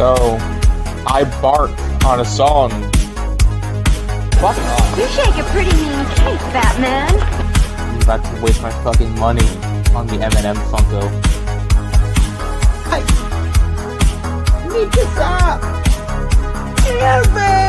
So, I bark on a song. Fuck off. You shake a pretty mean cake, Batman. I'm about to waste my fucking money on the M&M Funko. I need to stop. Help me!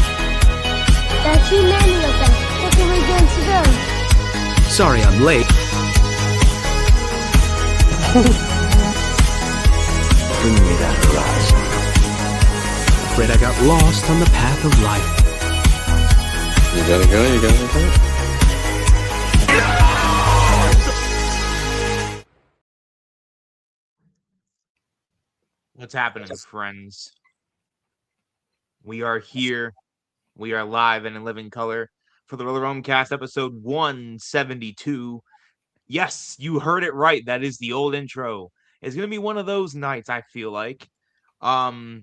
There are too many of them. What are we going to do? Sorry I'm late. Bring me that horizon. Afraid I got lost on the path of life. You gotta go. What's happening, friends? We are here. We are live and in living color for the RoloRome cast episode 172. Yes, you heard it right. That is the old intro. It's going to be one of those nights, I feel like. I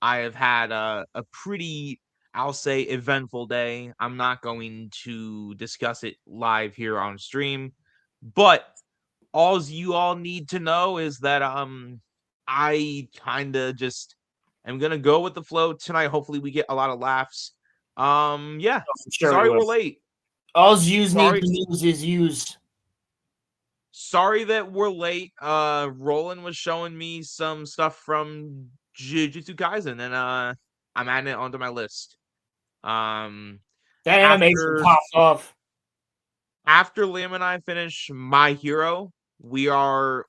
have had a pretty, I'll say, eventful day. I'm not going to discuss it live here on stream, but all you all need to know is that I kind of just am going to go with the flow tonight. Hopefully we get a lot of laughs. Yeah. Sure Sorry we're late. All's use Sorry. need to use is use. Sorry that we're late. Roland was showing me some stuff from Jujutsu Kaisen, and I'm adding it onto my list. That animation After- popped off. After Liam and I finish My Hero, we are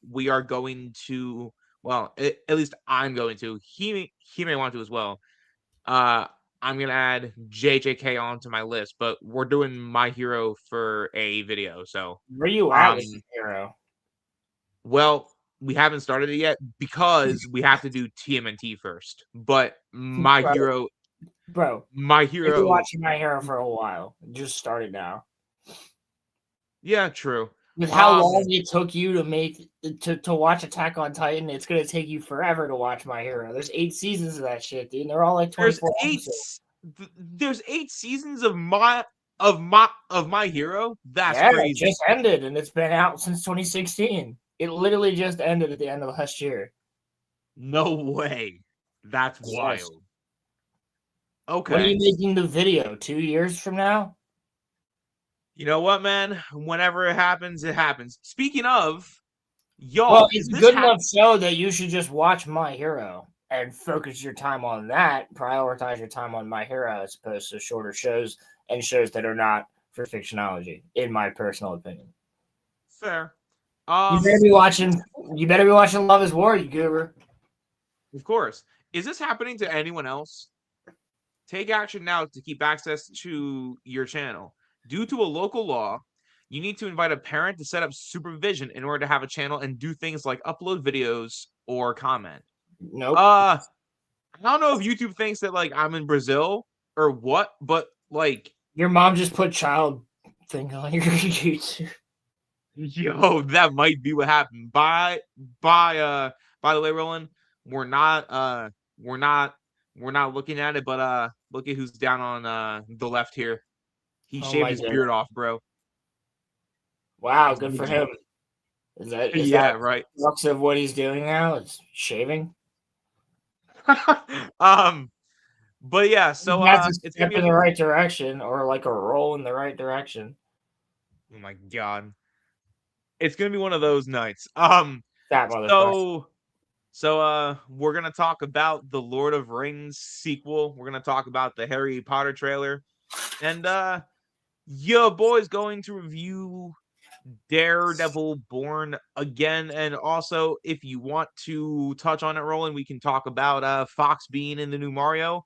going to, well, at least I'm going to. He may want to as well. I'm gonna add JJK onto my list, but we're doing My Hero for a video. So, Where you at with the hero? well, we haven't started it yet because we have to do TMNT first. But My Right. Hero, Bro, My I've been Hero, watching My Hero for a while. Just started now. yeah, true. With how Um, long it took you to make to watch Attack on Titan, it's gonna take you forever to watch My Hero. There's 8 seasons of that shit, dude. And they're all like There's 24 eight. episodes. There's 8 seasons of My Hero. That's Yeah, it crazy. just ended, and it's been out since 2016. It literally just ended at the end of last year. No way. That's Yes. wild. When are Okay. you making the video? 2 years from now? You know what, man? Whenever it happens, it happens. Speaking of, y'all, Well, it's a good enough show that you should just watch My Hero and focus your time on that. Prioritize your time on My Hero as opposed to shorter shows and shows that are not for fictionology, in my personal opinion. Fair. You better be watching. You better be watching Love Is War, you goober. Of course. Is this happening to anyone else? Take action now to keep access to your channel. Due to a local law, you need to invite a parent to set up supervision in order to have a channel and do things like upload videos or comment. Nope. I don't know if YouTube thinks that like I'm in Brazil or what, but like, Your mom just put child thing on your YouTube. yo, that might be what happened. By the way, Roland, we're not looking at it, but look at who's down on the left here. He Oh shaved my his God. beard off, bro. Wow, good for him. Is that Yeah, that right. crux of what he's doing now? It's shaving. But yeah, so That's a it's step gonna in be the right direction, or like a roll in the right direction. oh my god. It's gonna be one of those nights. That motherfucker. So we're gonna talk about the Lord of Rings sequel. We're gonna talk about the Harry Potter trailer. And your boy's going to review Daredevil Borne again. And also, if you want to touch on it, Roland, we can talk about Fox being in the new Mario.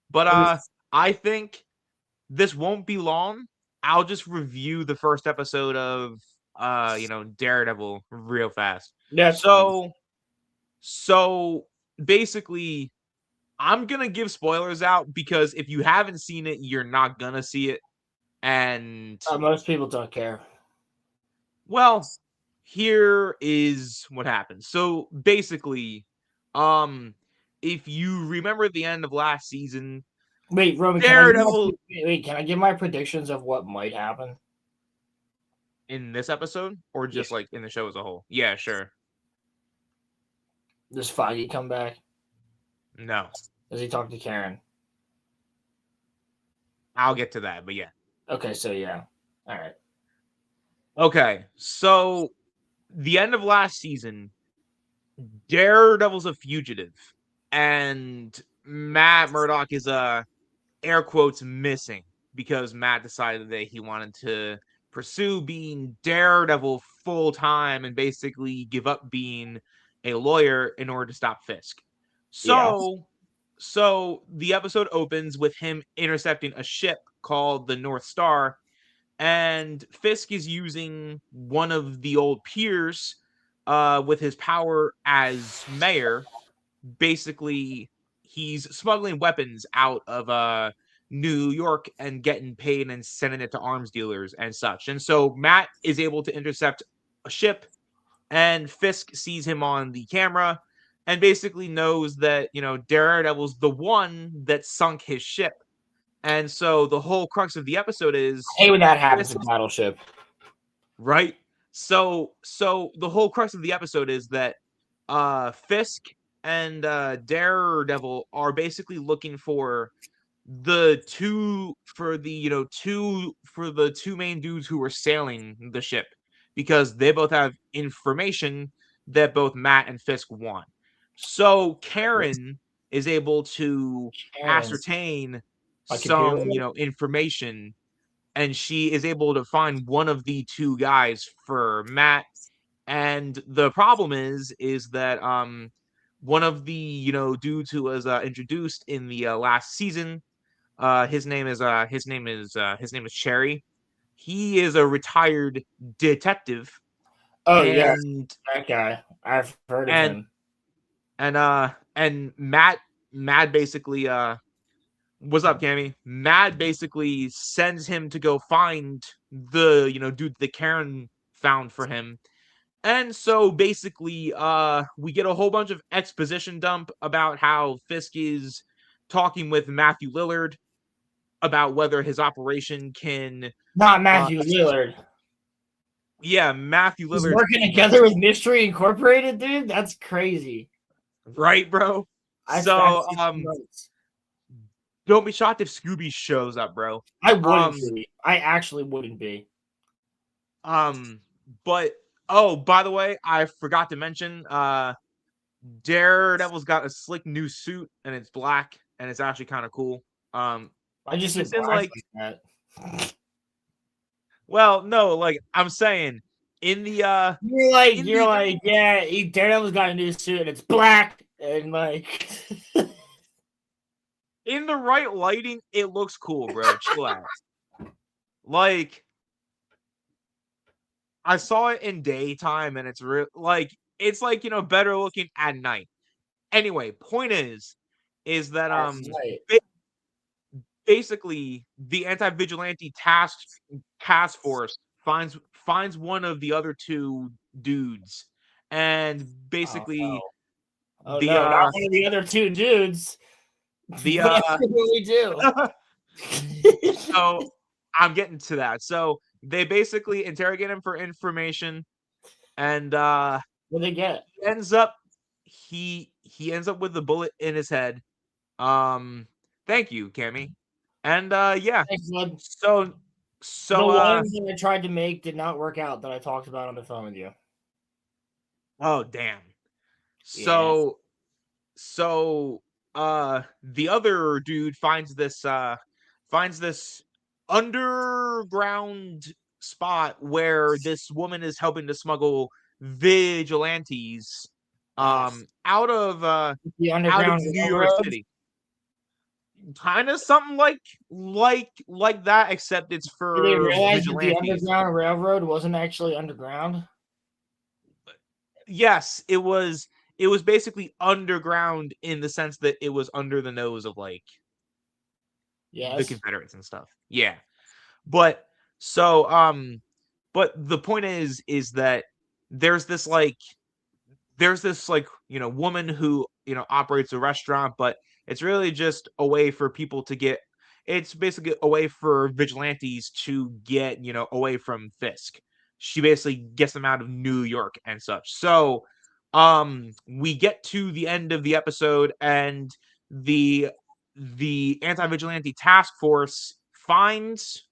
But I think this won't be long. I'll just review the first episode of Daredevil real fast. Yeah. So basically, I'm gonna give spoilers out because if you haven't seen it, you're not gonna see it. And most people don't care. well, here is what happens. So basically, if you remember the end of last season, Wait, Roman, Daredevil can I give my predictions of what might happen? in this episode, or just like in the show as a whole? Yeah, sure. Does Foggy come back? No, Does he talk to Karen? I'll get to that, but yeah. Okay, so yeah. All right. Okay, so the end of last season, Daredevil's a fugitive, and Matt Murdock is air quotes missing because Matt decided that he wanted to pursue being Daredevil full time and basically give up being a lawyer in order to stop Fisk. So the episode opens with him intercepting a ship called the North Star, and Fisk is using one of the old peers with his power as mayor. Basically, he's smuggling weapons out of New York and getting paid and sending it to arms dealers and such. And so Matt is able to intercept a ship, and Fisk sees him on the camera and basically knows that, Daredevil's the one that sunk his ship. And so the whole crux of the episode is, I hate when that happens in Battleship. right? So the whole crux of the episode is that Fisk and Daredevil are basically looking for the two main dudes who were sailing the ship, because they both have information that both Matt and Fisk want. So Karen is able to ascertain some information, and she is able to find one of the two guys for Matt. And the problem is that one of the dudes who was introduced in the last season, his name is Cherry. He is a retired detective. Oh yeah, that guy. I've heard of him. And Matt basically what's up, Cammy? Matt basically sends him to go find the dude that Karen found for him. And so basically, we get a whole bunch of exposition dump about how Fisk is talking with Matthew Lillard about whether his operation can... Not Matthew Lillard. Yeah, Matthew Lillard. He's working together with Mystery Incorporated, dude? That's crazy. Right, bro? Don't be shocked if Scooby shows up, bro. I wouldn't be. I actually wouldn't be. But... Oh, by the way, I forgot to mention, Daredevil's got a slick new suit, and it's black, and it's actually kind of cool. I just said like that. Well, no, like I'm saying, in the you're like, yeah, Daredevil's got a new suit, and it's black, and like, in the right lighting, it looks cool, bro. Chill out. Like, I saw it in daytime, and it's better looking at night. Anyway, point is that basically the anti-vigilante task force finds one of the other two dudes, and basically not one of the other two dudes. What we do? So I'm getting to that. So they basically interrogate him for information, and what they get? He ends up with the bullet in his head. Thank you, Cammy. And yeah. Thanks, bud. So the one thing I tried to make did not work out that I talked about on the phone with you. Oh damn. Yeah. So the other dude finds this underground spot where this woman is helping to smuggle vigilantes out of New York City. Kind of something like that, except it's for Did they realize that the Underground Railroad wasn't actually underground? Yes, it was basically underground in the sense that it was under the nose of the Confederates and stuff. Yeah. But the point is that there's this like woman who operates a restaurant, but it's really just a way for people to get. It's basically a way for vigilantes to get away from Fisk. She basically gets them out of New York and such. So, we get to the end of the episode, and the anti-vigilante task force finds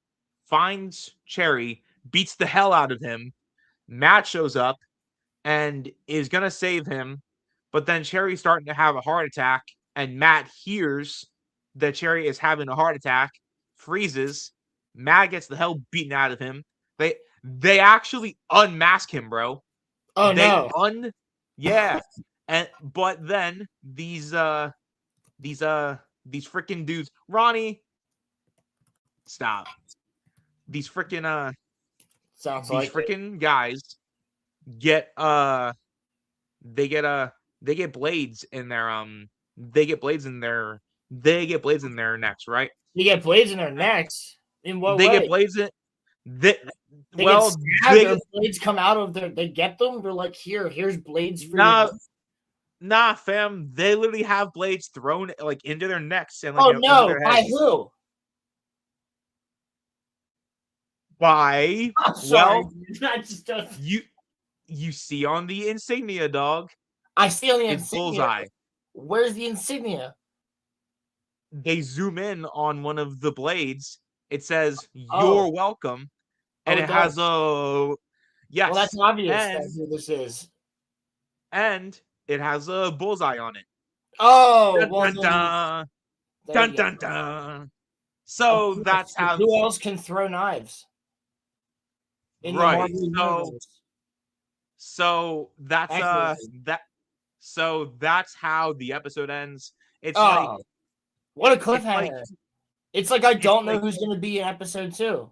Cherry, beats the hell out of him. Matt shows up and is gonna save him, but then Cherry's starting to have a heart attack, and Matt hears that Cherry is having a heart attack, freezes. Matt gets the hell beaten out of him. They actually unmask him, bro. Oh They no! Yeah, but then these freaking dudes, Ronnie, stop. These freaking Sounds like guys get they get blades in their necks, right? you get blades in their necks. In what They way? get blades in They well, get stabbed, their blades come out of their. They get them. They're like, here's blades for you. Nah, fam. They literally have blades thrown like into their necks and like Oh into no! their By heads. who? By I'm sorry. well, I just don't. you see on the insignia, dog. I see on the It's insignia. bullseye. Where's the insignia? They zoom in on one of the blades. It says "You're Oh. welcome," Oh, and it it has does. a yes. Well, that's obvious and, that's who this is. and it has a bullseye on it. Oh, Dun, well, dun, dun, there dun, you dun, go. dun. So that's how. Who else can throw knives? In the Right. Marvel universe? So that's Accurately. So that's how the episode ends. It's Oh, like what a it's cliffhanger! It's like I don't know like- who's going to be in episode 2.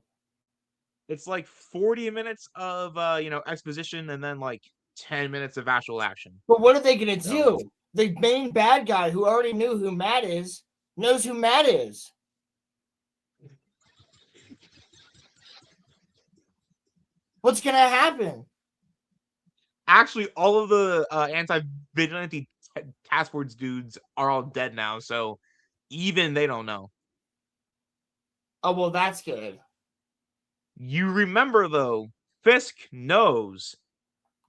it's like 40 minutes of exposition and then like 10 minutes of actual action. But what are they going to So- do? The main bad guy who already knew who Matt is knows who Matt is. What's going to happen? Actually, all of the anti-vigilante task force dudes are all dead now, so even they don't know. Oh, well, that's good. You remember though, Fisk knows,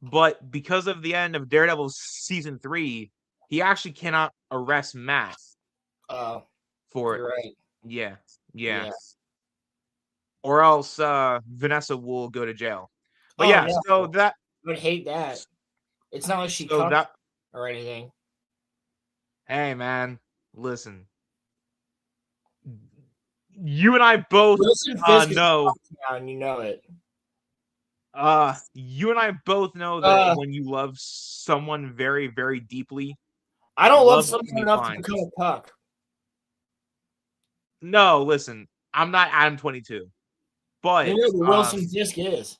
but because of the end of Daredevil season 3, he actually cannot arrest Matt Oh, for it. you're right. Yeah. Or else Vanessa will go to jail. But Oh, yeah, no. so that I would hate that. It's not like she so cuffed that or anything. hey man, listen. You and I both Wilson Fisk is know. now, and you know it. You and I both know that Uh, when you love someone very, very deeply, I don't love love someone can be enough to fine. become a cuck. no, listen, I'm not Adam 22, but You know who Wilson Fisk is.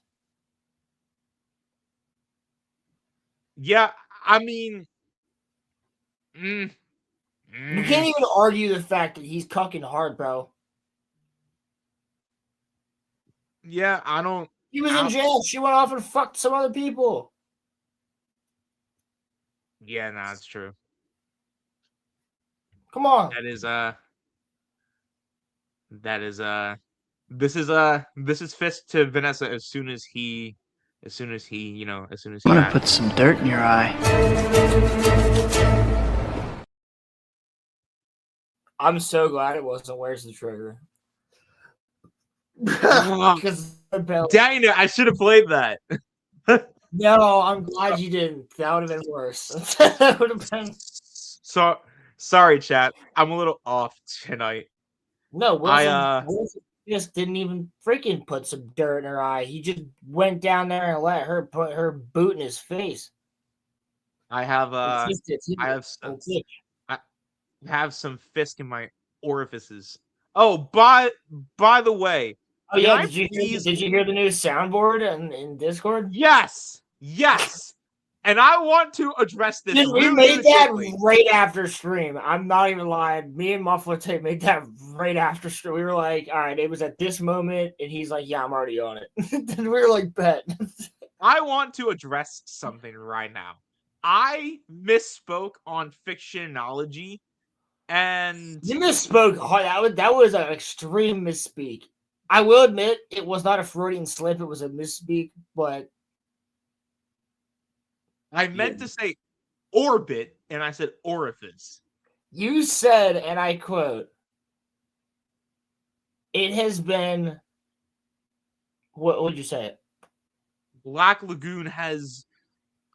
yeah, I mean, You can't even argue the fact that he's cucking hard, bro. yeah, I don't. He was in jail. She went off and fucked some other people. Yeah, no, that's true. Come on. This is Fisk to Vanessa as soon as he I'm gonna got it. put some dirt in your eye. I'm so glad it wasn't Where's the Trigger. Because the bell. Dang it, I should have played that. No, I'm glad you didn't. That would have been worse. That would have been. So sorry, chat. I'm a little off tonight. No, Wilson just didn't even freaking put some dirt in her eye. He just went down there and let her put her boot in his face. I have Okay. have some Fisk in my orifices. Oh, by the way. Oh yeah, can I did you please- hear the new soundboard in Discord? Yes. And I want to address this. Dude, we really, made really that quickly. right after stream. I'm not even lying. Me and Muffler Tape made that right after stream. We were like, all right, it was at this moment, and he's like, yeah, I'm already on it. And we were like, bet. I want to address something right now. I misspoke on fictionology, and You misspoke. That was an extreme misspeak. I will admit it was not a Freudian slip; it was a misspeak. But I meant to say orbit, and I said orifice. you said, and I quote, "It has been." What would you say? Black Lagoon has.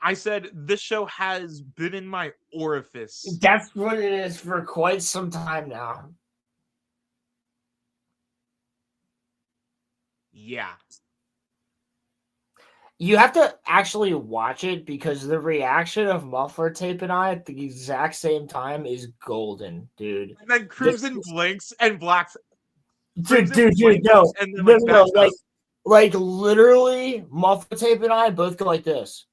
I said this show has been in my orifice. That's what it is for quite some time now. Yeah. You have to actually watch it because the reaction of Muffler Tape and I at the exact same time is golden, dude. And then Crimson blinks and Black's. Dude, Crimson blinks no, and then no, like backs up. like literally, Muffler Tape and I both go like this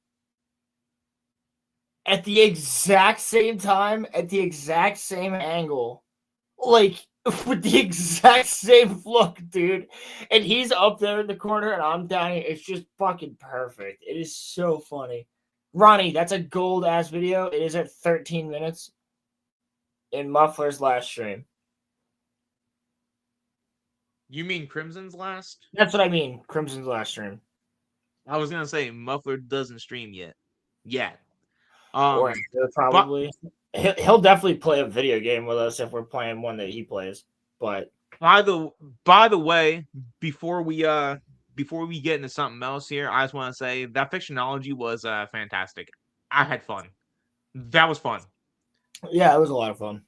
at the exact same time, at the exact same angle, like with the exact same look, dude. And he's up there in the corner, and I'm down here. It's just fucking perfect. It is so funny. Ronnie, that's a gold ass video. It is at 13 minutes in Muffler's last stream. You mean Crimson's last? That's what I mean. Crimson's last stream. I was gonna say Muffler doesn't stream yet. Or probably he'll definitely play a video game with us if we're playing one that he plays. But by the way, before we get into something else here, I just want to say that fictionology was fantastic. I had fun. That was fun. Yeah, it was a lot of fun.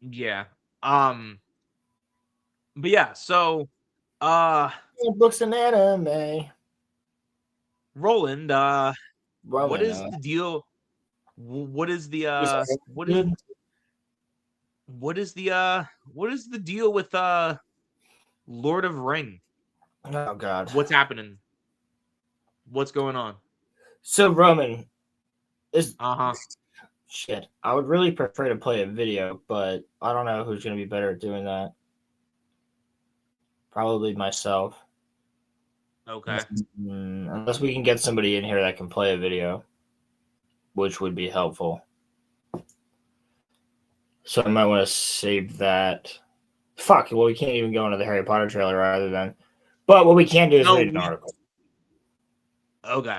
Yeah. But yeah, so books and anime. Roland, what is the deal? What is the deal with Lord of Ring? Oh God. What's happening? What's going on? So Roman is shit. I would really prefer to play a video, but I don't know who's gonna be better at doing that. Probably myself. Okay. Unless we can get somebody in here that can play a video, which would be helpful. So I might want to save that. Fuck, well, we can't even go into the Harry Potter trailer either then. But what we can do is read an article. Okay.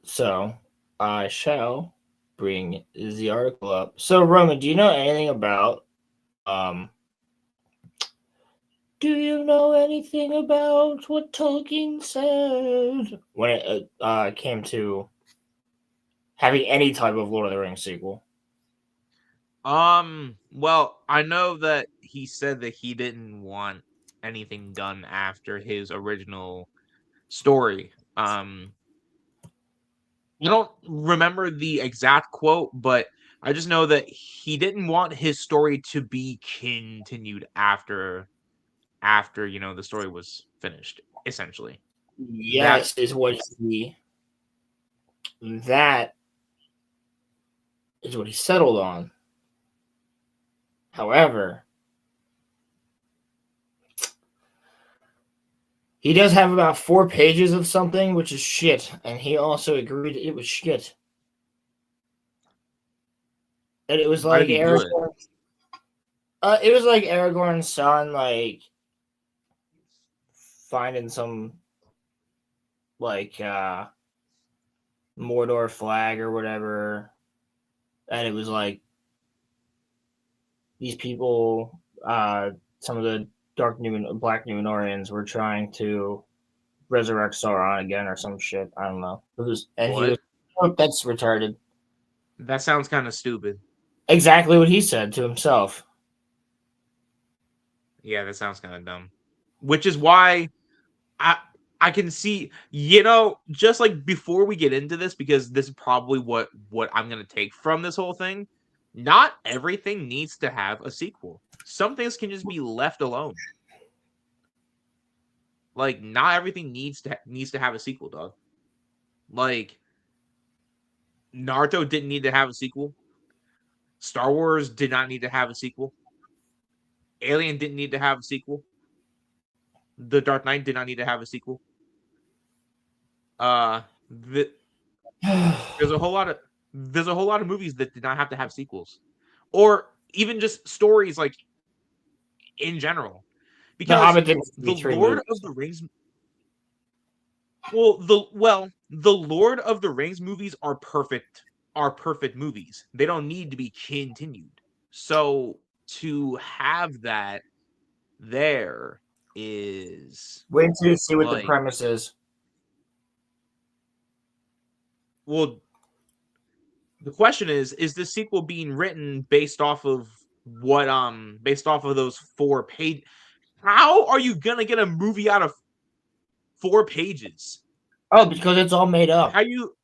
So I shall bring the article up. So Roman, do you know anything about do you know anything about what Tolkien said when it came to having any type of Lord of the Rings sequel? Well, I know that he said that he didn't want anything done after his original story. I don't remember the exact quote, but I just know that he didn't want his story to be continued after the story was finished, essentially. Yes, that is what he settled on. However, he does have about 4 pages of something, which is shit, and he also agreed it was shit. And it was like Aragorn. It was like Aragorn's son, like finding some like Mordor flag or whatever, and it was like these people, some of the Black Numenorians were trying to resurrect Sauron again or some shit. I don't know. He was, oh, that's retarded. That sounds kind of stupid. Exactly what he said to himself. Yeah, that sounds kind of dumb. Which is why I can see, just like before we get into this, because this is probably what I'm going to take from this whole thing. Not everything needs to have a sequel. Some things can just be left alone. Like, not everything needs to have a sequel, dog. Like, Naruto didn't need to have a sequel. Star Wars did not need to have a sequel. Alien didn't need to have a sequel. The Dark Knight did not need to have a sequel. There's a whole lot of movies that did not have to have sequels, or even just stories like in general, The because Hobbit didn't the be 3 Lord movies. of the Rings. The Lord of the Rings movies are perfect movies. They don't need to be continued. So to have that there is Wait until you see what the like, premise is. well, the question is this sequel being written based off of what based off of those 4 pages? How are you gonna get a movie out of 4 pages? Oh, because it's all made up. How you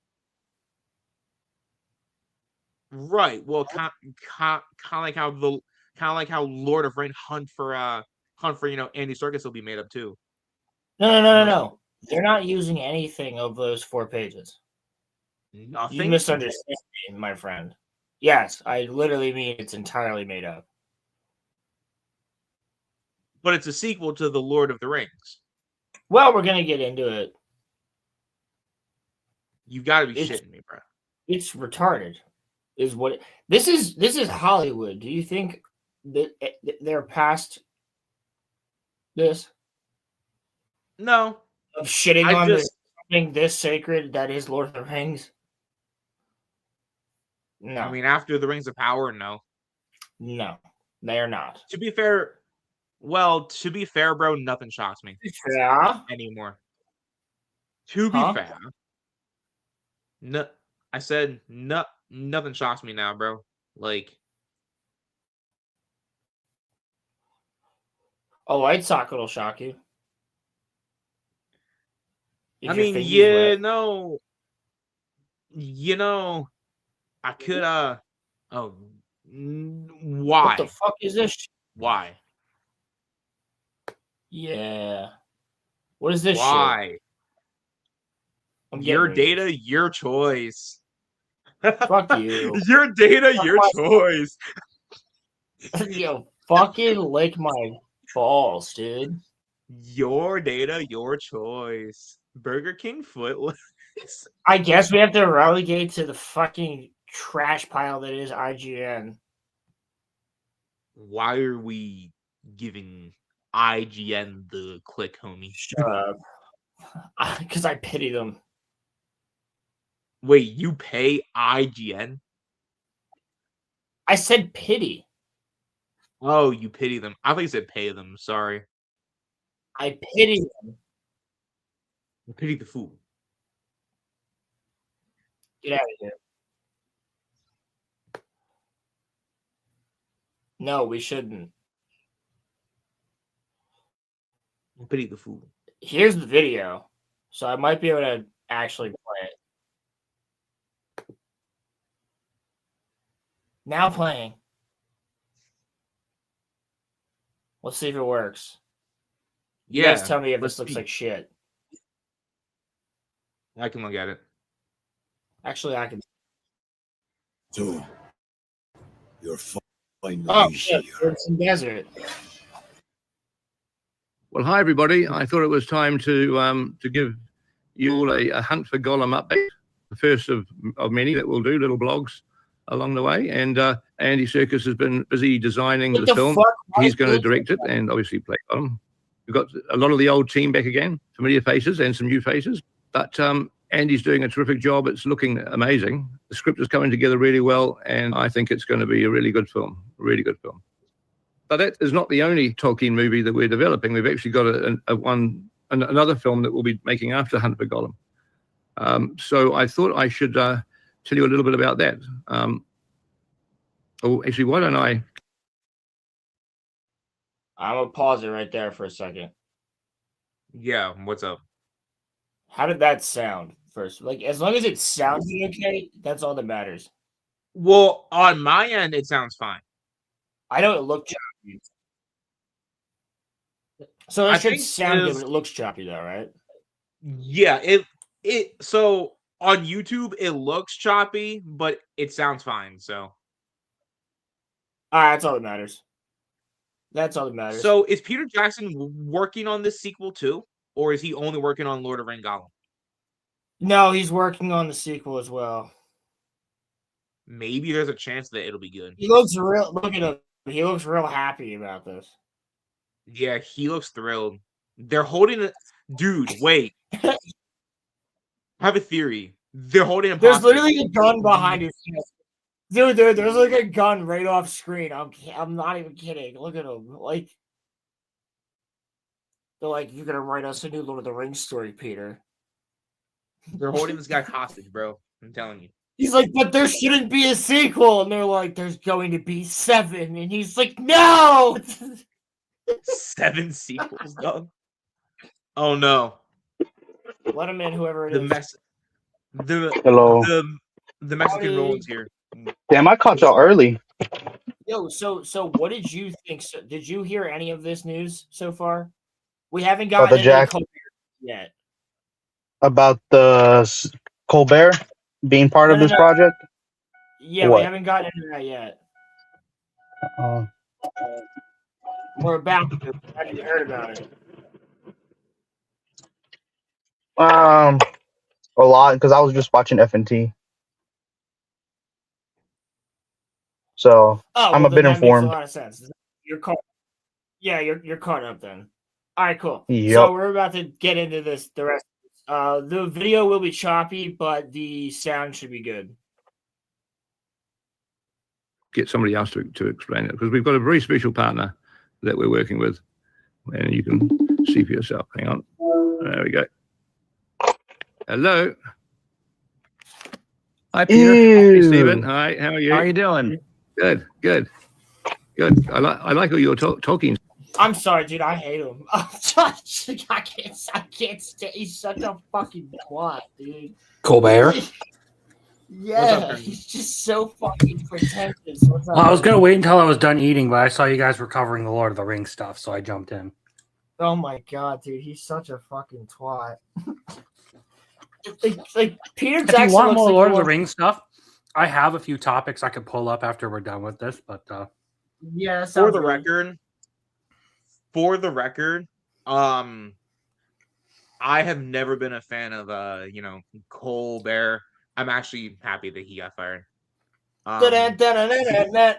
Right. Well, kind of like how Lord of Rain Hunt for Andy Serkis will be made up too. No. They're not using anything of those 4 pages. You Nothing. misunderstand me, my friend. Yes, I literally mean it's entirely made up. But it's a sequel to The Lord of the Rings. Well, we're gonna get into it. You got to be It's- shitting me, bro. It's retarded, is what this is. This is Hollywood. Do you think that they're past this No, of shitting I on just something this sacred that is Lord of the Rings? No, I mean, after the Rings of Power, no. no, they are not. To be fair, bro, nothing shocks me Yeah. anymore. To be Huh? fair, no, I said no, nothing shocks me now, bro. Like, A light socket will shock you. If I your mean, fingy's wet. I could oh, What why? the fuck is this? Why? Yeah. What is this shit? Why? I'm Your getting data, your choice. Fuck you. Your data, Fuck your myself. choice. Yo, fucking lick my balls, dude. Your data, your choice. Burger King footless. I guess we have to relegate to the fucking trash pile that is IGN. Why are we giving IGN the click, homie? Shut up. Because I pity them. Wait, you pay IGN? I said pity. Oh, you pity them. I thought you said pay them. Sorry. I pity them. I pity the fool. Get out of here. No, we shouldn't. I pity the fool. Here's the video. So I might be able to actually play it. Now playing. Let's see if it works. You guys tell me if this looks like shit. I can look at it. Actually, I can. So, you're finally Oh, here. shit. It's in desert. Well, hi everybody. I thought it was time to give you all a Hunt for Gollum update, the first of many that we'll do, little blogs along the way. And Andy Serkis has been busy designing What the the film. fuck? He's going to direct it and obviously play Gollum. We've got a lot of the old team back again, familiar faces and some new faces. But Andy's doing a terrific job. It's looking amazing. The script is coming together really well, and I think it's going to be a really good film. Really good film. But that is not the only Tolkien movie that we're developing. We've actually got another film that we'll be making after Hunt for Gollum. So I thought I should tell you a little bit about that. Actually, why don't I? I'm going to pause it right there for a second. Yeah, what's up? How did that sound first? Like, as long as it sounds okay, that's all that matters. Well, on my end, it sounds fine. I know it looked choppy. So I that should think sound good, is- but it looks choppy though, right? Yeah, so on YouTube it looks choppy, but it sounds fine. So, All right, that's all that matters. That's all that matters. so is Peter Jackson working on this sequel too, or is he only working on Lord of Ring Gollum? No, he's working on the sequel as well. Maybe there's a chance that it'll be good. He looks real. Look at him. He looks real happy about this. Yeah, he looks thrilled. They're holding it. Dude, wait. I have a theory. They're holding him. There's literally a gun behind his head. Dude, there's like a gun right off screen. I'm not even kidding. Look at him. Like, they're like, you're gonna write us a new Lord of the Rings story, Peter. They're holding this guy hostage, bro. I'm telling you. He's like, but there shouldn't be a sequel. And they're like, there's going to be 7. And he's like, no! 7 sequels, dog. Oh no. Let him in, whoever it The is. mess. Hello. The Mexican Rollins here. Damn, I caught y'all early. Yo, so what did you think? So, did you hear any of this news so far? We haven't About gotten the into Jack- Colbert yet. About the Colbert being part of this project. Yeah, What? we haven't gotten into that yet. Uh, We're about to. Have you heard about it? a lot because I was just watching FNT, so Oh, I'm well, a bit then that informed. makes a lot of sense. You're caught. Yeah, you're caught up then. All right, cool. Yep. So we're about to get into this. The rest. The video will be choppy, but the sound should be good. Get somebody else to explain it because we've got a very special partner that we're working with, and you can see for yourself. Hang on. There we go. Hello. Hi, Peter. Hey, Stephen. Hi. How are you? How are you doing? Good. I like how you're talking. I'm sorry, dude. I hate him. I can't stand. He's such a fucking twat, dude. Colbert? Yeah, he's just so fucking pretentious. What's up, Well, I was buddy? going to wait until I was done eating, but I saw you guys were covering the Lord of the Rings stuff, so I jumped in. Oh my god, dude, he's such a fucking twat. like Peter If Jackson you want looks more like Lord he of the wants- Rings stuff, I have a few topics I could pull up after we're done with this, but Yeah, that For sounds the good. record, I have never been a fan of Colbert. I'm actually happy that he got fired.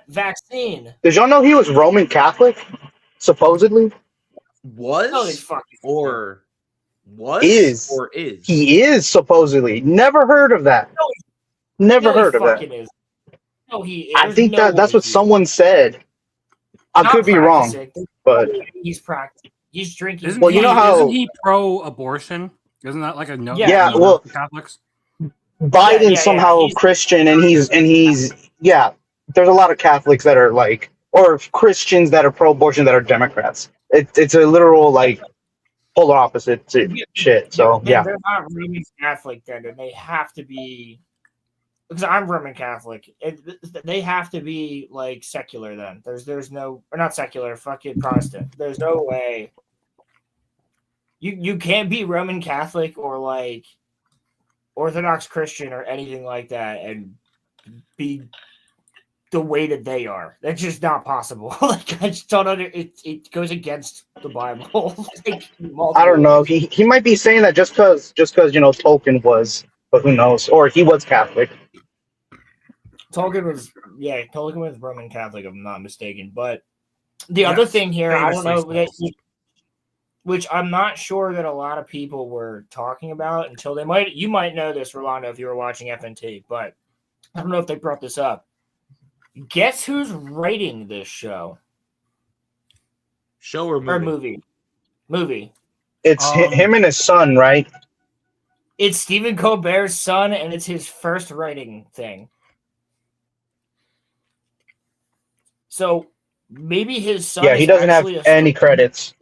Vaccine. Did y'all know he was Roman Catholic? Supposedly, Was No, they fucking or was Is. or is he is supposedly. Never heard of that. Never No, he heard of that. fucking is. No, he is. I think no that's way, what dude. someone said. I Not could be wrong, practicing. but He's practicing. He's drinking. isn't, Well, he, you know how- isn't he pro-abortion? Isn't that like a no? Yeah, no well- for Catholics? Biden yeah, somehow he's- Christian, and he's yeah. There's a lot of Catholics that are like, or Christians that are pro-abortion that are Democrats. It's a literal like polar opposite shit. So yeah, They're not Roman Catholic then, and they have to be. Because I'm Roman Catholic, they have to be like secular. Then there's no, or not secular, fucking Protestant. There's no way. You can't be Roman Catholic or like Orthodox Christian or anything like that and be the way that they are. That's just not possible. Like I just don't under it goes against the Bible. Like, I don't know. He might be saying that just because Tolkien was, but who knows? Or he was Catholic. Tolkien was Roman Catholic, if I'm not mistaken. But the other thing here, I don't know, which I'm not sure that a lot of people were talking about until you might know this, Rolando, if you were watching FNT, but I don't know if they brought this up. Guess who's writing this show? show or movie? Or movie? Movie. It's him and his son, right? It's Stephen Colbert's son, and it's his first writing thing. So maybe his son. Yeah, he is doesn't have actually any credits.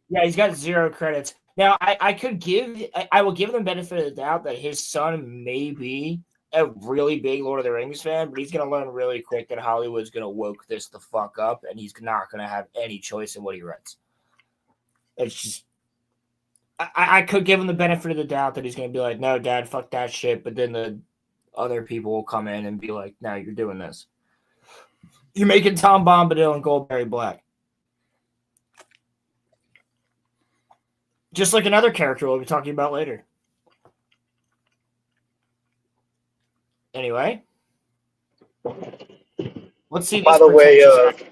Yeah, he's got 0 credits. Now, I will give them benefit of the doubt that his son may be a really big Lord of the Rings fan, but he's going to learn really quick that Hollywood's going to woke this the fuck up, and he's not going to have any choice in what he writes. It's just, I could give him the benefit of the doubt that he's going to be like, no, Dad, fuck that shit, but then the other people will come in and be like, no, you're doing this. You're making Tom Bombadil and Goldberry Black. Just like another character we'll be talking about later. Anyway, let's see. By This the way, pretentious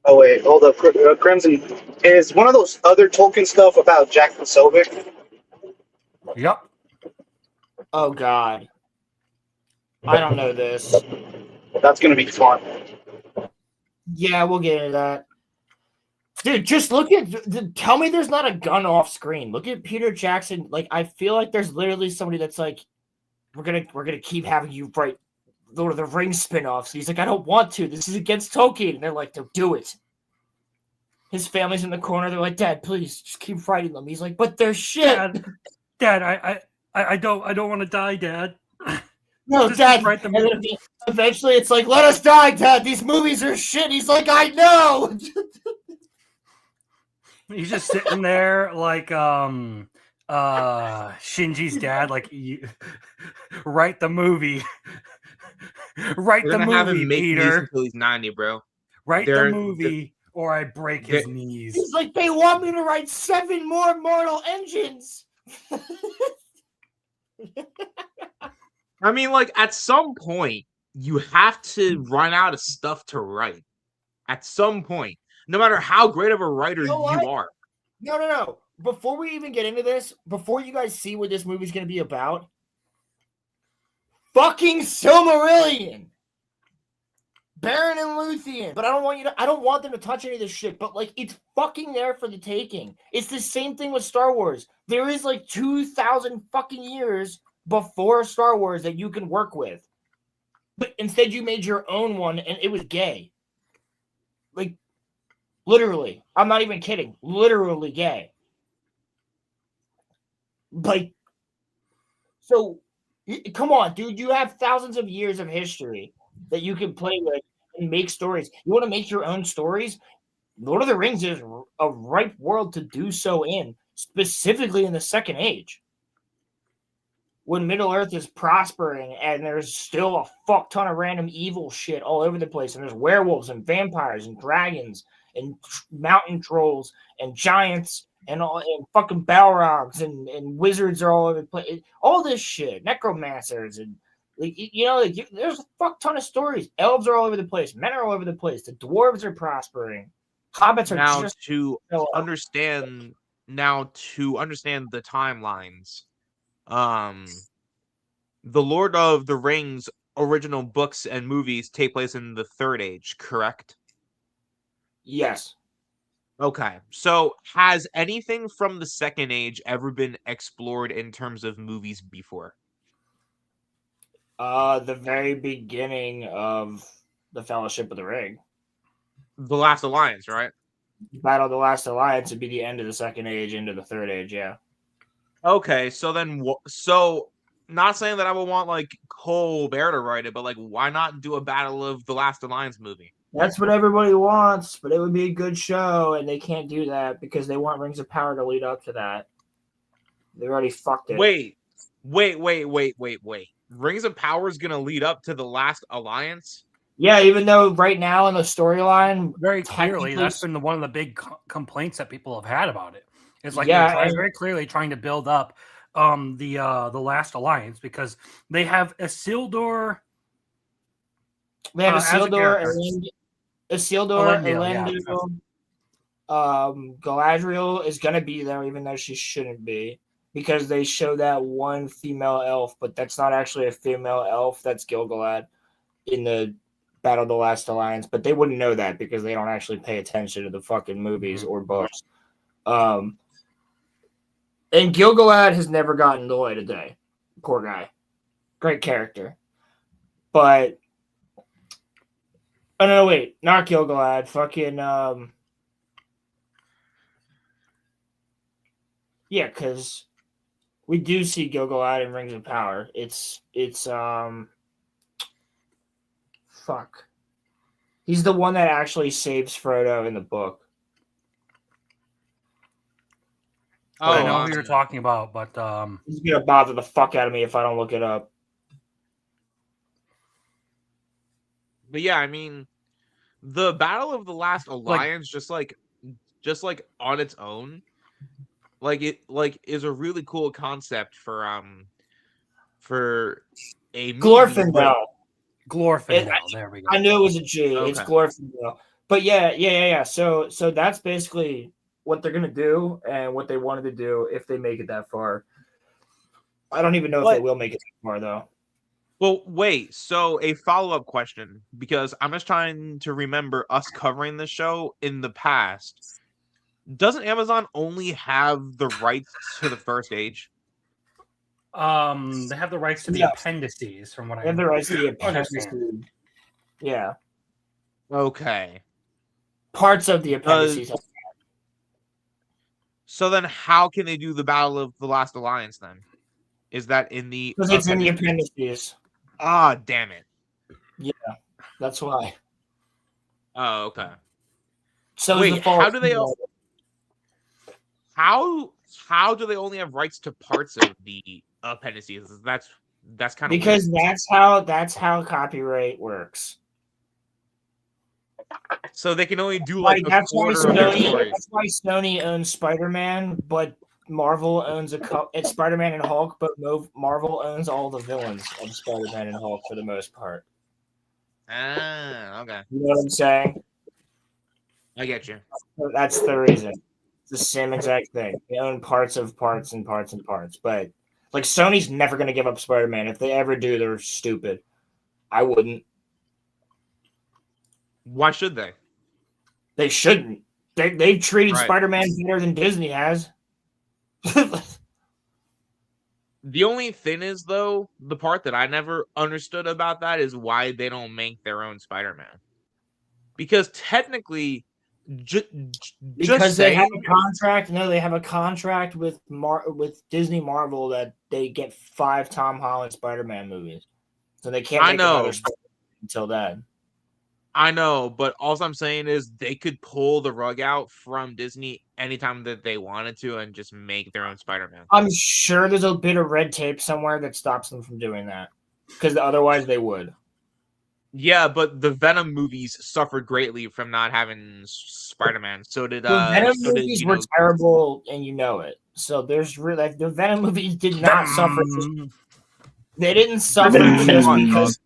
oh wait, hold up, Crimson. Is one of those other Tolkien stuff about Jack the Sovic? Yep. Oh God, I don't know this. That's gonna be fun. Yeah, we'll get into that. Dude, just look at. Tell me there's not a gun off screen. Look at Peter Jackson. Like, I feel like there's literally somebody that's like, we're gonna keep having you write Lord of the Rings spin-offs. He's like, I don't want to. This is against Tolkien. And they're like, no, do it. His family's in the corner. They're like, Dad, please just keep writing them. He's like, but they're shit. Dad, I don't want to die, Dad. No, Just Dad. write them. And then eventually, it's like, let us die, Dad. These movies are shit. He's like, I know. He's just sitting there like Shinji's dad, like write the movie. Write We're the gonna have movie, him make these Peter. until he's 90, bro. Write They're- the movie, or I break his knees. He's like, they want me to write 7 more Mortal Engines. I mean, like, at some point, you have to run out of stuff to write. At some point, no matter how great of a writer You know you what? are. No. Before we even get into this, before you guys see what this movie's going to be about, fucking Silmarillion, Baron and Luthien. But I don't want them to touch any of this shit. But like, it's fucking there for the taking. It's the same thing with Star Wars. There is like 2,000 fucking years before Star Wars that you can work with. But instead, you made your own one, and it was gay. Like, literally. I'm not even kidding. Literally gay. Like, so, come on, dude. You have thousands of years of history that you can play with and make stories. You want to make your own stories? Lord of the Rings is a ripe world to do so in, specifically in the Second Age. When Middle Earth is prospering and there's still a fuck ton of random evil shit all over the place, and there's werewolves and vampires and dragons and mountain trolls and giants and fucking Balrogs and wizards are all over the place. All this shit, necromancers and there's a fuck ton of stories. Elves are all over the place. Men are all over the place. The dwarves are prospering. Hobbits are Now just to understand the timelines. The Lord of the Rings original books and movies take place in the Third Age, correct? Yes. Okay. So has anything from the Second Age ever been explored in terms of movies before? The very beginning of the Fellowship of the Ring. The Last Alliance, right? Battle of the Last Alliance would be the end of the Second Age into the Third Age, yeah. Okay, so then, not saying that I would want like Colbert to write it, but like, why not do a Battle of the Last Alliance movie? That's what everybody wants, but it would be a good show, and they can't do that because they want Rings of Power to lead up to that. They already fucked it. Wait. Rings of Power is gonna lead up to the Last Alliance? Yeah, even though right now in the storyline, very clearly, that's been one of the big complaints that people have had about it. It's like they're very clearly trying to build up the Last Alliance because they have Isildur. They have Isildur, Elendil. Galadriel is gonna be there, even though she shouldn't be, because they show that one female elf, but that's not actually a female elf. That's Gil-galad in the Battle of the Last Alliance, but they wouldn't know that because they don't actually pay attention to the fucking movies or books. And Gil-galad has never gotten the light of day. Poor guy. Great character. But oh no, wait, not Gil-galad. Fucking yeah, because we do see Gil-galad in Rings of Power. It's fuck. He's the one that actually saves Frodo in the book. Oh, I know who you're talking about, but he's gonna bother the fuck out of me if I don't look it up. But yeah, I mean, the Battle of the Last Alliance, just like on its own, is a really cool concept for for a movie. Glorfindel. Glorfindel. There we go. I knew it was a G. Okay. It's Glorfindel. But yeah. So that's basically what they're gonna do and what they wanted to do if they make it that far. I don't even know if they will make it that far though. Well, wait. So a follow-up question, because I'm just trying to remember us covering this show in the past. Doesn't Amazon only have the rights to the first age? They have the rights to the appendices, from what I have the rights to the understand. appendices. Yeah. Okay. Parts of the appendices. So then how can they do the Battle of the Last Alliance then? Is that in the Because it's in the appendices. Ah, damn it. Yeah, that's why. Oh, okay. So wait, how do they how do they only have rights to parts of the appendices? That's kind of because weird. that's how copyright works. So they can only do like that's a quarter of their story. That's why Sony owns Spider-Man, but Marvel owns it's Spider-Man and Hulk, but Marvel owns all the villains of Spider-Man and Hulk for the most part. Ah, okay. You know what I'm saying? I get you. So that's the reason. It's the same exact thing. They own parts and parts. But like Sony's never going to give up Spider-Man. If they ever do, they're stupid. I wouldn't. Why should they? They shouldn't. They've treated Right. Spider-Man better than Disney has. The only thing is, though, the part that I never understood about that is why they don't make their own Spider-Man. Because technically, because they have a contract. No, they have a contract with Disney Marvel that they get 5 Tom Holland Spider-Man movies, so they can't make another Spider-Man until then. I know, but all I'm saying is they could pull the rug out from Disney anytime that they wanted to and just make their own Spider-Man. I'm sure there's a bit of red tape somewhere that stops them from doing that, because otherwise they would. Yeah, but the Venom movies suffered greatly from not having Spider-Man. So did the Venom movies were terrible, and you know it. So there's really the Venom movies did not suffer. They didn't suffer just because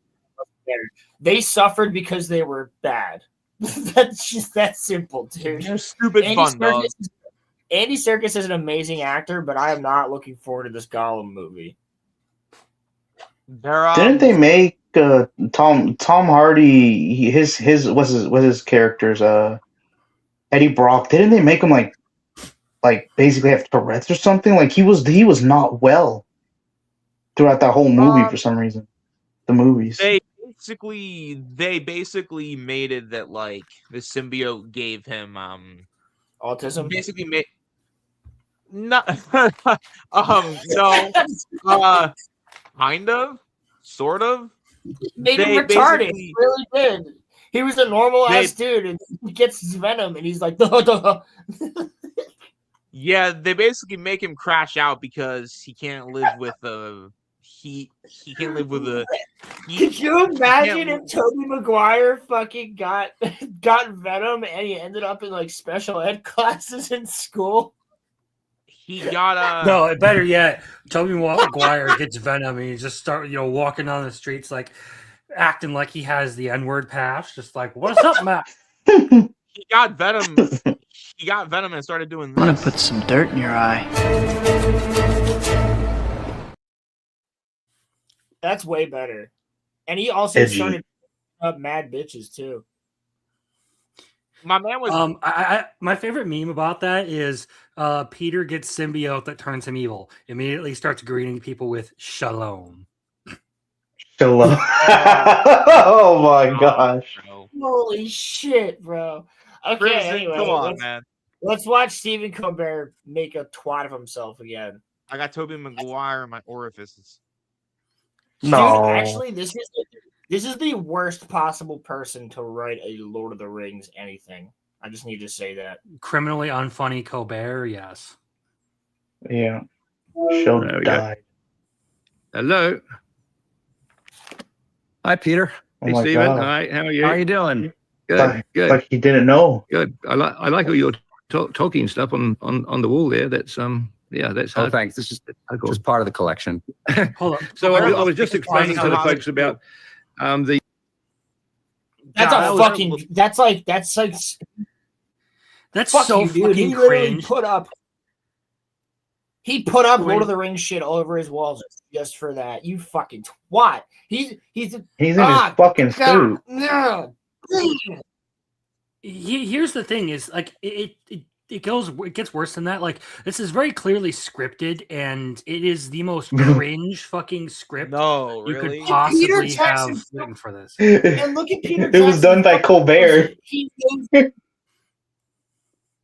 they suffered because they were bad. That's just that simple, dude. They're stupid fun, though. Andy Serkis is an amazing actor, but I am not looking forward to this Gollum movie. Didn't they make Tom Hardy? His his character's Eddie Brock? Didn't they make him like basically have Tourette's or something? Like he was not well throughout that whole movie for some reason. The movies. They basically made it that like the symbiote gave him autism. Basically made no kind of, sort of. Made him retarded. He really did. He was a normal ass dude, and he gets his Venom, and he's like, duh. Yeah, they basically make him crash out because he can't live with he can't live with a. Could you imagine if Tobey Maguire fucking got Venom and he ended up in like special ed classes in school? He got no, better yet, Tobey Maguire gets Venom and he just start walking on the streets like acting like he has the N-word pass, just like, what's up, Matt? He got Venom. He got Venom and started doing this. I'm gonna put some dirt in your eye. That's way better. And he also started up mad bitches too. My man was my favorite meme about that is Peter gets symbiote that turns him evil. Immediately starts greeting people with shalom. Shalom. Oh my gosh. Holy shit, bro. Okay, anyway, come on, man. Let's watch Stephen Colbert make a twat of himself again. I got Tobey Maguire in my orifices. No, dude, actually, this is the worst possible person to write a Lord of the Rings anything. I just need to say that. Criminally unfunny Colbert, yes. Yeah. Show died. Hello. Hi, Peter. Hey, Stephen. Hi. How are you? How are you doing? Good. Good. Like he didn't know. Good. I like all your talking stuff on the wall there. That's Yeah, that's Oh, hard. thanks. This is Cool. just part of the collection. Hold on. So I was just explaining to the folks about the. That's God, a fucking. That's like. That's Fuck so you, dude. fucking He literally cringe. put up. He put up Wait. Lord of the Rings shit all over his walls just for that. You fucking twat. He's in his fucking suit. No. Here's the thing: is like it gets worse than that. Like this is very clearly scripted, and it is the most cringe fucking script No, you really? could possibly Peter Jackson- have written for this. And look at Peter. It was done by Colbert. He knows,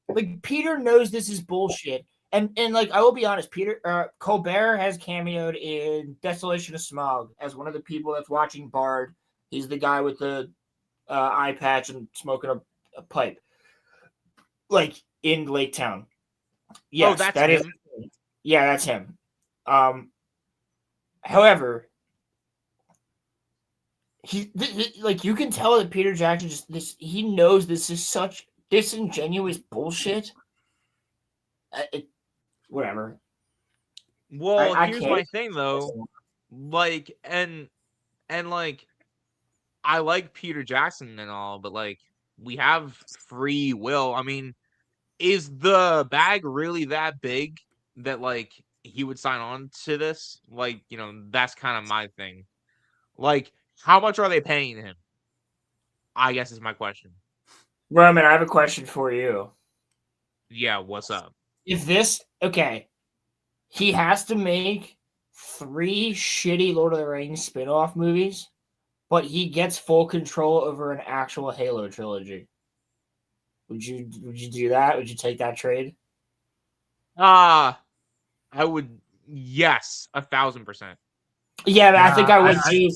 like Peter knows this is bullshit. And like I will be honest, Colbert has cameoed in Desolation of Smog as one of the people that's watching Bard. He's the guy with the eye patch and smoking a pipe, like in Lake Town. Yes, that's that is. him. Yeah, that's him. However, he like you can tell that Peter Jackson he knows this is such disingenuous bullshit. Whatever. Well, I here's can't. my thing though. Like and like I like Peter Jackson and all, but like we have free will. I mean, is the bag really that big that like he would sign on to this? Like, that's kind of my thing. Like, how much are they paying him? I guess is my question. Roman, I have a question for you. Yeah, what's up? If this he has to make 3 shitty Lord of the Rings spin-off movies, but he gets full control over an actual Halo trilogy. Would you do that? Would you take that trade? I would. Yes, 1,000%. Yeah, I think I would too.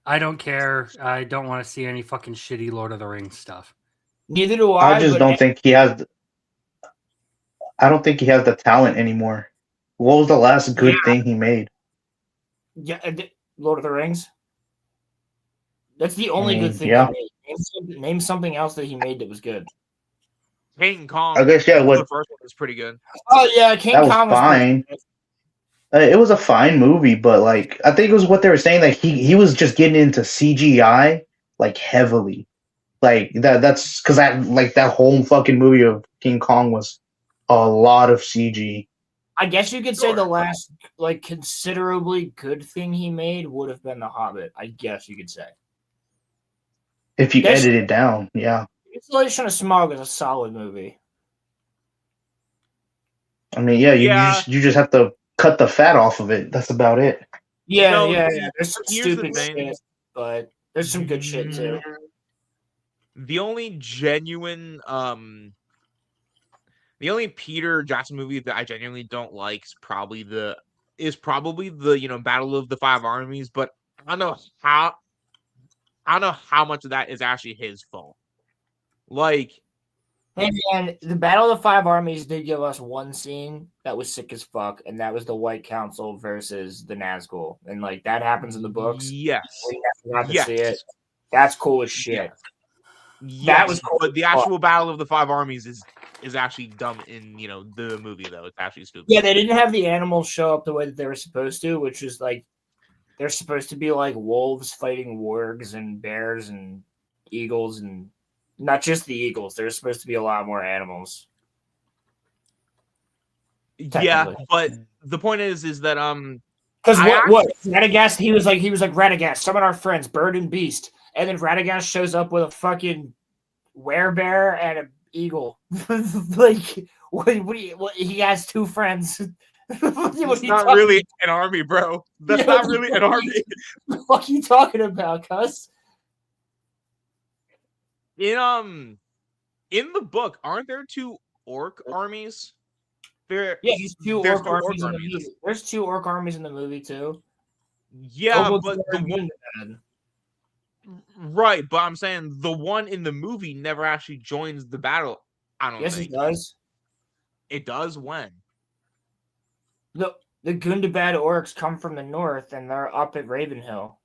I don't care. I don't want to see any fucking shitty Lord of the Rings stuff. Neither do I. I just don't think he has. I don't think he has the talent anymore. What was the last good thing he made? Yeah, Lord of the Rings. That's the only good thing he made. Name something else that he made that was good. King Kong. I guess the first one was pretty good. Oh yeah, King Kong was fine. It was a fine movie, but like I think it was what they were saying. Like he was just getting into CGI like heavily, like that's because that whole fucking movie of King Kong was a lot of CG. I guess you could say the last like considerably good thing he made would have been The Hobbit. I guess you could say. If you edit it down, yeah. Desolation of Smog is a solid movie. I mean, you just have to cut the fat off of it. That's about it. Yeah. There's some stupid shit, but there's some good shit too. The only genuine, the only Peter Jackson movie that I genuinely don't like is probably the Battle of the Five Armies, but I don't know how much of that is actually his fault. Like, hey man, the Battle of the Five Armies did give us one scene that was sick as fuck, and that was the White Council versus the Nazgul, and like that happens in the books. Yes, we got to see it. That's cool as shit. Yes, that was cool. But the actual Battle of the Five Armies is actually dumb in the movie though. It's actually stupid. Yeah, they didn't have the animals show up the way that they were supposed to, which is like they're supposed to be like wolves fighting wargs and bears and eagles, and not just the eagles. There's supposed to be a lot more animals. Yeah, but the point is that because what Radagast he was like Radagast, summon our friends Bird and Beast, and then Radagast shows up with a fucking werebear and an eagle. Like what he has 2 friends. It's not really an army, bro. That's not really an army. What the fuck are you talking about, cuz? In the book, aren't there 2 orc armies? There's 2 orc armies in the movie. There's 2 orc armies in the movie too. Yeah, but the one, right? But I'm saying the one in the movie never actually joins the battle. I don't think. Yes, it does. It does when? The Gundabad orcs come from the north and they're up at Ravenhill.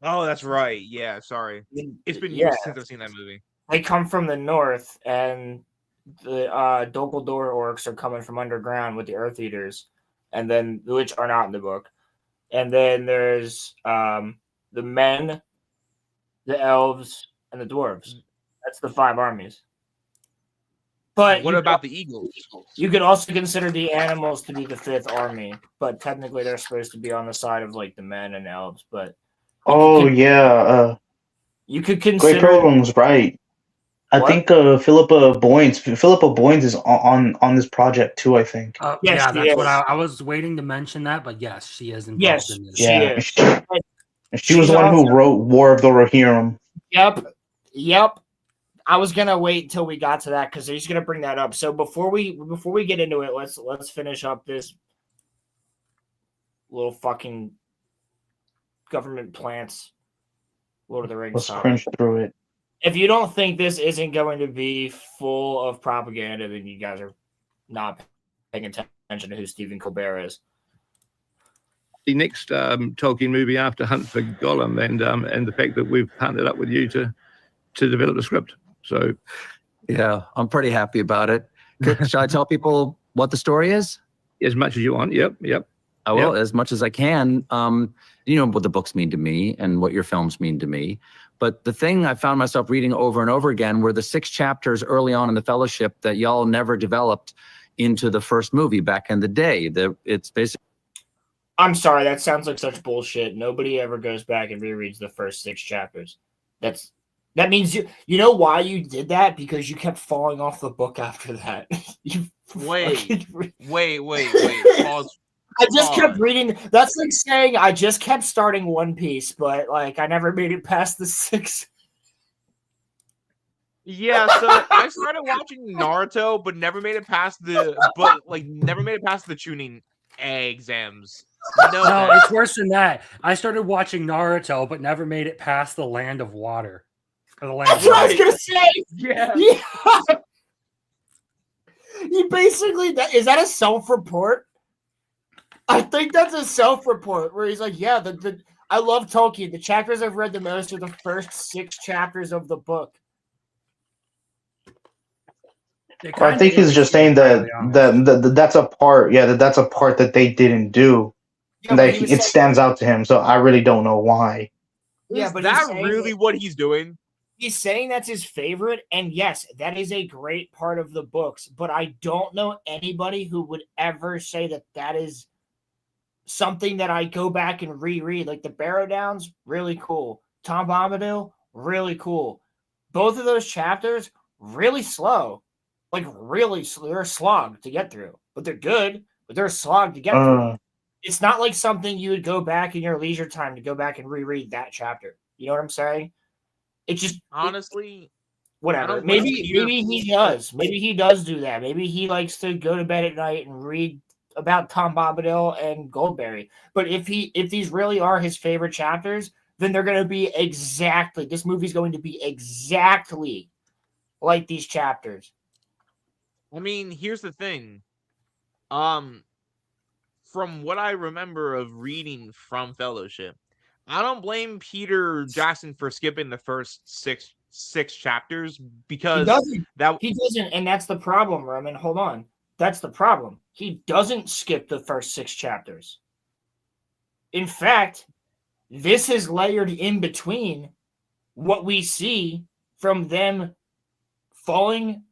Oh, that's right. Yeah, sorry. It's been years since I've seen that movie. They come from the north and the Dumbledore orcs are coming from underground with the Earth Eaters, and then which are not in the book. And then there's the men, the elves, and the dwarves. That's the 5 armies. But what about the eagles? You could also consider the animals to be the 5th army, but technically they're supposed to be on the side of like the men and elves. But you could consider Great Pilgrim's right. I think Philippa Boynes is on this project too. I think. Yes, yeah, she that's is. what I was waiting to mention that, but yes, she is involved in this. She is. She was the one who wrote War of the Rohirrim. Yep. I was gonna wait until we got to that because he's gonna bring that up. So before we get into it, let's finish up this little fucking government plants Lord of the Rings. Let's cringe through it. If you don't think this isn't going to be full of propaganda, then you guys are not paying attention to who Stephen Colbert is. The next Tolkien movie after Hunt for Gollum, and the fact that we've partnered up with you to develop the script. So, yeah, I'm pretty happy about it. Should I tell people what the story is? As much as you want. Yep. I will, as much as I can. You know what the books mean to me and what your films mean to me. But the thing I found myself reading over and over again were the 6 chapters early on in the Fellowship that y'all never developed into the first movie back in the day. It's basically. I'm sorry, that sounds like such bullshit. Nobody ever goes back and rereads the first 6 chapters. That means you know why you did that? Because you kept falling off the book after that. Wait. Pause. I just kept reading. That's like saying I just kept starting One Piece, but like I never made it past the 6. Yeah, so I started watching Naruto, but never made it past the tuning exams. No, it's worse than that. I started watching Naruto, but never made it past the Land of Water. That's what I was gonna say. Yeah. You basically is that a self-report? I think that's a self-report where he's like, yeah, I love Tolkien. The chapters I've read the most are the first 6 chapters of the book. I think he's just saying that that's a part. Yeah, that's a part that they didn't do, and that it stands out to him. So I really don't know why. Yeah, but that's really what he's doing. He's saying that's his favorite, and yes, that is a great part of the books. But I don't know anybody who would ever say that is something that I go back and reread. Like the Barrow Downs, really cool. Tom Bombadil, really cool. Both of those chapters, really slow. Like really slow. They're a slog to get through. But they're good, but they're a slog to get through. It's not like something you would go back in your leisure time to go back and reread that chapter. You know what I'm saying? It's just honestly whatever. Maybe he does. Maybe he does do that. Maybe he likes to go to bed at night and read about Tom Bombadil and Goldberry. But if these really are his favorite chapters, then they're going to be exactly. This movie's going to be exactly like these chapters. I mean, here's the thing. From what I remember of reading from Fellowship, I don't blame Peter Jackson for skipping the first six chapters because he doesn't, and that's the problem, Roman. Hold on. That's the problem. He doesn't skip the first 6 chapters. In fact, this is layered in between what we see from them falling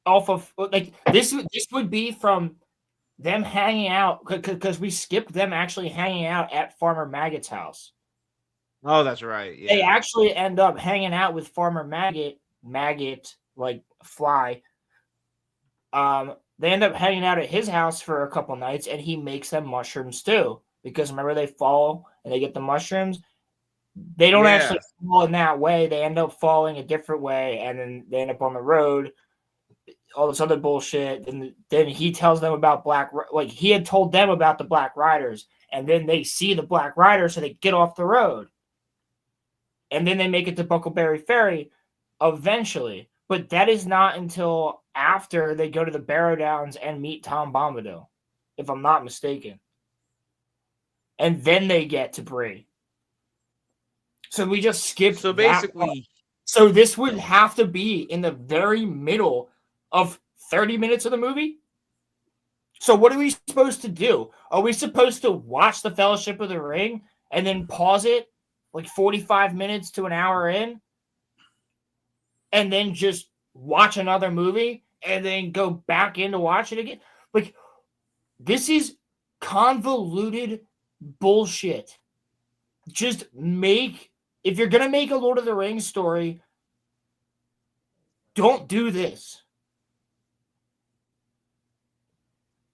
off of, like, this would be from them hanging out, because we skipped them actually hanging out at Farmer Maggot's house. Oh, that's right. Yeah. They actually end up hanging out with Farmer Maggot, like fly. They end up hanging out at his house for a couple nights, and he makes them mushroom stew. Because remember, they fall and they get the mushrooms. They don't actually fall in that way. They end up falling a different way, and then they end up on the road. All this other bullshit. And then he tells them about like he had told them about the Black Riders, and then they see the Black Riders, so they get off the road. And then they make it to Buckleberry Ferry eventually. But that is not until after they go to the Barrow Downs and meet Tom Bombadil, if I'm not mistaken. And then they get to Bree. So we just skipped. So basically, so this would have to be in the very middle of 30 minutes of the movie? So what are we supposed to do? Are we supposed to watch The Fellowship of the Ring and then pause it like 45 minutes to an hour in and then just watch another movie and then go back in to watch it again? Like, this is convoluted bullshit. Just if you're going to make a Lord of the Rings story, don't do this.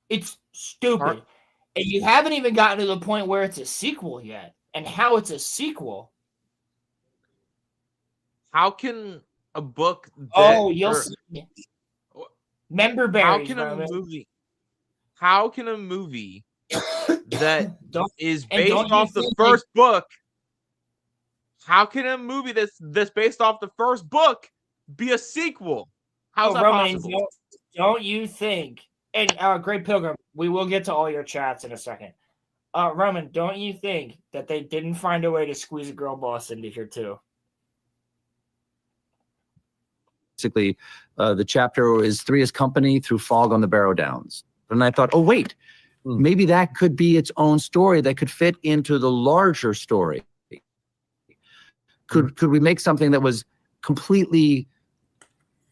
It's stupid. And you haven't even gotten to the point where it's a sequel yet. And how it's a sequel. How can a book that, you'll see. Member berries. How can a movie that is based don't off you the think first book? How can a movie that's based off the first book be a sequel? How's that Roman, possible? Don't you think? And Great Pilgrim, we will get to all your chats in a second. Roman, don't you think that they didn't find a way to squeeze a girl boss into here too? Basically, the chapter is Three is Company through Fog on the Barrow Downs. And I thought, oh, wait, maybe that could be its own story that could fit into the larger story. Could we make something that was completely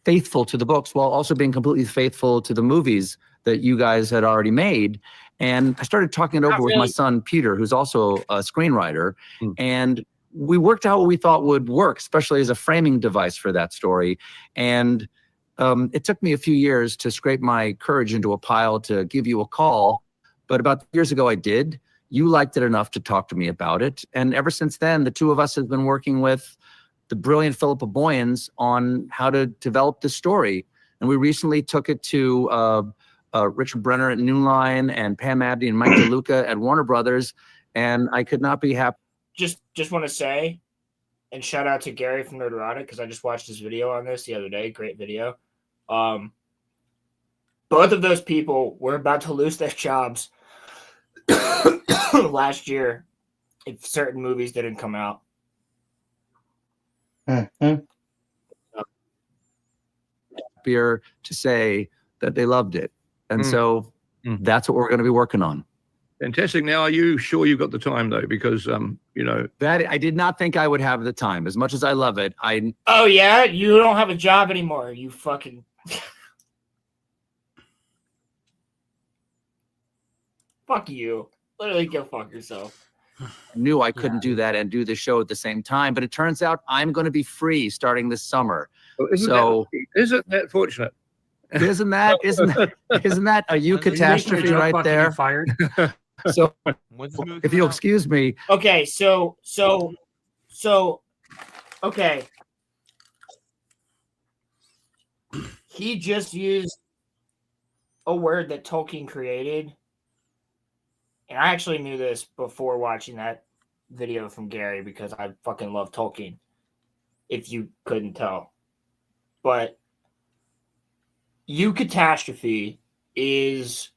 faithful to the books while also being completely faithful to the movies that you guys had already made? And I started talking it over with my son, Peter, who's also a screenwriter. And we worked out what we thought would work, especially as a framing device for that story. And it took me a few years to scrape my courage into a pile to give you a call. But about 2 years ago, I did. You liked it enough to talk to me about it. And ever since then, the two of us have been working with the brilliant Philippa Boyens on how to develop the story. And we recently took it to Richard Brenner at New Line and Pam Abdi and Mike DeLuca at Warner Brothers. And I could not be happy. Just want to say, and shout out to Gary from Nerdrotic, because I just watched his video on this the other day. Great video. Both of those people were about to lose their jobs last year if certain movies didn't come out. Happier to say that they loved it. And so that's what we're going to be working on. Fantastic. Now, are you sure you've got the time, though? Because, that I did not think I would have the time. As much as I love it, Oh, yeah? You don't have a job anymore, you fucking... Fuck you. Literally go fuck yourself. knew I couldn't do that and do the show at the same time, but it turns out I'm going to be free starting this summer. Isn't that fortunate? Isn't that a you catastrophe right there? Fired. So, if you'll excuse me. Okay, so okay. He just used a word that Tolkien created. And I actually knew this before watching that video from Gary because I fucking love Tolkien, if you couldn't tell. But eucatastrophe is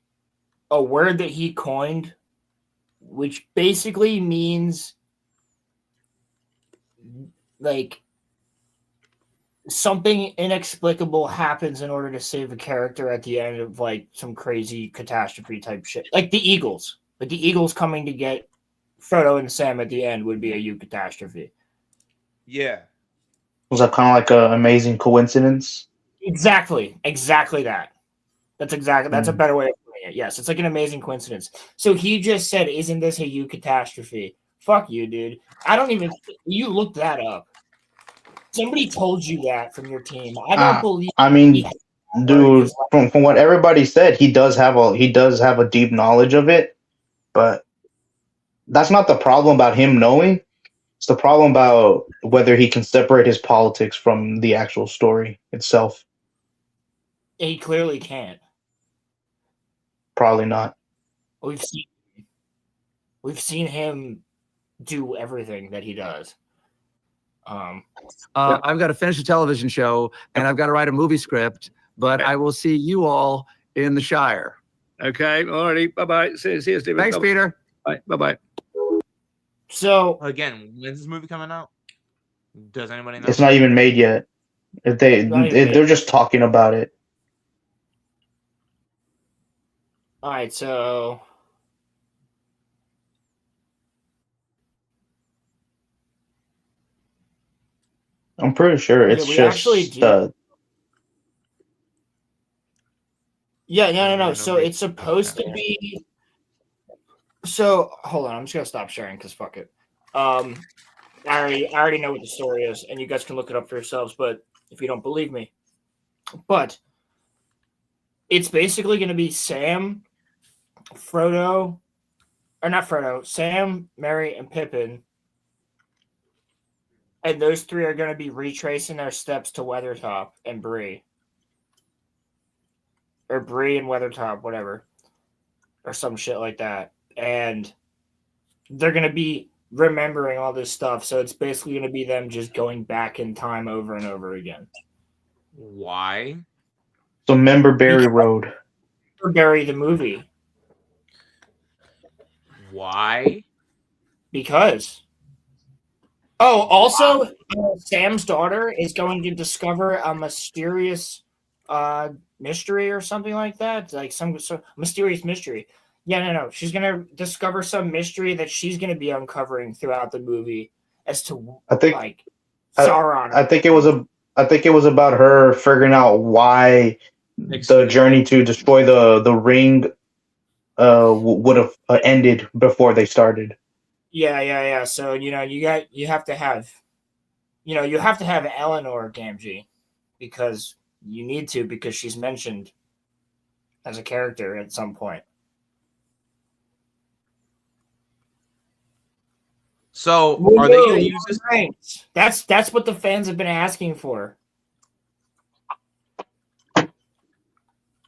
a word that he coined, which basically means like something inexplicable happens in order to save a character at the end of like some crazy catastrophe type shit. Like the Eagles. Like the Eagles coming to get Frodo and Sam at the end would be a eucatastrophe. Yeah. Was that kind of like an amazing coincidence? Exactly that. That's a better way of putting it. Yes, it's like an amazing coincidence. So he just said, "Isn't this a eucatastrophe?" Fuck you, dude. I don't even. You looked that up. Somebody told you that from your team. I don't believe. I mean, dude, from what everybody said, he does have a deep knowledge of it, but that's not the problem about him knowing. It's the problem about whether he can separate his politics from the actual story itself. He clearly can't. Probably not. We've seen him do everything that he does. I've got to finish a television show and I've got to write a movie script, but I will see you all in the Shire. Okay. Alrighty. Bye-bye. See you, Stephen. Thanks, Peter. Bye-bye. So again, when's this movie coming out? Does anybody know? It's not even made yet. They're just talking about it. All right, so I'm pretty sure it's we actually just do. Yeah, no. Random So it's supposed to chapter. be. So hold on, I'm just gonna stop sharing because fuck it. I already know what the story is, and you guys can look it up for yourselves. But if you don't believe me, but it's basically gonna be Sam, Frodo, or not Frodo, Sam, Merry, and Pippin, and those three are gonna be retracing their steps to Weathertop and Bree, or Bree and Weathertop, whatever, or some shit like that, and they're gonna be remembering all this stuff. So it's basically gonna be them just going back in time over and over again. Why? so Member Berry Road. Berry the movie. Why? Because. Oh, also, Sam's daughter is going to discover a mysterious mystery or something like that. Like some mysterious mystery. Yeah, no. She's going to discover some mystery that she's going to be uncovering throughout the movie as to Sauron. I think it was about her figuring out why the journey to destroy the ring would have ended before they started. Yeah. So you have to have Eleanor Gamgee because you need to, because she's mentioned as a character at some point. So are they going to use this? That's what the fans have been asking for.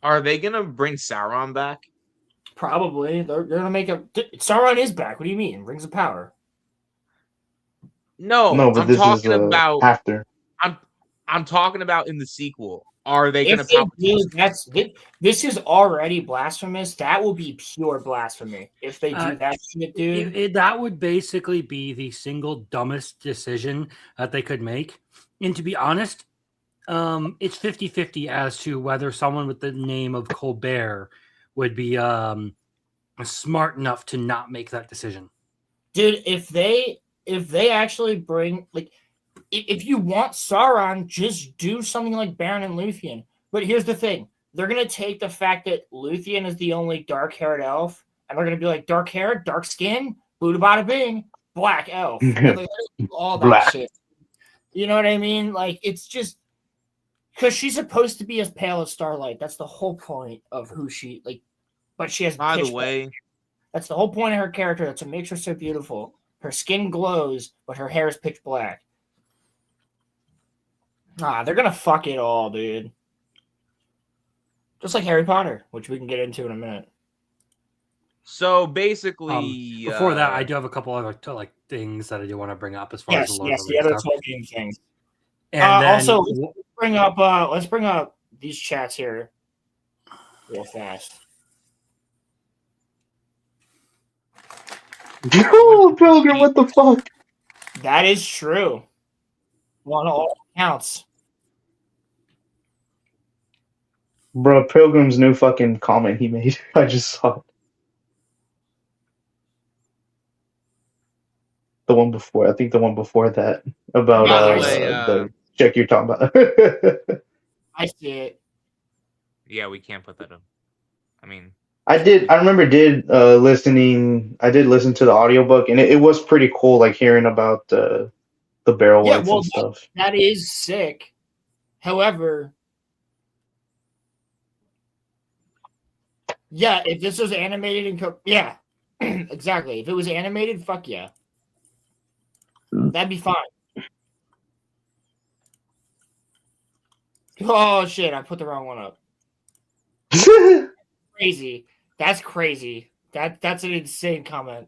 Are they going to bring Sauron back? Probably. They're going to make Sauron is back. What do you mean? Rings of Power. No, but I'm this talking is about after. I'm talking about in the sequel. Are they going If to? they do, this is already blasphemous. That will be pure blasphemy if they do that shit, dude. That would basically be the single dumbest decision that they could make. And to be honest, it's 50-50 as to whether someone with the name of Colbert would be smart enough to not make that decision. Dude, if they actually bring, like, if you want Sauron, just do something like Baron and Luthien. But here's the thing. They're going to take the fact that Luthien is the only dark-haired elf, and they're going to be like, dark-haired, dark skin, bada bada bing, black elf. All that Black. shit. You know what I mean? Like, it's just because she's supposed to be as pale as starlight. That's the whole point of who she, like, but she has. By the way, that's the whole point of her character. That's what makes her so beautiful. Her skin glows, but her hair is pitch black. They're gonna fuck it all, dude. Just like Harry Potter, which we can get into in a minute. So basically, before that, I do have a couple other things that I do want to bring up as far as the Lord of the other Rings stuff. talking things. And then, also, let's bring up these chats here real fast. Yo, Pilgrim, what the fuck? That is true. On all accounts. Bro, Pilgrim's new fucking comment he made. I just saw it. The one before, I think the one before that about the check you're talking about. I see it. Yeah, we can't put that up. I mean, I remember listening. I did listen to the audiobook, and it was pretty cool, like hearing about the barrel whites and stuff. That is sick. However, yeah, if this was animated yeah, exactly. If it was animated, fuck yeah, that'd be fine. Oh shit! I put the wrong one up. Crazy. That's crazy. That's an insane comment.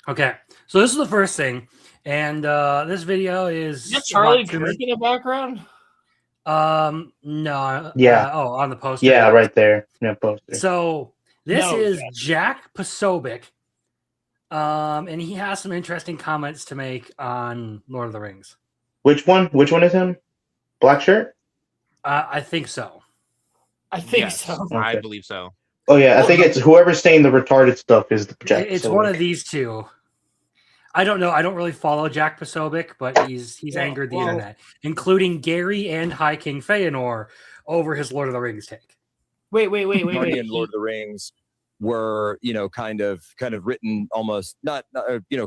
Okay, so this is the first thing, and this video is that Charlie Kirk in the background? No. Yeah. On the poster. Yeah, right there. Yeah, poster. So this is Jack Posobiec, and he has some interesting comments to make on Lord of the Rings. Which one? Which one is him? Black shirt? I think so. I think so. I believe so. Oh yeah, I think it's whoever's saying the retarded stuff is the Jack. It's one of these two. I don't know. I don't really follow Jack Posobiec, but he's angered the internet, including Gary and High King Feanor over his Lord of the Rings take. Wait. Narnia and Lord of the Rings were, kind of written almost not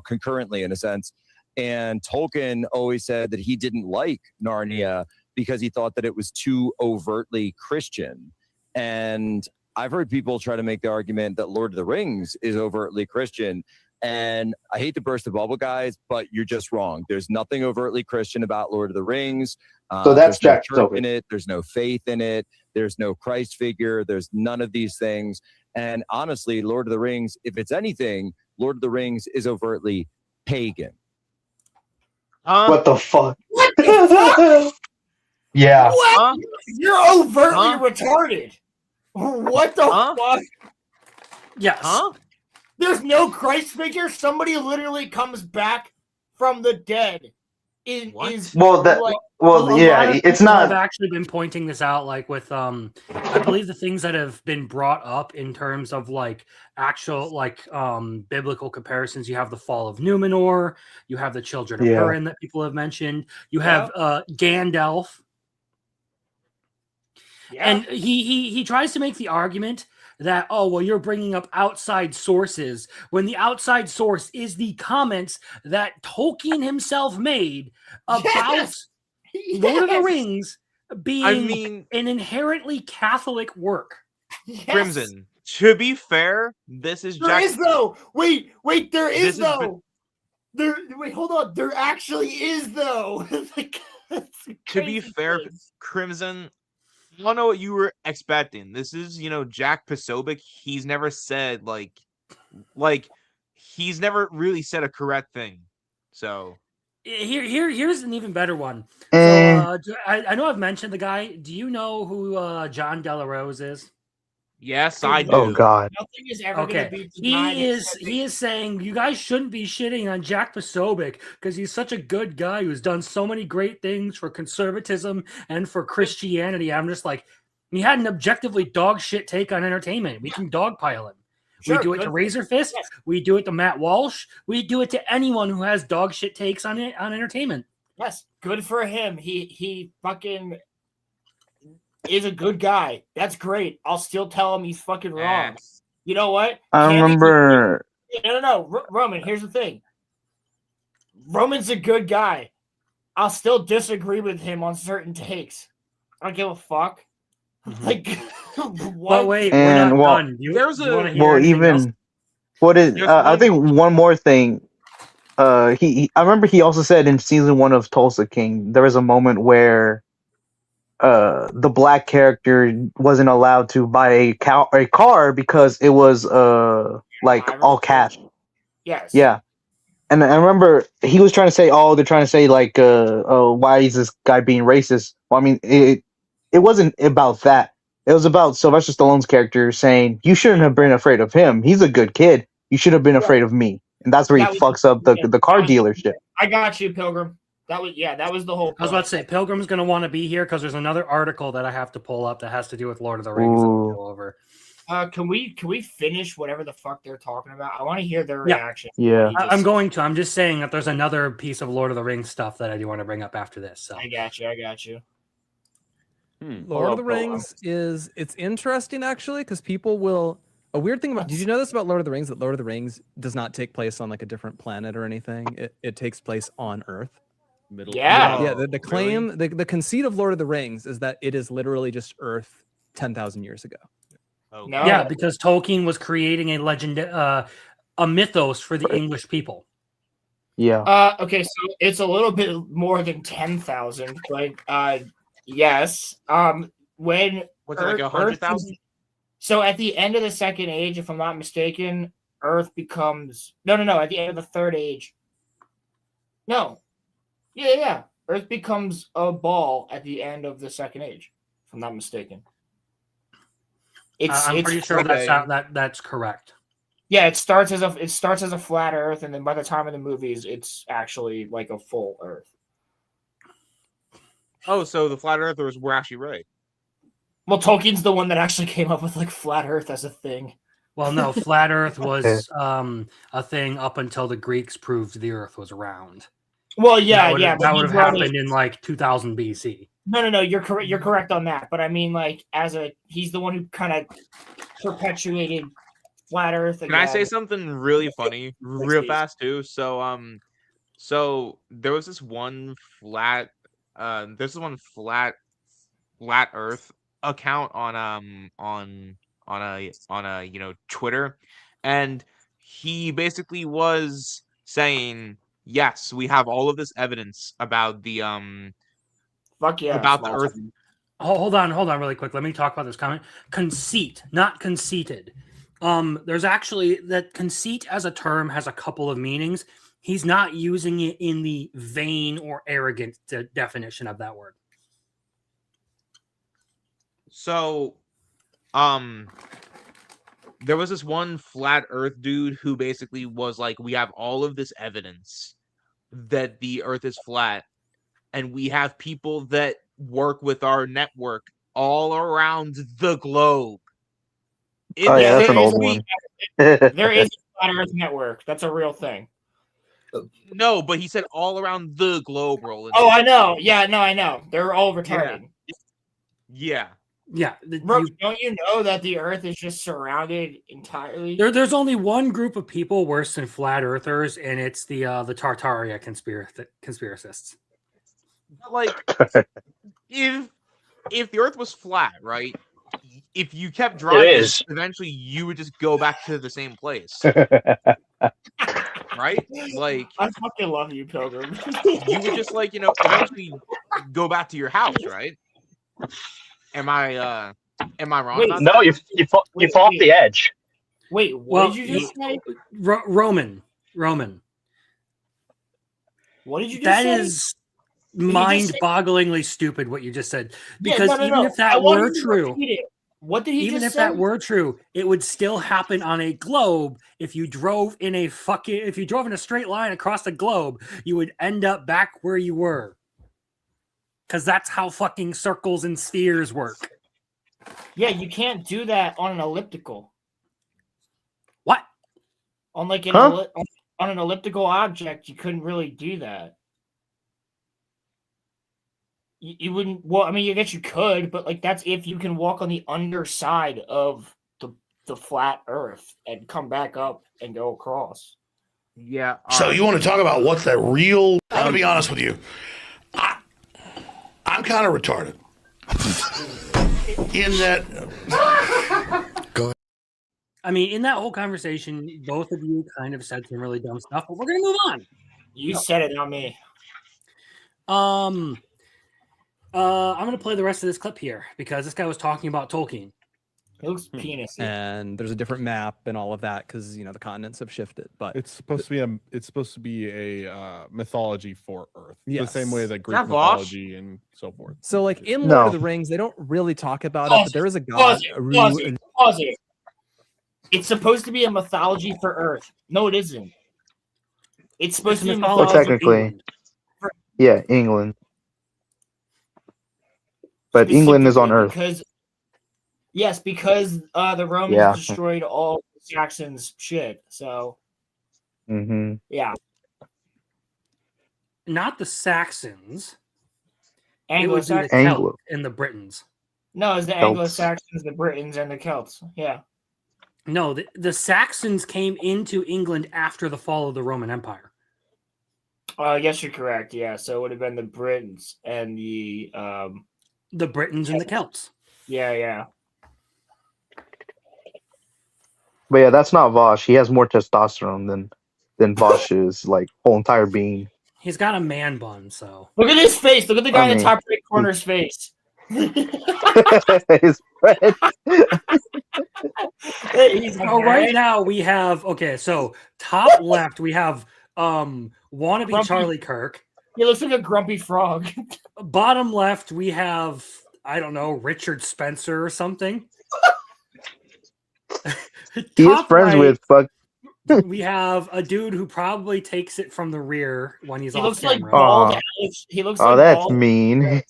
concurrently in a sense. And Tolkien always said that he didn't like Narnia because he thought that it was too overtly Christian. And I've heard people try to make the argument that Lord of the Rings is overtly Christian. And I hate to burst the bubble, guys, but you're just wrong. There's nothing overtly Christian about Lord of the Rings. So that's Jack no in it. There's no faith in it. There's no Christ figure. There's none of these things. And honestly, Lord of the Rings, if it's anything, Lord of the Rings is overtly pagan. What the fuck? What the fuck? Yeah. What? You're overtly retarded. What the fuck? Yes. There's no Christ figure. Somebody literally comes back from the dead. It's not. I've actually been pointing this out, like with I believe the things that have been brought up in terms of like actual biblical comparisons. You have the fall of Numenor. You have the children of Hurin that people have mentioned. You have Gandalf. Yeah. And he tries to make the argument that, you're bringing up outside sources when the outside source is the comments that Tolkien himself made about Lord of the Rings being an inherently Catholic work. Yes. Crimson. To be fair, this is there is though. Wait, there is though. Hold on. There actually is though. To be fair, Crimson, I don't know what you were expecting. This is, Jack Posobiec. He's never said he's never really said a correct thing. So here's an even better one. So, I know I've mentioned the guy. Do you know who John Delarose is? Yes, I do. Oh God. Nothing is ever going to be denied. He is saying you guys shouldn't be shitting on Jack Posobiec because he's such a good guy who's done so many great things for conservatism and for Christianity. I'm just like, he had an objectively dog shit take on entertainment. We can dogpile him. Sure, we do it to Razor Fist. Yes. We do it to Matt Walsh. We do it to anyone who has dog shit takes on entertainment. Yes, good for him. He fucking is a good guy. That's great. I'll still tell him he's fucking wrong. You know what? I remember. No. Roman, here's the thing. Roman's a good guy. I'll still disagree with him on certain takes. I don't give a fuck. Like, what? But wait, we're not done. I think one more thing. I remember he also said in season 1 of Tulsa King, there was a moment where the black character wasn't allowed to buy a car because it was all cash. Yes. Yeah. And I remember he was trying to say, they're trying to say why is this guy being racist? Well, I mean, it wasn't about that. It was about Sylvester Stallone's character saying, you shouldn't have been afraid of him. He's a good kid. You should have been afraid of me. And that's where he fucks up the car dealership. I got you, Pilgrim. That was the whole point. I was about to say, Pilgrim's going to want to be here because there's another article that I have to pull up that has to do with Lord of the Rings that we'll go over. Can we finish whatever the fuck they're talking about? I want to hear their reaction. Yeah. I'm going to. I'm just saying that there's another piece of Lord of the Rings stuff that I do want to bring up after this. So I got you. Lord of the Rings it's interesting actually because people will. A weird thing about, did you know this about Lord of the Rings, that Lord of the Rings does not take place on like a different planet or anything? It takes place on Earth. The claim, really? the conceit of Lord of the Rings is that it is literally just Earth 10,000 years ago. Oh, no. Yeah, because Tolkien was creating a legend, a mythos for the English people. Yeah. Okay, so it's a little bit more than 10,000, but yes. When what's it, like 100,000? So at the end of the Second Age, if I'm not mistaken, Earth becomes no. At the end of the Third Age, no. Yeah. Earth becomes a ball at the end of the Second Age, if I'm not mistaken. I'm pretty sure that's correct. Yeah, it starts as a flat Earth, and then by the time of the movies, it's actually like a full Earth. Oh, so the flat earthers were actually right. Well, Tolkien's the one that actually came up with like flat Earth as a thing. Well, no, flat Earth was a thing up until the Greeks proved the Earth was round. Well, yeah, that would have happened in like 2000 BC. No, you're correct. You're correct on that. But I mean, like, he's the one who kind of perpetuated flat Earth. Can I say something really funny, real fast too? So there was this one flat Earth account on Twitter, and he basically was saying, yes, we have all of this evidence about the about the Earth. Hold on really quick. Let me talk about this comment. Conceit, not conceited. There's actually that conceit as a term has a couple of meanings. He's not using it in the vain or arrogant definition of that word. So, there was this one flat Earth dude who basically was like, we have all of this evidence that the Earth is flat, and we have people that work with our network all around the globe. That's an old one. There is a flat Earth network. That's a real thing. No, but he said all around the globe, Roland. Oh, I know. Yeah, no, I know. They're all retarded. Yeah. Bro, don't you know that the Earth is just surrounded entirely? There's only one group of people worse than flat earthers, and it's the Tartaria conspiracists. Like, if the Earth was flat, right? If you kept driving, eventually you would just go back to the same place. Right? Like, I fucking love you, Pilgrim. You would just eventually go back to your house, right? Am I wrong? Wait, about no, that? you fall off the edge. Wait, what did you just say? Roman. What did you just say? That is mind-bogglingly stupid what you just said. Because if that were true, what did he even just if say? that were true, it would still happen on a globe. If you drove in a straight line across the globe, you would end up back where you were. Because that's how fucking circles and spheres work. Yeah, you can't do that on an elliptical. What? On like on an elliptical object, you couldn't really do that. You wouldn't. Well, I mean, I guess you could, but like that's if you can walk on the underside of the flat Earth and come back up and go across. Yeah. So you want to talk about what the real? I'm gonna be honest with you. I'm kind of retarded. In that. Go ahead. I mean, in that whole conversation, both of you kind of said some really dumb stuff, but we're gonna move on. You said it, not me. I'm gonna play the rest of this clip here because this guy was talking about Tolkien. It looks penis. And there's a different map and all of that because the continents have shifted. But It's supposed to be a mythology for Earth, the Yes. same way that Greek that Vosh? mythology and so forth. so, like in No. Lord of the Rings, they don't really talk about it, but there is a god. Pause it. It's supposed to be a mythology for Earth. No, it isn't. It's supposed to be a Well, mythology. technically, yeah, England. But England is on Earth. Because the Romans destroyed all Saxons' shit. So, yeah. Not the Saxons. Anglo-Saxons. It would be the Celts and the Britons. No, it's the Celts. Anglo-Saxons, the Britons, and the Celts. Yeah. No, the Saxons came into England after the fall of the Roman Empire. I guess you're correct. Yeah, so it would have been the Britons and the Britons and the Celts. Yeah. But yeah, that's not Vosh. He has more testosterone than Vosh's like whole entire being. He's got a man bun, so Look at his face. Look at the guy in the top right corner's face. His friend. So right now we have so top left we have wannabe Grumpy. Charlie Kirk. He looks like a grumpy frog. Bottom left we have I don't know Richard Spencer or something. He is friends with fuck. We have a dude who probably takes it from the rear when he's He off looks like camera. bald. He looks like that's bald. mean.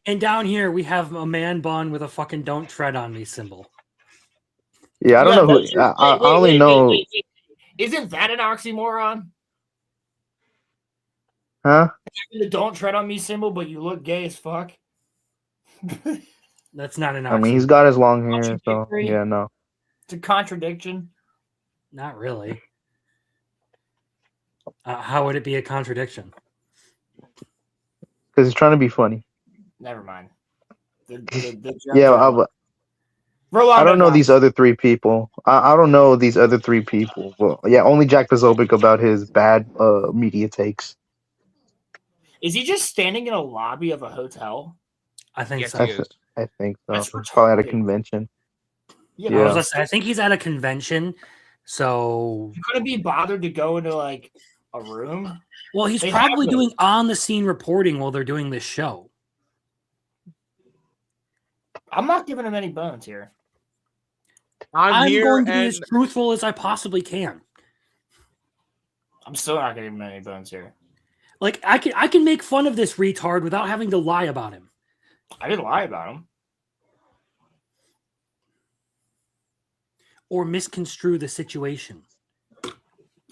And down here we have a man bun with a fucking "Don't tread on me" symbol. Yeah, I don't know who. I only know. Wait. Isn't that an oxymoron? Huh? Having the "Don't tread on me" symbol, but you look gay as fuck. That's not an I mean, oxymoron. he's got his long hair, so yeah, no. It's a contradiction. Not really. How would it be a contradiction? Because he's trying to be funny. Never mind. Yeah, I don't know these other three people. I don't know these other three people. Well, yeah, only Jack Posobiec about his bad media takes. Is he just standing in a lobby of a hotel? I think Yes, so. he is. I think so. That's He's probably at a retarded. convention. Yeah. I think he's at a convention. So You couldn't be bothered to go into like a room. well, he's They probably have doing on the scene reporting while they're doing this show. I'm not giving him any bones here. I'm here going to be and as truthful as I possibly can. I'm still not giving him any bones here. Like I can make fun of this retard without having to lie about him. I didn't lie about him. Or misconstrue the situation.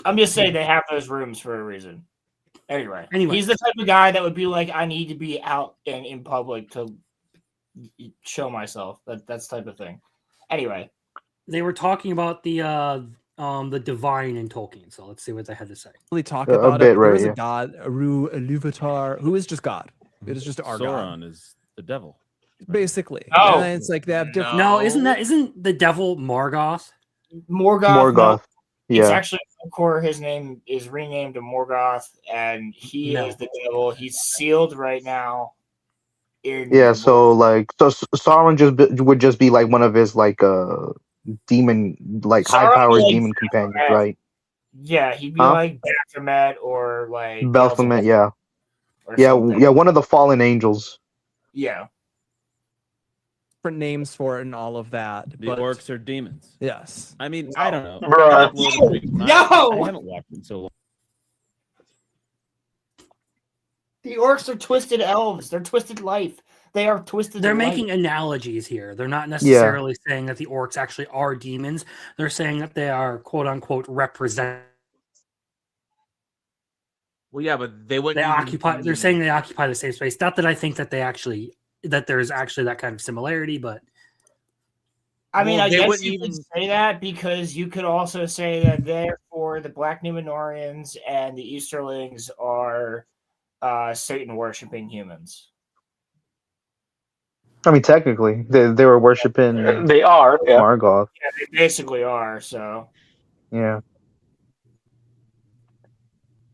I'm just saying they have those rooms for a reason. Anyway, Anyway. he's the type of guy that would be like, I need to be out and in public to show myself. That's the type of thing. Anyway, They were talking about the divine in Tolkien. So let's see what they had to say. Really talk A about bit, it. right, There is yeah. a god, Aru Iluvatar, who is just God. It is just our God. Sauron is the devil. Basically. Oh. And it's like they have different. No, isn't the devil Morgoth? Morgoth. No, it's Yeah. actually Melkor. His name is renamed to Morgoth, and he No. is the devil. He's sealed right now. Yeah, so like, so Sauron would just be like one of his like demon, like Sauron high powered like demon companions, Baphomet. right? Yeah, he'd be Huh? like Baphomet or like Baphomet, yeah, or yeah, something. yeah, one of the fallen angels. Yeah. Different names for it and all of that. The but orcs are demons. yes. I mean, I don't know. Bruh. I like Lord of the Rings. Yo! I haven't watched it in so long. The orcs are twisted elves. They're twisted life. They are twisted. They're light. making analogies here. They're not necessarily saying that the orcs actually are demons. They're saying that they are quote unquote represent. Well, yeah, but they wouldn't. They even occupy. be- They're saying they occupy the same space. Not that I think that there's actually that kind of similarity, but I mean, Well, I they guess wouldn't you even- could say that because you could also say that therefore the Black Numenorians and the Easterlings are Satan worshipping humans. I mean, technically, they were worshiping They are. Yeah. Margoth. Yeah, they basically are. So Yeah.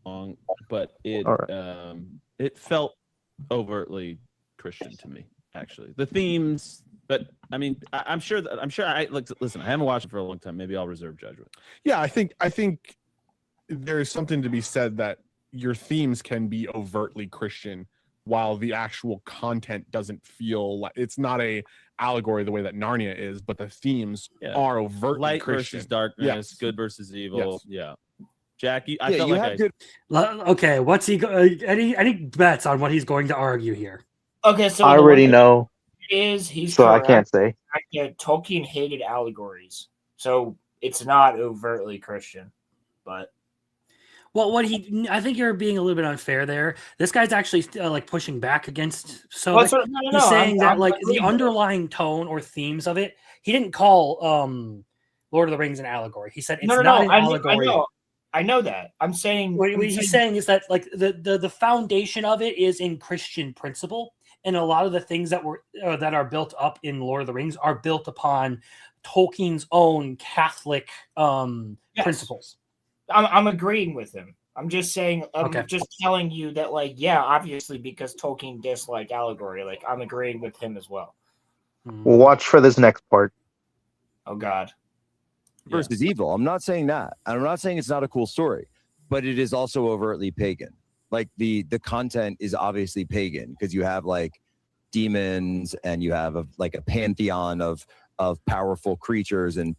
Long, but it All right. it felt overtly Christian to me. Actually, the themes. But I mean, I'm sure. I like. Listen, I haven't watched it for a long time. Maybe I'll reserve judgment. Yeah, I think there is something to be said that your themes can be overtly Christian while the actual content doesn't feel like it's not a allegory the way that Narnia is, but the themes Yeah. are overtly Light Christian. versus darkness, Yes. good versus evil. Yes. Yeah, Jackie, I Yeah, felt you like have I good. okay. What's he? Any bets on what he's going to argue here? okay, so I the already way know, he's so I correct. can't say. Yeah, Tolkien hated allegories, so it's not overtly Christian, but. Well, I think you're being a little bit unfair there. This guy's actually like pushing back against. So Well, that's what- no, he's saying that I'm like agreeing the with it. underlying tone or themes of it. He didn't call Lord of the Rings an allegory. He said it's No, not an I allegory. know. I know that. I'm saying What he's saying is that like the foundation of it is in Christian principle, and a lot of the things that that are built up in Lord of the Rings are built upon Tolkien's own Catholic Yes. principles. I'm agreeing with him. I'm just saying. I'm Okay. just telling you that, like, yeah, obviously, because Tolkien disliked allegory, like, I'm agreeing with him as well. We'll watch for this next part. Oh God. Versus evil. I'm not saying that. I'm not saying it's not a cool story, but it is also overtly pagan. Like the content is obviously pagan because you have like demons and you have like a pantheon of powerful creatures and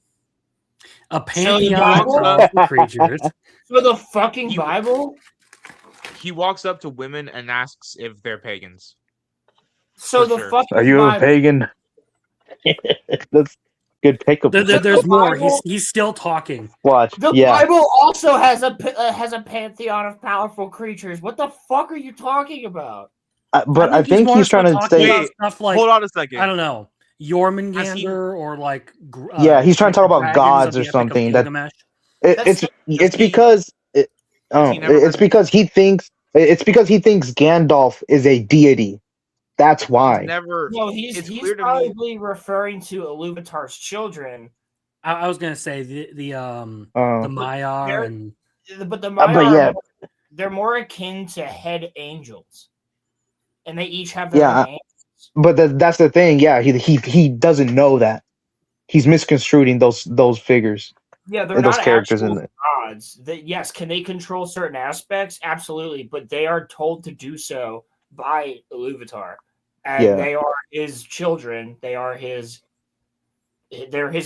a pantheon of creatures. For the fucking Bible. He walks up to women and asks if they're pagans. So For the sure. fucking Are you a Bible, pagan? That's good takeaway. There's more. Bible- He's still talking. Watch. the Yeah. Bible also has a pantheon of powerful creatures. What the fuck are you talking about? But I think more he's so trying to talking say. about stuff like, hold on a second. I don't know, Jormungandr or like. Yeah, he's trying to talk about dragons gods of or the Epic of something. That Gilgamesh. it's because it's because he thinks Gandalf is a deity. That's why. No, he's clear to me. probably referring to Iluvatar's children. I was gonna say the Maiar They're- and But the but Maiar, yeah. they're more akin to head angels, and they each have their own Yeah, angels. but that's the thing. Yeah, he doesn't know that. He's misconstruing those figures. Yeah, they're or those not characters in actual it. gods. Yes, can they control certain aspects? Absolutely, but they are told to do so by Iluvatar, and Yeah. they are his children. They're his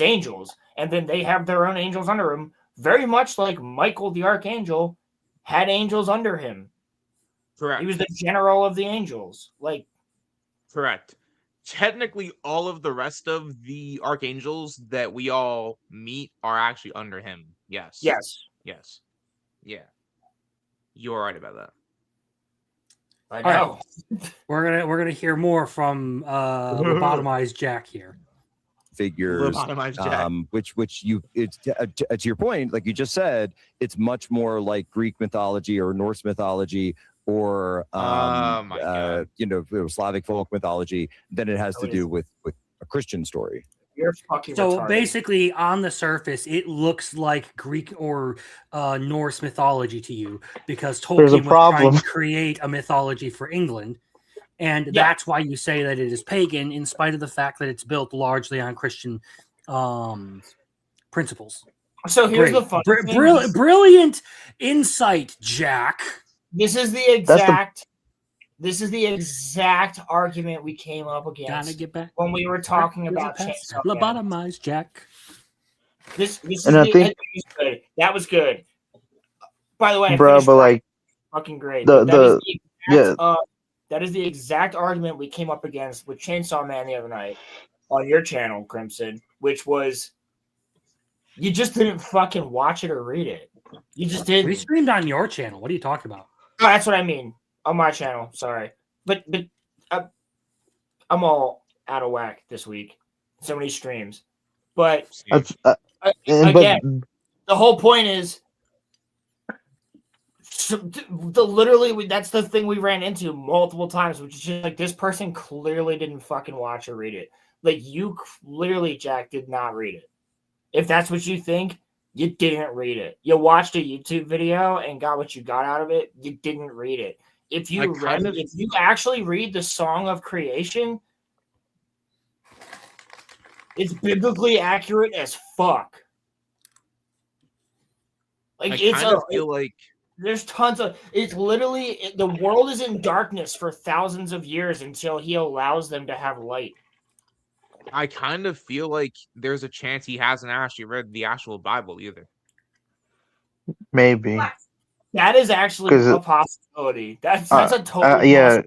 angels, and then they have their own angels under him. Very much like Michael the Archangel had angels under him. Correct. He was the general of the angels. Correct. Technically, all of the rest of the archangels that we all meet are actually under him. Yes. Yes. Yes. Yeah. You're right about that. I know. We're gonna hear more from Lobotomized Jack here. Figures, Lobotomized Jack. which you it's to your point, like you just said, it's much more like Greek mythology or Norse mythology or Slavic folk mythology than it has to do with a Christian story. You're fucking So retarded. basically, on the surface, it looks like Greek or Norse mythology to you because There's a Tolkien was trying problem. to create a mythology for England, and that's why you say that it is pagan, in spite of the fact that it's built largely on Christian principles. So here's the funny thing. Brilliant insight, Jack. This is the exact argument we came up against Gotta get back when we were talking about Chainsaw Man. Lobotomized Jack. This is And I think- good. That was good. By the way, I Bro, finished but like fucking great. the- But that is the- the yeah. exact, that is the exact argument we came up against with Chainsaw Man the other night on your channel, Crimson, which was you just didn't fucking watch it or read it. You just didn't. We streamed on your channel. What are you talking about? Oh, that's what I mean. On my channel, sorry. But I'm all out of whack this week. So many streams. But again, the whole point is literally that's the thing we ran into multiple times, which is just like this person clearly didn't fucking watch or read it. Like you clearly, Jack, did not read it. If that's what you think, you didn't read it. You watched a YouTube video and got what you got out of it. You didn't read it. If you if you actually read the Song of Creation, it's biblically accurate as fuck. Like I it's kind of feel like there's tons of it's literally the world is in darkness for thousands of years until he allows them to have light. I kind of feel like there's a chance he hasn't actually read the actual Bible either. Maybe. That is actually 'Cause a possibility. That's a total yeah.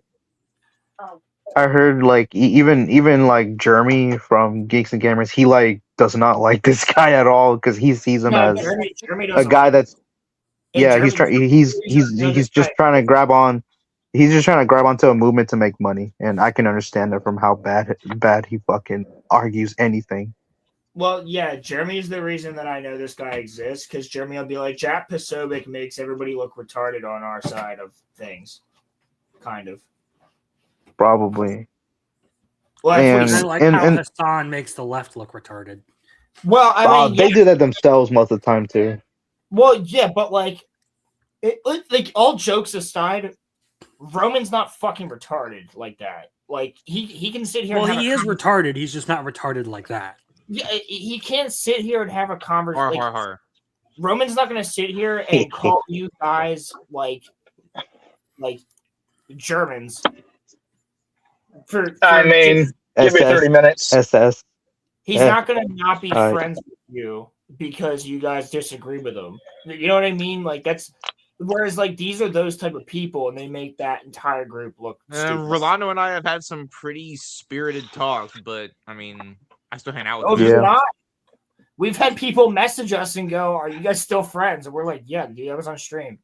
I heard like even like Jeremy from Geeks and Gamers, he like does not like this guy at all because he sees him as Jeremy a doesn't guy like that's And yeah Jeremy- he's just trying to grab on. He's just trying to grab onto a movement to make money, and I can understand that from how bad he fucking argues anything. Well, yeah, Jeremy's the reason that I know this guy exists because Jeremy will be like, Jack Posobiec makes everybody look retarded on our side of things. Kind of. Probably. Well, that's what he I said. like how Hassan makes the left look retarded. Well, I mean, they do that themselves most of the time too. Well, yeah, but like all jokes aside, Roman's not fucking retarded like that. Like he can sit here. Well, and have he a is retarded. He's just not retarded like that. Yeah, he can't sit here and have a conversation. Roman's not going to sit here and call you guys like Germans. I mean, give me 30 minutes. SS. He's not going to not be friends with you because you guys disagree with him. You know what I mean? Like Whereas, like, these are those type of people, and they make that entire group look stupid. Rolando and I have had some pretty spirited talks, but I mean, I still hang out with Oh, them. you're not? We've had people message us and go, "Are you guys still friends?" And we're like, "Yeah, dude, I was on stream."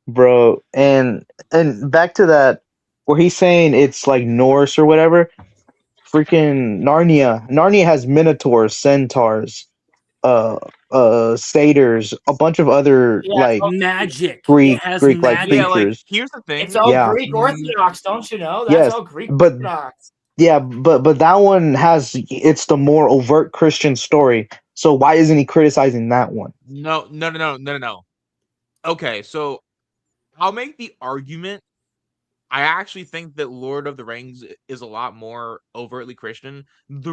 Bro, and back to that where he's saying it's like Norse or whatever. Freaking Narnia has minotaurs, centaurs, satyrs, a bunch of other like magic. Greek It has like magic. Yeah, like creatures. here's the thing. It's all Greek Orthodox, don't you know? That's Yes, all Greek but Orthodox. yeah, but that one it's the more overt Christian story. So why isn't he criticizing that one? No. Okay, so I'll make the argument. I actually think that Lord of the Rings is a lot more overtly Christian. The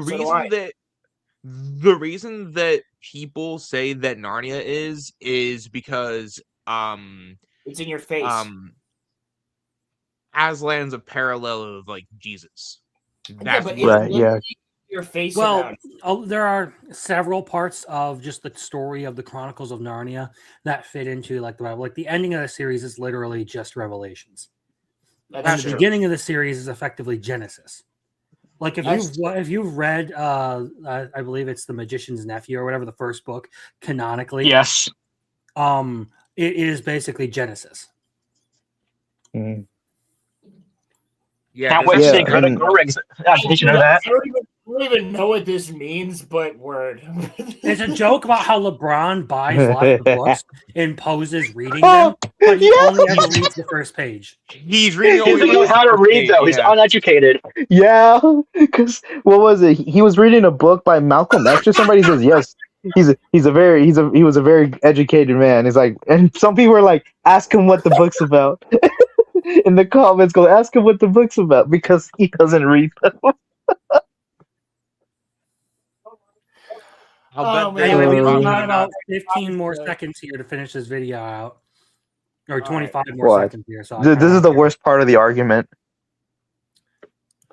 reason that people say that Narnia is because it's in your face. Aslan's a parallel of like Jesus. Yeah, but right, yeah. Your face. Well, there are several parts of just the story of the Chronicles of Narnia that fit into like the Bible. Like the ending of the series is literally just Revelations. And the beginning of the series is effectively Genesis. Like if you've read, I believe it's The Magician's Nephew or whatever, the first book canonically. Yes. It is basically Genesis. Mm. Yeah, can't wait to see Critical Rings. Did you know that? I don't even know what this means, but word. It's a joke about how LeBron buys lots of books and poses reading them, but he only ever reads the first page. He's reading. He doesn't know how to read though. He's uneducated. Yeah, because what was it? He was reading a book by Malcolm X or somebody. Says yes. He was a very educated man. He's like, and some people were like, ask him what the book's about. In the comments, go ask him what the book's about because he doesn't read them. Anyway, we've got about 15 more seconds here to finish this video out, or 25 more seconds here. So This is the worst part of the argument.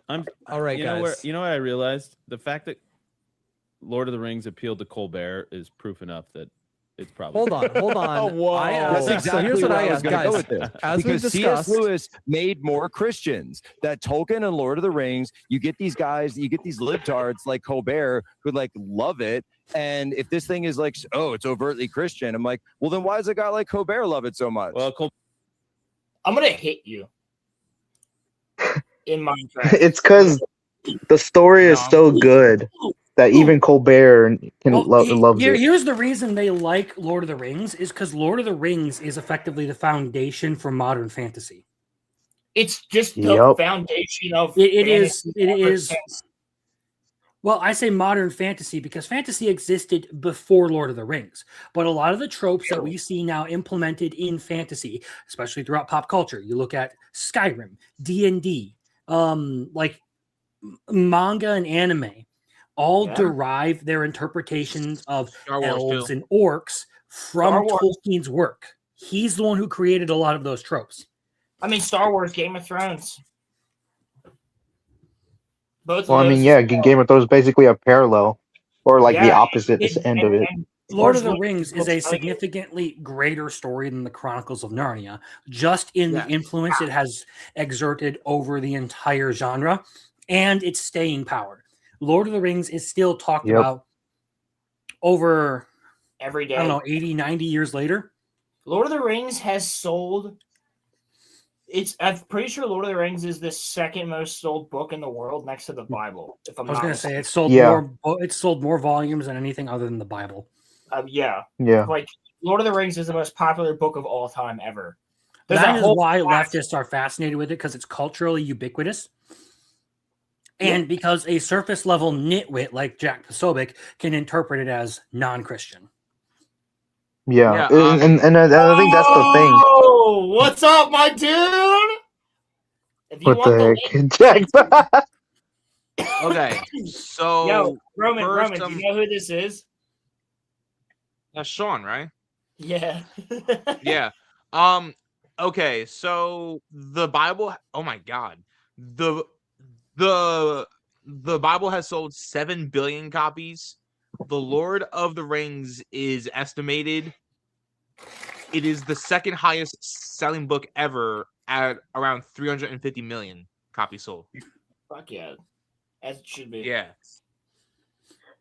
All right, guys. You know what I realized? The fact that Lord of the Rings appealed to Colbert is proof enough that it's probably. Hold on. That's exactly so here's what I was asked, going to guys. go with this. As we Because discussed, C.S. Lewis made more Christians. That Tolkien and Lord of the Rings, you get these guys, you get these libtards like Colbert who like love it. And if this thing is like, oh, it's overtly Christian, I'm like, well, then why does a guy like Colbert love it so much? Well, I'm gonna hit you. In Minecraft. It's because the story is so good that even Colbert can loves it. Here's the reason they like Lord of the Rings is because Lord of the Rings is effectively the foundation for modern fantasy. It's just the foundation of it is. Well, I say modern fantasy because fantasy existed before Lord of the Rings, but a lot of the tropes that we see now implemented in fantasy, especially throughout pop culture, you look at Skyrim, D&D, like manga and anime, all derive their interpretations of elves and orcs from Tolkien's work. He's the one who created a lot of those tropes. I mean, Star Wars, Game of Thrones. Well, I mean, yeah, Game of Thrones is basically a parallel, or like the opposite end of it. Lord of the Rings is a significantly greater story than the Chronicles of Narnia, just in the influence it has exerted over the entire genre and its staying power. Lord of the Rings is still talked about over every day. I don't know, 80, 90 years later. Lord of the Rings has sold. I'm pretty sure Lord of the Rings is the second most sold book in the world next to the Bible. If I'm I was not going to say mistaken. it sold more volumes than anything other than the Bible. Yeah. Yeah. Like Lord of the Rings is the most popular book of all time ever. That is why leftists are fascinated with it, because it's culturally ubiquitous. And because a surface level nitwit like Jack Posobiec can interpret it as non-Christian. Yeah, and I think that's the thing. Oh, what's up, my dude? If you What want the heck, Jack? Okay, so Yo, Roman, first, do you know who this is? That's Sean, right? Yeah. Yeah. Okay, so the Bible. Oh my God, the Bible has sold 7 billion copies. The Lord of the Rings is estimated It is the second highest selling book ever at around 350 million copies sold. Fuck yeah, as it should be. Yeah.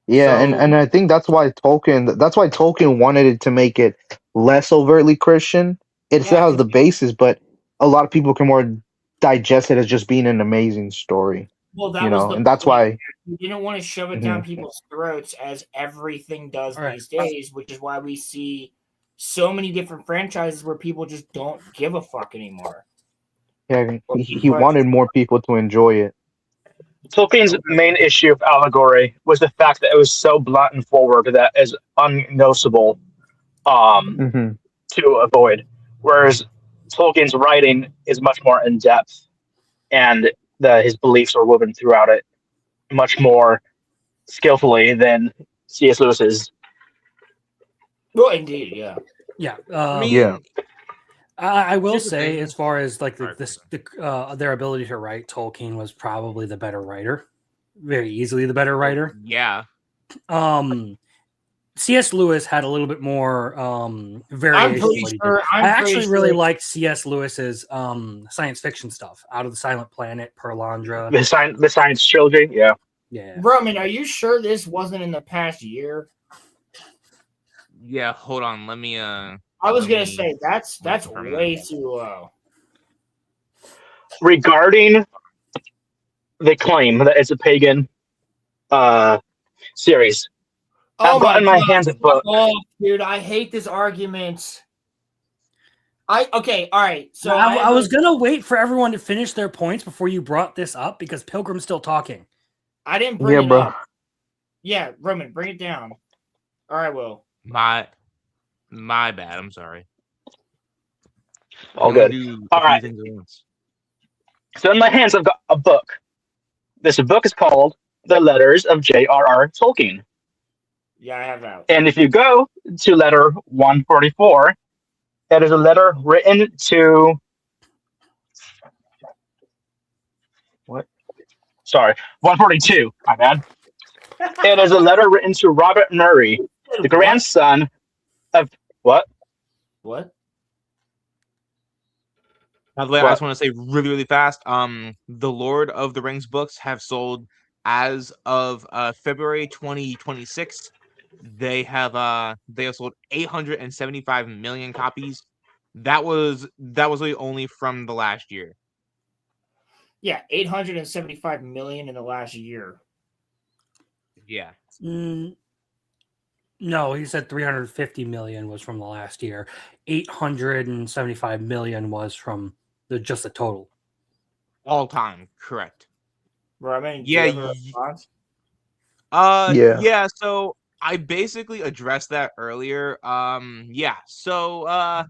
Yeah, So- and I think that's why Tolkien wanted it to make it less overtly Christian. It still has the basis, but a lot of people can more digest it as just being an amazing story. Well, that you was know, the and that's point. why. You didn't want to shove it down people's throats as everything does these days, which is why we see so many different franchises where people just don't give a fuck anymore. Yeah, he wanted more people to enjoy it. Tolkien's main issue of allegory was the fact that it was so blunt and forward that is unnoticeable to avoid. Whereas Tolkien's writing is much more in depth, and his beliefs are woven throughout it much more skillfully than C.S. Lewis's. Well, indeed, yeah. Yeah. Yeah. I will say, as far as like their ability to write, Tolkien was probably the better writer, very easily the better writer. Yeah. C.S. Lewis had a little bit more variation. I actually really liked C.S. Lewis's science fiction stuff, Out of the Silent Planet, Perlandra, The science trilogy. Yeah. Yeah. Roman, are you sure this wasn't in the past year? Yeah, hold on. Let me I was gonna say that's way too low. Regarding the claim that it's a pagan series, I've got in my hands a book. Oh, dude, I hate this argument. Okay, all right. So I was gonna wait for everyone to finish their points before you brought this up because Pilgrim's still talking. I didn't bring it up. Yeah, Roman, bring it down. All right, Will. My bad. I'm sorry. All good. All right. So in my hands, I've got a book. This book is called The Letters of J.R.R. Tolkien. Yeah, I have that. And if you go to letter 144, that is a letter written to... What? Sorry, 142. My bad. It is a letter written to Robert Murray, the grandson of... What? What? By the way, I just want to say really, really fast. The Lord of the Rings books have sold as of February 2026. They have sold 875 million copies. That was really only from the last year. Yeah, 875 million in the last year. Yeah. No, he said 350 million was from the last year. 875 million was from just the total. All time, correct. Roman, Yeah. Yeah. Yeah, so I basically addressed that earlier. Yeah. So I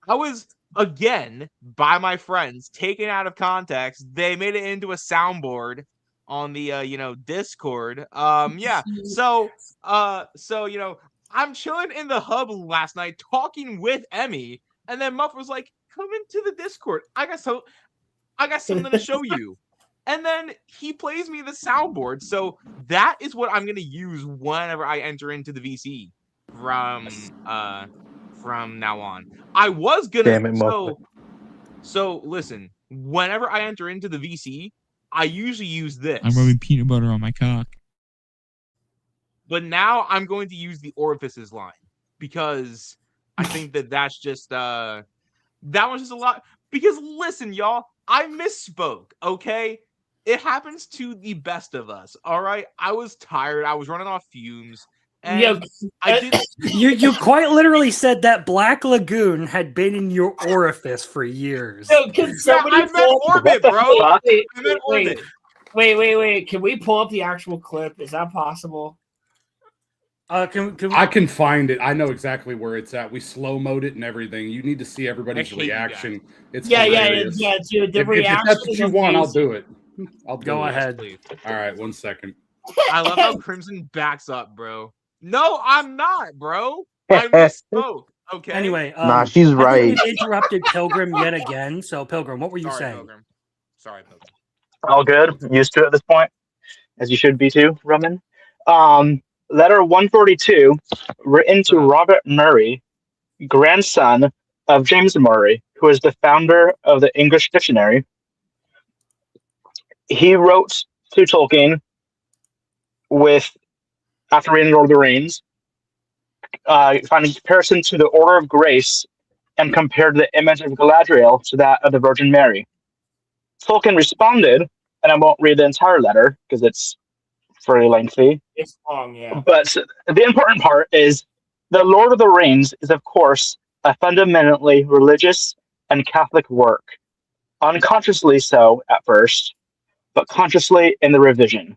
was again by my friends taken out of context. They made it into a soundboard on the Discord. Yeah. So I'm chilling in the hub last night talking with Emmy, and then Muff was like, "Come into the Discord. I got something to show you." And then he plays me the soundboard. So that is what I'm gonna use whenever I enter into the VC from now on. I was gonna Damn it, Muff. so listen, whenever I enter into the VC, I usually use this. I'm rubbing peanut butter on my cock. But now I'm going to use the orifices line because I think that's just that one's just a lot. Because listen, y'all, I misspoke. Okay, it happens to the best of us. All right, I was tired. I was running off fumes. And I did. You quite literally said that Black Lagoon had been in your orifice for years. No, can somebody I meant orbit, bro. I meant orbit. Wait. Can we pull up the actual clip? Is that possible? Can we... I can find it. I know exactly where it's at. We slow-mode it and everything. You need to see everybody's I hate you reaction. It's yeah, hilarious. dude. The If reaction. that's what you want, I'll do it. I'll Go ahead. All right, 1 second. I love how Crimson backs up, bro. No, I'm not, bro. I misspoke. Okay. Anyway, nah, she's right. We've interrupted Pilgrim yet again. So, Pilgrim, what were you saying? Pilgrim. Sorry, Pilgrim. All good. Used to it at this point, as you should be too, Roman. Letter 142, written to Robert Murray, grandson of James Murray, who is the founder of the English Dictionary. He wrote to Tolkien after reading Lord of the Rings, finding a comparison to the Order of Grace and compared the image of Galadriel to that of the Virgin Mary. Tolkien responded, and I won't read the entire letter because it's very lengthy. It's long, yeah. But the important part is The Lord of the Rings is, of course, a fundamentally religious and Catholic work. Unconsciously so at first, but consciously in the revision.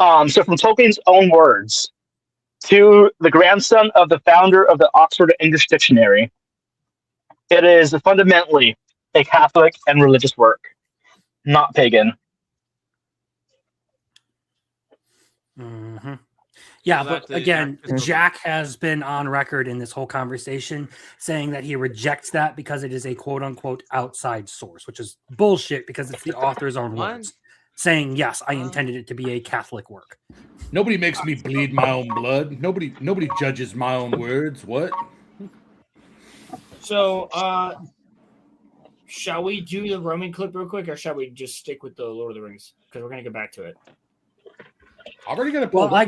So from Tolkien's own words, to the grandson of the founder of the Oxford English Dictionary, it is fundamentally a Catholic and religious work, not pagan. Mm-hmm. Yeah, Well, but that's again, exactly- Jack has been on record in this whole conversation saying that he rejects that because it is a quote unquote outside source, which is bullshit because it's the author's own words saying, yes, I intended it to be a Catholic work. Nobody makes me bleed my own blood. Nobody judges my own words. What? So, shall we do the Roman clip real quick, or shall we just stick with the Lord of the Rings? Because we're gonna get back to it. Already got to. Well, I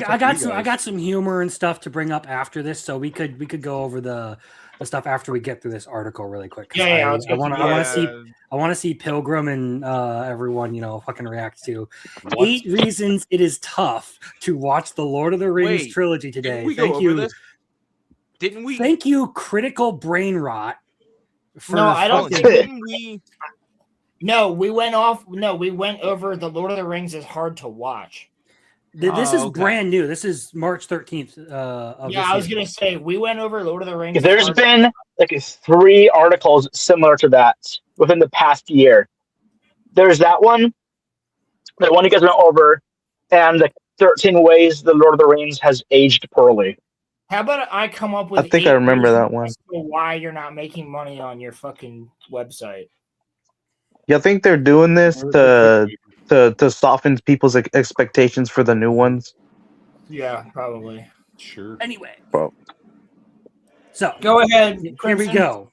got some humor and stuff to bring up after this, so we could go over the stuff after we get through this article really quick. 'Cause I want to see Pilgrim and everyone fucking react to 8 reasons it is tough to watch the Lord of the Rings Wait, trilogy today. didn't we Thank go you. over this? Didn't we? Thank you, Critical Brain Rot. No, I don't think Didn't we? No, we went over the Lord of the Rings is hard to watch. This is brand new. This is March 13th. I was gonna say we went over Lord of the Rings. There's been like 3 articles similar to that within the past year. There's that one you guys went over, and the 13 ways the Lord of the Rings has aged poorly. How about I come up with? I think I remember that one. Why you're not making money on your fucking website? Yeah, I think they're doing this to soften people's expectations for the new ones. Yeah, probably. Sure. Anyway, Bro. So go ahead. Here we Crimson. go.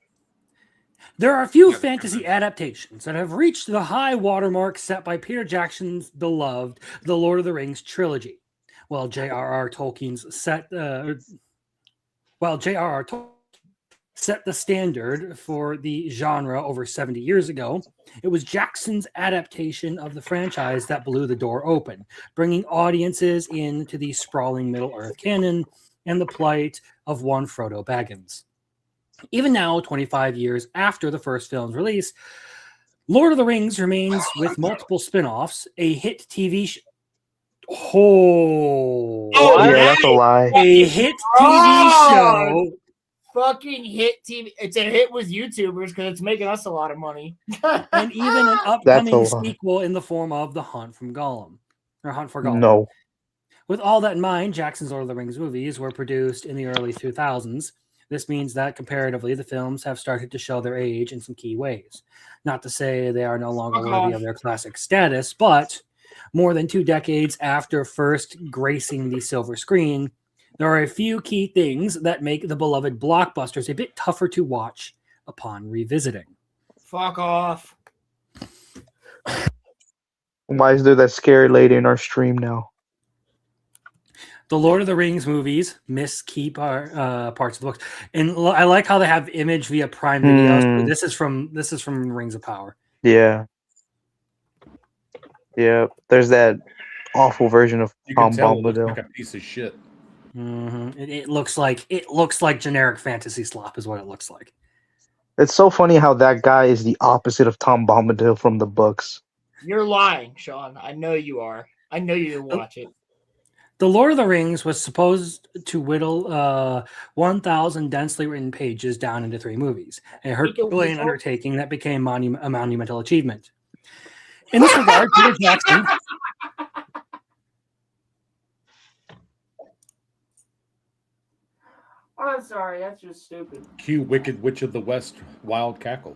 There are a few fantasy adaptations that have reached the high watermark set by Peter Jackson's beloved The Lord of the Rings trilogy. While J.R.R. Tolkien's set the standard for the genre over 70 years ago, it was Jackson's adaptation of the franchise that blew the door open, bringing audiences into the sprawling Middle-earth canon and the plight of one Frodo Baggins. Even now, 25 years after the first film's release, Lord of the Rings remains with multiple spin-offs, a hit TV show. Yeah, that's a lie. A hit TV show. Fucking hit TV. It's a hit with YouTubers because it's making us a lot of money. And even an upcoming sequel in the form of The Hunt for Gollum. No. With all that in mind, Jackson's Lord of the Rings movies were produced in the early 2000s. This means that comparatively, the films have started to show their age in some key ways. Not to say they are no longer worthy of their classic status, but more than 2 decades after first gracing the silver screen, there are a few key things that make the beloved blockbusters a bit tougher to watch upon revisiting. Fuck off. Why is there that scary lady in our stream now? The Lord of the Rings movies miss key parts of the books, and I like how they have image via Prime Video. So this is from Rings of Power. Yeah. Yeah. There's that awful version of You Tom can tell it looks Bombadil. like a piece of shit. Mm-hmm. It looks like generic fantasy slop is what it looks like. It's so funny how that guy is the opposite of Tom Bombadil from the books. You're lying, Sean. I know you are. I know you didn't watch it. The Lord of the Rings was supposed to whittle 1,000 densely written pages down into 3 movies, a Herculean undertaking that became a monumental achievement. In this regard, Peter Jackson. I'm sorry, that's just stupid. Cue Wicked Witch of the West wild cackle.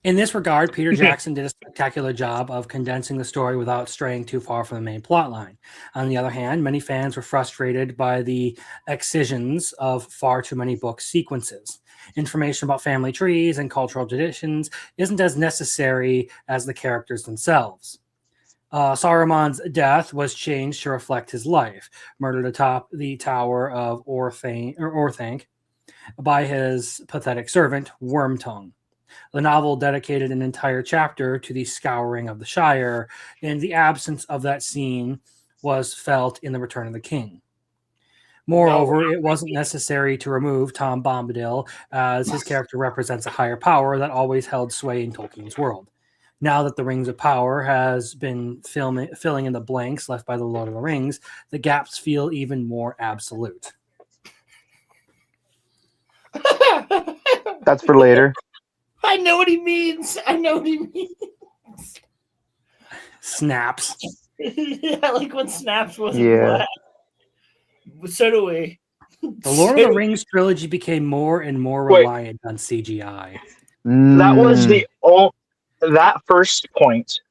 In this regard, Peter Jackson did a spectacular job of condensing the story without straying too far from the main plot line. On the other hand, many fans were frustrated by the excisions of far too many book sequences. Information about family trees and cultural traditions isn't as necessary as the characters themselves. Saruman's death was changed to reflect his life, murdered atop the Tower of Orthanc by his pathetic servant, Wormtongue. The novel dedicated an entire chapter to the scouring of the Shire, and the absence of that scene was felt in The Return of the King. Moreover, it wasn't necessary to remove Tom Bombadil, as his character represents a higher power that always held sway in Tolkien's world. Now that the Rings of Power has been filling in the blanks left by the Lord of the Rings, the gaps feel even more absolute. That's for later. I know what he means. Snaps. Yeah, like when Snaps wasn't Yeah. black. So do we. The Lord of the Rings trilogy became more and more reliant on CGI. That was that first point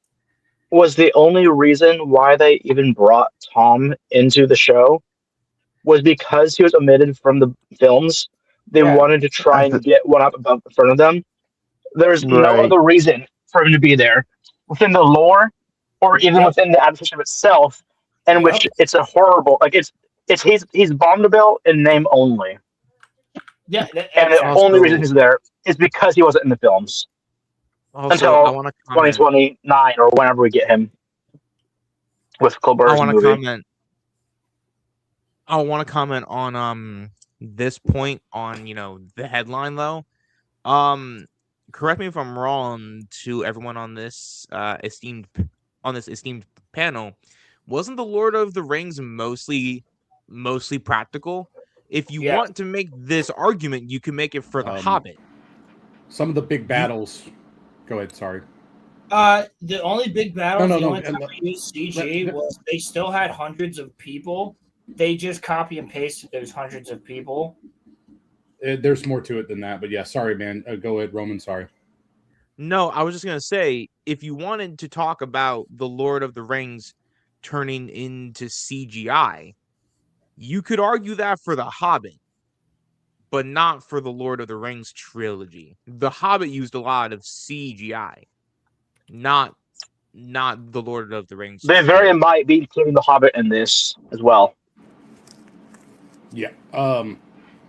was the only reason why they even brought Tom into the show, was because he was omitted from the films. They wanted to try and get one up above in front of them. There's no other reason for him to be there within the lore, or even within the adaptation itself, in which it's a horrible, like he's Bombadil in name only. Yeah, and the only reason he's there is because he wasn't in the films until 2029 or whenever we get him with Colbert's movie. I want to comment on this point on the headline though. Correct me if I'm wrong, to everyone on this esteemed panel. Wasn't the Lord of the Rings mostly practical? If you want to make this argument, you can make it for The Hobbit. Some of the big battles. Go ahead. Sorry. The only big battle, No. the only time we used CG was they still had hundreds of people. They just copy and pasted those hundreds of people. There's more to it than that, but yeah, sorry, man. Go ahead, Roman. Sorry. No, I was just gonna say, if you wanted to talk about the Lord of the Rings turning into CGI, you could argue that for The Hobbit, but not for the Lord of the Rings trilogy. The Hobbit used a lot of CGI, not the Lord of the Rings. They very might be including The Hobbit in this as well. Yeah.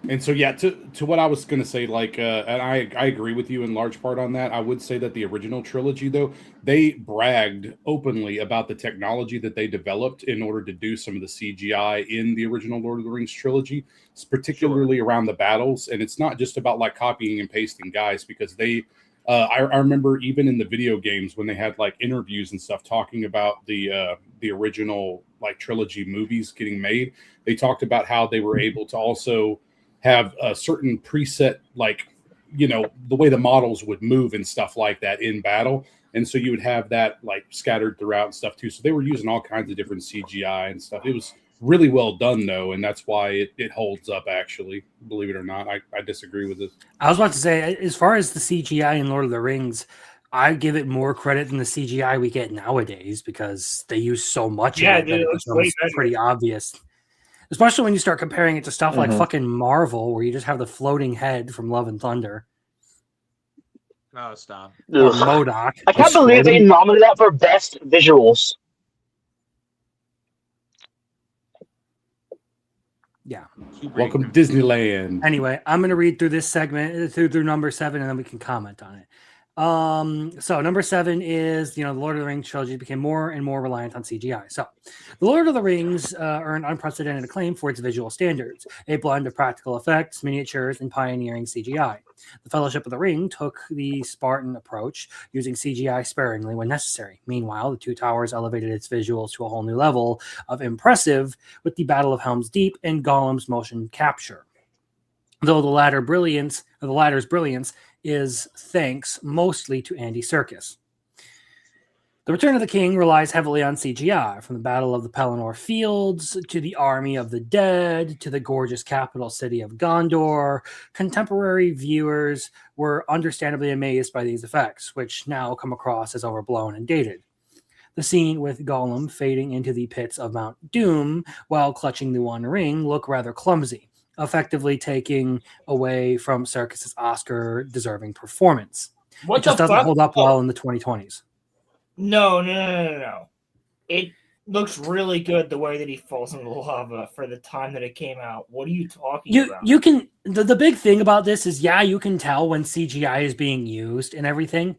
And so, yeah, to what I was going to say, like, and I agree with you in large part on that. I would say that the original trilogy, though, they bragged openly about the technology that they developed in order to do some of the CGI in the original Lord of the Rings trilogy, particularly around the battles. And it's not just about like copying and pasting guys, because they, I remember even in the video games when they had like interviews and stuff talking about the original like trilogy movies getting made, they talked about how they were able to also have a certain preset, like, the way the models would move and stuff like that in battle. And so you would have that like scattered throughout and stuff too. So they were using all kinds of different CGI and stuff. It was really well done though. And that's why it holds up, actually, believe it or not. I disagree with this. I was about to say, as far as the CGI in Lord of the Rings, I give it more credit than the CGI we get nowadays, because they use so much of it that it becomes pretty obvious. Especially when you start comparing it to stuff like fucking Marvel, where you just have the floating head from Love and Thunder. Oh, stop. Or MODOK. I can't believe they nominated that for best visuals. Yeah. Welcome to Disneyland. Anyway, I'm going to read through this segment, through number 7, and then we can comment on it. So number 7 is, the Lord of the Rings trilogy became more and more reliant on CGI. So the Lord of the Rings earned unprecedented acclaim for its visual standards, a blend of practical effects, miniatures, and pioneering CGI. The Fellowship of the Ring took the Spartan approach, using CGI sparingly when necessary. Meanwhile, the Two Towers elevated its visuals to a whole new level of impressive with the Battle of Helm's Deep and Gollum's motion capture. Though the latter's brilliance is thanks mostly to Andy Serkis. The Return of the King relies heavily on CGI, from the Battle of the Pelennor Fields to the Army of the Dead to the gorgeous capital city of Gondor. Contemporary viewers were understandably amazed by these effects, which now come across as overblown and dated. The scene with Gollum fading into the pits of Mount Doom while clutching the One Ring look rather clumsy, effectively taking away from Serkis's Oscar-deserving performance. What it just the doesn't fuck? hold up well in the 2020s. No. It looks really good the way that he falls in the lava for the time that it came out. What are you talking about? You can the big thing about this is you can tell when CGI is being used and everything,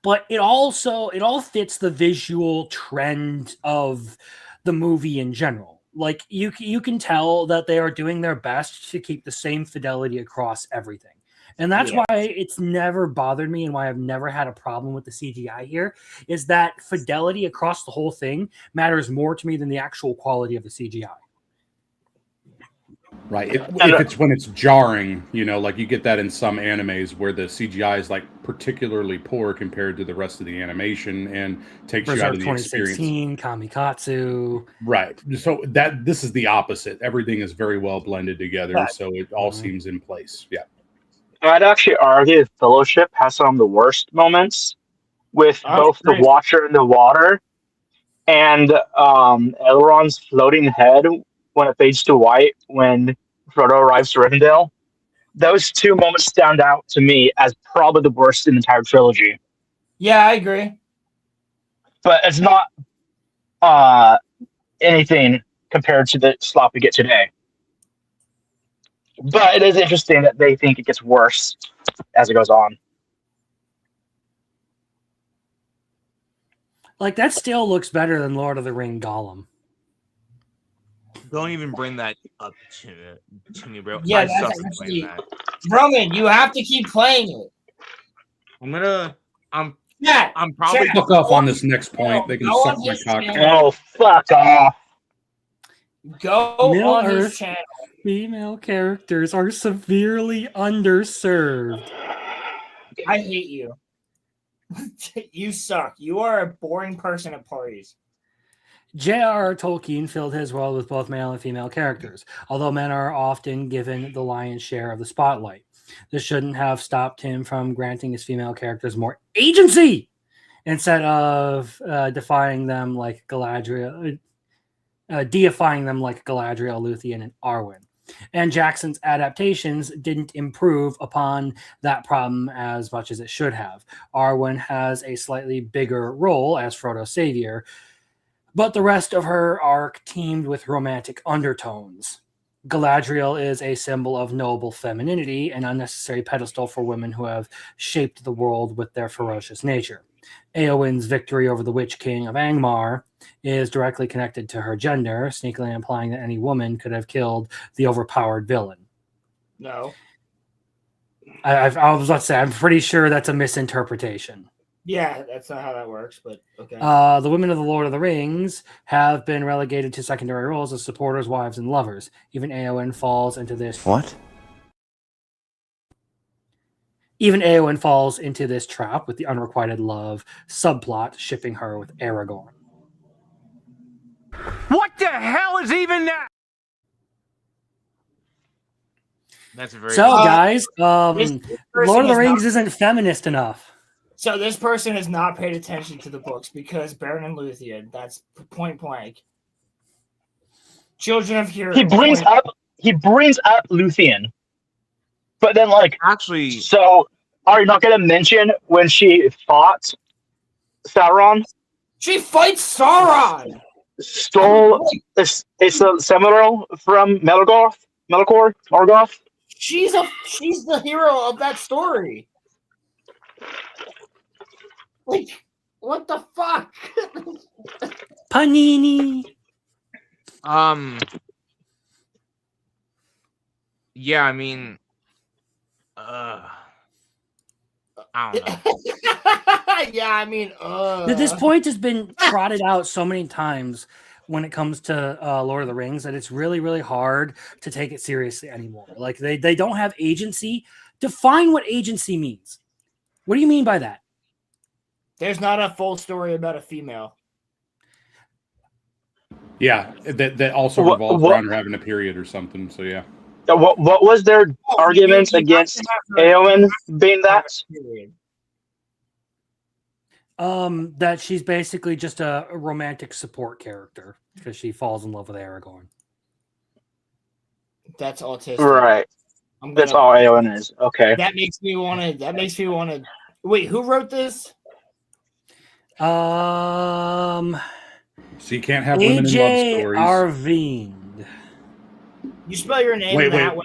but it all fits the visual trend of the movie in general. Like you can tell that they are doing their best to keep the same fidelity across everything. And that's why it's never bothered me and why I've never had a problem with the CGI here, is that fidelity across the whole thing matters more to me than the actual quality of the CGI. Right. If it's when it's jarring, like you get that in some animes where the CGI is like particularly poor compared to the rest of the animation and takes you out of the experience. 2016, Kamikatsu. Right. So this is the opposite. Everything is very well blended together, so it all seems in place. Yeah. I'd actually argue Fellowship has some of the worst moments with both the Watcher in the water and Elrond's floating head when it fades to white when Frodo arrives to Rivendell. Those two moments stand out to me as probably the worst in the entire trilogy. Yeah, I agree. But it's not anything compared to the slop we get today. But it is interesting that they think it gets worse as it goes on. Like, that still looks better than Lord of the Ring Gollum. Don't even bring that up to me, bro. Yeah, I that's suck at actually... playing that. Roman, you have to keep playing it. I'm probably fuck off on this next point. They can suck my cock. Oh, fuck off. Go Middle on Earth his channel. Female characters are severely underserved. I hate you. You suck. You are a boring person at parties. J.R.R. Tolkien filled his world with both male and female characters, although men are often given the lion's share of the spotlight. This shouldn't have stopped him from granting his female characters more agency instead of deifying them like Galadriel, Luthien, and Arwen. And Jackson's adaptations didn't improve upon that problem as much as it should have. Arwen has a slightly bigger role as Frodo's savior, but the rest of her arc teemed with romantic undertones. Galadriel is a symbol of noble femininity, an unnecessary pedestal for women who have shaped the world with their ferocious nature. Éowyn's victory over the Witch King of Angmar is directly connected to her gender, sneakily implying that any woman could have killed the overpowered villain. No. I was about to say, I'm pretty sure that's a misinterpretation. Yeah, that's not how that works, but okay. The women of the Lord of the Rings have been relegated to secondary roles as supporters, wives, and lovers. Even Éowyn falls into this. What? Even Éowyn falls into this trap with the unrequited love subplot, shipping her with Aragorn. What the hell is even that? That's a very guys. Lord person of the is Rings not- isn't feminist enough. So this person has not paid attention to the books because Baron and Luthien, that's point blank. Children of Hero. He brings up Luthien. But then actually, so are you not gonna mention when she fought Sauron? She fights Sauron! Stole it's a Semirol from Morgoth. She's the hero of that story. Like, what the fuck? Panini. Yeah, I mean, I don't know. Yeah, I mean, This point has been trotted out so many times when it comes to Lord of the Rings that it's really, really hard to take it seriously anymore. Like, they don't have agency. Define what agency means. What do you mean by that? There's not a full story about a female. Yeah, that also revolves around her having a period or something. So yeah. What was their argument against Eowyn being that? That she's basically just a romantic support character because she falls in love with Aragorn. That's autistic. Right. That's all Eowyn is. Okay. That makes me want to. Wait, who wrote this? So you can't have women in love stories. Arvind. You spell your name Wait. that way.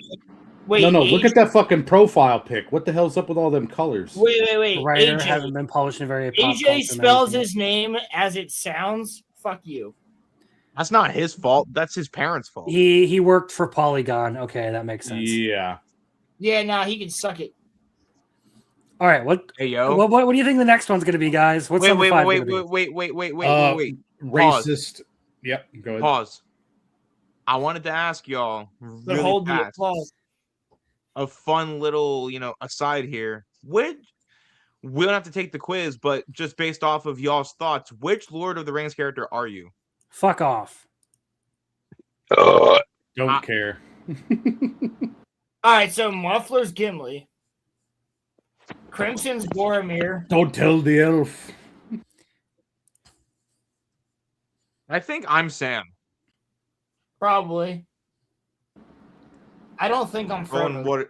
Wait, No. Look at that fucking profile pic. What the hell's up with all them colors? Wait. The writer AJ, hasn't been published in very pop AJ culture spells magazine. his name as it sounds. Fuck you. That's not his fault. That's his parents' fault. He worked for Polygon. Okay, that makes sense. Yeah. Yeah, nah, he can suck it. All right, what? Hey yo. What do you think the next one's going to be, guys? What's number 5 wait. gonna be? Wait. Racist. Yep. Go ahead. Pause. I wanted to ask y'all really hold the fast. applause. A fun little, aside here. We don't have to take the quiz, but just based off of y'all's thoughts, which Lord of the Rings character are you? Fuck off. Don't care. All right, so Muffler's Gimli. Crimson's Boromir. Don't tell the elf. I think I'm Sam. Probably. I don't think I'm Frodo.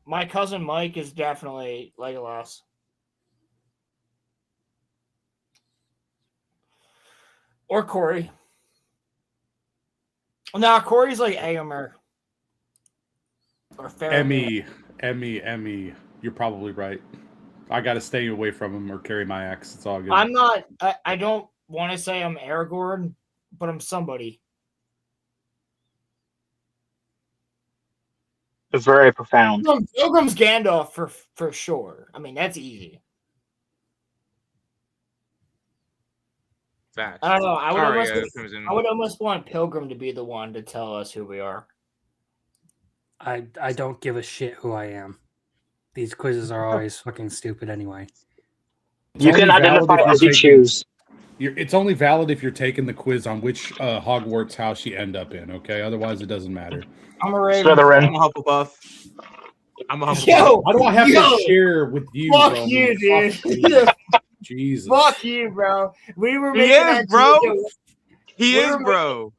My cousin Mike is definitely Legolas. Or Corey. Nah, Corey's like Aomer. Or Emmy. You're probably right. I got to stay away from him or carry my axe. It's all good. I'm not. I don't want to say I'm Aragorn, but I'm somebody. Very profound. Pilgrim's Gandalf for sure. I mean, that's easy. Facts. I don't know. I would Crimson. almost want Pilgrim to be the one to tell us who we are. I don't give a shit who I am. These quizzes are always fucking stupid anyway. You can identify as you choose. It's only valid if you're taking the quiz on which Hogwarts house you end up in, okay? Otherwise, it doesn't matter. I'm a Raven. I'm a Hufflepuff. Yo, why do I have to share with you, fuck bro? you, dude. Jesus. Fuck you, bro. We were He making is, that bro. joke. He is, bro.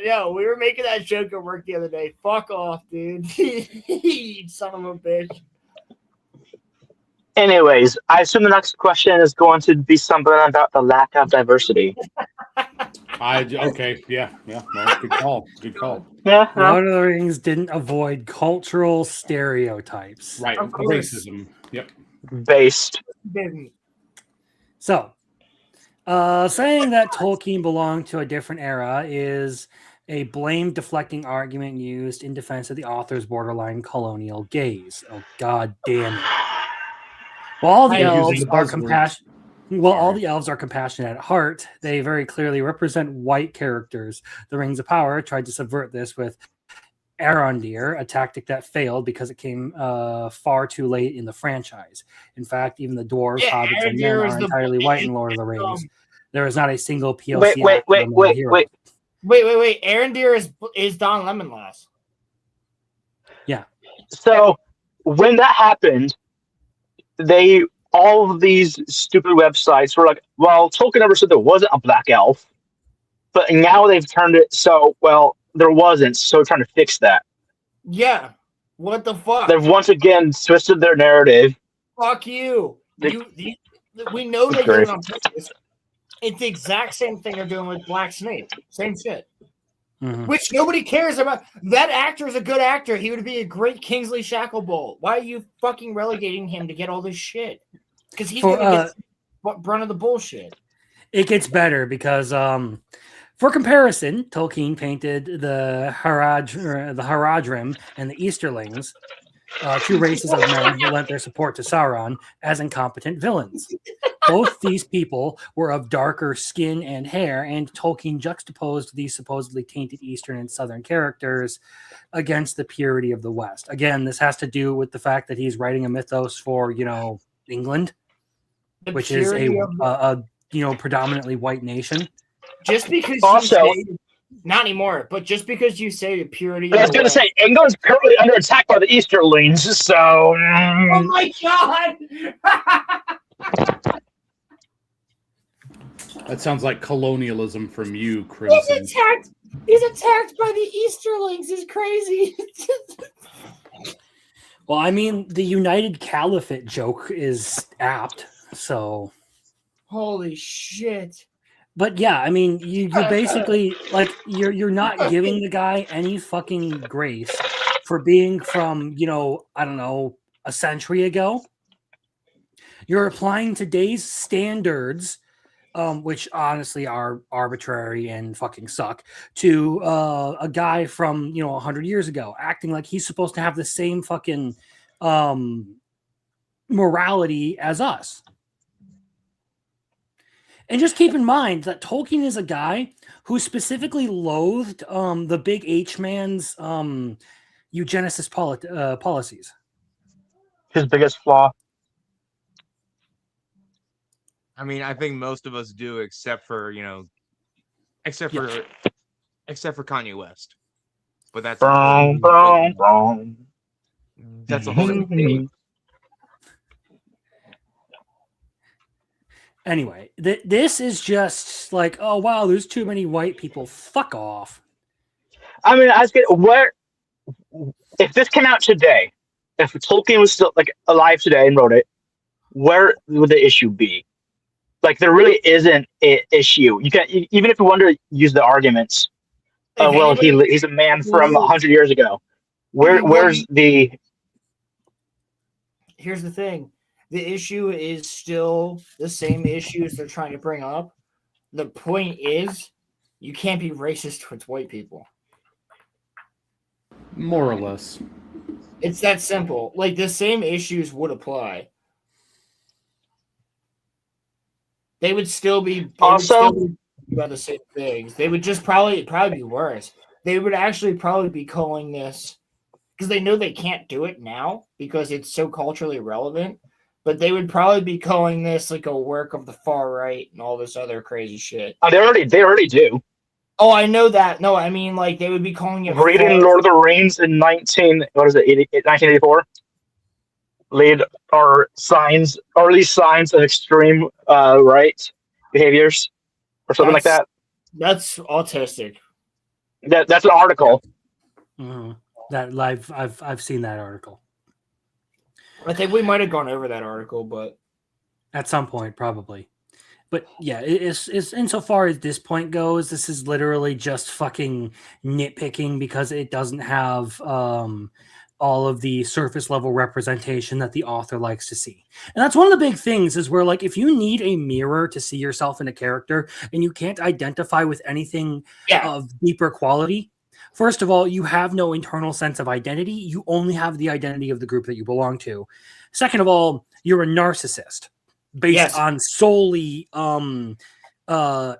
Yeah, we were making that joke at work the other day. Fuck off, dude. You son of a bitch. Anyways, I assume the next question is going to be something about the lack of diversity. Okay, yeah. No, good call. Yeah. Lord of the Rings didn't avoid cultural stereotypes. Right, racism. Yep. Based. So, saying that Tolkien belonged to a different era is a blame-deflecting argument used in defense of the author's borderline colonial gaze. Oh, god damn it. While all the elves are compassionate. While all the elves are compassionate at heart, they very clearly represent white characters. The Rings of Power tried to subvert this with Arondir, a tactic that failed because it came far too late in the franchise. In fact, even the dwarves, hobbits, and men are entirely white in Lord of the Rings. There is not a single POC. Wait. Arondir is Don Lemonlass. Yeah. So when that happened, all of these stupid websites were like, well, Tolkien never said there wasn't a black elf, but now they've turned it so, well, there wasn't, so we're trying to fix that. Yeah. What the fuck? They've once again twisted their narrative. Fuck you. We know they did it on purpose. It's the exact same thing they're doing with Black Snake. Same shit. Mm-hmm. Which nobody cares about. That actor is a good actor. He would be a great Kingsley Shacklebolt. Why are you fucking relegating him to get all this shit? Because he's going to get brunt of the bullshit. It gets better because, for comparison, Tolkien painted the Haradrim and the Easterlings, two races of men who lent their support to Sauron, as incompetent villains. Both these people were of darker skin and hair, and Tolkien juxtaposed these supposedly tainted Eastern and Southern characters against the purity of the West. Again, this has to do with the fact that he's writing a mythos for, England, which is a predominantly white nation. Just because Also, you say, not anymore, but just because you say the purity. I was going to say, England's currently under attack by the Easterlings, so. Oh my god! That sounds like colonialism from you, Crimson. He's attacked by the Easterlings. Is crazy. Well, I mean, the United Caliphate joke is apt, so. Holy shit. But yeah, I mean, you basically you're not giving the guy any fucking grace for being from, I don't know, a century ago. You're applying today's standards, which honestly are arbitrary and fucking suck, to a guy from 100 years ago, acting like he's supposed to have the same fucking morality as us. And just keep in mind that Tolkien is a guy who specifically loathed the big H man's eugenicist policies. His biggest flaw. I mean, I think most of us do, except for Kanye West. But that's that's a whole different thing. Anyway, this is just like, oh wow, there's too many white people. Fuck off. I mean, if this came out today, if Tolkien was still alive today and wrote it, where would the issue be? There really isn't an issue. You can even if you want to use the arguments. He's a man from 100 years ago. Where's the? Here's the thing. The issue is still the same issues they're trying to bring up. The point is, you can't be racist towards white people. More or less. It's that simple. The same issues would apply. They would still be about the same things. They would just probably be worse. They would actually probably be calling this, because they know they can't do it now because it's so culturally relevant. But they would probably be calling this a work of the far right and all this other crazy shit. They already do. Oh, I know that. No, I mean they would be calling it. Reading Lord of the Rings in 1984 laid our early signs of extreme right behaviors or something like that. That's autistic. That's an article. That I've seen that article. I think we might have gone over that article, but at some point, probably. But yeah, it's insofar as this point goes, this is literally just fucking nitpicking because it doesn't have all of the surface level representation that the author likes to see. And that's one of the big things is where if you need a mirror to see yourself in a character and you can't identify with anything of deeper quality, first of all, you have no internal sense of identity. You only have the identity of the group that you belong to. Second of all, you're a narcissist based on solely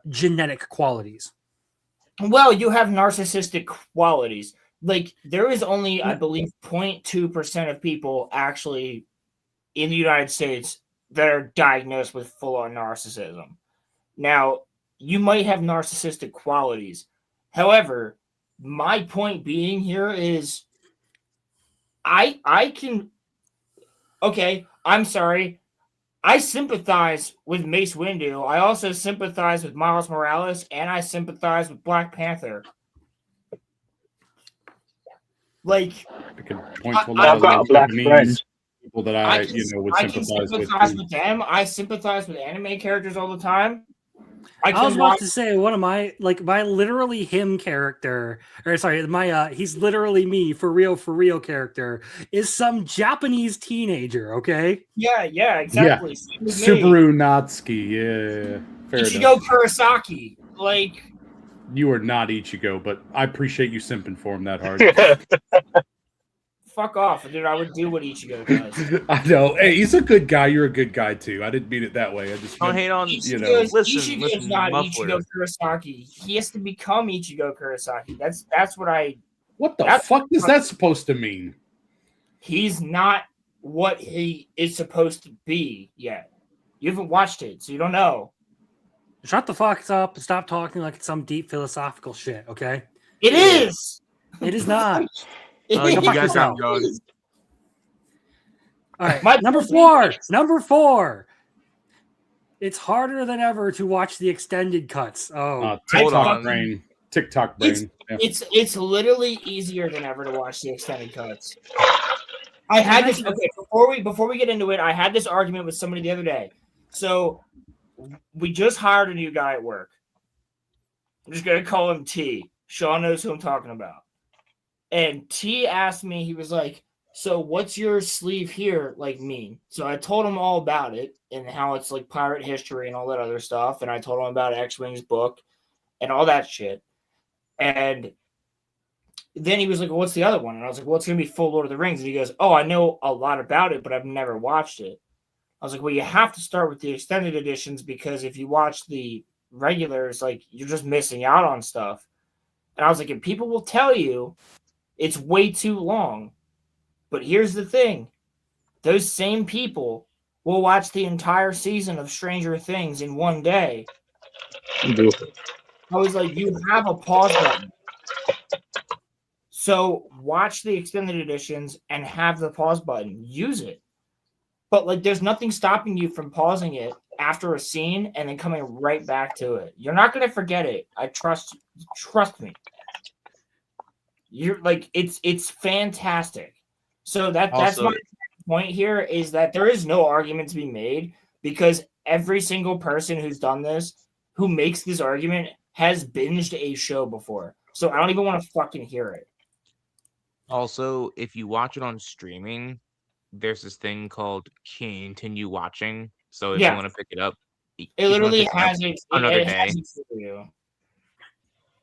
genetic qualities. Well, you have narcissistic qualities. There is only, I believe, 0.2% of people actually in the United States that are diagnosed with full-on narcissism. Now, you might have narcissistic qualities. However, my point being here is I'm sorry. I sympathize with Mace Windu. I also sympathize with Miles Morales, and I sympathize with Black Panther. I could point to a lot of Japanese people that I would sympathize with them. I sympathize with anime characters all the time. I was about to say one of my literally him character, or sorry, he's literally me for real character is some Japanese teenager. Okay. Yeah, exactly. Yeah. Subaru Natsuki. Yeah. Fair Ichigo enough. Kurosaki. You are not Ichigo, but I appreciate you simping for him that hard. fuck off, dude. I would do what Ichigo does. I know. Hey, he's a good guy. You're a good guy too. I didn't mean it that way. I just Don't hate on. you know. Ichigo's not Ichigo Kurosaki. He has to become Ichigo Kurosaki. That's what I. What the fuck is that supposed to mean? He's not what he is supposed to be yet. You haven't watched it, so you don't know. Shut the fuck up and stop talking like it's some deep philosophical shit, okay? It is. It is not. You guys have going. All right, number four. It's harder than ever to watch the extended cuts. Oh, TikTok brain. TikTok brain. It's literally easier than ever to watch the extended cuts. I had this before we get into it. I had this argument with somebody the other day. So we just hired a new guy at work. I'm just gonna call him T. Sean knows who I'm talking about. And T asked me, he was like, "So what's your sleeve here like mean?" So I told him all about it and how it's like pirate history and all that other stuff. And I told him about X-Wing's book and all that shit. And then he was like, well, what's the other one? And I was like, well, it's going to be full Lord of the Rings. And he goes, oh, I know a lot about it, but I've never watched it. I was like, well, you have to start with the extended editions because if you watch the regulars, like you're just missing out on stuff. And I was like, and people will tell you it's way too long. But here's the thing. Those same people will watch the entire season of Stranger Things in one day. I was like, you have a pause button. So watch the extended editions and have the pause button. Use it. But like there's nothing stopping you from pausing it after a scene and then coming right back to it. You're not going to forget it. I trust me. You're like it's fantastic. So that's my point here is that there is no argument to be made because every single person who's done this, who makes this argument, has binged a show before. So I don't even want to fucking hear it. Also, if you watch it on streaming, there's this thing called continue watching. So if you want to pick it up, it literally has it another day. You.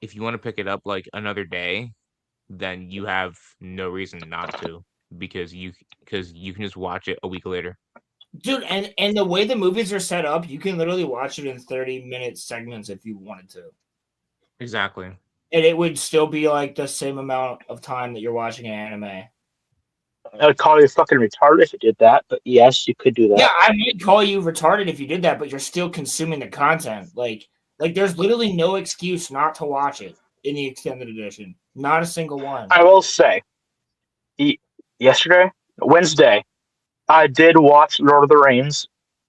If you want to pick it up like another day, then you have no reason not to because you can just watch it a week later. Dude, and the way the movies are set up, you can literally watch it in 30-minute segments if you wanted to. Exactly. And it would still be like the same amount of time that you're watching an anime. I would call you fucking retarded if you did that, but yes, you could do that. Yeah, I might call you retarded if you did that, but you're still consuming the content. Like there's literally no excuse not to watch it in the extended edition. Not a single one. I will say, Wednesday, I did watch Lord of the Rings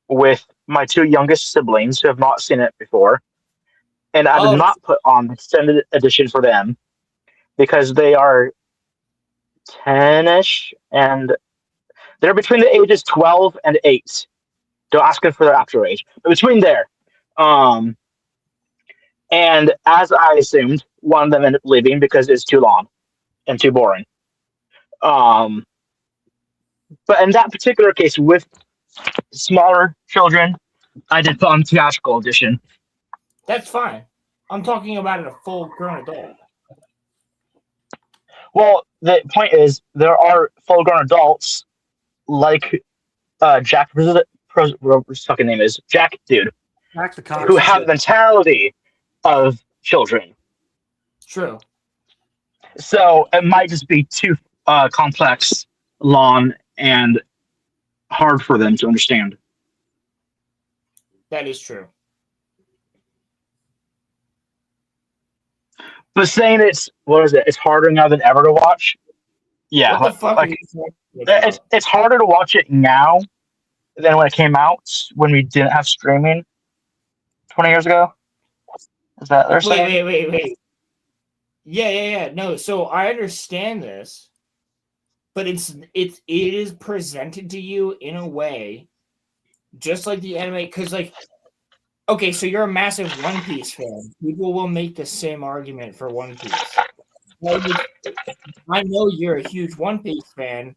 with my two youngest siblings who have not seen it before. And I did not put on the extended edition for them because they are 10-ish and they're between the ages 12 and 8. Don't ask them for their actual age, but between there. And as I assumed, one of them ended up leaving because it's too long and too boring. But in that particular case, with smaller children, I did put on the theatrical edition. That's fine. I'm talking about a full-grown adult. Well, the point is, there are full-grown adults like Jack. What's his fucking name is Jack, dude. Jack the Cox. Who have the mentality of children. True. So it might just be too complex, long, and hard for them to understand. That is true. But saying it's harder now than ever to watch. Yeah, what the fuck are you it's harder to watch it now than when it came out when we didn't have streaming 20 years ago. Is that they're saying? Wait. Yeah. No, so I understand this, but it is presented to you in a way, just like the anime, because like. Okay, so you're a massive One Piece fan. People will make the same argument for One Piece. I know you're a huge One Piece fan.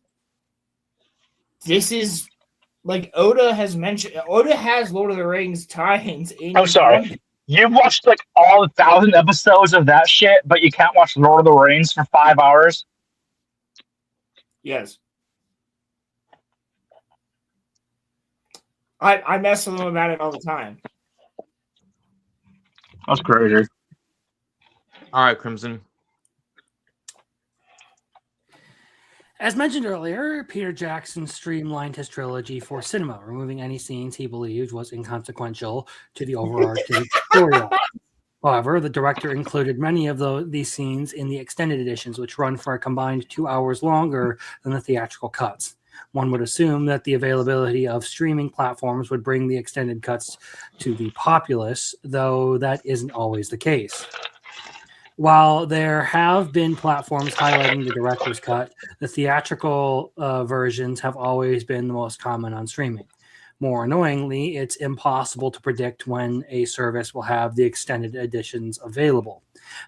This is like Oda has Lord of the Rings tie-ins in. I'm sorry. You've watched like all 1,000 episodes of that shit, but you can't watch Lord of the Rings for 5 hours. Yes. I mess with them about it all the time. That's crazy. All right, Crimson. As mentioned earlier, Peter Jackson streamlined his trilogy for cinema, removing any scenes he believed was inconsequential to the overarching story. However, the director included many of these scenes in the extended editions, which run for a combined 2 hours longer than the theatrical cuts. One would assume that the availability of streaming platforms would bring the extended cuts to the populace, though that isn't always the case. While there have been platforms highlighting the director's cut, the theatrical versions have always been the most common on streaming. More annoyingly, it's impossible to predict when a service will have the extended editions available.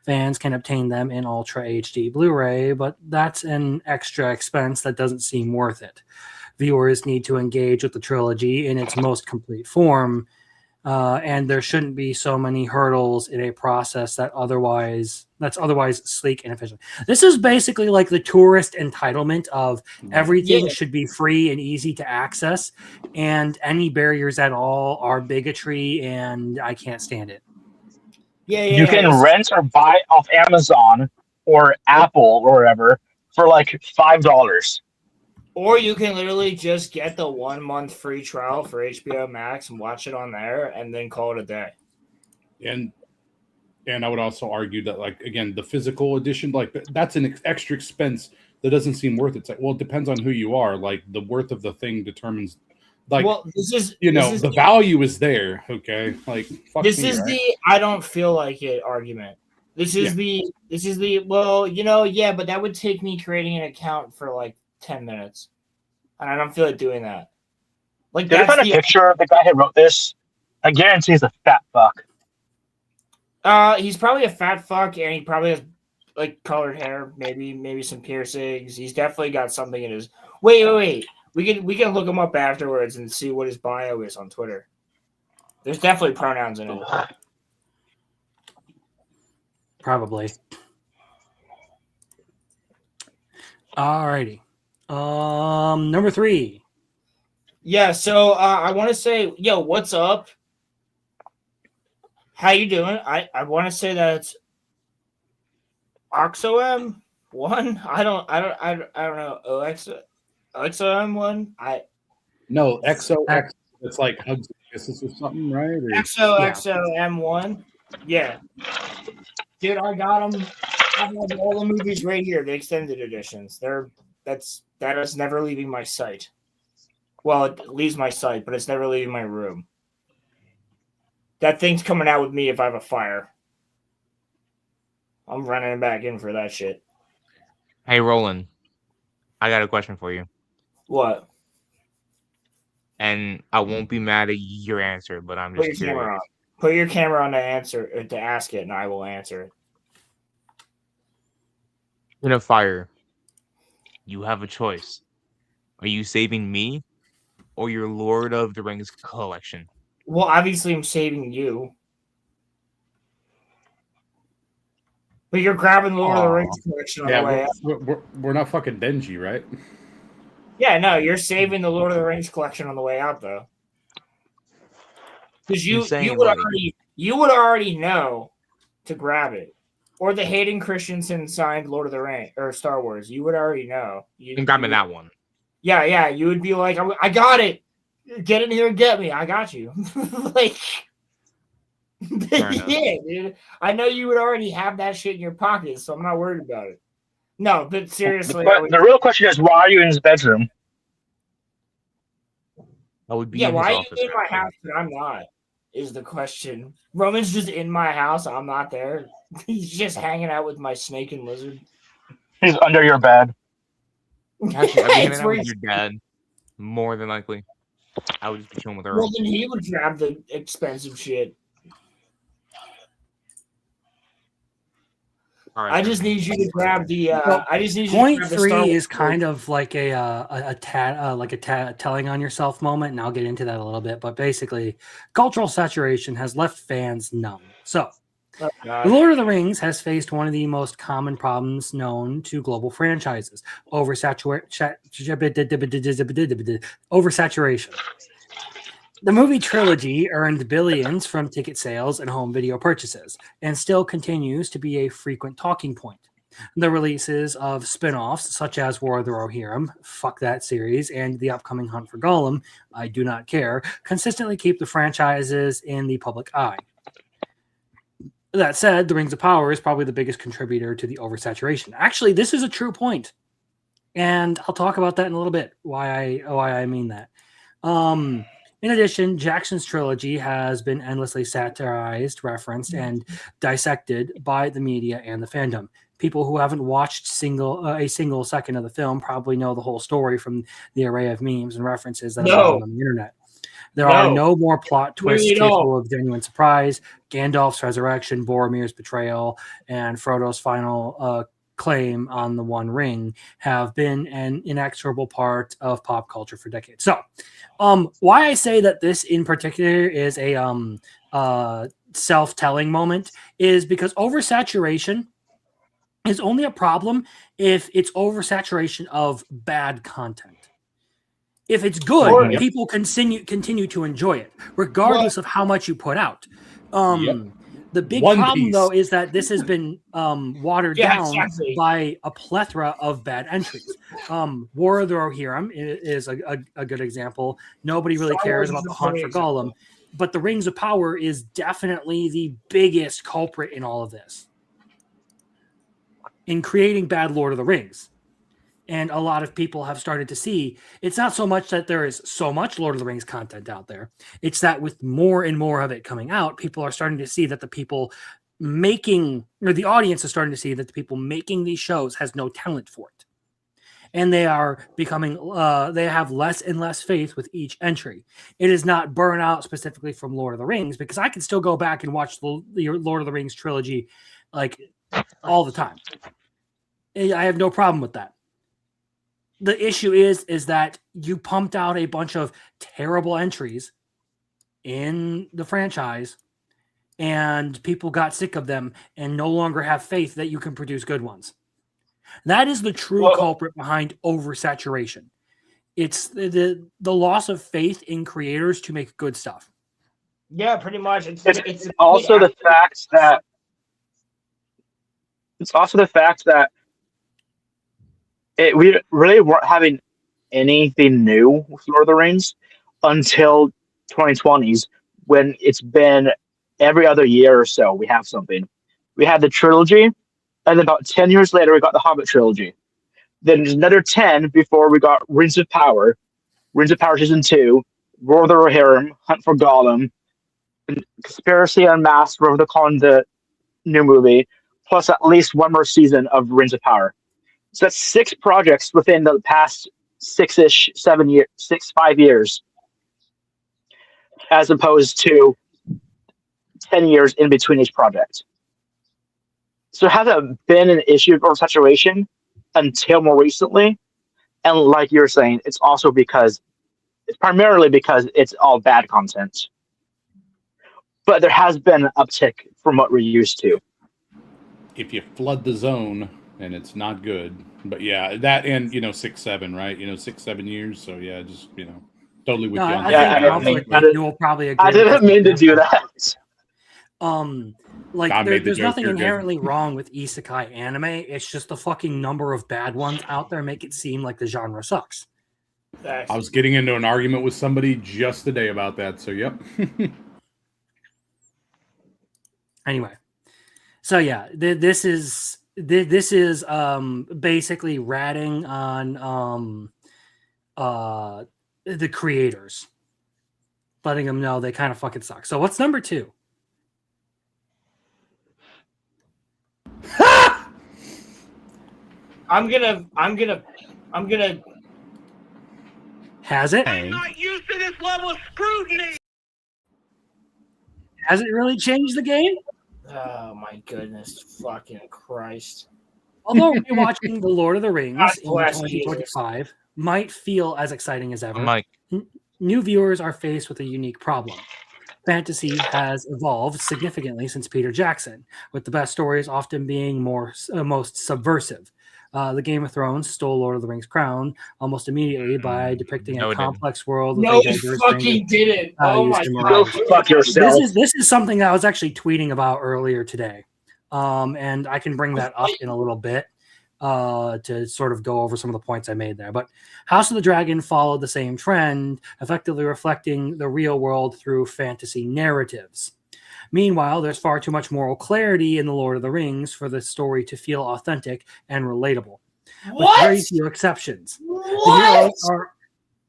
Fans can obtain them in Ultra HD Blu-ray, but that's an extra expense that doesn't seem worth it. Viewers need to engage with the trilogy in its most complete form, and there shouldn't be so many hurdles in a process that's otherwise sleek and efficient. This is basically like the tourist entitlement of everything should be free and easy to access, and any barriers at all are bigotry, and I can't stand it. You can rent or buy off Amazon or Apple or whatever for like $5. Or you can literally just get the 1 month free trial for HBO Max and watch it on there and then call it a day. And I would also argue that, like, again, the physical edition, like, that's an extra expense that doesn't seem worth it. It's like, well, it depends on who you are. Like, the worth of the thing determines, like, well, this is the value is there. Okay, like, fuck this me, is right? the I don't feel like it argument. This is the well, yeah, but that would take me creating an account for like 10 minutes, and I don't feel like doing that. Like, did I find a picture of the guy who wrote this? I guarantee he's a fat fuck. He's probably a fat fuck, and he probably has like colored hair, maybe some piercings. He's definitely got something in his. Wait. We can look him up afterwards and see what his bio is on Twitter. There's definitely pronouns in it. Probably. Alrighty. Number 3. Yeah, so I want to say, yo, what's up? How you doing? I want to say that it's OXOM1. I don't know. OXOM1. No, XOX. It's like hugs and kisses or something, right? Or, XOXOM1. Yeah. Dude, I got them. I have all the movies right here, the extended editions. That is never leaving my sight. Well, it leaves my sight, but it's never leaving my room. That thing's coming out with me if I have a fire. I'm running back in for that shit. Hey, Roland, I got a question for you. What? And I won't be mad at your answer, but I'm just curious. Put your camera on to ask it, and I will answer it. In a fire, you have a choice. Are you saving me or your Lord of the Rings collection? Well, obviously, I'm saving you. But you're grabbing Lord of the Rings collection on the way out. We're not fucking Denji, right? Yeah, no, you're saving the Lord of the Rings collection on the way out, though. Because you would already know to grab it. Or the Hayden Christensen signed Lord of the Rings or Star Wars. You would already know. I'm grabbing that one. Yeah, you would be like, I got it. Get in here and get me. I got you. Like, yeah, dude. I know you would already have that shit in your pocket, so I'm not worried about it. No, but seriously. The real question is, why are you in his bedroom? I would be why are you in my house but I'm not? Is the question. Roman's just in my house. I'm not there. He's just hanging out with my snake and lizard. He's under your bed. Actually, I'd be hanging out with your dad. More than likely. I would just be chilling with her. Well, then he would grab the expensive shit. All right, I just need you to grab the. I just need you Point to grab the 3 is kind of like a telling on yourself moment, and I'll get into that a little bit. But basically, cultural saturation has left fans numb. So, The Lord of the Rings has faced one of the most common problems known to global franchises: oversaturation. The movie trilogy earned billions from ticket sales and home video purchases, and still continues to be a frequent talking point. The releases of spin-offs such as War of the Rohirrim, fuck that series, and the upcoming Hunt for Gollum, I do not care, consistently keep the franchises in the public eye. That said, The Rings of Power is probably the biggest contributor to the oversaturation. Actually, this is a true point, and I'll talk about that in a little bit, why I mean that. In addition, Jackson's trilogy has been endlessly satirized, referenced, and dissected by the media and the fandom. People who haven't watched a single second of the film probably know the whole story from the array of memes and references that are on the internet. There are no more plot twists capable of genuine surprise. Gandalf's resurrection, Boromir's betrayal, and Frodo's final claim on the One Ring have been an inexorable part of pop culture for decades. So, why I say that this in particular is a self-telling moment is because oversaturation is only a problem if it's oversaturation of bad content. If it's good, people continue to enjoy it, regardless of how much you put out. The big problem, though, is that this has been watered down by a plethora of bad entries. War of the Rohirrim is a good example. Nobody really cares about the Hunt for Gollum, but the Rings of Power is definitely the biggest culprit in all of this, in creating bad Lord of the Rings. And a lot of people have started to see it's not so much that there is so much Lord of the Rings content out there. It's that with more and more of it coming out, people are starting to see that the people making, or the audience is starting to see that the people making these shows has no talent for it. And they are becoming, they have less and less faith with each entry. It is not burnout specifically from Lord of the Rings, because I can still go back and watch the Lord of the Rings trilogy like all the time. I have no problem with that. The issue is that you pumped out a bunch of terrible entries in the franchise and people got sick of them and no longer have faith that you can produce good ones. That is the true culprit behind oversaturation. It's the loss of faith in creators to make good stuff. Yeah, pretty much. It's also the fact that we really weren't having anything new with Lord of the Rings until 2020s, when it's been every other year or so we have something. We had the trilogy, and then about 10 years later we got the Hobbit trilogy. Then there's another 10 before we got Rings of Power Season 2, War of the Rohirrim, Hunt for Gollum, Conspiracy Unmasked, whatever they're calling the new movie, plus at least one more season of Rings of Power. So that's 6 projects within the past 5 years, as opposed to 10 years in between each project. So has it been an issue of oversaturation until more recently? And like you were saying, it's primarily because it's all bad content. But there has been an uptick from what we're used to. If you flood the zone, and it's not good. But yeah, that and 6-7, right? 6-7 years. So yeah, just totally with you on that. You will probably agree. I didn't mean to do that. There's nothing inherently wrong with isekai anime. It's just the fucking number of bad ones out there make it seem like the genre sucks. I was getting into an argument with somebody just today about that. So yep. Anyway, so yeah, this is basically ratting on the creators, letting them know they kind of fucking suck. So what's number 2? I'm gonna. Has it? I'm not used to this level of scrutiny. Has it really changed the game? Oh my goodness, fucking Christ! Although rewatching The Lord of the Rings in 2025 might feel as exciting as ever, Mike. New viewers are faced with a unique problem. fantasy has evolved significantly since Peter Jackson, with the best stories often being most subversive. The Game of Thrones stole Lord of the Rings' crown almost immediately by depicting No, a it didn't. complex world with No, a it diverse range fucking of didn't. Oh values my and god. morals. Go fuck yourself. This is something that I was actually tweeting about earlier today, and I can bring that up in a little bit to sort of go over some of the points I made there. But House of the Dragon followed the same trend, effectively reflecting the real world through fantasy narratives. Meanwhile, there's far too much moral clarity in The Lord of the Rings for the story to feel authentic and relatable. With very few exceptions.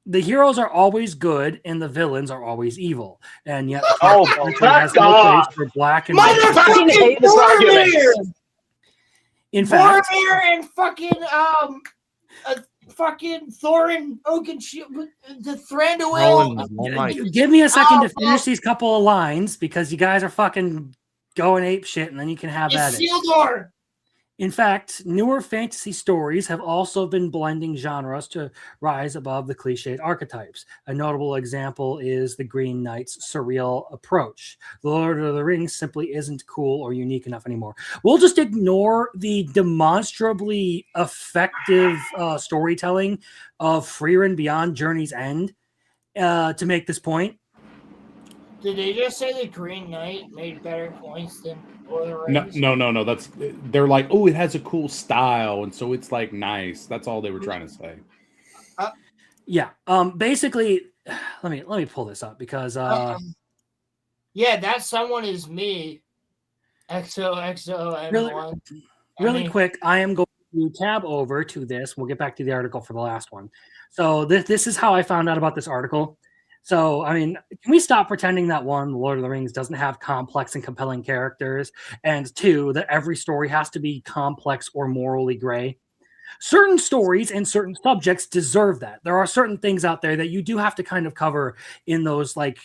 The heroes are always good and the villains are always evil. And yet the country has no place for black and white. fucking hate this argument. In fact, Borne and fucking Thorin, Oakenshield, the Thranduil. give me a second to finish these couple of lines because you guys are fucking going ape shit, and then you can have that. Isildur. In fact, newer fantasy stories have also been blending genres to rise above the cliched archetypes. A notable example is the Green Knight's surreal approach. The Lord of the Rings simply isn't cool or unique enough anymore. We'll just ignore the demonstrably effective storytelling of Frieren beyond Journey's End to make this point. Did they just say the Green Knight made better points than Lord of the Rings? No. They're like, oh, it has a cool style, and so it's like nice. That's all they were trying to say. Yeah. Basically, let me pull this up because yeah, that someone is me. XOXO really quick, I am going to tab over to this. We'll get back to the article for the last one. So this is how I found out about this article. So, I mean, can we stop pretending that one, The Lord of the Rings doesn't have complex and compelling characters, and two, that every story has to be complex or morally gray? Certain stories and certain subjects deserve that. There are certain things out there that you do have to kind of cover in those like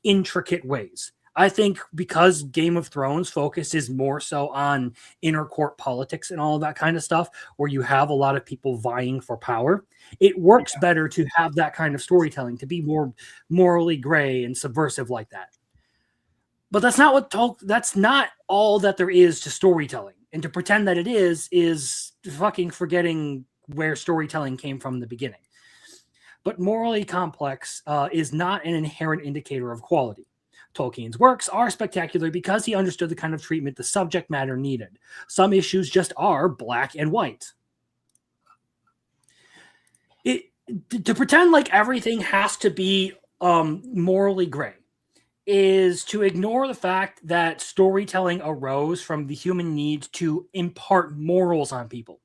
intricate ways. I think because Game of Thrones focuses more so on inner court politics and all of that kind of stuff, where you have a lot of people vying for power, it works better to have that kind of storytelling, to be more morally gray and subversive like that. But that's not that's not all that there is to storytelling. And to pretend that it is fucking forgetting where storytelling came from in the beginning. But morally complex is not an inherent indicator of quality. Tolkien's works are spectacular because he understood the kind of treatment the subject matter needed. Some issues just are black and white. To pretend like everything has to be morally gray is to ignore the fact that storytelling arose from the human need to impart morals on people.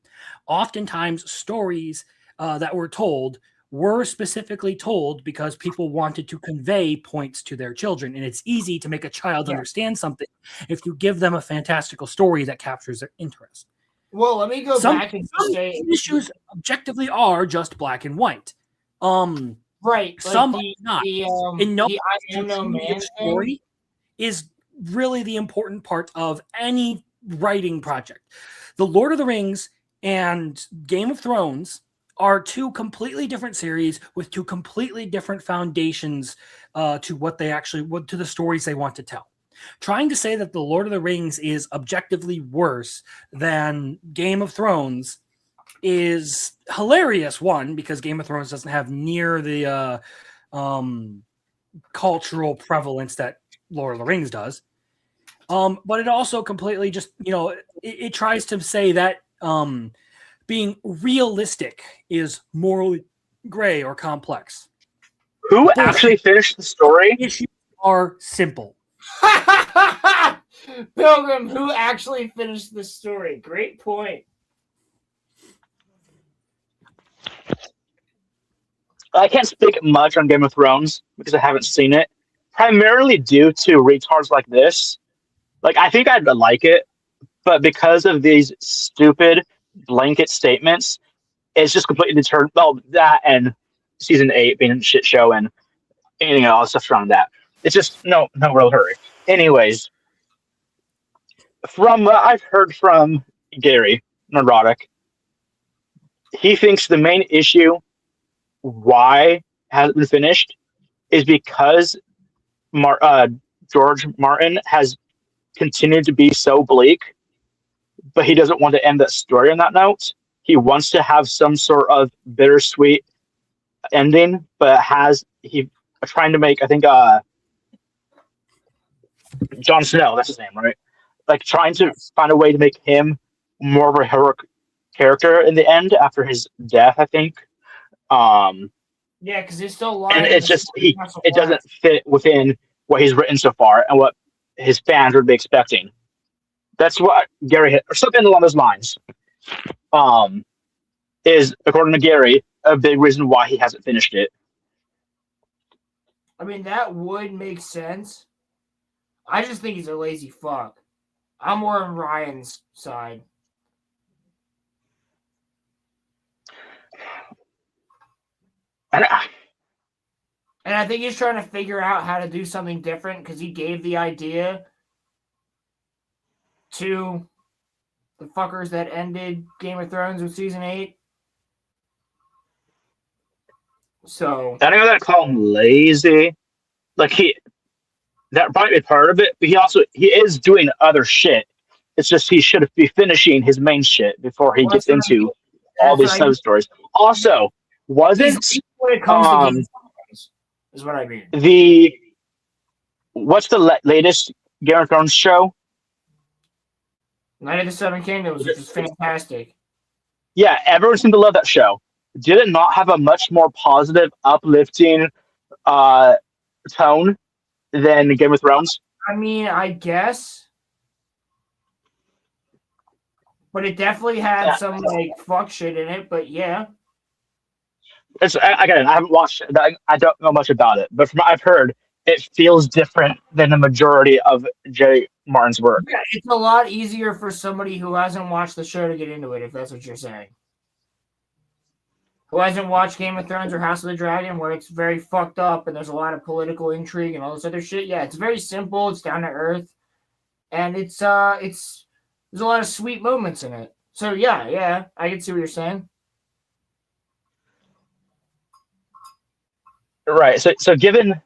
Oftentimes, stories that were told were specifically told because people wanted to convey points to their children. And it's easy to make a child understand something if you give them a fantastical story that captures their interest. Well, let me go back and say issues objectively are just black and white. Right. Some like not. The I Am No Man story is really the important part of any writing project. The Lord of the Rings and Game of Thrones are two completely different series with two completely different foundations to what they actually to the stories they want to tell. Trying to say that the Lord of the Rings is objectively worse than Game of Thrones is hilarious. One, because Game of Thrones doesn't have near the cultural prevalence that Lord of the Rings does. But it also completely just, it tries to say that being realistic is morally gray or complex. Who actually finished the story? Issues are simple. Pilgrim, who actually finished the story? Great point. I can't speak much on Game of Thrones because I haven't seen it, primarily due to retards like this. Like, I think I'd like it, but because of these stupid blanket statements, it's just completely deterred. Well, that and season 8 being a shit show and all the stuff around that. It's just no real hurry. Anyways, from what I've heard from Gary Neurotic, he thinks the main issue why it hasn't been finished is because George Martin has continued to be so bleak, but he doesn't want to end that story on that note. He wants to have some sort of bittersweet ending, but he trying to make, I think, Jon Snow, that's his name, right? Like trying to find a way to make him more of a heroic character in the end after his death, I think. Yeah, because he's still And lying. it's just it doesn't fit within what he's written so far and what his fans would be expecting. That's what Gary hit, or something along those lines. Is, according to Gary, a big reason why he hasn't finished it. I mean, that would make sense. I just think he's a lazy fuck. I'm more on Ryan's side. And I think he's trying to figure out how to do something different because he gave the idea to the fuckers that ended Game of Thrones with season 8. So I don't know that I call him lazy. Like that might be part of it, but he is doing other shit. It's just he should be finishing his main shit before he gets into all these sub stories. Also, wasn't when it comes to Game of Thrones, is what I mean. What's the latest Game of Thrones show? Night of the Seven Kingdoms, which is fantastic. Yeah, everyone seemed to love that show. Did it not have a much more positive, uplifting tone than Game of Thrones? I mean, I guess. But it definitely had some like fuck shit in it, but yeah. Again, I haven't watched it. I don't know much about it, but from what I've heard, it feels different than the majority of J. Martin's work. Yeah, it's a lot easier for somebody who hasn't watched the show to get into it, if that's what you're saying. Who hasn't watched Game of Thrones or House of the Dragon, where it's very fucked up and there's a lot of political intrigue and all this other shit. Yeah, it's very simple, it's down to earth, and it's there's a lot of sweet moments in it. So yeah, I can see what you're saying. Right. So given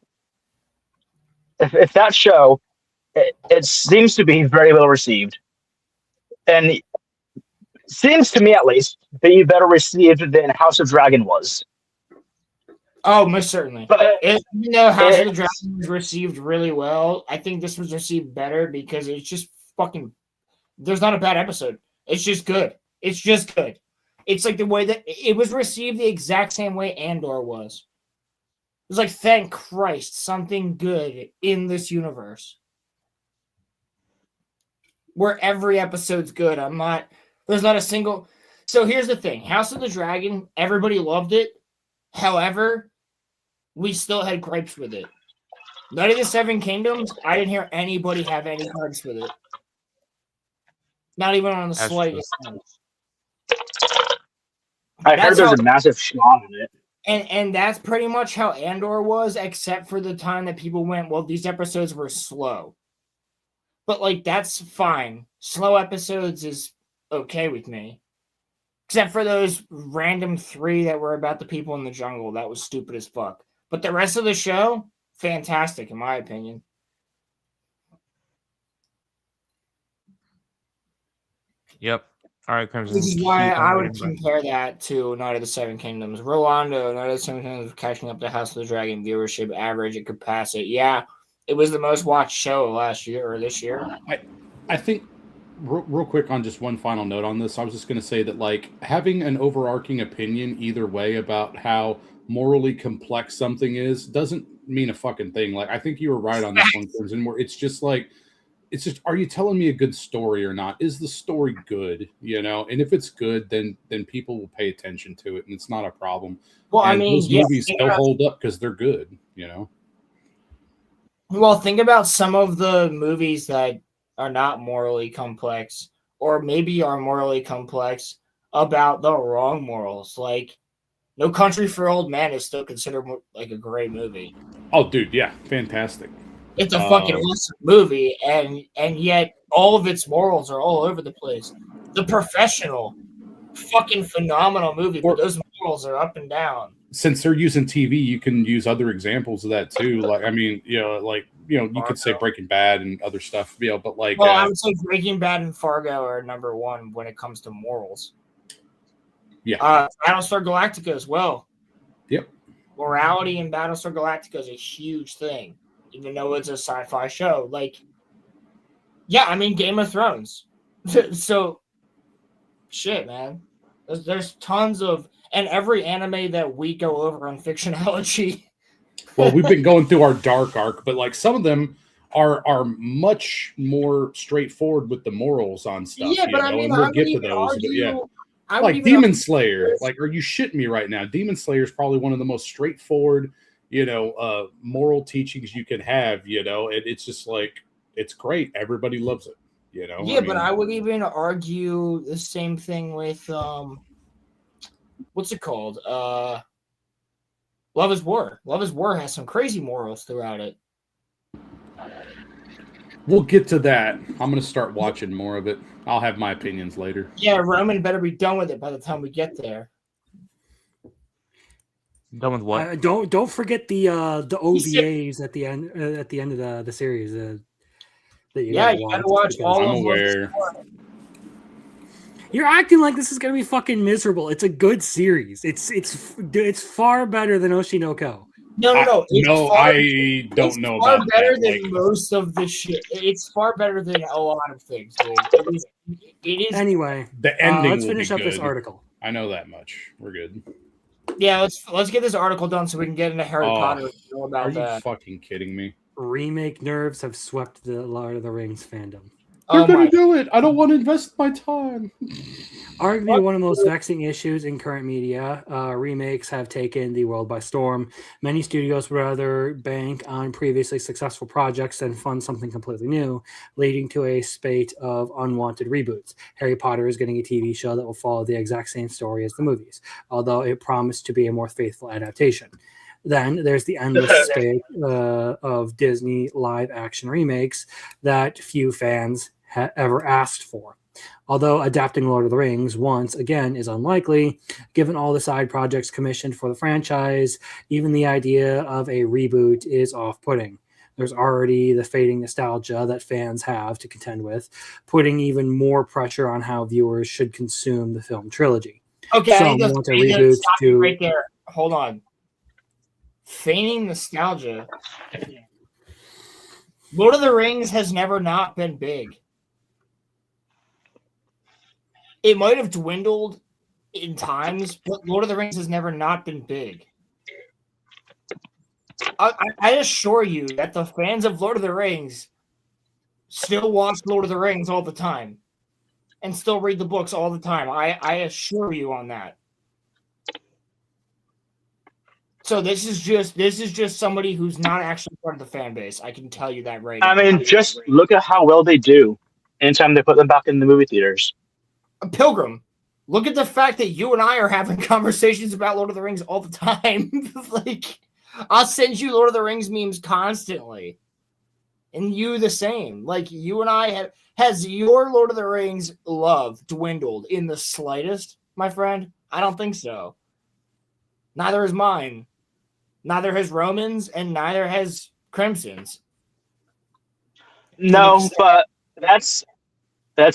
if that show, it seems to be very well received, and seems to me at least be better received than House of Dragon was. Oh, most certainly. But even though House of the Dragon was received really well, I think this was received better because it's just fucking. There's not a bad episode. It's just good. It's just good. It's like the way that it was received the exact same way Andor was. It was like, thank Christ, something good in this universe. Where every episode's good. There's not a single. So here's the thing. House of the Dragon, everybody loved it. However, we still had gripes with it. Night of the Seven Kingdoms, I didn't hear anybody have any gripes with it. Not even on the slightest. I heard there's a massive schlong in it. And that's pretty much how Andor was, except for the time that people went, well, these episodes were slow. But, like, that's fine. Slow episodes is okay with me. Except for those random 3 that were about the people in the jungle. That was stupid as fuck. But the rest of the show, fantastic, in my opinion. Yep. All right, Crimson. This is why I would compare that to Night of the Seven Kingdoms. Rolando, Night of the Seven Kingdoms, catching up to House of the Dragon viewership average. It could pass it. Yeah, it was the most watched show last year or this year. I think real quick on just one final note on this, I was just going to say that like having an overarching opinion either way about how morally complex something is doesn't mean a fucking thing. Like I think you were right on this one, Crimson, where it's just like. It's just, are you telling me a good story or not? Is the story good? You know, and if it's good, then people will pay attention to it, and it's not a problem. Well, and I mean, those movies still hold up because they're good. You know. Well, think about some of the movies that are not morally complex, or maybe are morally complex about the wrong morals. Like, No Country for Old Men is still considered like a great movie. Oh, dude, yeah, fantastic. It's a fucking awesome movie, and yet all of its morals are all over the place. The Professional, fucking phenomenal movie, but those morals are up and down. Since they're using TV, you can use other examples of that too. Like, I mean, you know, like you could say Breaking Bad and other stuff, but like, well, I would say Breaking Bad and Fargo are number one when it comes to morals. Yeah. Battlestar Galactica as well. Yep. Morality in Battlestar Galactica is a huge thing, even though it's a sci-fi show. Like, yeah, I mean, Game of Thrones. So, shit, man. There's tons of, and every anime that we go over on Fictionology. Well, we've been going through our dark arc, but like some of them are much more straightforward with the morals on stuff. Yeah, but I mean, and we'll get to those. But yeah, like Demon Slayer. Like, are you shitting me right now? Demon Slayer is probably one of the most straightforward, moral teachings you can have. And it's just like, it's great. Everybody loves it. Yeah, but I would even argue the same thing with what's it called? Love is War. Love is War has some crazy morals throughout it. We'll get to that. I'm going to start watching more of it. I'll have my opinions later. Yeah, Roman better be done with it by the time we get there. Done with what? Don't forget the OVAs at the end of the series. That you you gotta watch all I'm of aware. You're acting like this is gonna be fucking miserable. It's a good series. It's far better than Oshinoko. No. I don't know far about better that. than most of the shit. It's far better than a lot of things, dude. It is. Anyway, The ending. let's will finish be up this good. article. I know that much. We're good. Yeah, let's get this article done so we can get into Harry Potter and know about are you that. fucking kidding me? Remake nerves have swept the Lord of the Rings fandom. They're gonna do it. I don't want to invest my time. Arguably one of the most vexing issues in current media, remakes have taken the world by storm. Many studios would rather bank on previously successful projects than fund something completely new, leading to a spate of unwanted reboots. Harry Potter is getting a TV show that will follow the exact same story as the movies, although it promised to be a more faithful adaptation. Then there's the endless spate of Disney live-action remakes that few fans ever asked for. Although adapting Lord of the Rings once again is unlikely, given all the side projects commissioned for the franchise, even the idea of a reboot is off-putting. There's already the fading nostalgia that fans have to contend with, putting even more pressure on how viewers should consume the film trilogy. Okay, Some want a reboot stop you to right there. Hold on. Feigning nostalgia. Lord of the Rings has never not been big. It might have dwindled in times, but Lord of the Rings has never not been big. I assure you that the fans of Lord of the Rings still watch Lord of the Rings all the time and still read the books all the time. I assure you on that. So this is just somebody who's not actually part of the fan base. I can tell you that right now. I mean, just look at how well they do anytime they put them back in the movie theaters. Pilgrim, look at the fact that you and I are having conversations about Lord of the Rings all the time. Like, I'll send you Lord of the Rings memes constantly. And you the same. Like, you and I has your Lord of the Rings love dwindled in the slightest, my friend? I don't think so. Neither is mine. Neither has Romans, and neither has Crimson's. No, but that's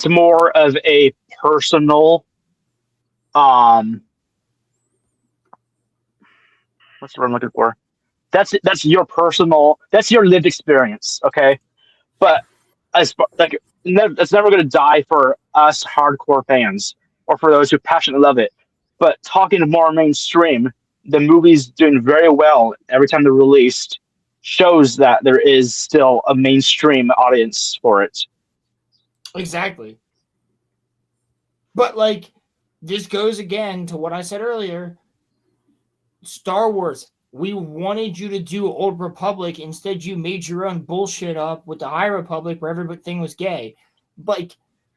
more of a personal what's the word I'm looking for? That's your personal, that's your lived experience, okay? But that's never going to die for us hardcore fans or for those who passionately love it. But talking more mainstream, the movie's doing very well every time they're released, shows that there is still a mainstream audience for it. Exactly. But, like, this goes again to what I said earlier. Star Wars, we wanted you to do Old Republic. Instead, you made your own bullshit up with the High Republic where everything was gay. Like,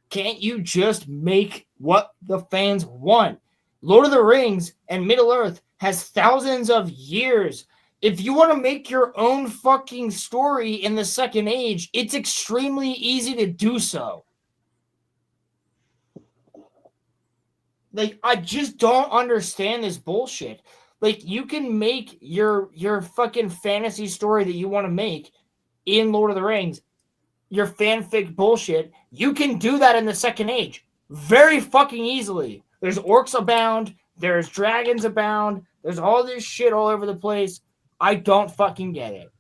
can't you just make what the fans want? Lord of the Rings and Middle-earth has thousands of years. If you want to make your own fucking story in the Second Age, it's extremely easy to do so. Like, I just don't understand this bullshit. Like, you can make your fucking fantasy story that you want to make in Lord of the Rings, your fanfic bullshit, you can do that in the Second Age very fucking easily. There's orcs abound, there's dragons abound, there's all this shit all over the place. I don't fucking get it.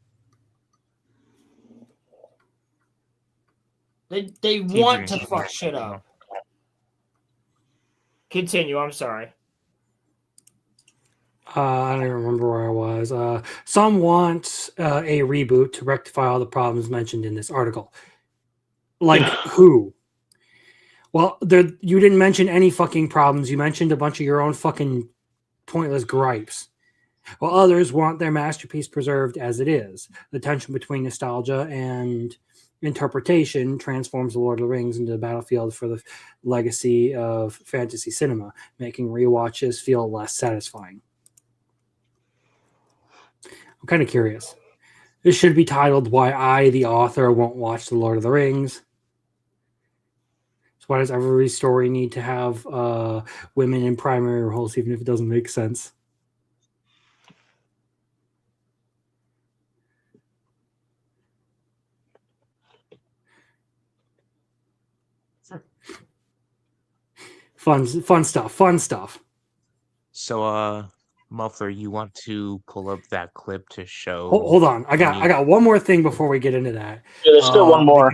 They want to fuck shit up. Continue, I'm sorry. I don't remember where I was. Some want a reboot to rectify all the problems mentioned in this article. Like who? Well, you didn't mention any fucking problems. You mentioned a bunch of your own fucking pointless gripes. While others want their masterpiece preserved as it is. The tension between nostalgia and interpretation transforms The Lord of the Rings into a battlefield for the legacy of fantasy cinema, making rewatches feel less satisfying. I'm kind of curious. This should be titled Why I, the Author, Won't Watch The Lord of the Rings. So why does every story need to have women in primary roles, even if it doesn't make sense? Fun stuff. So, Muffler, you want to pull up that clip to show? Hold on, I got one more thing before we get into that. Yeah, there's still one more.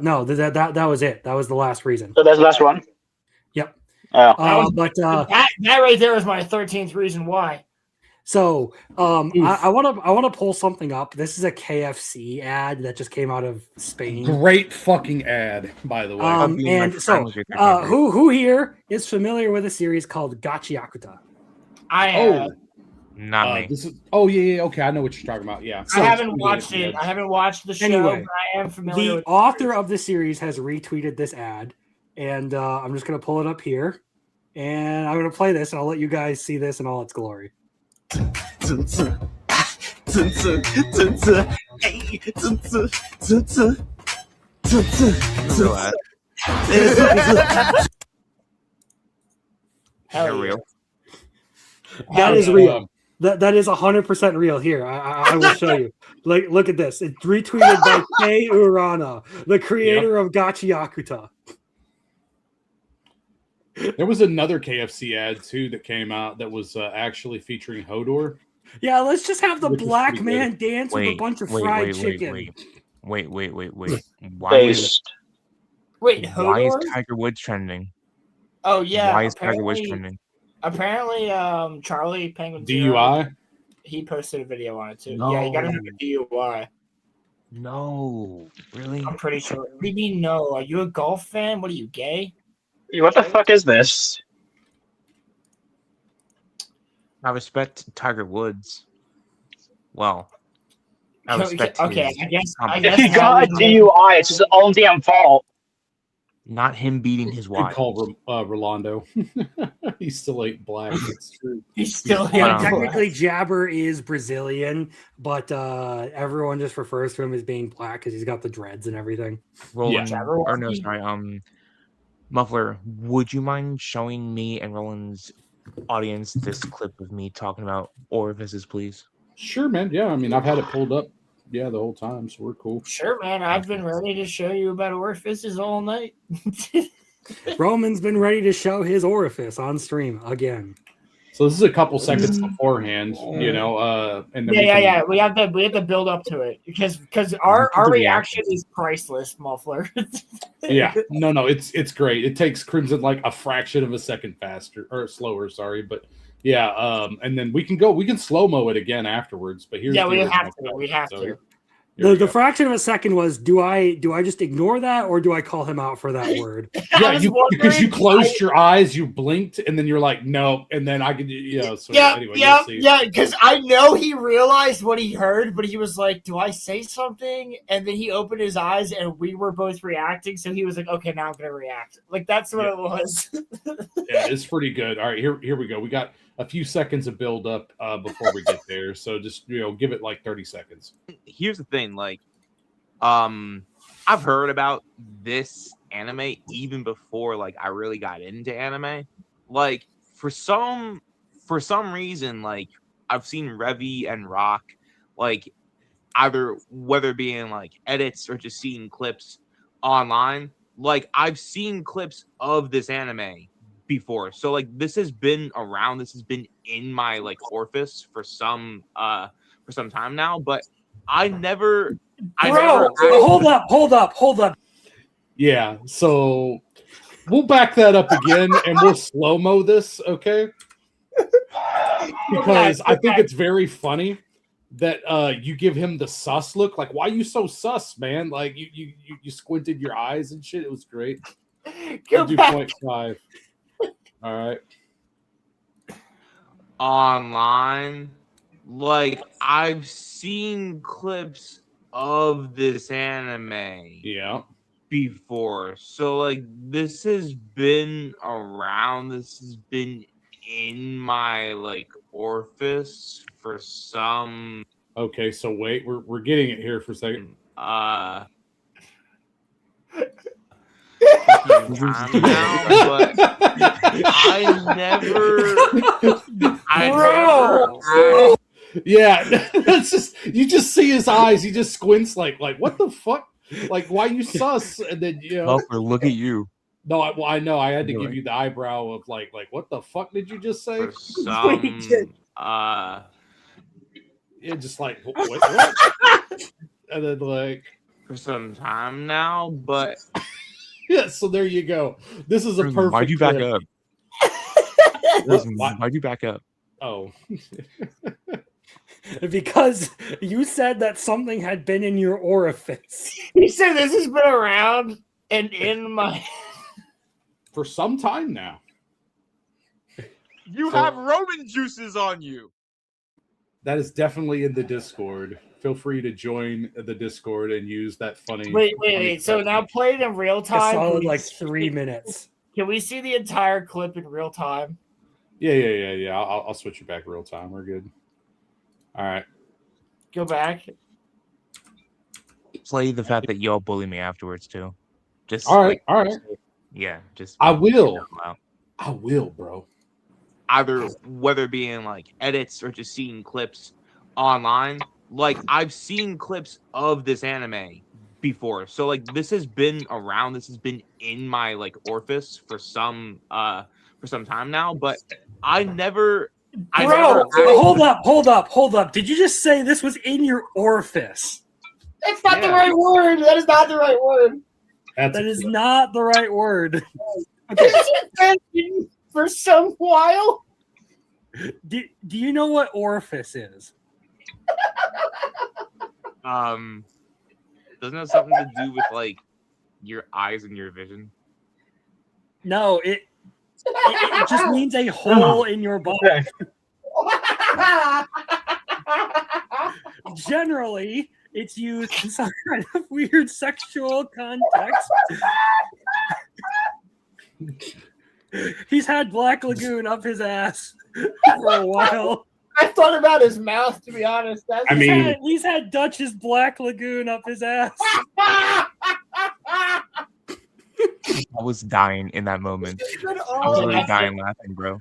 No, that was it. That was the last reason. So that's the last one. Yep. That right there is my 13th reason why. So I want to pull something up. This is a KFC ad that just came out of Spain. Great fucking ad, by the way. And so who here is familiar with a series called Gachiakuta? Not me. This is yeah. Okay, I know what you're talking about. Yeah, I haven't watched it. I haven't watched the show, Anyway, but I am familiar. The with author of the series has retweeted this ad, and I'm just gonna pull it up here, and I'm gonna play this, and I'll let you guys see this in all its glory. Hell real. That is real. That is 100% real. Here, I will show you. Like, look at this. It's retweeted by Kei Urana, the creator of Gachiakuta. There was another KFC ad too that came out that was actually featuring Hodor. Yeah, let's just have the black man dance with a bunch of fried chicken. Wait. Why Hodor? is Tiger Woods trending? Oh yeah. Why is Tiger Woods trending? Apparently, Charlie Penguin DUI. He posted a video on it too. No. Yeah, he got a DUI. No, really? I'm pretty sure. What do you mean no? Are you a golf fan? What are you, gay? What the fuck is this? I respect Tiger Woods. Well, I respect. Okay, his I guess He got a DUI. It's his own damn fault. Not him beating his wife. Good call, Rolando. He still ain't black. It's true. He's still technically Jabber is Brazilian, but everyone just refers to him as being black because he's got the dreads and everything. Roland, or no, sorry, Muffler, would you mind showing me and Roland's audience this clip of me talking about orifices, please? Sure, man. Yeah, I mean, I've had it pulled up, the whole time, so we're cool. Sure, man. I've been ready to show you about orifices all night. Roman's been ready to show his orifice on stream again. So this is a couple seconds beforehand, and then We have to build up to it because our reaction is priceless, Muffler. Yeah, no, it's great. It takes Crimson like a fraction of a second faster or slower, sorry, but yeah, and then we can slow mo it again afterwards. But here's we have to. The fraction of a second was do I just ignore that or do I call him out for that word? Yeah, because you closed your eyes, you blinked, and then you're like, no, and then I could, anyway, because I know he realized what he heard, but he was like, do I say something? And then he opened his eyes and we were both reacting, so he was like, okay, now I'm gonna react. Like that's what it was. Yeah, it's pretty good. All right, here we go. We got a few seconds of build up before we get there, so just give it like 30 seconds. Here's the thing, like, I've heard about this anime even before like I really got into anime. Like for some reason, like I've seen Revy and Rock like either whether it being like edits or just seeing clips online. Like I've seen clips of this anime before, so like this has been around. This has been in my like orifice for some time now, but I never. Bro, hold up. Yeah, so we'll back that up again and we'll slow-mo this, okay? Because I think it's very funny that you give him the sus look. Like, why are you so sus, man? Like you squinted your eyes and shit. It was great. Go I'll do back. 0.5. All right. Online, like I've seen clips of this anime before, so like this has been around. This has been in my like orifice for some Okay, so wait, we're getting it here for a second. time now, but I never. Yeah, that's just you just see his eyes. He just squints like what the fuck? Like why you sus? And then Look at you. No, I know. I had to give you the eyebrow of like what the fuck did you just say? Yeah, just like what? And then like for some time now, but yeah. So there you go. This is a perfect. Why'd you back clip. up? Why'd you back up? Oh. Because you said that something had been in your orifice. He said this has been around and in my for some time now. You have Roman juices on you. That is definitely in the Discord. Feel free to join the Discord and use that funny. Wait. So now play it in real time. Solid like 3 minutes. Can we see the entire clip in real time? Yeah. I'll switch you back real time. We're good. All right. Go back. Play the fact that y'all bully me afterwards too. Just all right. Yeah, just I will. I will, bro. Either whether it being like edits or just seeing clips online. Like I've seen clips of this anime before, so like this has been around. This has been in my like orifice for some time now, but I never. Bro, hold up. Did you just say this was in your orifice? That's not the right word. That is not the right word. That is not the right word. For some while. Do you know what orifice is? Doesn't it have something to do with like your eyes and your vision? No, it just means a hole in your body. Generally, it's used in some kind of weird sexual context. He's had Black Lagoon up his ass for a while. I thought about his mouth, to be honest. He's had Dutch's Black Lagoon up his ass. I was dying in that moment. I was really dying laughing, bro.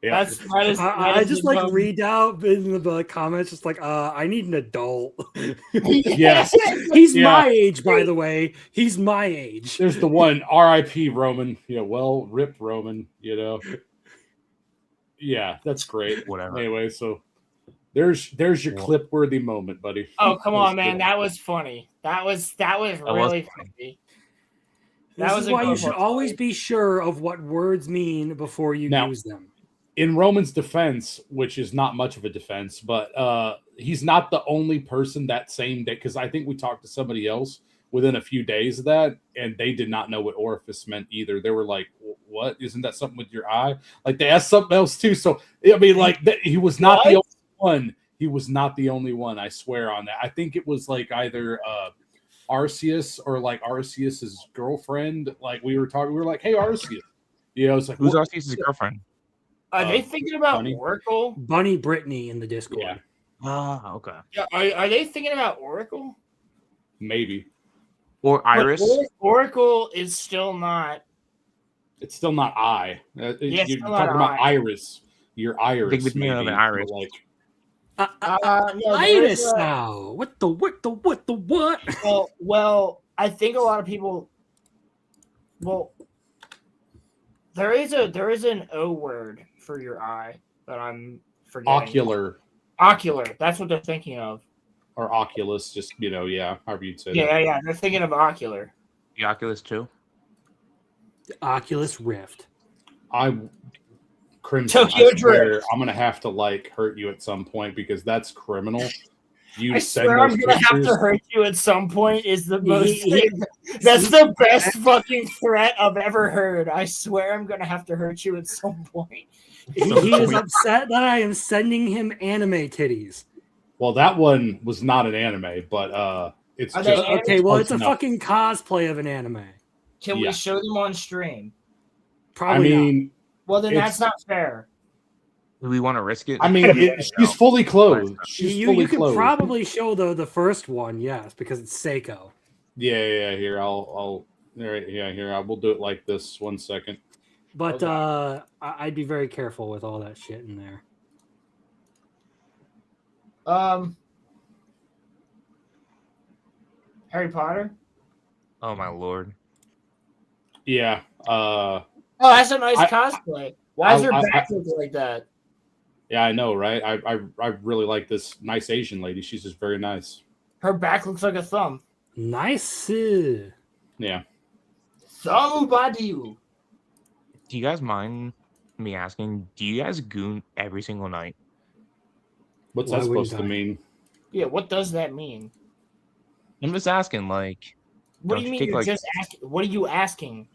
Yeah. I just like read out in the comments, just like, I need an adult. Yes. He's my age, by the way. He's my age. There's the one R.I.P. Roman. Yeah, well, rip Roman. Yeah, that's great. Whatever. Anyway, so there's your clip-worthy moment, buddy. Oh, come on, man. That was funny. That was really funny. This is why you should always be sure of what words mean before you use them. In Roman's defense, which is not much of a defense, but he's not the only person that same day, because I think we talked to somebody else within a few days of that, and they did not know what orifice meant either. They were like, what? Isn't that something with your eye? Like, they asked something else too. So, I mean, like, he was not the only one. He was not the only one, I swear on that. I think it was like either Arceus or like Arceus's girlfriend. Like, we were like, hey, Arceus. It's like, who's Arceus's girlfriend? Are they thinking about Oracle? Bunny Brittany in the Discord. Yeah. Ah, okay. Yeah, are they thinking about Oracle? Maybe. Or Iris? Oracle is still not. It's still not I. You're talking about Iris. Your Iris. Maybe. An Iris. Like, No, there is now. What the what? Well, I think a lot of people. Well, there is an O word for your eye that I'm forgetting. Ocular. That's what they're thinking of. Or Oculus, just however you'd say that. Yeah. They're thinking of ocular. The Oculus 2. The Oculus Rift. Crimson, Tokyo I swear, Drift. I'm gonna have to hurt you at some point because that's criminal. I swear I'm gonna have to hurt you at some point is the most that's the best fucking threat I've ever heard. I swear I'm gonna have to hurt you at some point. He is upset that I am sending him anime titties. Well, that one was not an anime, but it's Are just they anime? Okay, well, it's a enough. fucking cosplay of an anime. Can we show them on stream? Probably not. Well, then that's not fair. Do we want to risk it? I mean, she's fully clothed. You could probably show the first one, yes, because it's Seiko. Yeah. Here, I'll. Here, I will do it like this. 1 second. But I'd be very careful with all that shit in there. Harry Potter. Oh my lord. Yeah. Oh, that's a nice cosplay. Why is her back look like that? Yeah, I know, right? I really like this nice Asian lady. She's just very nice. Her back looks like a thumb. Nice. Yeah. Somebody. Do you guys mind me asking? Do you guys goon every single night? What's that supposed to mean? Yeah, what does that mean? I'm just asking. Like, what do you mean? You're just asking. What are you asking?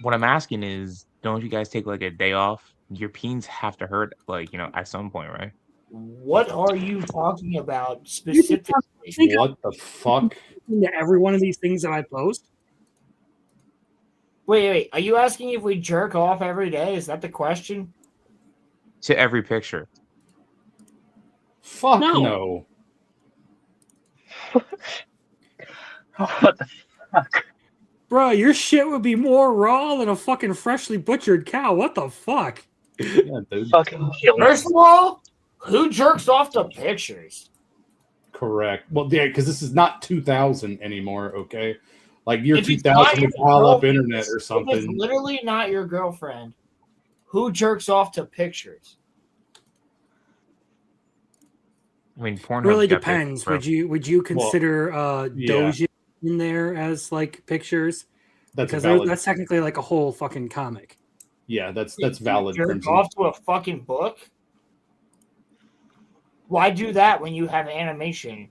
What I'm asking is, don't you guys take like a day off? Your peens have to hurt, at some point, right? What are you talking about specifically? What the fuck? Into every one of these things that I post. Wait. Are you asking if we jerk off every day? Is that the question? To every picture. Fuck no. What the fuck? Bro, your shit would be more raw than a fucking freshly butchered cow. What the fuck? Yeah, dude. Fucking kill me. First of all, who jerks off to pictures? Correct. Well, yeah, because this is not 2000 anymore, okay? Like year If it's not 2000 your with dial-up girlfriend, internet or If something. it's literally not your girlfriend, who jerks off to pictures? I mean, Pornhub Really got depends. big, Would you consider yeah. Doja in there as like pictures? That's because valid. that's technically like a whole fucking comic. Yeah, that's valid. Jerk Crimson. off to a fucking book? Why do that when you have animation?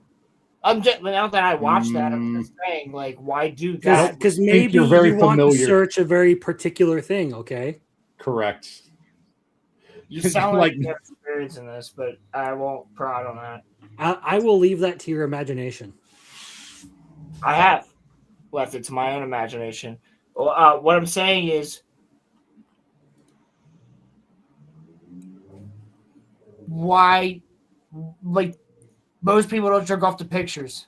I'm just now that I watch that, I'm just saying, like, why do that? Because maybe you want to search a very particular thing. Okay. Correct. You sound like you have experience in this, but I won't prod on that. I will leave that to your imagination. I have left it to my own imagination. What I'm saying is, why, like, most people don't jerk off to pictures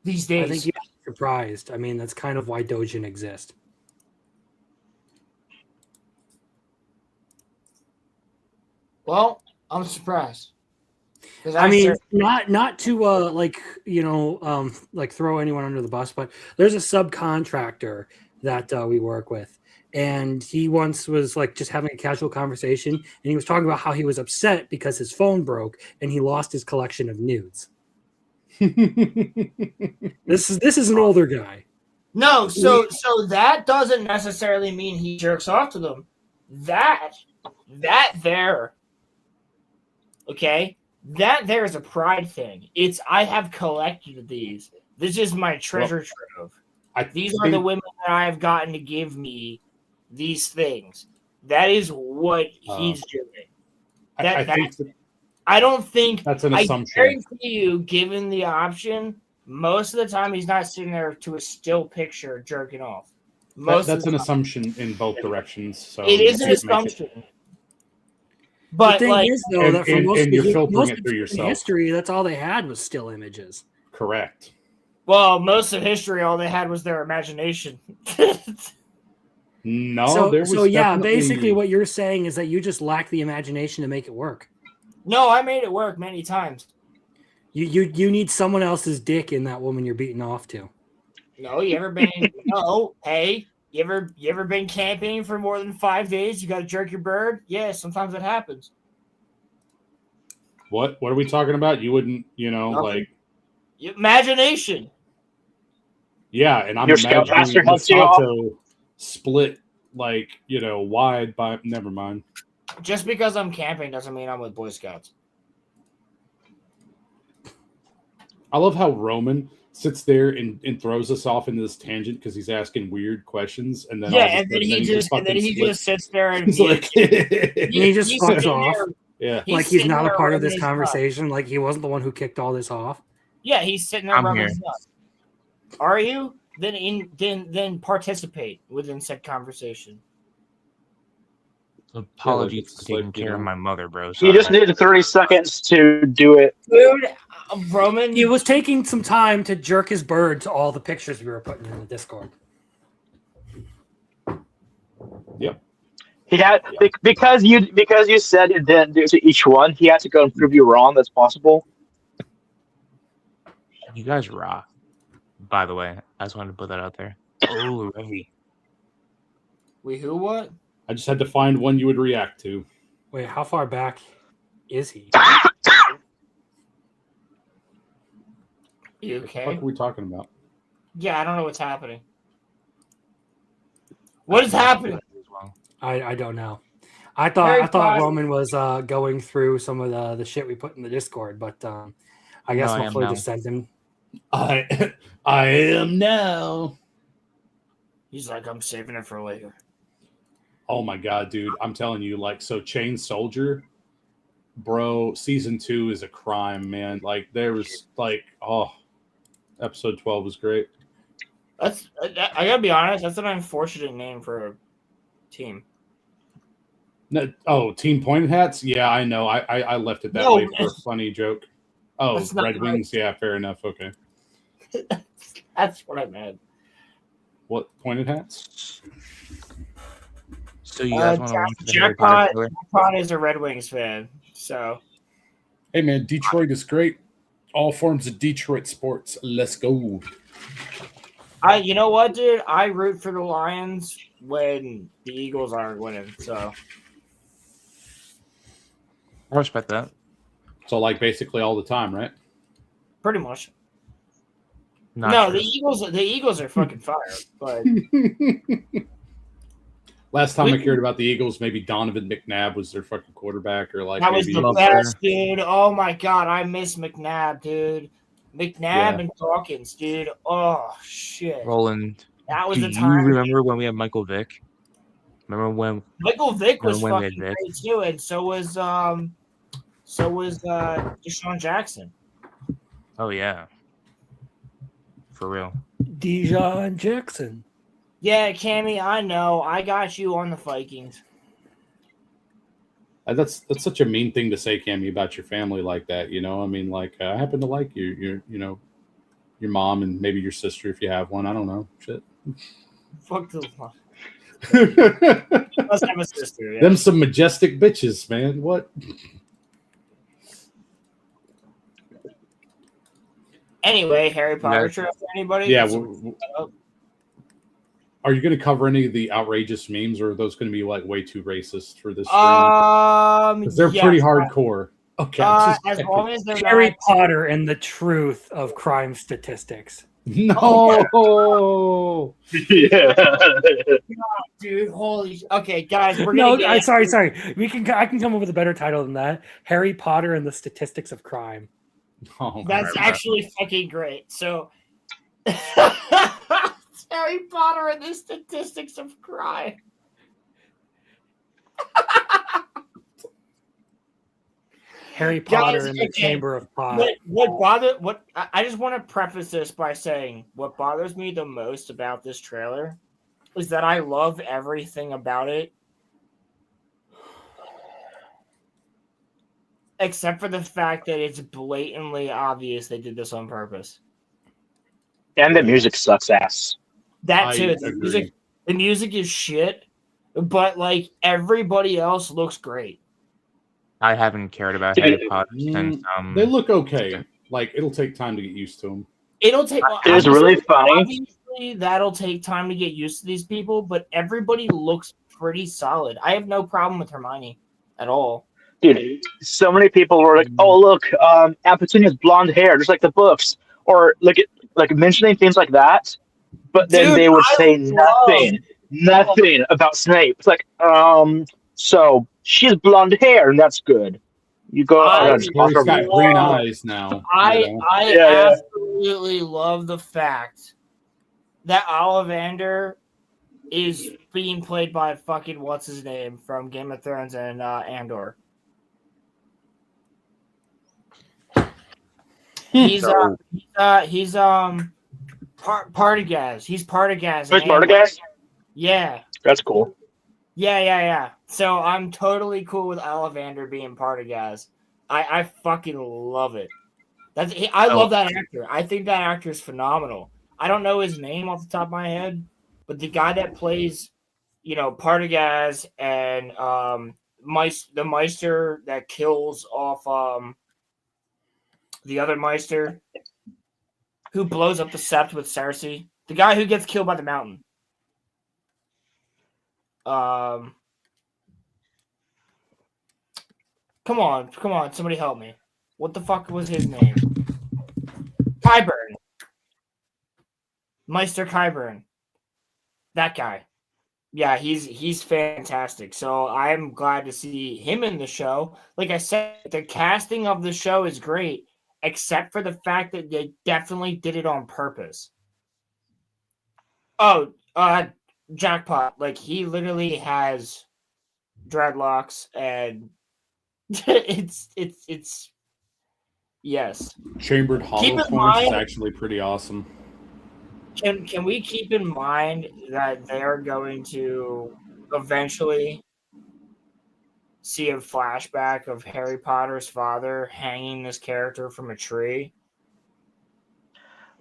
these days. I think you'd be surprised. I mean, that's kind of why Dojin exists. Well, I'm surprised. I mean, not to like throw anyone under the bus, but there's a subcontractor that we work with, and he once was like just having a casual conversation, and he was talking about how he was upset because his phone broke and he lost his collection of nudes. This is an older guy. No, so that doesn't necessarily mean he jerks off to them. That there, okay, that there is a pride thing. It's I have collected these. This is my treasure trove. These are the women that I have gotten to give me these things. That is what he's doing. I don't think that's an assumption. I guarantee you, given the option, most of the time he's not sitting there to a still picture jerking off. That's an assumption in both directions. So it is an assumption. But the thing is, though, that for most you're filtering of it through yourself. history, that's all they had was still images. Correct. Well, most of history, all they had was their imagination. No, there was basically what you're saying is that you just lack the imagination to make it work. No, I made it work many times. You need someone else's dick in that woman you're beating off to. No, you ever been? No, hey, you ever been camping for more than 5 days? You got to jerk your bird. Yeah, sometimes it happens. What are we talking about? You wouldn't, Nothing. like Imagination. yeah, and I'm Your imagining Scoutmaster helps you off? Masato split like wide by. Never mind. Just because I'm camping doesn't mean I'm with Boy Scouts. I love how Roman sits there and throws us off into this tangent because he's asking weird questions, and then Yeah, and then he just sits there and he's like, he just fucks off. Yeah, Like he's not a part of this conversation. Like he wasn't the one who kicked all this off. Yeah, he's sitting there rubbing his nuts. Are you? Then participate within said conversation. Apologies for taking care of my mother, bro. You just needed 30 seconds to do it. Dude, Roman. He was taking some time to jerk his bird to all the pictures we were putting in the Discord. Yep. He had because you said it didn't do to each one. He had to go and prove you wrong. That's possible. You guys rock. By the way, I just wanted to put that out there. Oh, Revy. Wait, who? What? I just had to find one you would react to. Wait, how far back is he? You okay? What are we talking about? Yeah, I don't know what's happening. What is happening? I don't know. I thought Roman was going through some of the shit we put in the Discord, but I guess hopefully just sent him. I am now. He's like, I'm saving it for later. Oh my god, dude! I'm telling you, so Chain Soldier, bro. Season 2 is a crime, man. Like there was episode 12 was great. I gotta be honest. That's an unfortunate name for a team. No, Team Pointed Hats. Yeah, I know. I left it that way for a funny joke. Oh, Red Wings. Yeah, fair enough. Okay. That's what I meant. What Pointed Hats? So you guys want to watch the Harry Jackpot? Potter Jackpot is a Red Wings fan. So, hey man, Detroit is great. All forms of Detroit sports. Let's go. You know what, dude? I root for the Lions when the Eagles aren't winning. So, I respect that. So, basically all the time, right? Pretty much. Not true. The Eagles are fucking fire. But last time I cared about the Eagles, maybe Donovan McNabb was their fucking quarterback, or that was the best, dude. Oh my god, I miss McNabb, dude. McNabb and Dawkins, dude. Oh shit. Roland, that was do the time. You remember when we had Michael Vick? Remember when Michael Vick was fucking great too, and so was Deshaun Jackson. Oh yeah. For real. Deshaun Jackson. Yeah, Cammy, I know. I got you on the Vikings. That's such a mean thing to say, Cammy, about your family like that. I mean, I happen to like your mom and maybe your sister if you have one. I don't know. Shit. Fuck the mom. Must have a sister. Yeah. Them some majestic bitches, man. What? Anyway, Harry Potter trip for anybody? Yeah. Are you going to cover any of the outrageous memes, or are those going to be way too racist for this stream? Because they're pretty hardcore. Okay. As long as they're Harry Potter and the truth of crime statistics. No. Yeah. Dude, holy. Okay, guys, we're No, gonna. sorry. I can come up with a better title than that. Harry Potter and the statistics of crime. Oh, that's actually fucking great. So, Harry Potter and the statistics of crime. Harry Potter and the Chamber of Pot. I just want to preface this by saying what bothers me the most about this trailer is that I love everything about it. Except for the fact that it's blatantly obvious they did this on purpose. And the music sucks ass. That too. The music is shit, but everybody else looks great. I haven't cared about Dude, Harry Potter since They look okay. Like it'll take time to get used to them. It'll take. It was really funny. Obviously, that'll take time to get used to these people, but everybody looks pretty solid. I have no problem with Hermione at all. Dude, so many people were like, "Oh, look, Aunt Petunia's blonde hair, just like the books," or like mentioning things like that. But then Dude, they would I say love- nothing about Snape. It's like, so she's blonde hair, and that's good. You go, He's got green eyes now. I Yeah. absolutely love the fact that Ollivander is being played by fucking what's his name from Game of Thrones and Andor. He's Partagaz. He's Partagaz. Who's in Andor. Partagaz? Yeah. That's cool. Yeah. So I'm totally cool with Ollivander being Partagaz. I fucking love it. I love that actor. I think that actor is phenomenal. I don't know his name off the top of my head, but the guy that plays, Partagaz and the Meister that kills off the other Meister who blows up the Sept with Cersei. The guy who gets killed by the mountain. Come on, somebody help me. What the fuck was his name? Qyburn. Meister Qyburn. That guy. Yeah, he's fantastic. So I'm glad to see him in the show. Like I said, the casting of the show is great, except for the fact that they definitely did it on purpose. Oh, jackpot. Like he literally has dreadlocks and it's yes. Chambered hollow points is actually pretty awesome. Can we keep in mind that they are going to eventually see a flashback of Harry Potter's father hanging this character from a tree?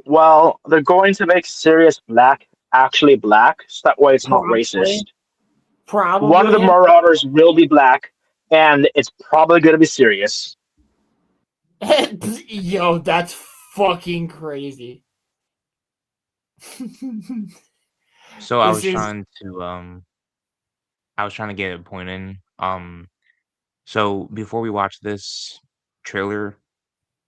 Well, they're going to make Sirius Black actually black, so that way it's not racist. Probably. One of the Marauders will be black, and it's probably going to be Sirius. Yo, that's fucking crazy. So I was trying to get a point in. So before we watch this trailer,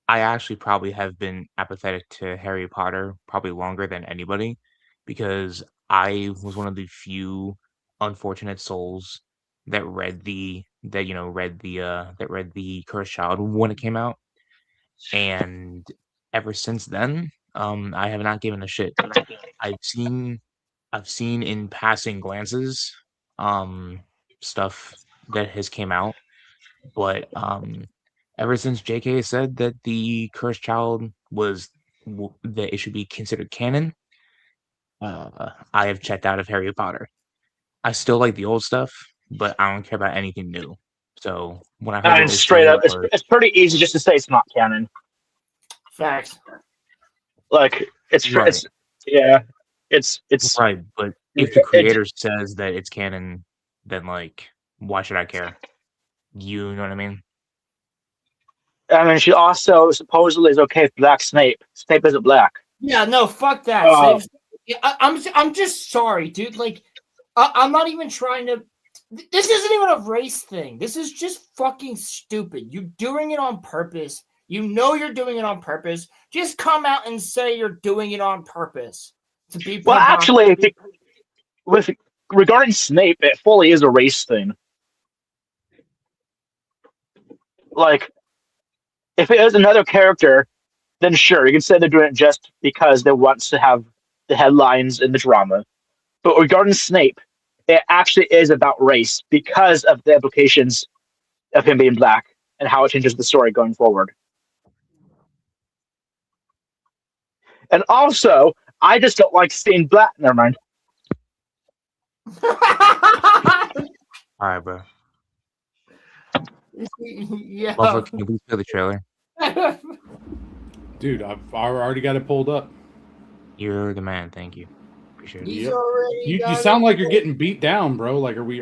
I actually probably have been apathetic to Harry Potter probably longer than anybody, because I was one of the few unfortunate souls that read the Cursed Child when it came out, and ever since then, I have not given a shit. I've seen in passing glances, stuff that has came out, but ever since JK said that the Cursed Child that it should be considered canon, I have checked out of Harry Potter. I still like the old stuff, but I don't care about anything new. So when I heard And straight up, it's pretty easy just to say it's not canon. Facts. Like it's right. It's right. But if the creator says that it's canon, then why should I care? You know what I mean? I mean, she also supposedly is okay with Black Snape. Snape isn't black. Yeah, no, fuck that. I'm just sorry, dude. Like, I'm not even trying to. This isn't even a race thing. This is just fucking stupid. You're doing it on purpose. You know you're doing it on purpose. Just come out and say you're doing it on purpose. Well, actually, regarding Snape, it fully is a race thing. Like, if it is another character, then sure, you can say they're doing it just because they want to have the headlines in the drama. But regarding Snape, it actually is about race because of the implications of him being black and how it changes the story going forward. And also, I just don't like seeing black. Never mind. All right, bro. Yeah. Buffalo, can you please play the trailer? Dude, I've already got it pulled up. You're the man. Thank you. Appreciate it. You sound like you're getting beat down, bro. Like, are we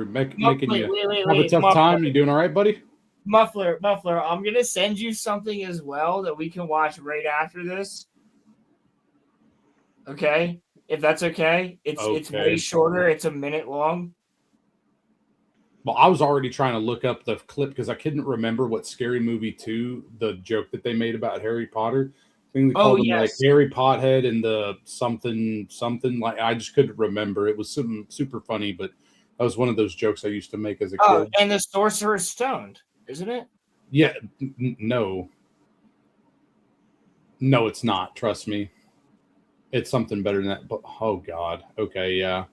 making you have a tough time? You doing all right, buddy? Muffler, I'm gonna send you something as well that we can watch right after this. Okay, if that's okay. It's way Okay. shorter. It's a minute long. Well, I was already trying to look up the clip because I couldn't remember what Scary Movie 2, the joke that they made about Harry Potter. I think they called him like Harry Pothead and the something. Like I just couldn't remember. It was something super funny, but that was one of those jokes I used to make as a kid. And the Sorcerer's Stoned, isn't it? Yeah, no, it's not. Trust me, it's something better than that. But oh god, okay, yeah,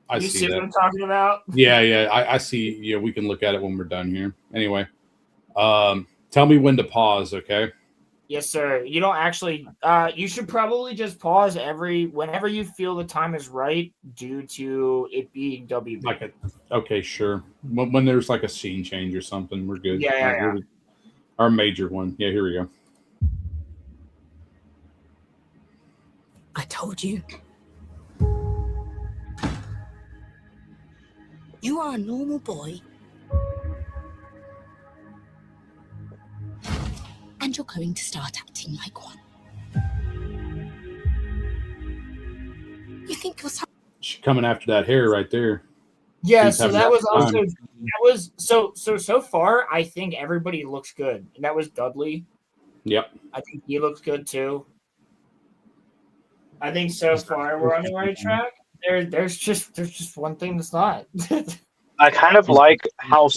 I You see that. what I'm talking about? Yeah, I see. Yeah, we can look at it when we're done here. Anyway, tell me when to pause, okay? Yes, sir. You don't actually. You should probably just pause whenever you feel the time is right, due to it being WB. Okay, sure. When there's like a scene change or something, we're good. Yeah. Our major one. Yeah, here we go. I told you. You are a normal boy. And you're going to start acting like one. You think you're so... She's coming after that hair right there. Yeah, She's so having that a was good also time. so far. I think everybody looks good, and that was Dudley. Yep. I think he looks good too. I think so far we're on the right track. There's just one thing that's not. I kind of like how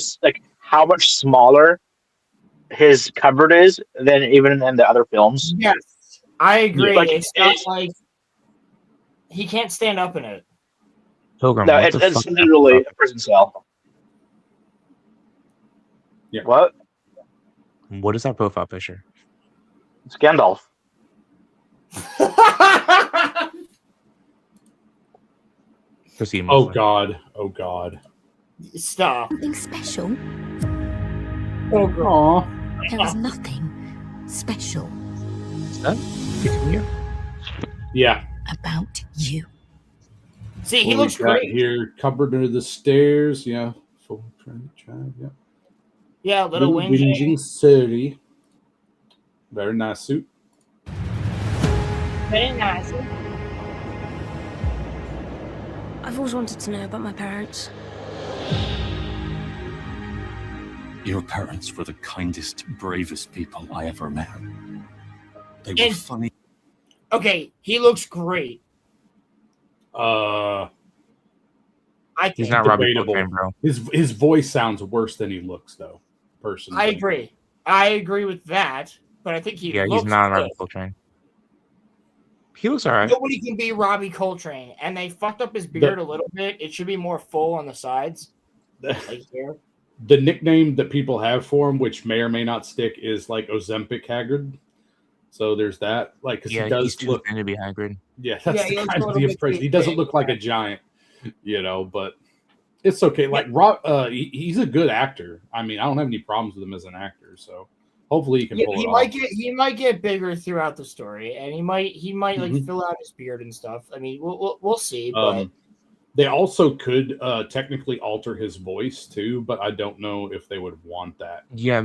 much smaller his cupboard is than even in the other films. Yes, I agree. Like, it's not like he can't stand up in it. Pilgrim, No, what the it's fuck? literally a prison cell. Yeah. What? What is that profile picture? It's Gandalf. Proceed. Oh God. Stop. Something special? Oh God. There was nothing special Yeah. about you. See, he What looks we got great. here, cupboard under the stairs. Yeah. Full drive. Yeah. Yeah, little whinging city. Very nice suit. Very nice. I've always wanted to know about my parents. Your parents were the kindest, bravest people I ever met. They were funny. Okay, he looks great. I think He's not Robbie debatable. Coltrane, bro. His voice sounds worse than he looks, though. Personally, I agree with that, but I think he Yeah, looks he's not good. Robbie Coltrane. He looks alright. Nobody can be Robbie Coltrane, and they fucked up his beard a little bit. It should be more full on the sides, like here. The nickname that people have for him, which may or may not stick, is like Ozempic Hagrid. So there's that. Like, because he does he's too thin to be Hagrid. Yeah, that's he the looks kind a of little the bit impression. too He doesn't thick. look like a giant, but it's okay. Like he's a good actor. I mean, I don't have any problems with him as an actor. So hopefully he can pull it off. He might get bigger throughout the story, and he might like fill out his beard and stuff. I mean, we'll see. But They also could technically alter his voice too, but I don't know if they would want that. Yeah,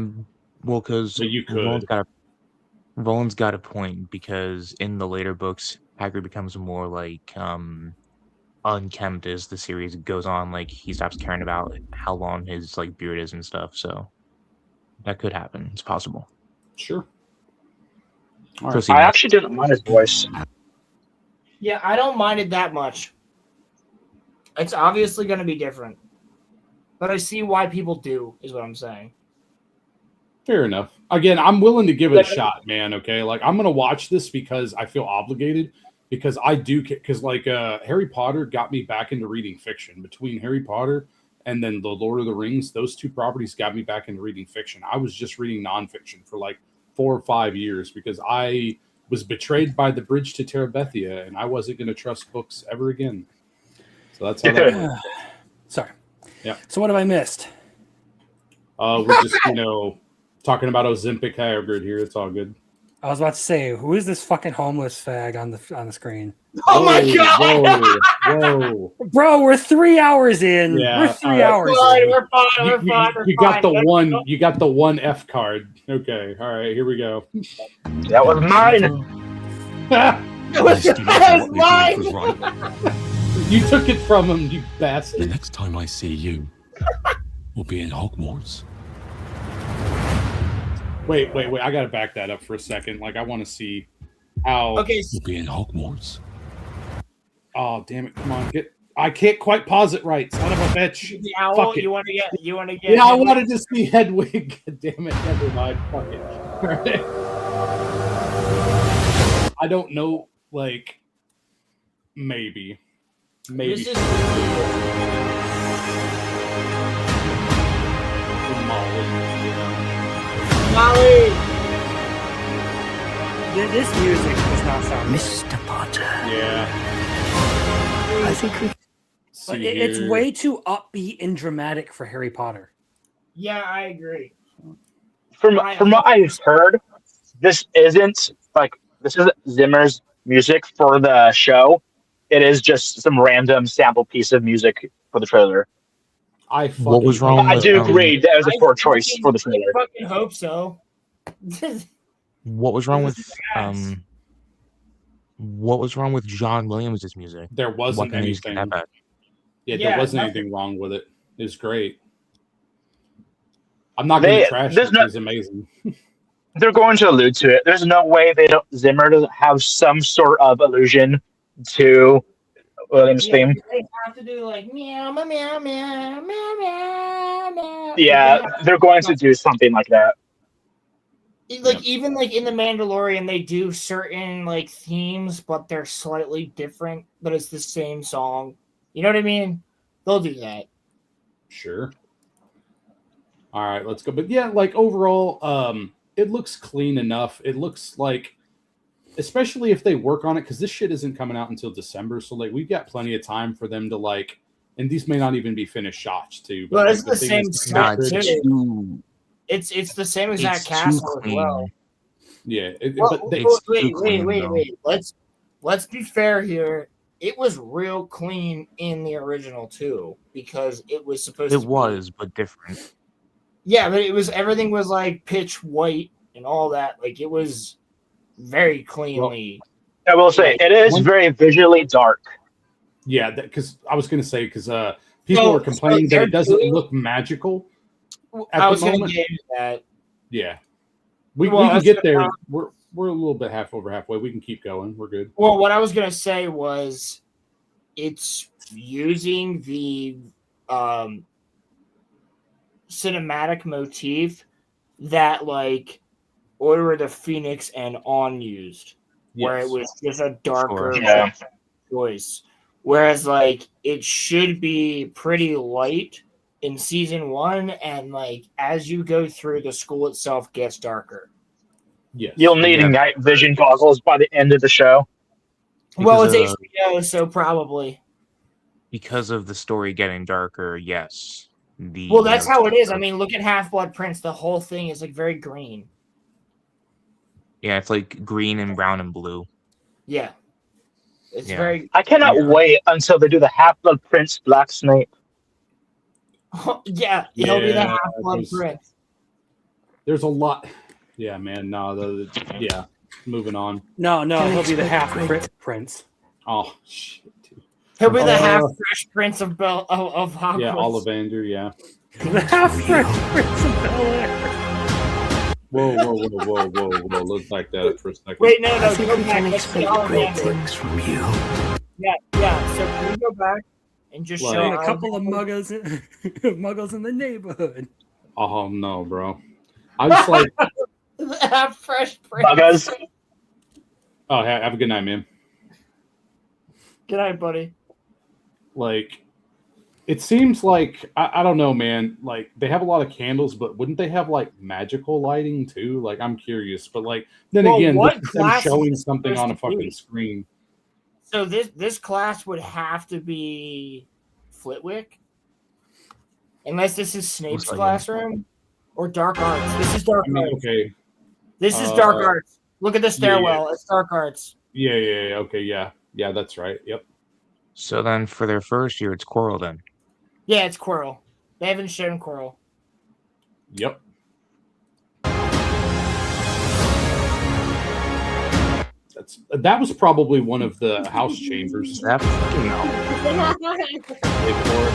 well, because you could. Roland's got a point, because in the later books, Hagrid becomes more like unkempt as the series goes on. Like, he stops caring about how long his like beard is and stuff. So that could happen. It's possible. Sure. I actually didn't mind his voice. yeah, I don't mind it that much. It's obviously going to be different, but I see why people do. Is what I'm saying. Fair enough. Again, I'm willing to give it a shot, man. Okay, like I'm gonna watch this because I feel obligated, because I do, because like Harry Potter got me back into reading fiction. Between Harry Potter and then the Lord of the Rings, those two properties got me back into reading fiction. I was just reading nonfiction for like 4 or 5 years because I was betrayed by the Bridge to Terabithia, and I wasn't going to trust books ever again. So that's how that went. Sorry. Yeah. So what have I missed? We're just talking about Ozempic Hagrid here. It's all good. I was about to say, who is this fucking homeless fag on the screen? Oh my god! Whoa. Bro, we're 3 hours in. Yeah, We're 3 all right. hours in. We're fine. We're fine. You got the one. You got the one F card. Okay. All right. Here we go. That was mine. That was mine. Right. You took it from him, you The bastard. next time I see you, we'll be in Hogwarts. Wait. I gotta back that up for a second. Like, I want to see how. Okay. We'll be in Hogwarts. Oh, damn it! Come on, I can't quite pause it right. Son of a bitch. The owl. Fuck it. You want to get? Yeah, I wanted to see Hedwig. Damn it! Never mind. Fuck it. All right. I don't know. Like, maybe. This is Molly. This music does not sound Mr. Potter. Yeah. I think we. But it's way too upbeat and dramatic for Harry Potter. Yeah, I agree. From what I've heard, this isn't Zimmer's music for the show. It is just some random sample piece of music for the trailer. What was wrong? I with, do agree that was a poor choice for the I trailer. fucking hope so. What was wrong with What was wrong with John Williams' music? There wasn't What music anything. that bad? Yeah, Yeah, there wasn't nothing. anything wrong with it. It was great. I'm not going to trash it. It's amazing. They're going to allude to it. There's no way Zimmer doesn't have some sort of allusion to Williams' theme. They have to do like meow, meow, meow, meow, meow, meow, meow. Yeah, they're going to do something like that. Even like in the Mandalorian, they do certain like themes, but they're slightly different. But it's the same song. You know what I mean? They'll do that. Sure. All right, let's go. But yeah, like overall, it looks clean enough. It looks like, especially if they work on it, because this shit isn't coming out until December. So like, we've got plenty of time for them to like, and these may not even be finished shots too. But like, it's the same script too. It's the same exact cast as well. Yeah, Wait. Let's be fair here. It was real clean in the original too, because it was supposed It to was, but different. Yeah, but everything was like pitch white and all that. Like it was very cleanly. I will say it is very visually dark. Yeah, because I was going to say people are complaining that it doesn't look magical. I was going to get into that. Yeah, we can get there. We're a little bit halfway. We can keep going. We're good. Well, what I was going to say was, it's using the cinematic motif that like Order of the Phoenix and On used, where it was just a darker choice. Whereas like it should be pretty light in season 1, and like as you go through, the school itself gets darker. Yes. You'll need night vision goggles by the end of the show. Well, it's HBO, so probably. Because of the story getting darker, yes. Well, that's how it is. I mean, look at Half-Blood Prince. The whole thing is like very green. Yeah, it's like green and brown and blue. Yeah. It's very... I cannot wait until they do the Half-Blood Prince Black Snape. Yeah, he'll be the Half-Blood Prince. There's a lot. Yeah, man. No, moving on. No, he'll be the half prince. Oh shit. He'll be the half fresh prince of Hogwarts. Yeah, Ollivander. Yeah. The half fresh prince of Bel-Air. Whoa! Let's back that up for a second. Wait, no, I think go we back. can Let's see expect great Ollivander. things from you. Yeah. So can we go back and just show a couple of muggles in the neighborhood? Oh no, bro! I was like, half fresh prince. Buggers. Oh, have a good night, man. Good night, buddy. Like, it seems like I don't know, man. Like, they have a lot of candles, but wouldn't they have like magical lighting too? Like, I'm curious, but like then again, what this is them class showing is something on a supposed to be? fucking screen. So this class would have to be Flitwick, unless this is Snape's Looks like it. classroom or Dark Arts. This is Dark Arts. Okay. This is Dark Arts. Look at the Yeah, stairwell. It's dark arts. Yeah. Okay. Yeah. That's right. Yep. So then, for their first year, it's Quirrell. Then. Yeah, it's Quirrell. They haven't shown Quirrell. Yep. That was probably one of the house chambers. That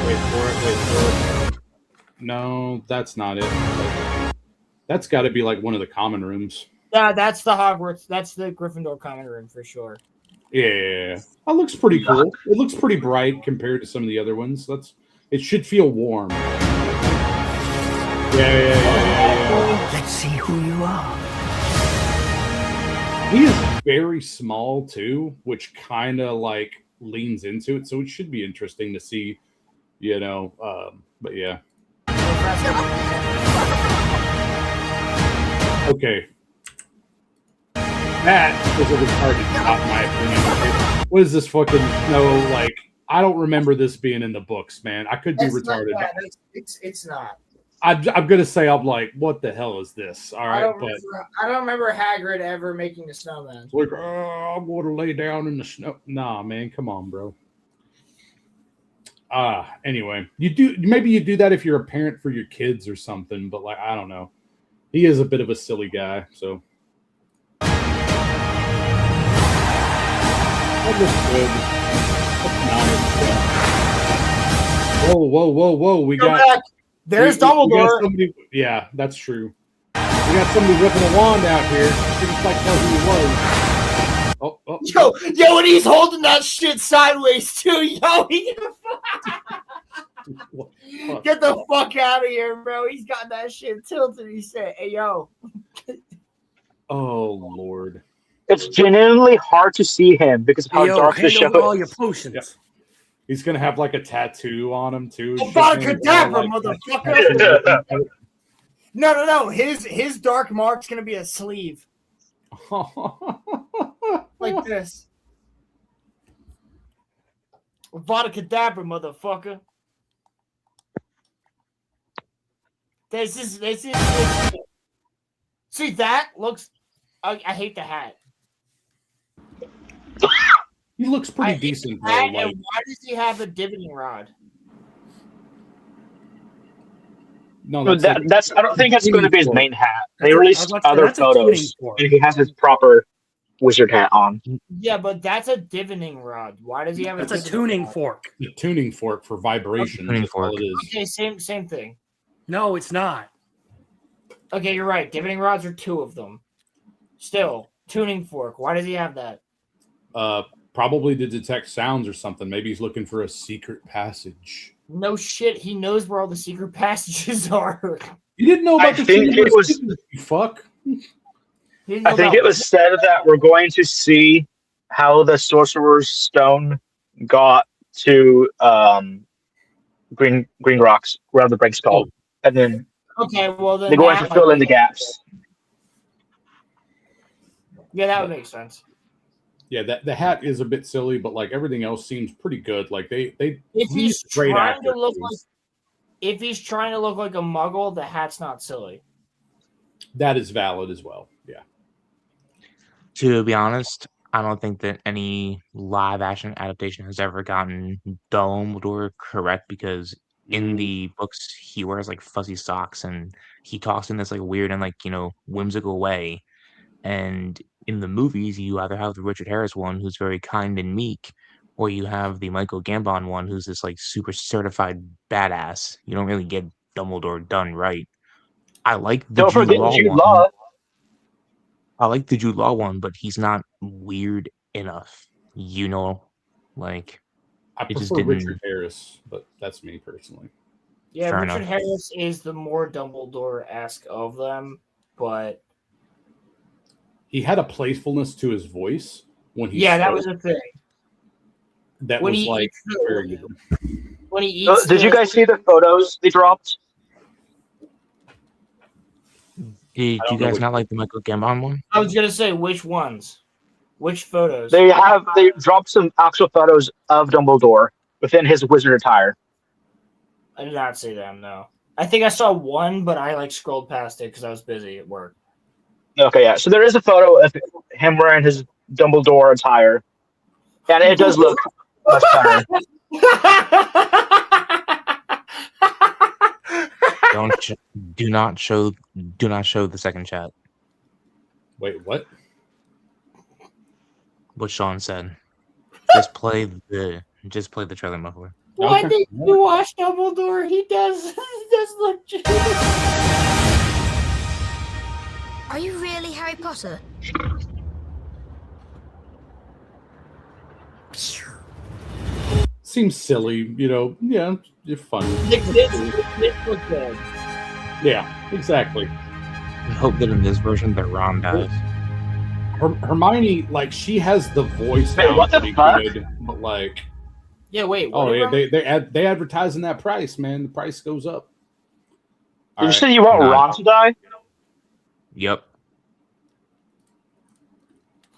Wait for it. No, that's not it. That's got to be like one of the common rooms. Yeah, that's the Hogwarts. That's the Gryffindor common room for sure. Yeah, that looks pretty cool. It looks pretty bright compared to some of the other ones. It should feel warm. Yeah. Let's see who you are. He is very small too, which kind of like leans into it. So it should be interesting to see, but yeah. Okay. That was a retarded shot, in my opinion. What is this fucking I don't remember this being in the books, man. I could be retarded. It's not. I'm gonna say I'm like, what the hell is this? All right, I don't remember Hagrid ever making a snowman. Like, I'm gonna lay down in the snow. Nah, man, come on, bro. Anyway, maybe you do that if you're a parent for your kids or something, but I don't know. He is a bit of a silly guy, so that looks good. That's nice. Whoa! We got back. There's Dumbledore. Yeah, that's true. We got somebody whipping a wand out here. Didn't quite know who he was. Yo, and he's holding that shit sideways too. Yo, get the fuck out of here, bro. He's got that shit tilted. He said, "Hey, yo." Oh Lord. It's genuinely hard to see him because of how dark the show is. All your potions. Yeah. He's gonna have like a tattoo on him too. Abracadabra, motherfucker! No. His dark mark's gonna be a sleeve. Like this. Abracadabra, motherfucker. This is. See, that looks. I hate the hat. He looks pretty decent, though. And why does he have a divining rod? No, that's. I don't think that's going to be his main hat. They released other photos, and he has his proper wizard hat on. Yeah, but that's a divining rod. Why does he have? That's a tuning fork. A tuning fork for vibration. That's all it is. Okay, same thing. No, it's not. Okay, you're right. Divining rods are two of them. Still, tuning fork. Why does he have that? Probably to detect sounds or something. Maybe he's looking for a secret passage. No shit. He knows where all the secret passages are. You didn't know about fuck. I think it was said that we're going to see how the Sorcerer's Stone got to Green Rocks, wherever the break's called, and then then they're going to fill in the gaps. Yeah, that would make sense. Yeah, the hat is a bit silly, but everything else seems pretty good. If he's trying to look like a Muggle, the hat's not silly. That is valid as well. Yeah. To be honest, I don't think that any live action adaptation has ever gotten Dumbledore correct, because in the books he wears fuzzy socks and he talks in this weird and whimsical way. And in the movies, you either have the Richard Harris one, who's very kind and meek, or you have the Michael Gambon one, who's this super certified badass. You don't really get Dumbledore done right. I like the Jude Law one. I like the Jude Law one, but he's not weird enough. I prefer Richard Harris, but that's me personally. Yeah, Fair Richard enough. Harris is the more Dumbledore-esque of them, but he had a playfulness to his voice when he that was a thing. That when was very good. When he eats Did you guys see the photos they dropped? Did you guys not like the Michael Gambon one? I was gonna say which ones, which photos. They dropped some actual photos of Dumbledore within his wizard attire. I did not see them. No, I think I saw one, but I scrolled past it because I was busy at work. Okay, yeah. So there is a photo of him wearing his Dumbledore attire, and it does look much better. Do not show the second chat. Wait, what? What Sean said. Just play the trailer before. Why did you watch Dumbledore? He does look Are you really Harry Potter? Seems silly, you know. Yeah, you're funny. Nick look good. Yeah, exactly. I hope that in this version that Ron dies. Hermione, like, she has the voice Wait, down what the pretty fuck? good, but like, Yeah, wait. oh What yeah, about- they advertising that price, man. The price goes up. Did you say you want Ron to die? Yep.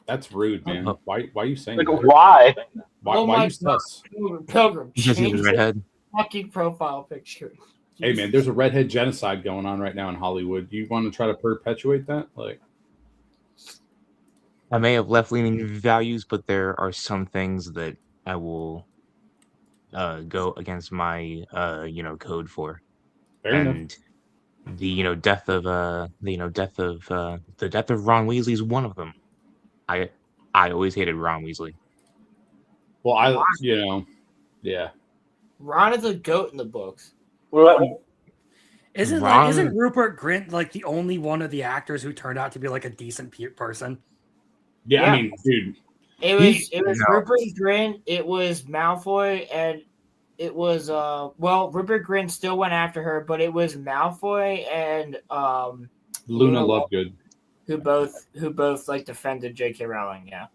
That's rude, man. Why are you saying Like, that? why? Why Oh why my you sus? God. Pilgrim, Because he's a change redhead. the fucking profile picture. Hey man, there's a redhead genocide going on right now in Hollywood. You want to try to perpetuate that? Like, I may have left-leaning values, but there are some things that I will go against my code for. Fair enough. And the death of Ron Weasley is one of them. I always hated Ron Weasley. well, yeah. Ron is a goat in the books. Isn't Ron- Rupert Grint like the only one of the actors who turned out to be like a decent person? Yeah, Yeah. I mean, dude. It was Rupert Grint, it was Malfoy, and it was Rupert Grint still went after her, but it was Malfoy and Luna Lovegood. who both like defended J.K. Rowling. Yeah,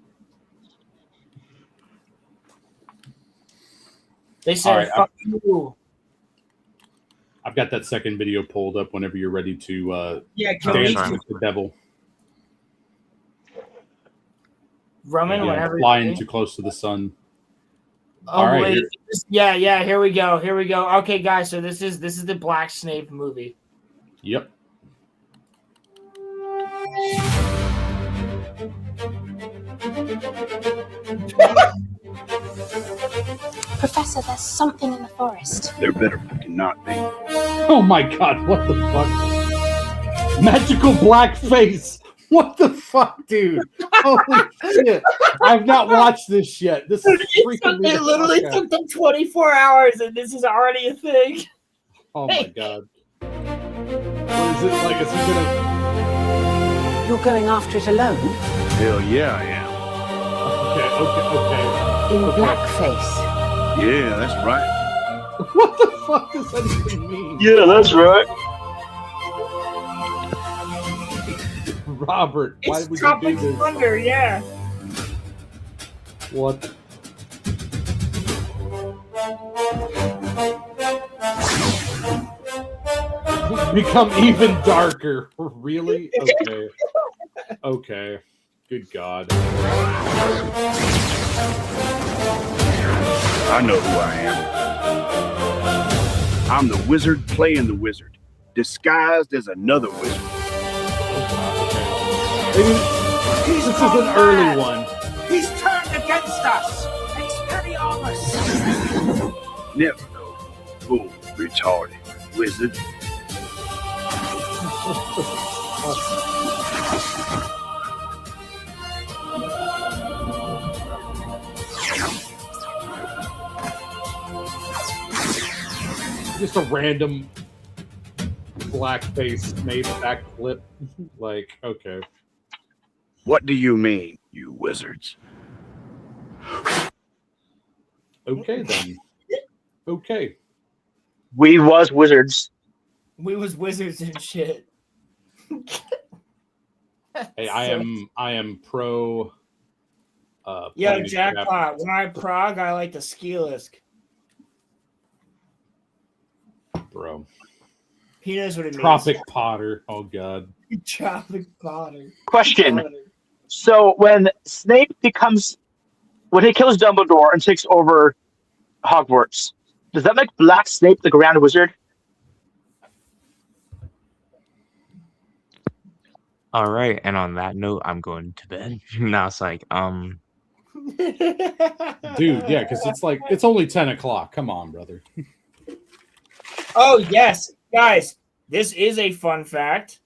they said, All right, "Fuck you." I've got that second video pulled up whenever you're ready to Can dance we- with the devil. Roman, Yeah, whenever flying you're too close to the sun. Oh, All right, wait. here- Yeah. Here we go. Okay, guys. So this is the Black Snape movie. Yep. Professor, there's something in the forest. There better fucking not be. Oh my god, what the fuck? Magical black face. What the fuck, dude? Holy shit. I've not watched this yet. This is freaking me. It the literally fuck out. took them 24 hours, and this is already a thing. Oh my god. What is it like? Is he gonna. You're going after it alone? Hell yeah, I am. Okay. In blackface? Yeah, that's right. What the fuck does that even mean? Yeah, that's right. Robert, why It's would Tropic you do this? Thunder, yeah. What? Become even darker. Really? Okay. Okay. Good God. I know who I am. I'm the wizard playing the wizard, disguised as another wizard. This is an early one. He's turned against us! Expelliarmus! Never know. Fool, retarded wizard. Just a random blackface Snape backflip. Like, okay. What do you mean, you wizards? Okay then. Okay. We was wizards. We was wizards and shit. Hey, I am pro Yo, playing these Jackpot. When I Prague, I like the ski lisk. bro. He knows what it Tropic means. Potter. Oh god. Tropic Potter. Question. So when Snape when he kills Dumbledore and takes over Hogwarts, does that make Black Snape the Grand Wizard? All right, and on that note, I'm going to bed. No, it's like, Dude, yeah, because it's only 10 o'clock. Come on, brother. Oh yes, guys, this is a fun fact.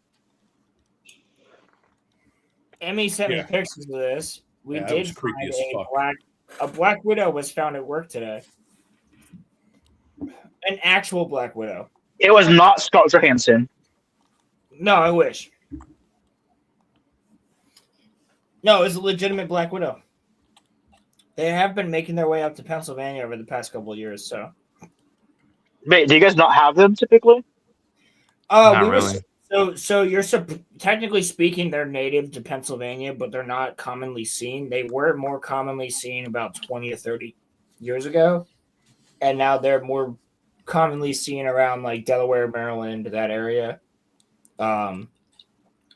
Emmy sent me pictures of this. We Yeah, that did was creepy find as fuck. a black widow was found at work today. An actual black widow. It was not Scott Johansson. No, I wish. No, it was a legitimate black widow. They have been making their way up to Pennsylvania over the past couple of years. So, Wait, do you guys not have them typically? Not we really. so you're technically speaking, they're native to Pennsylvania, but they're not commonly seen. They were more commonly seen about 20 to 30 years ago, and now they're more commonly seen around like Delaware, Maryland, that area.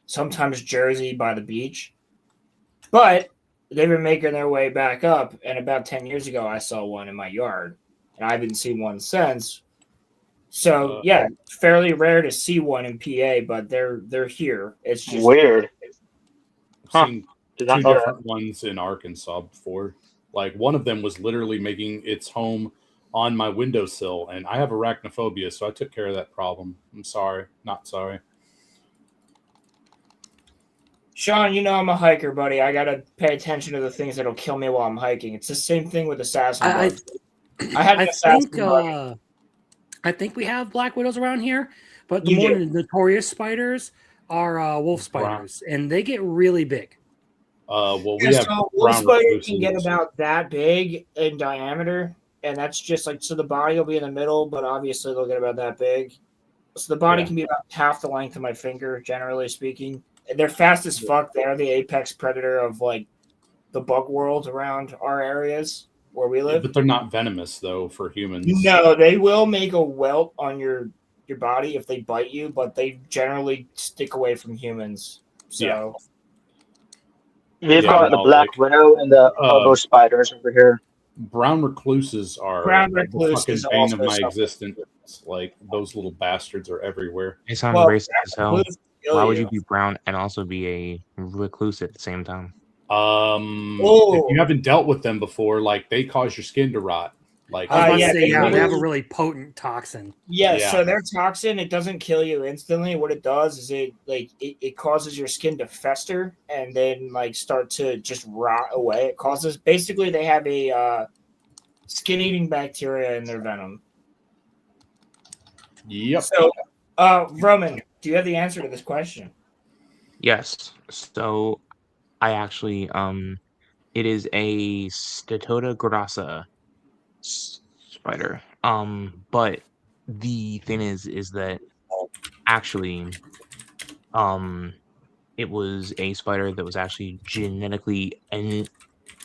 Sometimes Jersey by the beach, but they've been making their way back up. And about 10 years ago, I saw one in my yard, and I haven't seen one since. So yeah, fairly rare to see one in PA, but they're here. It's just weird. I've seen Did two not know different ones in Arkansas before. Like one of them was literally making its home on my windowsill, and I have arachnophobia, so I took care of that problem. I'm sorry, not sorry. Sean, you know I'm a hiker, buddy. I gotta pay attention to the things that'll kill me while I'm hiking. It's the same thing with assassin bugs. I had an assassin bug. I think we have black widows around here, but the You more do. notorious spiders are wolf spiders, and they get really big. Well, we Yeah, have so wolf brown spider recluses. can get about that big in diameter, and that's just like so the body will be in the middle, but obviously they'll get about that big. So the body can be about half the length of my finger, generally speaking. They're fast as fuck. They're the apex predator of like the bug world around our areas where we live. But they're not venomous though for humans. No, they will make a welt on your body if they bite you, but they generally stick away from humans. So we've got the black widow and the hobo spiders over here. Brown recluses are Brown the recluse fucking is bane of also my something. existence. Like those little bastards are everywhere. They sound racist as hell. Why would you be brown and also be a recluse at the same time? If you haven't dealt with them before, like they cause your skin to rot. Like I was about to say, they they have a literally- really potent toxin. Yeah, so their toxin, it doesn't kill you instantly. What it does is it causes your skin to fester and then like start to just rot away. It causes basically they have a skin eating bacteria in their venom. Yep. So Roman, do you have the answer to this question? Yes. So I actually it is a Stetoda grassa spider. But the thing is that actually it was a spider that was actually genetically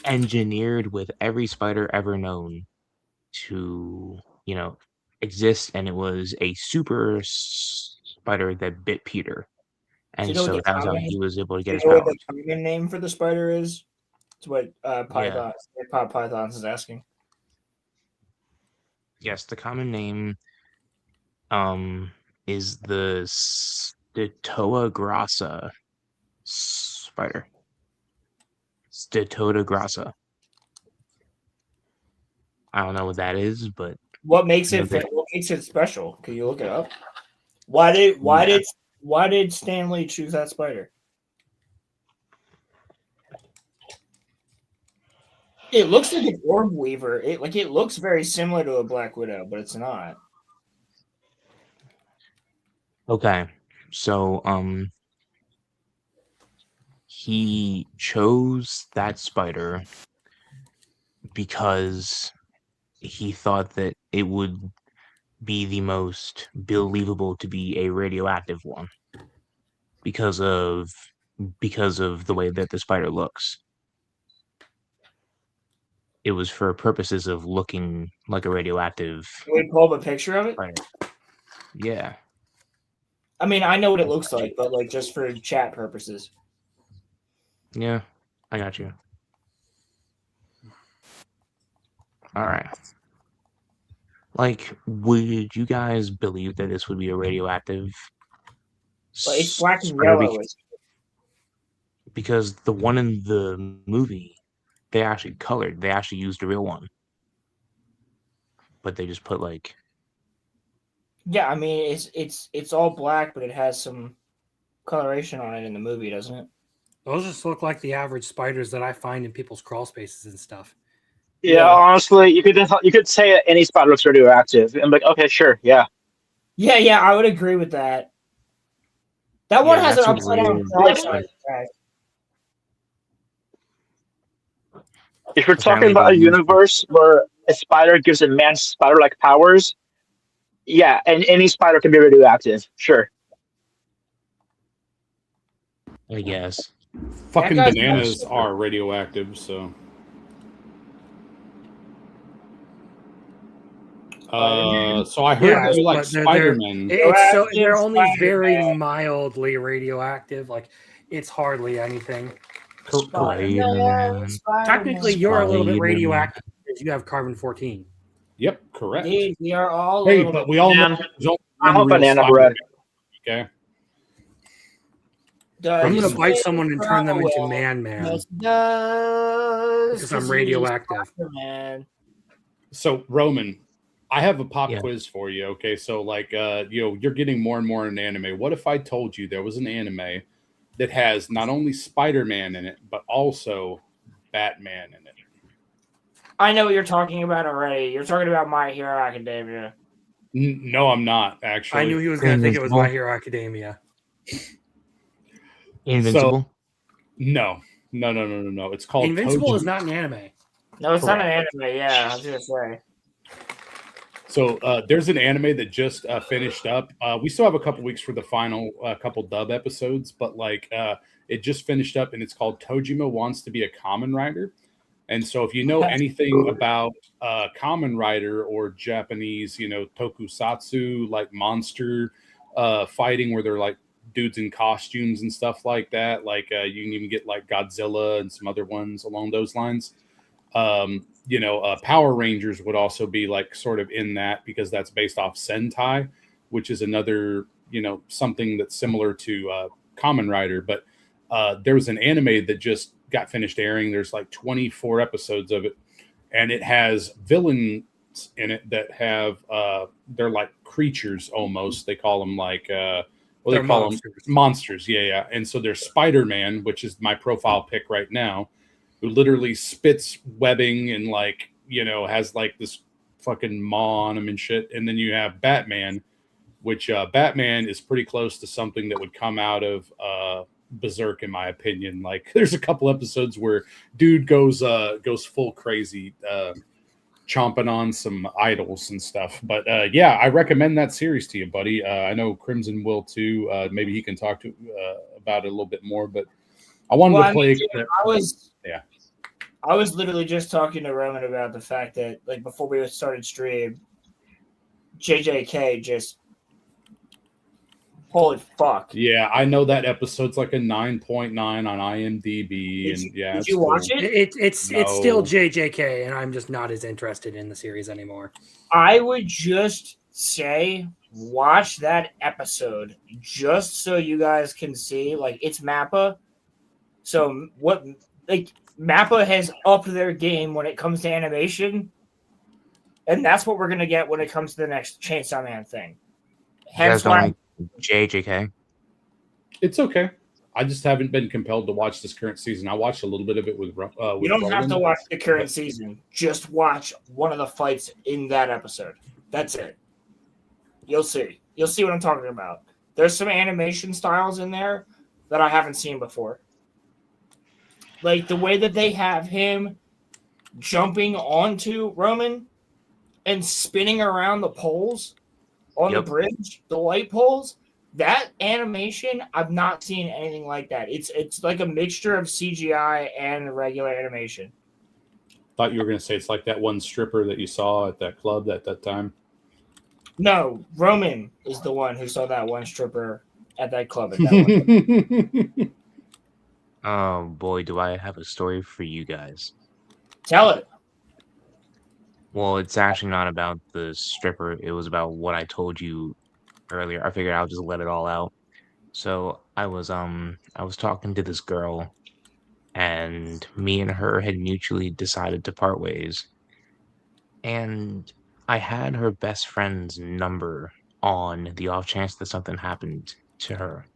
engineered with every spider ever known to, exist, and it was a super spider that bit Peter. Do you And know so what the that was how common- he was able to do get his you know what powers. the common name for the spider is? It's what Pythons is asking. Yes, the common name is the Stetoa grassa spider. Stetoda grassa. I don't know what that is, but What makes it Okay. what makes it special? Can you look it up? Why did Stanley choose that spider? It looks like an orb weaver. It looks very similar to a black widow, but it's not. okay. So he chose that spider because he thought that it would be the most believable to be a radioactive one because of the way that the spider looks. It was for purposes of looking like a radioactive Can we pull up a picture of it? spider. Yeah. I mean, I know what it looks like, but like just for chat purposes. Yeah, I got you. All right. Like, would you guys believe that this would be a radioactive But it's black and spider yellow. because the one in the movie, they actually colored. They actually used a real one, but they just put like. Yeah, I mean it's all black, but it has some coloration on it in the movie, doesn't it? Those just look like the average spiders that I find in people's crawl spaces and stuff. Yeah, honestly, you could say that any spider looks radioactive. I'm like, okay, sure, yeah. Yeah, I would agree with that. That one has an that's a upside down weird- cross. If you're Apparently talking about they a used- universe where a spider gives a man spider-like powers, yeah, and any spider can be radioactive. Sure. I guess. Fucking guy's bananas nuts. are radioactive, so. So I heard Yeah, you like but they're- Spider-Man. It's so they're only Spider-Man. very mildly radioactive. Like it's hardly anything. Spider-Man. Technically, you're a little bit Spider-Man. radioactive because you have carbon-14. Yep, correct. Indeed, we are all. Hey, little but bit- we all know Man, there's only I'm one a real banana Spider-Man, bread. Okay. I'm gonna Does bite someone and turn them into well. Man-Man Yes, it does. because I'm he's radioactive. Spider-Man. So Roman, I have a pop Yeah. quiz for you. Okay, so like you're getting more and more in anime. What if I told you there was an anime that has not only Spider-Man in it, but also Batman in it? I know what you're talking about already. You're talking about My Hero Academia. No, I'm not actually. I knew he was going to think it was My Hero Academia. Invincible. So, no. It's called Invincible Toji. is not an anime. No, it's not an Correct. anime. Yeah, I was gonna say. So there's an anime that just finished up. We still have a couple weeks for the final couple dub episodes, but like it just finished up, and it's called Tojima Wants to Be a Kamen Rider. And so if you know anything about Kamen Rider or Japanese, tokusatsu, like monster fighting where they're like dudes in costumes and stuff like that, like you can even get like Godzilla and some other ones along those lines. Power Rangers would also be like sort of in that because that's based off Sentai, which is another, something that's similar to Kamen Rider. But there was an anime that just got finished airing. There's like 24 episodes of it, and it has villains in it that have they're like creatures almost. They call them like they call them monsters. Yeah. And so there's Spider-Man, which is my profile pick right now, who literally spits webbing and like, has like this fucking maw on him and shit. And then you have Batman, which Batman is pretty close to something that would come out of Berserk, in my opinion. Like there's a couple episodes where dude goes full crazy, chomping on some idols and stuff. But yeah, I recommend that series to you, buddy. I know Crimson will too. Maybe he can talk to about it a little bit more, but I wanted to play. I was literally just talking to Roman about the fact that, like, before we started stream, JJK just holy fuck. Yeah, I know that episode's like a 9.9 on IMDb, and yeah, did you watch it? It's still JJK, and I'm just not as interested in the series anymore. I would just say watch that episode just so you guys can see, like, it's Mappa. So what, like, Mappa has upped their game when it comes to animation, and that's what we're gonna get when it comes to the next Chainsaw Man thing. Hence why JJK. It's okay. I just haven't been compelled to watch this current season. I watched a little bit of it with you don't have to watch the current season. Just watch one of the fights in that episode. That's it. You'll see. You'll see what I'm talking about. There's some animation styles in there that I haven't seen before. Like the way that they have him jumping onto Roman and spinning around the poles on the bridge, the light poles. That animation, I've not seen anything like that. It's like a mixture of CGI and regular animation. Thought you were going to say it's like that one stripper that you saw at that club at that time. No, Roman is the one who saw that one stripper at that club. At that one. Oh boy, do I have a story for you guys. Tell it. Well, it's actually not about the stripper. It was about what I told you earlier. I figured I'll just let it all out. So I was talking to this girl, and me and her had mutually decided to part ways. And I had her best friend's number on the off chance that something happened to her.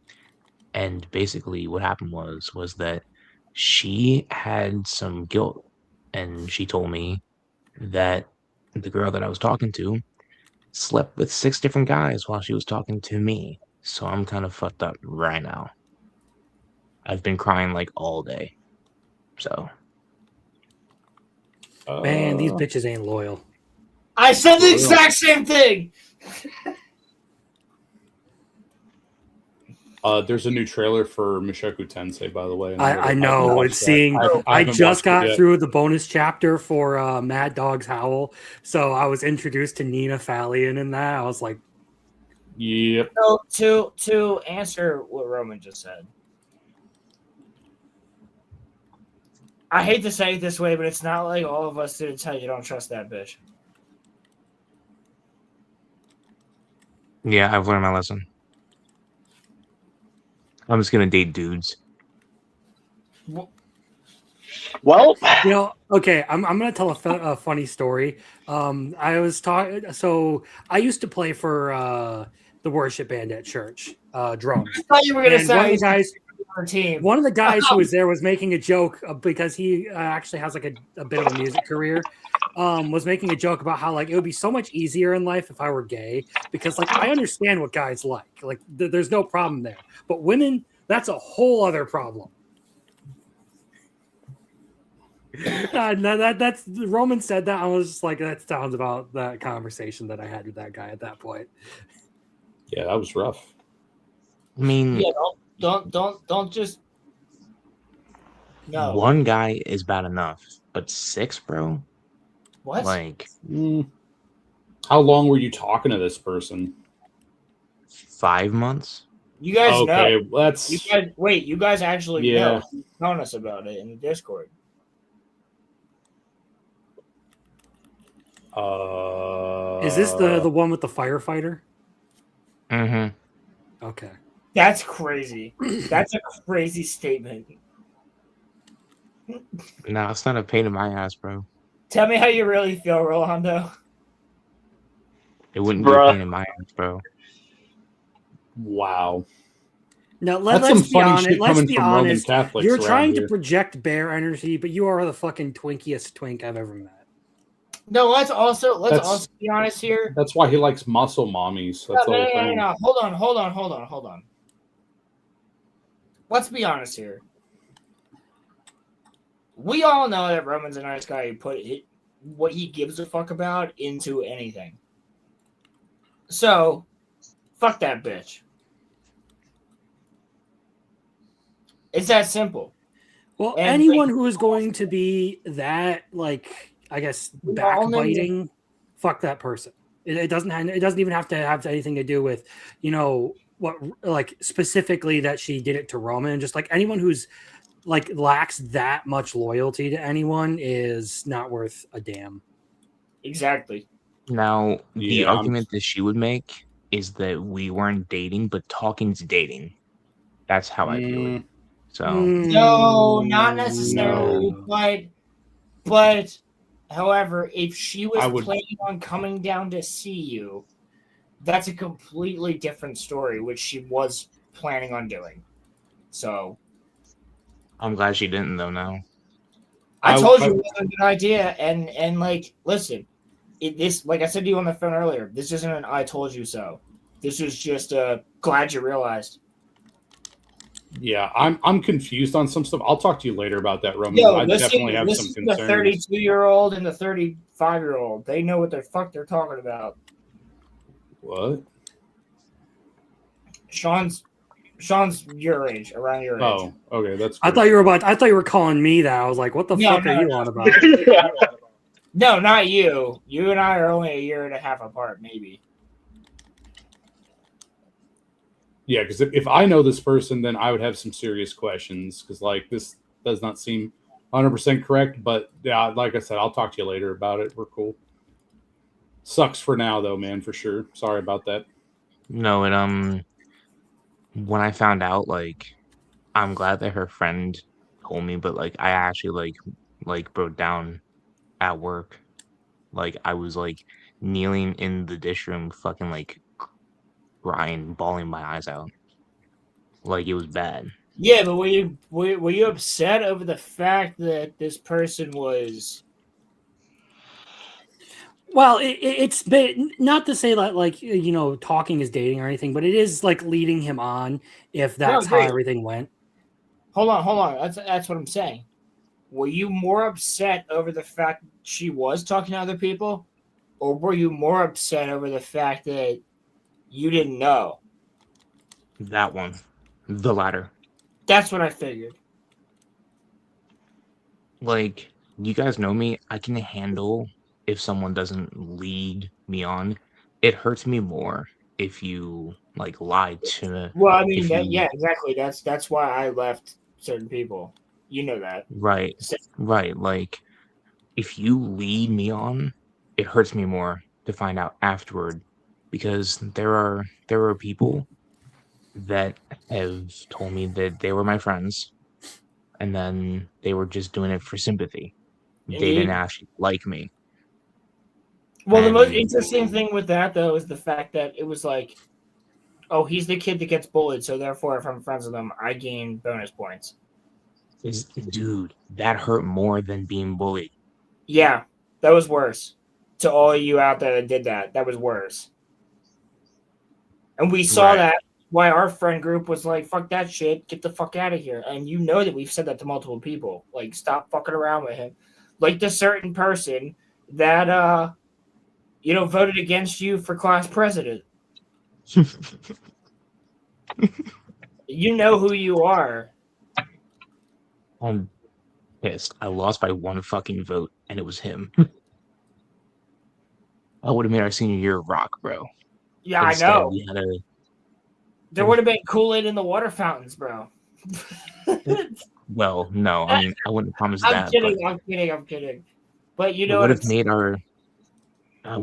And basically what happened was that she had some guilt, and she told me that the girl that I was talking to slept with 6 different guys while she was talking to me. So I'm kind of fucked up right now. I've been crying like all day. So Man, these bitches ain't loyal. I said the exact same thing. There's a new trailer for Mushoku Tensei, by the way. I know. It's seeing. I just got through the bonus chapter for Mad Dog's Howl, so I was introduced to Nina Fallion in that. I was like, "Yep." So to answer what Roman just said, I hate to say it this way, but it's not like all of us didn't tell you don't trust that bitch. yeah, I've learned my lesson. I'm just gonna date dudes. Well, you know, okay, I'm gonna tell a funny story. I was talking. So I used to play for the worship band at church, drums. I thought you were gonna And say one of the guys. Team. One of the guys who was there was making a joke because he actually has like a bit of a music career. Was making a joke about how like it would be so much easier in life if I were gay, because like I understand what guys like there's no problem there, but women, that's a whole other problem. That's Roman said that. I was just like, that sounds about that conversation that I had with that guy at that point. Yeah, that was rough. I mean, Yeah, don't just. No. One guy is bad enough, but 6, bro. What? Like, how long were you talking to this person? 5 months. You guys okay, know. That's you guys actually Yeah. know. You're telling us about it in the Discord. Is this the one with the firefighter? Mm-hmm. Okay. That's crazy. That's a crazy statement. No, it's not a pain in my ass, bro. Tell me how you really feel, Rolando. It wouldn't be a pain in my ass, bro. Wow. No, That's let's some be funny honest. shit Let's coming be from Roman honest. Catholics You're around trying here. to project bear energy, but you are the fucking twinkiest twink I've ever met. No, let's also be honest here. That's why he likes muscle mommies. That's the whole thing. No. Hold on. Let's be honest here. We all know that Roman's a nice guy who put what he gives a fuck about into anything. So, fuck that bitch. It's that simple. Well, And anyone who is going to be that, like, I guess, backbiting, fuck that person. It doesn't even have to have anything to do with, what, like, specifically that she did it to Roman. Just like anyone who's like lacks that much loyalty to anyone is not worth a damn. Exactly. Now, the argument that she would make is that we weren't dating, but talking's dating. That's how I view it. So No, not necessarily. But however, if she was planning on coming down to see you, that's a completely different story, which she was planning on doing. So I'm glad she didn't, though. Now I told you it was a good idea, and like, listen, this, like I said to you on the phone earlier, this isn't an "I told you so." This is just a glad you realized. Yeah, I'm confused on some stuff. I'll talk to you later about that, Roman. Yo, I definitely have listen some to the concerns. 32-year-old and the 35-year-old. They know what the fuck they're talking about. What? Sean's your age, around your age. Oh, okay, that's. I thought you were calling me that. I was like, what the fuck are you on about? No, not you. You and I are only a year and a half apart, maybe. Yeah, because if I know this person, then I would have some serious questions. Because like this does not seem 100% correct. But yeah, like I said, I'll talk to you later about it. We're cool. Sucks for now, though, man. For sure. Sorry about that. No, and when I found out, like, I'm glad that her friend told me, but like I actually broke down at work. Like I was like kneeling in the dish room, fucking like crying, bawling my eyes out. Like it was bad. Yeah, but were you upset over the fact that this person was? Well, it's not to say that like talking is dating or anything, but it is like leading him on if No, that's how great. everything went. Hold on. That's what I'm saying. Were you more upset over the fact she was talking to other people, or were you more upset over the fact that you didn't know? That one, the latter. That's what I figured. Like you guys know me, I can handle if someone doesn't lead me on. It hurts me more if you like lie to Well, I mean if that. you Yeah, exactly. That's why I left certain people. You know that. right right like if you lead me on, it hurts me more to find out afterward because there are people that have told me that they were my friends and then they were just doing it for sympathy. They didn't Indeed. actually like me. Well, the most And interesting thing with that though is the fact that it was like, oh, he's the kid that gets bullied, so therefore, if I'm friends with him, I gain bonus points. dude, that hurt more than being bullied. Yeah, that was worse. To all of you out there that did that, that was worse. And we saw Right. that why our friend group was like, fuck that shit, get the fuck out of here. And you know that we've said that to multiple people. Like, stop fucking around with him. Like the certain person that voted against you for class president. You know who you are. I'm pissed. I lost by one fucking vote, and it was him. I would have made our senior year rock, bro. Yeah, Instead, I know. we had a There would have been Kool-Aid in the water fountains, bro. well, no, I mean I wouldn't promise I'm that, kidding, but I'm kidding. But you it know would what I'm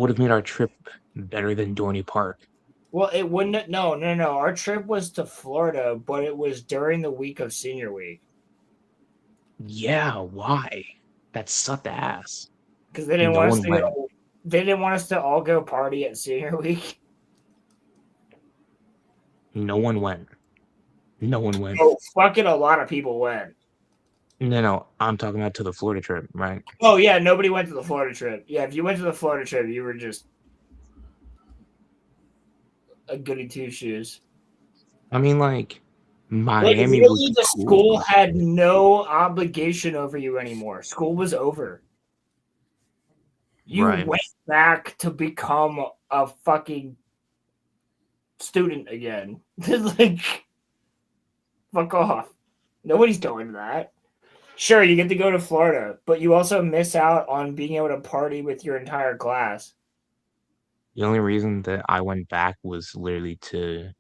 have made our trip better than Dorney Park. Well, it wouldn't. No. Our trip was to Florida, but it was during the week of senior week Yeah, why? That sucked ass. because they didn't No want us one to went. go. They didn't want us to all go party at senior week. No one went. No one went. Oh, fucking a lot of people went. No, I'm talking about to the Florida trip, right? Oh yeah, nobody went to the Florida trip. Yeah, if you went to the Florida trip, you were just a goody two shoes. I mean, like Like Miami really, was the cool. school had no obligation over you anymore. School was over. You Right. went back to become a fucking student again. Like, fuck off. Nobody's doing that. Sure, you get to go to Florida, but you also miss out on being able to party with your entire class. The only reason that I went back was literally to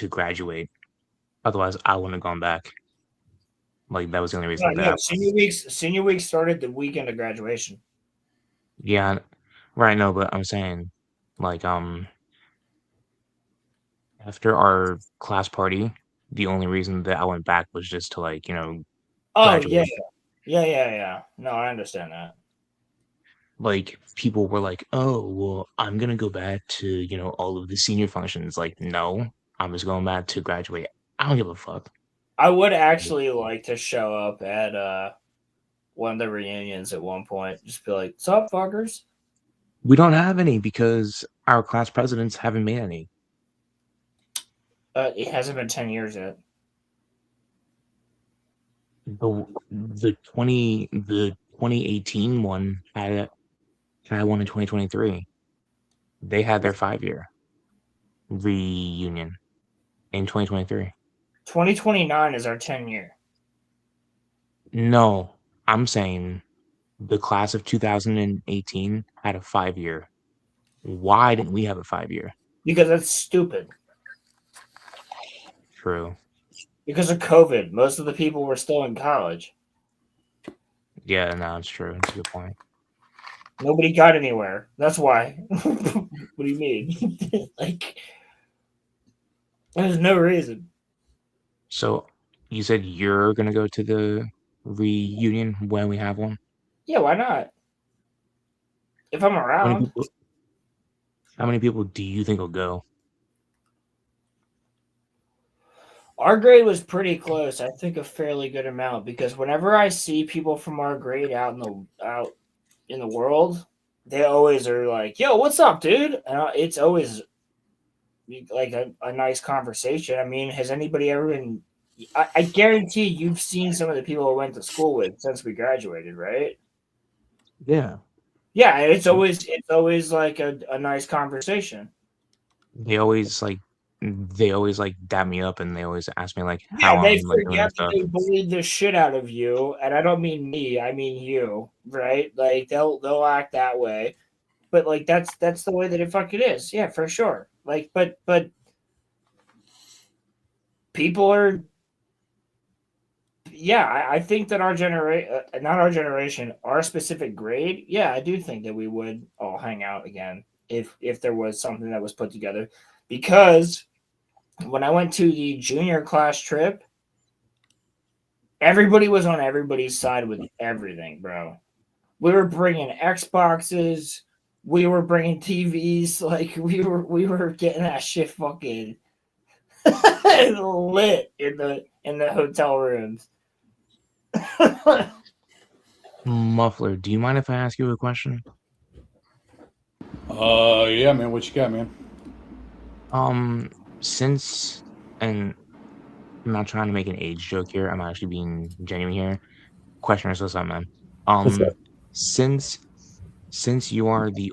graduate. Otherwise, I wouldn't have gone back. Like that was the only reason that. No, senior week started the weekend of graduation. Yeah, right. No, but I'm saying, like, after our class party, the only reason that I went back was just to Oh graduate. yeah. No, I understand that. Like people were like, "Oh, well, I'm gonna go back to all of the senior functions." Like, no, I'm just going back to graduate. I don't give a fuck. I would actually like to show up at one of the reunions at one point. Just be like, "Sup, fuckers?" We don't have any because our class presidents haven't made any. It hasn't been 10 years yet. The 2018 one had one in 2023. They had their 5-year reunion in 2023. 2029 is our 10-year. No, I'm saying the class of 2018 had a 5-year. Why didn't we have a 5-year? Because that's stupid. True. Because of COVID, most of the people were still in college. Yeah, no, it's true. It's a good point. Nobody got anywhere. That's why. What do you mean? Like, there's no reason. So you said you're gonna go to the reunion when we have one? Yeah, why not? If I'm How many around. people, how many people do you think will go? Our grade was pretty close. I think a fairly good amount because whenever I see people from our grade out in the world, they always are like, "Yo, what's up, dude?" And it's always like a nice conversation. I mean, has anybody ever been? I guarantee you've seen some of the people I went to school with since we graduated, right? Yeah. Yeah, and it's always like a nice conversation. They always like dap me up and they always ask me like Yeah, how they I'm like doing and forget that stuff. they bullied the shit out of you, and I don't mean me, I mean you, right? Like they'll act that way, but like that's the way that it fucking is. Yeah, for sure. Like, but people are. Yeah, I think that our generation, not our generation, our specific grade. Yeah, I do think that we would all hang out again if there was something that was put together, because when I went to the junior class trip, everybody was on everybody's side with everything, bro. We were bringing Xboxes, we were bringing TVs, like we were getting that shit fucking lit in the hotel rooms. Muffler, do you mind if I ask you a question? Yeah, man. What you got, man? Since and I'm not trying to make an age joke here. I'm actually being genuine here. Question is what's up, man? What's up? Since since you are the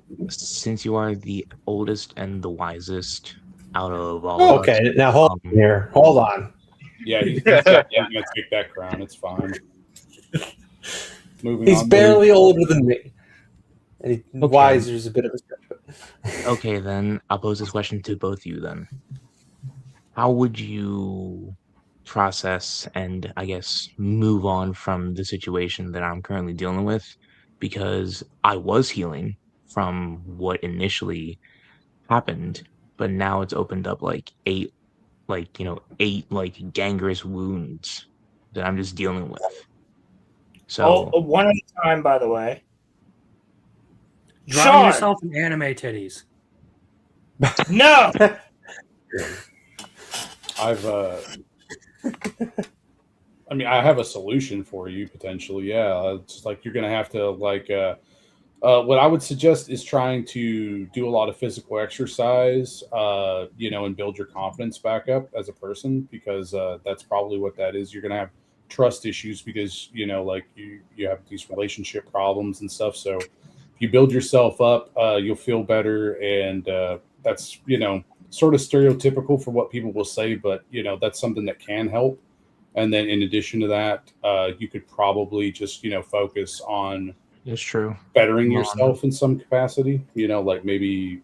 oldest and the wisest out of all of us. Okay, now hold on here. Hold on. Yeah, he's definitely gonna take that crown. It's fine. Moving He's on. barely older than me. And Okay. wiser is a bit of a stretch. But Okay, then I'll pose this question to both of you then. How would you process and I guess move on from the situation that I'm currently dealing with? Because I was healing from what initially happened, but now it's opened up like eight gangrenous wounds that I'm just dealing with. So One at a time, by the way. Drawing yourself in anime titties. No. I mean, I have a solution for you potentially. Yeah, it's just like you're gonna have to what I would suggest is trying to do a lot of physical exercise, and build your confidence back up as a person, because that's probably what that is. You're gonna have trust issues because you have these relationship problems and stuff. So if you build yourself up, you'll feel better, and that's sort of stereotypical for what people will say, but that's something that can help. And then in addition to that, you could probably just focus on it's true bettering yourself in some capacity, like maybe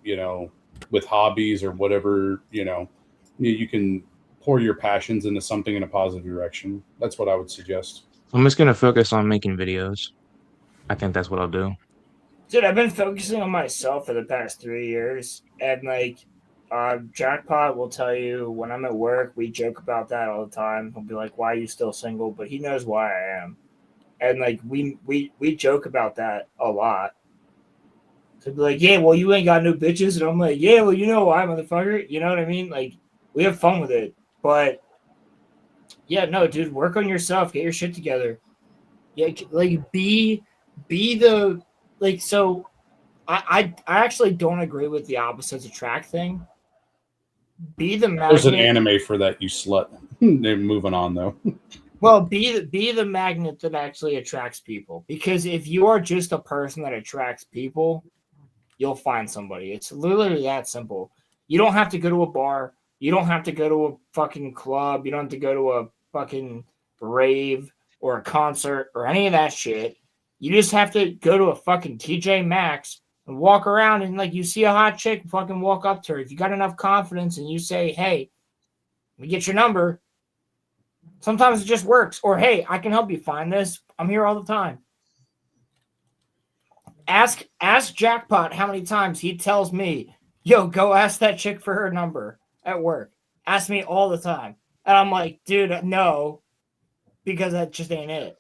with hobbies or whatever, you can pour your passions into something in a positive direction. That's what I would suggest. I'm just gonna focus on making videos. I think that's what I'll do. Dude, I've been focusing on myself for the past 3 years, and Jackpot will tell you when I'm at work, we joke about that all the time. He'll be like, "Why are you still single?" But he knows why I am, and like we joke about that a lot. So he'll be like, "Yeah, well, you ain't got no bitches," and I'm like, "Yeah, well, you know why, motherfucker." You know what I mean? Like, we have fun with it, but yeah, no, dude, work on yourself, get your shit together. Yeah, like be the like so. I actually don't agree with the opposites attract thing. Be the magnet. There's an anime for that, you slut. They're moving on though. Well, be the magnet that actually attracts people. Because if you are just a person that attracts people, you'll find somebody. It's literally that simple. You don't have to go to a bar. You don't have to go to a fucking club. You don't have to go to a fucking rave or a concert or any of that shit. You just have to go to a fucking TJ Maxx and walk around, and like you see a hot chick, fucking walk up to her. If you got enough confidence and you say, "Hey, let me get your number," sometimes it just works. Or, "Hey, I can help you find this. I'm here all the time." Ask Jackpot how many times he tells me, "Yo, go ask that chick for her number at work." Ask me all the time. And I'm like, dude, no, because that just ain't it.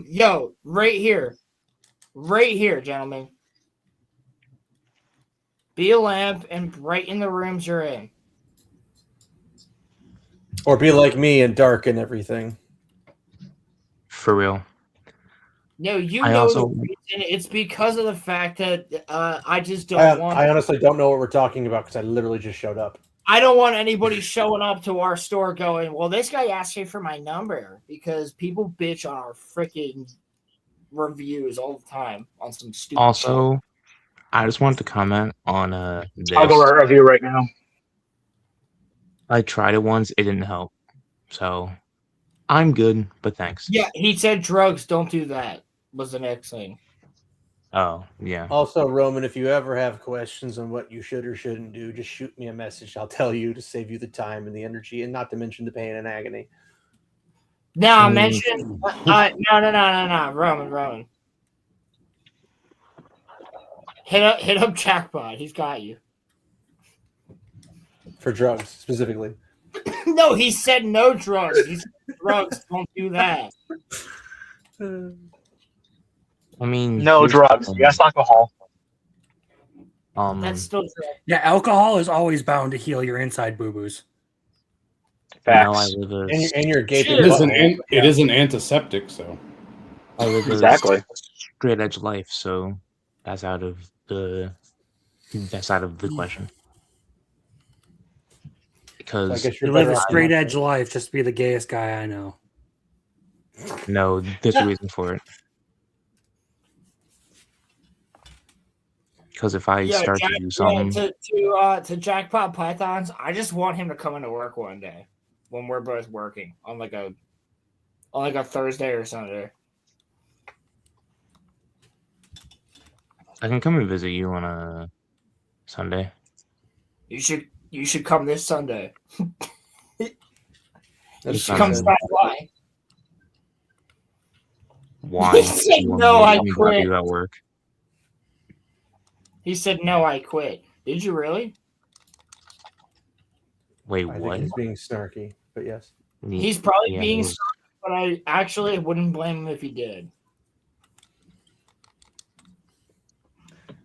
Yo, right here, gentlemen. Be a lamp and brighten the rooms you're in. Or be like me and darken everything. For real. No, you I know also- the reason. It's because of the fact that I just don't want. I honestly don't know what we're talking about because I literally just showed up. I don't want anybody showing up to our store going, well, this guy asked me for my number, because people bitch on our freaking reviews all the time on some stupid shit. Also, I just wanted to comment on this. I'll go review right now. I tried it once, it didn't help. So I'm good, but thanks. Yeah, he said drugs, don't do that, was the next thing. Oh, yeah. Also, Roman, if you ever have questions on what you should or shouldn't do, just shoot me a message. I'll tell you to save you the time and the energy, and not to mention the pain and agony. Now, mention. No. Roman. Hit up Jackpot. He's got you. For drugs, specifically. No, he said no drugs. He said drugs, don't do that. I mean, No drugs. Yes, alcohol. That's still true. Yeah, alcohol is always bound to heal your inside boo-boos. Now I live a And you're gaping. It is an antiseptic, so. I live Exactly. a straight edge life, so that's out of the question. Because You live a straight edge life, just to be the gayest guy I know. No, there's a reason for it. Because if I start to do something, to Jackpot Pythons, I just want him to come into work one day when we're both working on like a Thursday or Sunday. I can come and visit you on a Sunday. You should come this Sunday. You should Sunday. come stop by. Why? He said, You want "No, me to I leave quit." you at work? He said, "No, I quit." Did you really? Wait, I what? think he's being snarky, but yes. He's probably Yeah, being it was- sorry, but I actually wouldn't blame him if he did.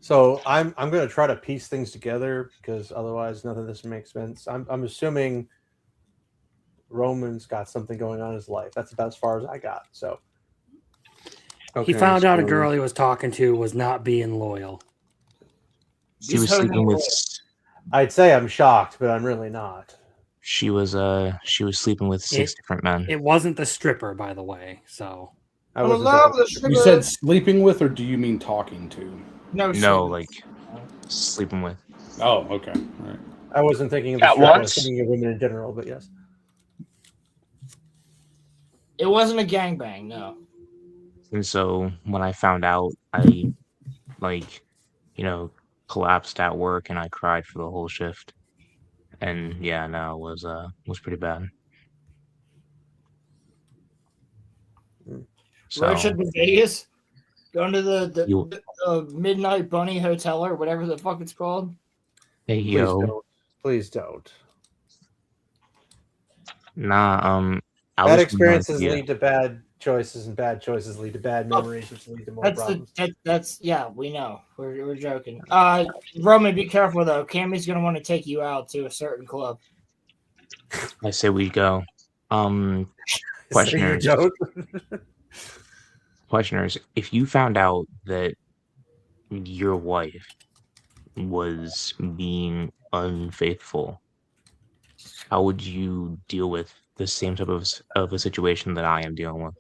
So I'm going to try to piece things together because otherwise none of this makes sense. I'm assuming Roman's got something going on in his life. That's about as far as I got. So He found out a girl he was talking to was not being loyal. She was sleeping with. I'd say I'm shocked, but I'm really not. She was sleeping with 6 different men. It wasn't the stripper, by the way. So I was You said sleeping with, or do you mean talking to? No, like sleeping with. Oh, okay. All right. I wasn't thinking of the At stripper, I was once? thinking of women in general, but yes. It wasn't a gangbang, no. And so when I found out, I collapsed at work and I cried for the whole shift. And yeah, no, it was pretty bad. So Road trip to Vegas, going to the Midnight Bunny Hotel or whatever the fuck it's called. hey yo, Please don't. nah, Bad experiences lead to bad choices, and bad choices lead to bad Oh, memories, which lead to more That's problems. that's yeah, we know. We're joking. Roman, be careful though. Cammy's gonna want to take you out to a certain club. I say we go. Questioners. don't? Questioners, if you found out that your wife was being unfaithful, how would you deal with the same type of a situation that I am dealing with?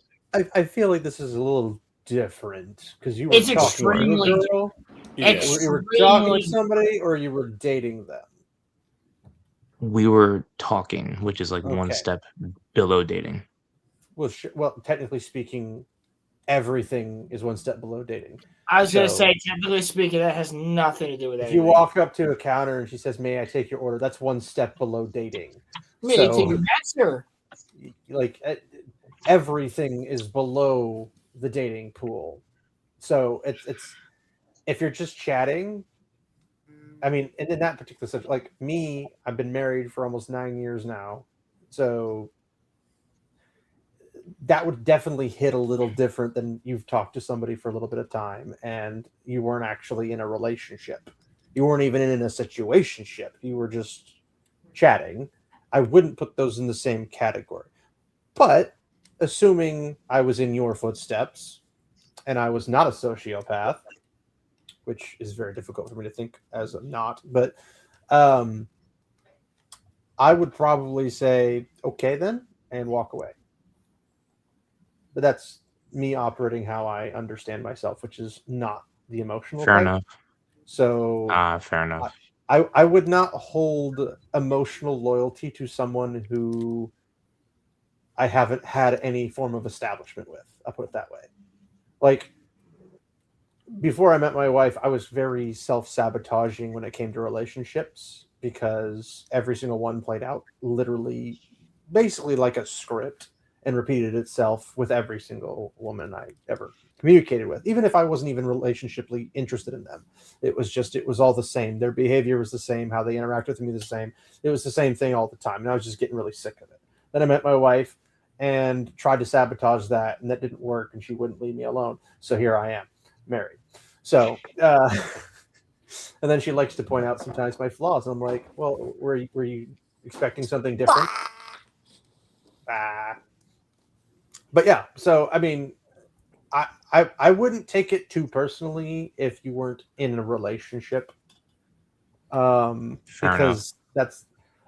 I feel like this is a little different because you were It's talking to extremely a girl. You were talking to somebody, or you were dating them. We were talking, which is like one Okay. step below dating. Well, technically speaking, everything is one step below dating. I was gonna So, say, typically speaking, that has nothing to do with if anything. you walk up to a counter and she says, "May I take your order?" That's one step below dating. May I take your master? Like everything is below the dating pool. So it's if you're just chatting, I mean, and in that particular situation, like me, I've been married for almost 9 years now, so that would definitely hit a little different than you've talked to somebody for a little bit of time and you weren't actually in a relationship. You weren't even in a situationship. You were just chatting. I wouldn't put those in the same category. But assuming I was in your footsteps and I was not a sociopath, which is very difficult for me to think as a not, but I would probably say, okay, then, and walk away. But that's me operating how I understand myself, which is not the emotional Fair type. enough. So Fair enough. I would not hold emotional loyalty to someone who I haven't had any form of establishment with. I'll put it that way. Like, before I met my wife, I was very self-sabotaging when it came to relationships because every single one played out literally basically like a script and repeated itself with every single woman I ever communicated with, even if I wasn't even relationshiply interested in them. It was all the same. Their behavior was the same, how they interact with me the same. It was the same thing all the time, and I was just getting really sick of it. Then I met my wife and tried to sabotage that, and that didn't work, and she wouldn't leave me alone. So here I am, married. So, and then she likes to point out sometimes my flaws, and I'm like, well, were you expecting something different? But yeah, so I mean, I wouldn't take it too personally if you weren't in a relationship, because that's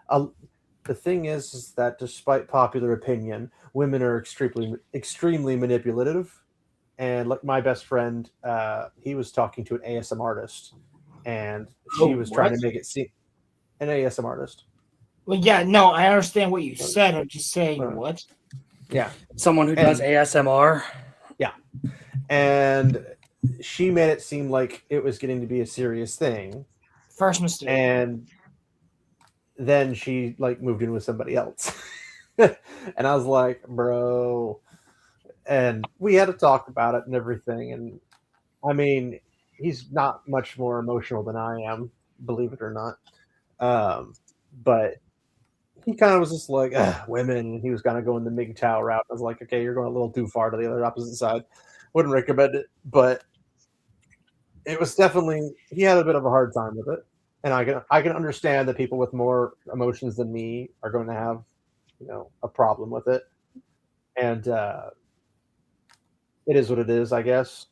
the thing is that despite popular opinion, women are extremely manipulative. And like my best friend, he was talking to an ASM artist, and she was trying to make it seem an ASM artist. Well, yeah, no, I understand what you said. I'm just saying what. Yeah, someone who does ASMR. Yeah, and she made it seem like it was getting to be a serious thing. First mistake. And then she like moved in with somebody else, and I was like, bro. And we had to talk about it and everything. And I mean, he's not much more emotional than I am, believe it or not. But he kind of was just like, women. And he was kind of going the MGTOW route. I was like, okay, you're going a little too far to the other opposite side. Wouldn't recommend it. But it was definitely, he had a bit of a hard time with it. And I can understand that people with more emotions than me are going to have, a problem with it. And it is what it is, I guess.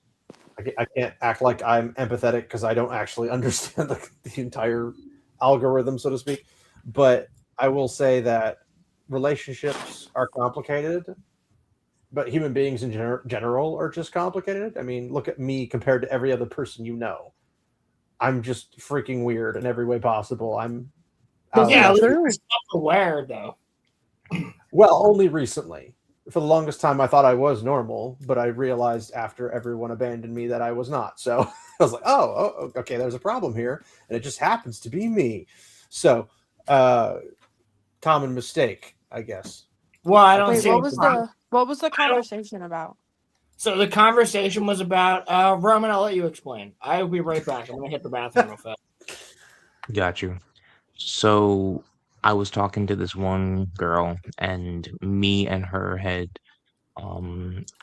I can't act like I'm empathetic because I don't actually understand the entire algorithm, so to speak. But I will say that relationships are complicated, but human beings in general are just complicated. I mean, look at me compared to every other person you know. I'm just freaking weird in every way possible. I'm self-aware though. Well, only recently. For the longest time, I thought I was normal, but I realized after everyone abandoned me that I was not. So I was like, oh, okay, there's a problem here, and it just happens to be me. So, common mistake, I guess. Well, I don't Wait, see what was the conversation about? So the conversation was about Roman. I'll let you explain. I'll be right back. I'm gonna hit the bathroom real fast. Got you. So I was talking to this one girl, and me and her had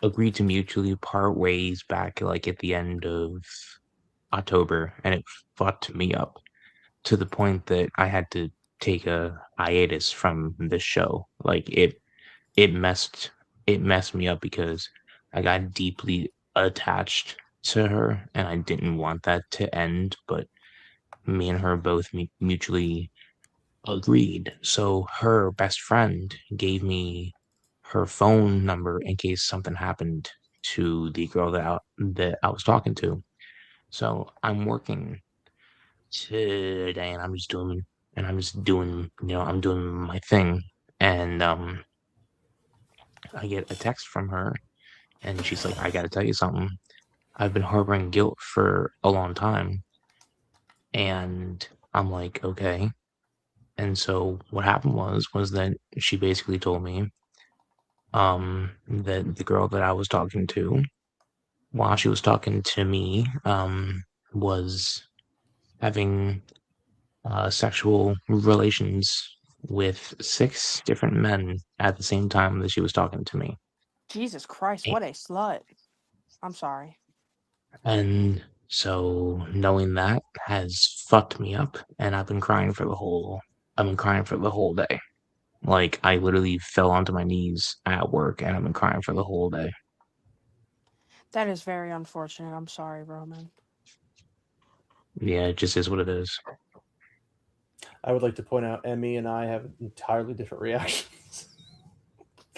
agreed to mutually part ways back like at the end of October, and it fucked me up to the point that I had to take a hiatus from the show. Like it messed me up because I got deeply attached to her, and I didn't want that to end, but me and her both mutually agreed. So her best friend gave me her phone number in case something happened to the girl that I was talking to. So I'm working today, and I'm just doing I'm doing my thing, and I get a text from her, and she's like, "I got to tell you something. I've been harboring guilt for a long time." And I'm like, "Okay." And so what happened was that she basically told me that the girl that I was talking to, while she was talking to me, was having sexual relations with 6 different men at the same time that she was talking to me. Jesus Christ, what a slut. I'm sorry. And so knowing that has fucked me up, and I've been crying for the whole day. Like, I literally fell onto my knees at work, and I've been crying for the whole day. That is very unfortunate. I'm sorry, Roman. Yeah, it just is what it is. I would like to point out Emmy and I have entirely different reactions.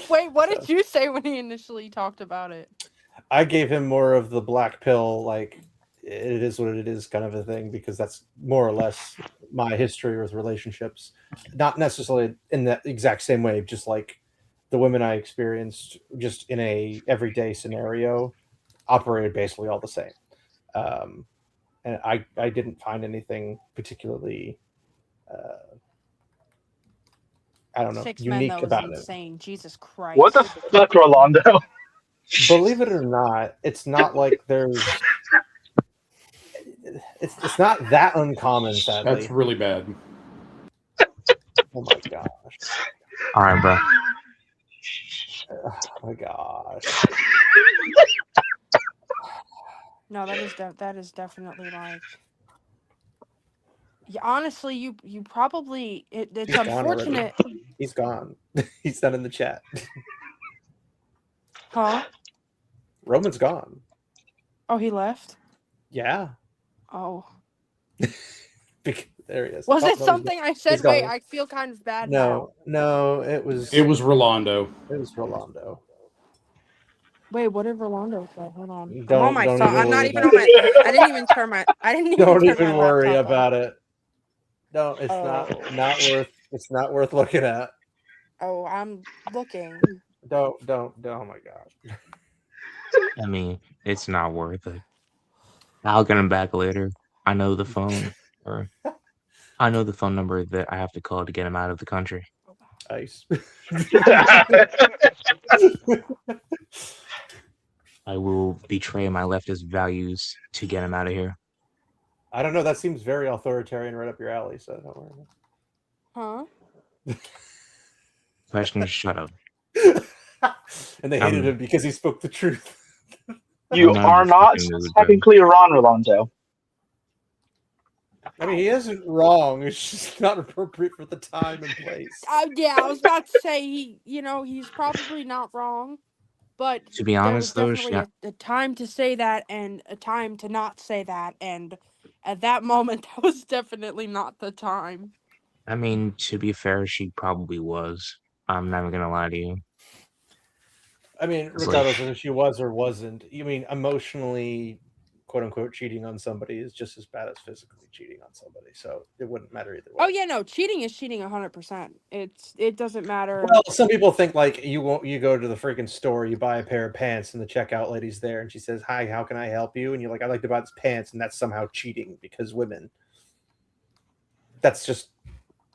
Wait, what did you say when he initially talked about it? I gave him more of the black pill, like it is what it is kind of a thing, because that's more or less my history with relationships. Not necessarily in that exact same way, just like the women I experienced just in a everyday scenario operated basically all the same. And I didn't find anything particularly I don't know, 6 men, unique though, is about it. insane. Jesus Christ. What the fuck, Rolando? Believe it or not, it's not like there's it's not that uncommon, sadly. That's really bad. Oh my gosh. All right, bro. Oh my gosh. No, that is definitely like. Yeah, honestly, you probably it's He's gone already. unfortunate. He's gone. He's not in the chat. Huh? Roman's gone. Oh, he left? Yeah. Oh. There he is. Was Oh, it no, something I said? Wait, I feel kind of bad now. No, it was Rolando. It was Rolando. Wait, what did Rolando say? Hold on. I'm Don't on my even phone. I'm not worry even about on my. I didn't even turn my. Don't turn even my worry laptop about on. it. No, it's not worth. It's not worth looking at. Oh, I'm looking. Don't. Oh my gosh. I mean, it's not worth it. I'll get him back later. I know the phone, or I know the phone number that I have to call to get him out of the country. Nice. I will betray my leftist values to get him out of here. I don't know. That seems very authoritarian, right up your alley. So don't worry. Huh? Question, shut up. And they hated him because he spoke the truth. You are not technically wrong, Rolando. I mean, he isn't wrong. It's just not appropriate for the time and place. Yeah, I was about to say he's probably not wrong, but To be there honest, was though, definitely a time to say that and a time to not say that, and at that moment, that was definitely not the time. I mean, to be fair, she probably was. I'm never gonna lie to you. I mean, regardless of if she was or wasn't, you mean emotionally, quote unquote, cheating on somebody is just as bad as physically cheating on somebody. So it wouldn't matter either way. Oh yeah, no, cheating is cheating 100%. It doesn't matter. Well, some people think like you go to the freaking store, you buy a pair of pants, and the checkout lady's there, and she says, "Hi, how can I help you?" And you're like, "I'd like to buy this pants," and that's somehow cheating because women. That's just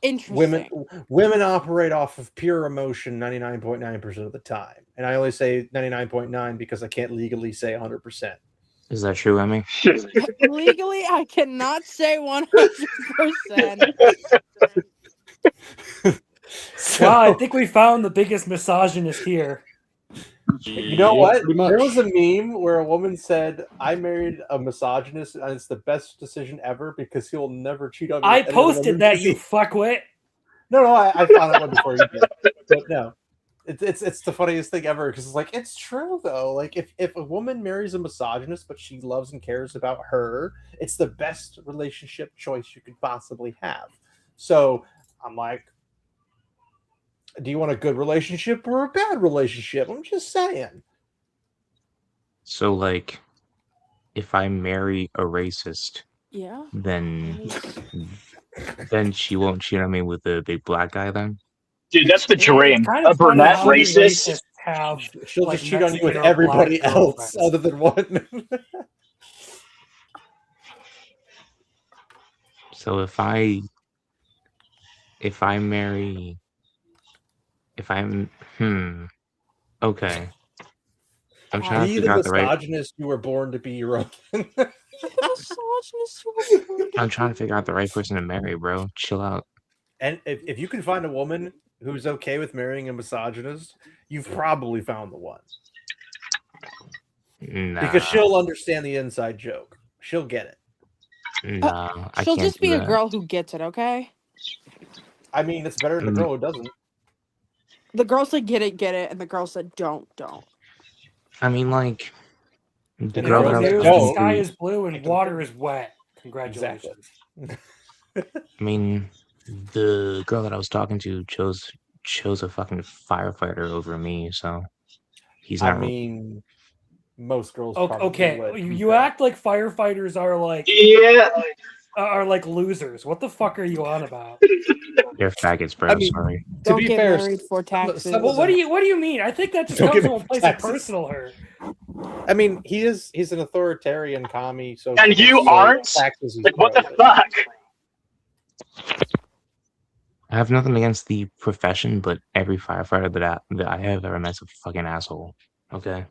interesting. Women operate off of pure emotion 99.9% of the time, and I only say 99.9 because I can't legally say 100%. Is that true, Emmy? Legally, I cannot say 100%. Wow, I think we found the biggest misogynist here. You know what? There was a meme where a woman said, "I married a misogynist, and it's the best decision ever because he'll never cheat on me." I posted that, you fuckwit. No, I found that one before you did. But no, it's the funniest thing ever because it's like it's true though. Like if a woman marries a misogynist but she loves and cares about her, it's the best relationship choice you could possibly have. So I'm like, do you want a good relationship or a bad relationship? I'm just saying. So, like, if I marry a racist, yeah, then she won't cheat on me with the big black guy then? Dude, that's the dream. A brunette racist. She'll just cheat on you with everybody else other than one. So if I'm okay. I'm trying to Be figure the out the right. misogynist you were born to be, your own. I'm trying to figure out the right person to marry, bro. Chill out. And if you can find a woman who's okay with marrying a misogynist, you've probably found the one. Nah, Because she'll understand the inside joke. She'll get it. nah, I She'll can't just do be a that. girl who gets it, okay? I mean, it's better than a girl who doesn't. The girls that get it, and the girls that don't. I mean, like the And girl that I girls was that The talking sky to. is blue and water is wet. Congratulations. I mean, the girl that I was talking to chose a fucking firefighter over me, so he's I not. mean, most girls probably Okay, would. you act like firefighters are like losers. What the fuck are you on about? They're faggots, bro. I mean, Sorry. to be fair, for taxes. Well, what do you mean? I think that just Don't comes get from a married place for of taxes. personal hurt. I mean, he's an authoritarian commie, so And you aren't? taxes is Like, what the pro. fuck? I have nothing against the profession, but every firefighter that I have ever met is a fucking asshole. Okay,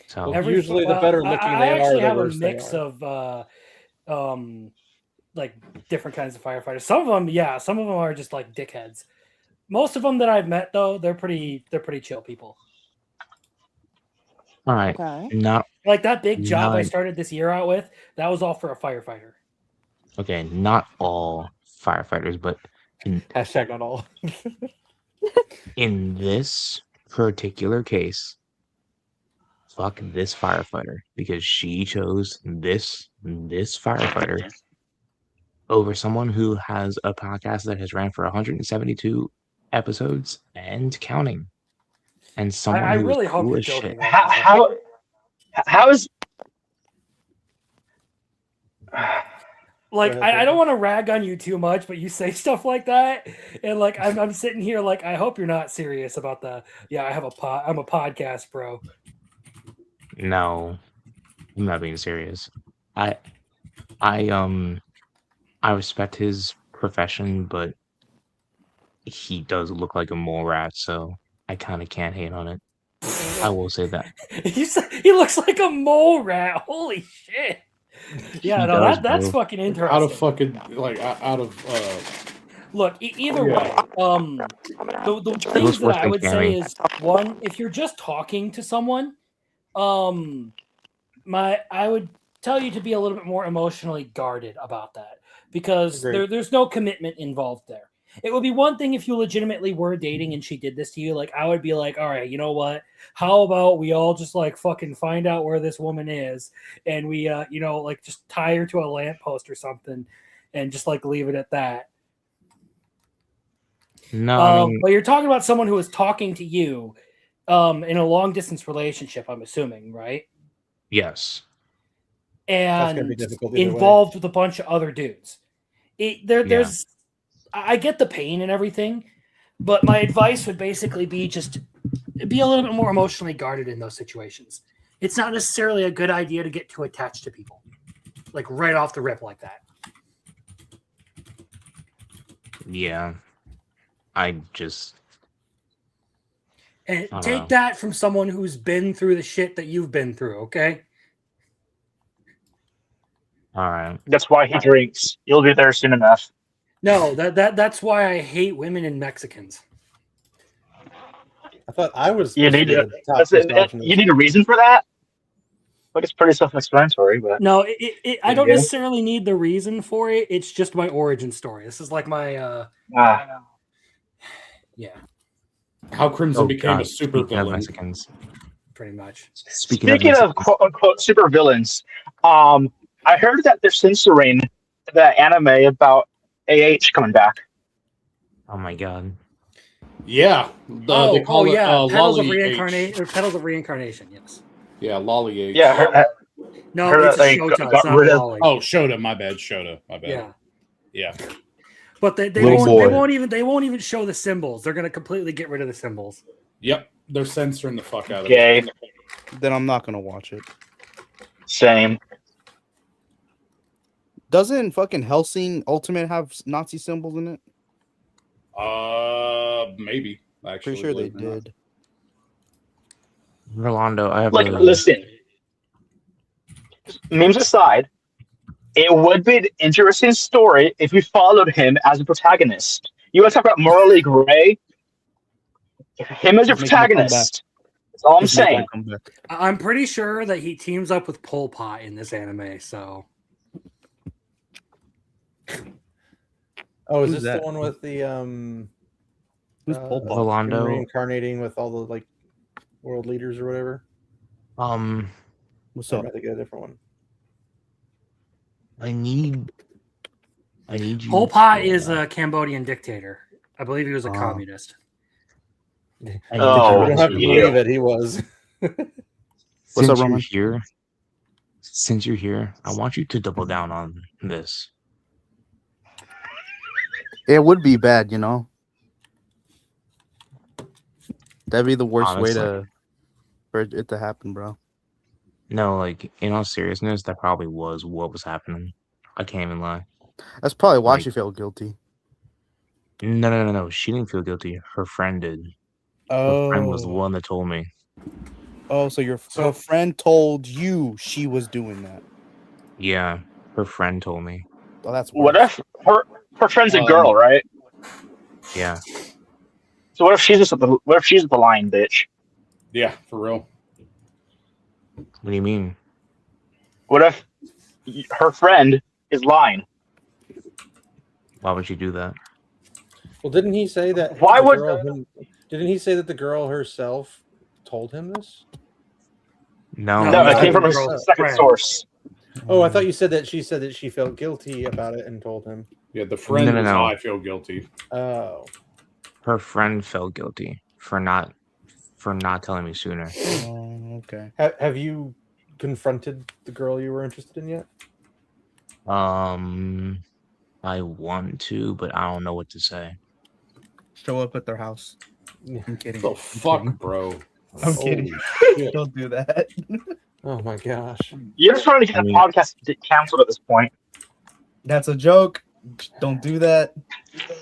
so Usually the better looking I they are, actually the have a worse they mix are. of like different kinds of firefighters. Some of them, yeah, some of them are just like dickheads. Most of them that I've met, though, they're pretty chill people. all right, not Like that big job I not- started this year out with, that was all for a firefighter. okay, not all firefighters, but Hashtag not all. in this particular case, fuck this firefighter because she chose this firefighter over someone who has a podcast that has ran for 172 episodes and counting, and someone I who really is hope cool you're as shit. joking. Right now. How is Like I don't want to rag on you too much, but you say stuff like that, and like I'm sitting here like I hope you're not serious about the I'm a podcast bro. No, I'm not being serious. I respect his profession, but he does look like a mole rat, so I kind of can't hate on it. I will say that. He looks like a mole rat. Holy shit! Yeah, He no, does, that's bro. fucking interesting. Out of fucking out of Look, either way, the It things was that worse I than would say Cammy. is one, if you're just talking to someone, I would tell you to be a little bit more emotionally guarded about that because Agreed. there's no commitment involved there. It would be one thing if you legitimately were dating and she did this to you. Like, I would be like, all right, you know what? How about we all just like fucking find out where this woman is and we, like just tie her to a lamppost or something and just like leave it at that. No, I mean, But you're talking about someone who is talking to you in a long distance relationship, I'm assuming, right? yes. That's gonna be And difficult either way. involved with a bunch of other dudes. There's I get the pain and everything, but my advice would basically be just be a little bit more emotionally guarded in those situations. It's not necessarily a good idea to get too attached to people, like right off the rip like that. Yeah. I just And I don't take know. that from someone who's been through the shit that you've been through, okay? All right. That's why he drinks. You'll be there soon enough. No, that's why I hate women and Mexicans. I thought I was. You supposed need to be the top misogynist. you need a reason for that. But it's pretty self-explanatory. But No, I don't Yeah. necessarily need the reason for it. It's just my origin story. This is like my yeah, how Crimson Oh, became a God. super Speaking of villain. Mexicans. pretty much. Speaking speaking of quote unquote super villains, I heard that they're censoring the anime about AH coming back. Oh my god. Yeah. They call it Petals of Lolly Reincarnation or Petals of Reincarnation, yes. Yeah, Lolly H. Yeah, I heard, No, heard it's a that they Shota, got it's not rid of- Lolly. Oh, Shota, my bad. Shota, my bad. Yeah. Yeah. But they Little boy. won't even show the symbols. They're gonna completely get rid of the symbols. Yep. They're censoring the fuck out of Gay. it. Then I'm not gonna watch it. Same. Doesn't fucking Hellsing Ultimate have Nazi symbols in it? Maybe. Actually, Pretty sure they believe it or not. did. Rolando, I have Like, a listen, memes aside, it would be an interesting story if we followed him as a protagonist. You want to talk about morally gray? Him as your He's making a comeback. protagonist. That's all I'm He's making a saying. comeback. I'm pretty sure that he teams up with Pol Pot in this anime. So, Oh, is Who's this that? the one with the Who's Pol Pot? him Rolando. reincarnating with all the like world leaders or whatever? What's Or up? am I thinking of a different one? I need you. Pol Pot is a Cambodian dictator. I believe he was a Oh. communist. Oh, you don't have to yeah. believe it. He was. What's up, Since you're Roman? here, since you're here, I want you to double down on this. It would be bad, you know. That'd be the worst way Honestly. for it to happen, bro. No, like in all seriousness, that probably was what was happening. I can't even lie. That's probably why Like- she felt guilty. No. She didn't feel guilty. Her friend did. Her friend was the Oh, one that told me. oh, so your friend told you she was doing that. Yeah, her friend told me. Oh, that's What worse. if her friend's a girl, right? Yeah. So what if she's the lying bitch? Yeah, for real. What do you mean? What if her friend is lying? Why would you do that? Well, didn't he say that? Why the would- girl didn't he say that the girl herself told him this? No, No, it I came from a didn't know. second source. Oh, I thought you said that she felt guilty about it and told him. Yeah, the friend No. was how I feel guilty. Oh. Her friend felt guilty for not telling me sooner. Oh, okay. Have you confronted the girl you were interested in yet? I want to, but I don't know what to say. Show up at their house. I'm kidding. The fuck, bro. I'm kidding. Shit. Don't do that. Oh my gosh. You're just trying to get the podcast canceled at this point. That's a joke. Don't do that.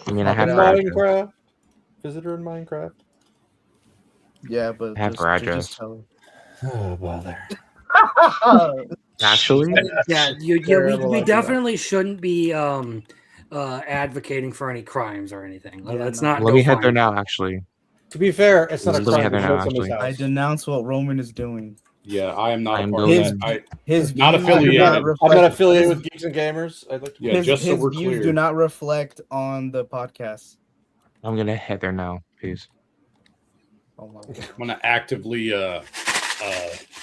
I mean, I have In her address. Minecraft. Visitor in Minecraft. Yeah, but I have her address. tell Oh bother. her. Actually, Yeah, we Terrible idea. definitely shouldn't be advocating for any crimes or anything. Let's not. let go me head there find- now. Actually, To be fair, it's not a Let me crime have to that show now, somebody's actually. I house. denounce what Roman is doing. Yeah, I am not I'm a part going- of that. His not views affiliated. do not I'm reflect- not affiliated his- with Geeks and Gamers. I'd like to Yeah, just so his we're views clear. do not reflect on the podcast. I'm gonna head there now. Peace. Oh my God. I'm gonna actively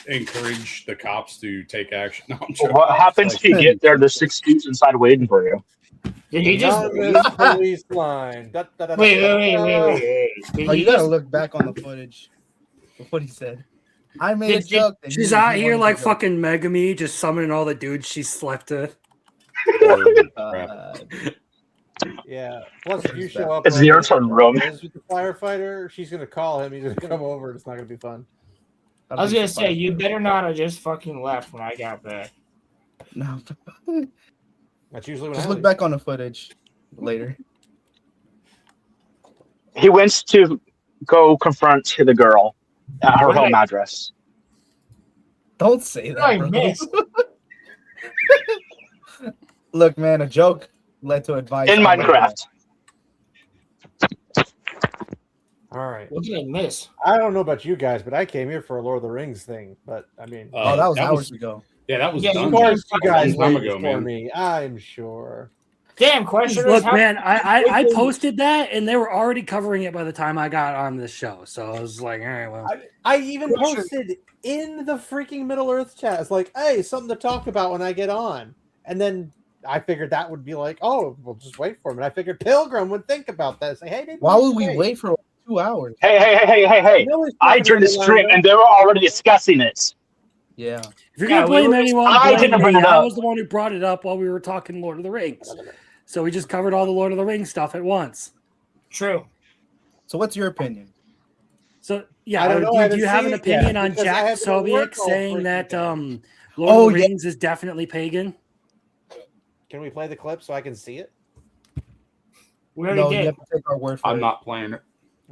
encourage the cops to take action. No, I'm Well, joking. what happens if you get there? There's 6 dudes inside waiting for you. Did he just Anonymous police line. Da, da, da, da, wait? da. Did Oh, he you gotta just- look back on the footage of what he said. I made a Did- joke. and She's he out here wanted like to joke. fucking Megami, just summoning all the dudes she slept with. Holy crap. Yeah. Plus, if you show up, It's your turn, Roman. with the firefighter, she's gonna call him. He's gonna come over. It's not gonna be fun. I was gonna say you better not have just fucking left when I got back. No, That's usually when just I look leave. back on the footage later. He went to go confront the girl at her What did home I- address. Don't say What did I that, bro. miss? Look, man, a joke led to advice In on Minecraft. All right. What did I miss? I don't know about you guys, but I came here for a Lord of the Rings thing. But I mean, Oh, that was hours ago. Yeah, that was Yeah, done. of course, you a guys long time waited ago, for man. me. I'm sure. Damn question. Look, man, I posted that and they were already covering it by the time I got on this show. So I was like, all right, well. I even Question. posted in the freaking Middle Earth chat. It's like, hey, something to talk about when I get on. And then I figured that would be like, oh, we'll just wait for him. And I figured Pilgrim would think about that. Say, hey, maybe Why would we should wait for 2 hours? Hey. No, he's I talking joined the about stream Lando. and they were already discussing it. Yeah. If you're Yeah, gonna we blame were- anyone, I blame didn't bring me. it I up. was the one who brought it up while we were talking Lord of the Rings. So we just covered all the Lord of the Rings stuff at once. True. So what's your opinion? So yeah, I don't know, I do you haven't have seen an it yet, opinion on because I Jack have been at work Sobiek all saying freaking that day. Lord Oh, of the yeah. Rings is definitely pagan? Can we play the clip so I can see it? We already No, you did. have to take our word for I'm it. not playing it.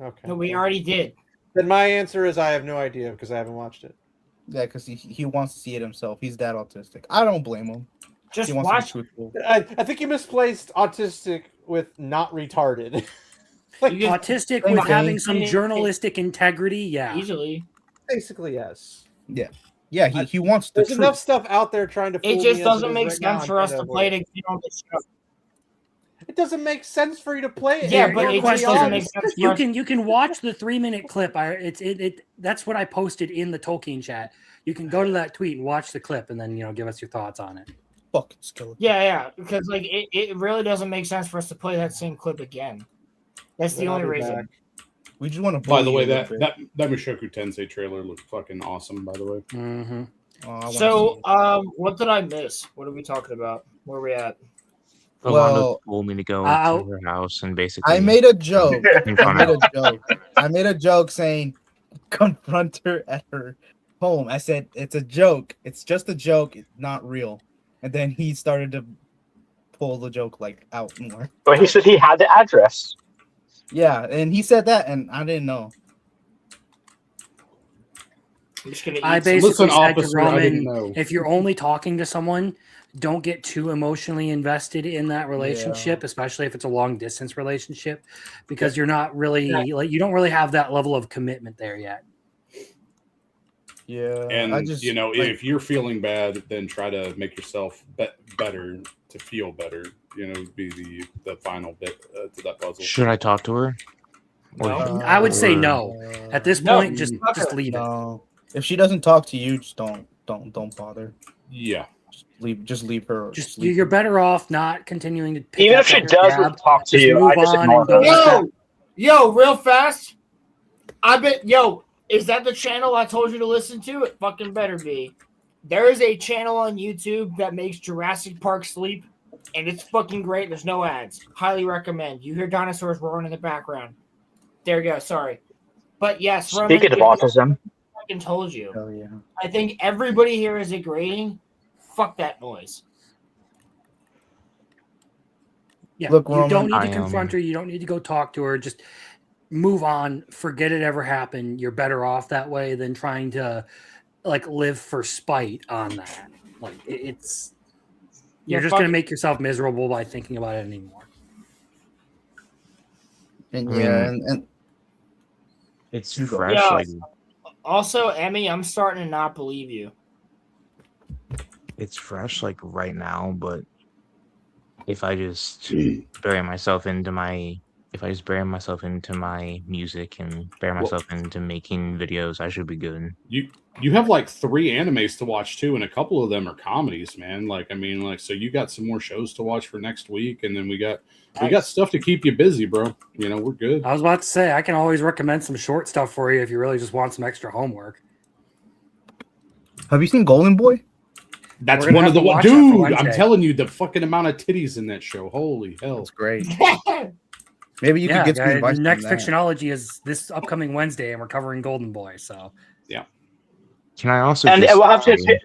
Okay. No, we already did. Then my answer is I have no idea because I haven't watched it. Yeah, because he wants to see it himself. He's that autistic. I don't blame him. Just he wants watch. to be truthful. I think you misplaced autistic with not retarded. Autistic Same with thing. having some journalistic integrity, yeah. Easily. Basically, yes. Yeah. Yeah, he wants the There's truth. enough stuff out there trying to fool It me just as doesn't is make right now. sense I'm for us trying to avoid play it it. again on this show. It doesn't make sense for you to play it. Yeah, You're but going it to just be doesn't on. make sense. You can watch the 3-minute clip. That's what I posted in the Tolkien chat. You can go to that tweet and watch the clip, and then give us your thoughts on it. Fucking skeleton. Yeah, because like it really doesn't make sense for us to play that same clip again. That's the Then I'll only be reason. back. We just want to. By the way, that Mushoku Tensei trailer looked fucking awesome. By the way. Mm-hmm. So, what did I miss? What are we talking about? Where are we at? Rolando told me to go to her house and basically. I made a joke. in front of- I made a joke saying, confront her at her home. I said, it's a joke. It's just a joke. It's not real. And then he started to pull the joke out more. But he said he had the address. Yeah, and he said that, and I didn't know. I basically said to Roman, if you're only talking to someone, don't get too emotionally invested in that relationship, especially if it's a long distance relationship, because you're not really you don't really have that level of commitment there yet. Yeah, And I just, if you're feeling bad, then try to make yourself better to feel better. Be the final bit to that puzzle. Should I talk to her? I would say no. At this point, just leave it. If she doesn't talk to you, just don't bother. Yeah. Just leave her. Just you're better off not continuing to pick Even up if she that does tab. talk to Just you, move I just on ignore and don't her. let that- Yo, real fast. I bet. Yo, is that the channel I told you to listen to? It fucking better be. There is a channel on YouTube that makes Jurassic Park sleep, and it's fucking great. There's no ads. Highly recommend. You hear dinosaurs roaring in the background. There you go. Sorry, but yes. Speaking of autism, I fucking told you. Oh yeah. I think everybody here is agreeing. Fuck that noise. Yeah, Look, you Roman, don't need to confront her. You don't need to go talk to her. Just move on. Forget it ever happened. You're better off that way than trying to live for spite on that. You're just gonna make yourself miserable by thinking about it anymore. And and it's fresh. Yeah. Like Also, Emmy, I'm starting to not believe you. it's fresh, like right now. But if I just bury myself into my music and bury myself into making videos, I should be good. You have 3 animes to watch too, and a couple of them are comedies, man. So you got some more shows to watch for next week, and then we got stuff to keep you busy, bro. We're good. I was about to say I can always recommend some short stuff for you if you really just want some extra homework. have you seen Golden Boy? That's We're gonna one of have the to watch dude. that for I'm Wednesday. telling you, the fucking amount of titties in that show. Holy hell, It's great. Maybe you could get some advice. Next from that. Fictionology is this upcoming Wednesday, and we're covering Golden Boy. So yeah. Can I also and just we'll have to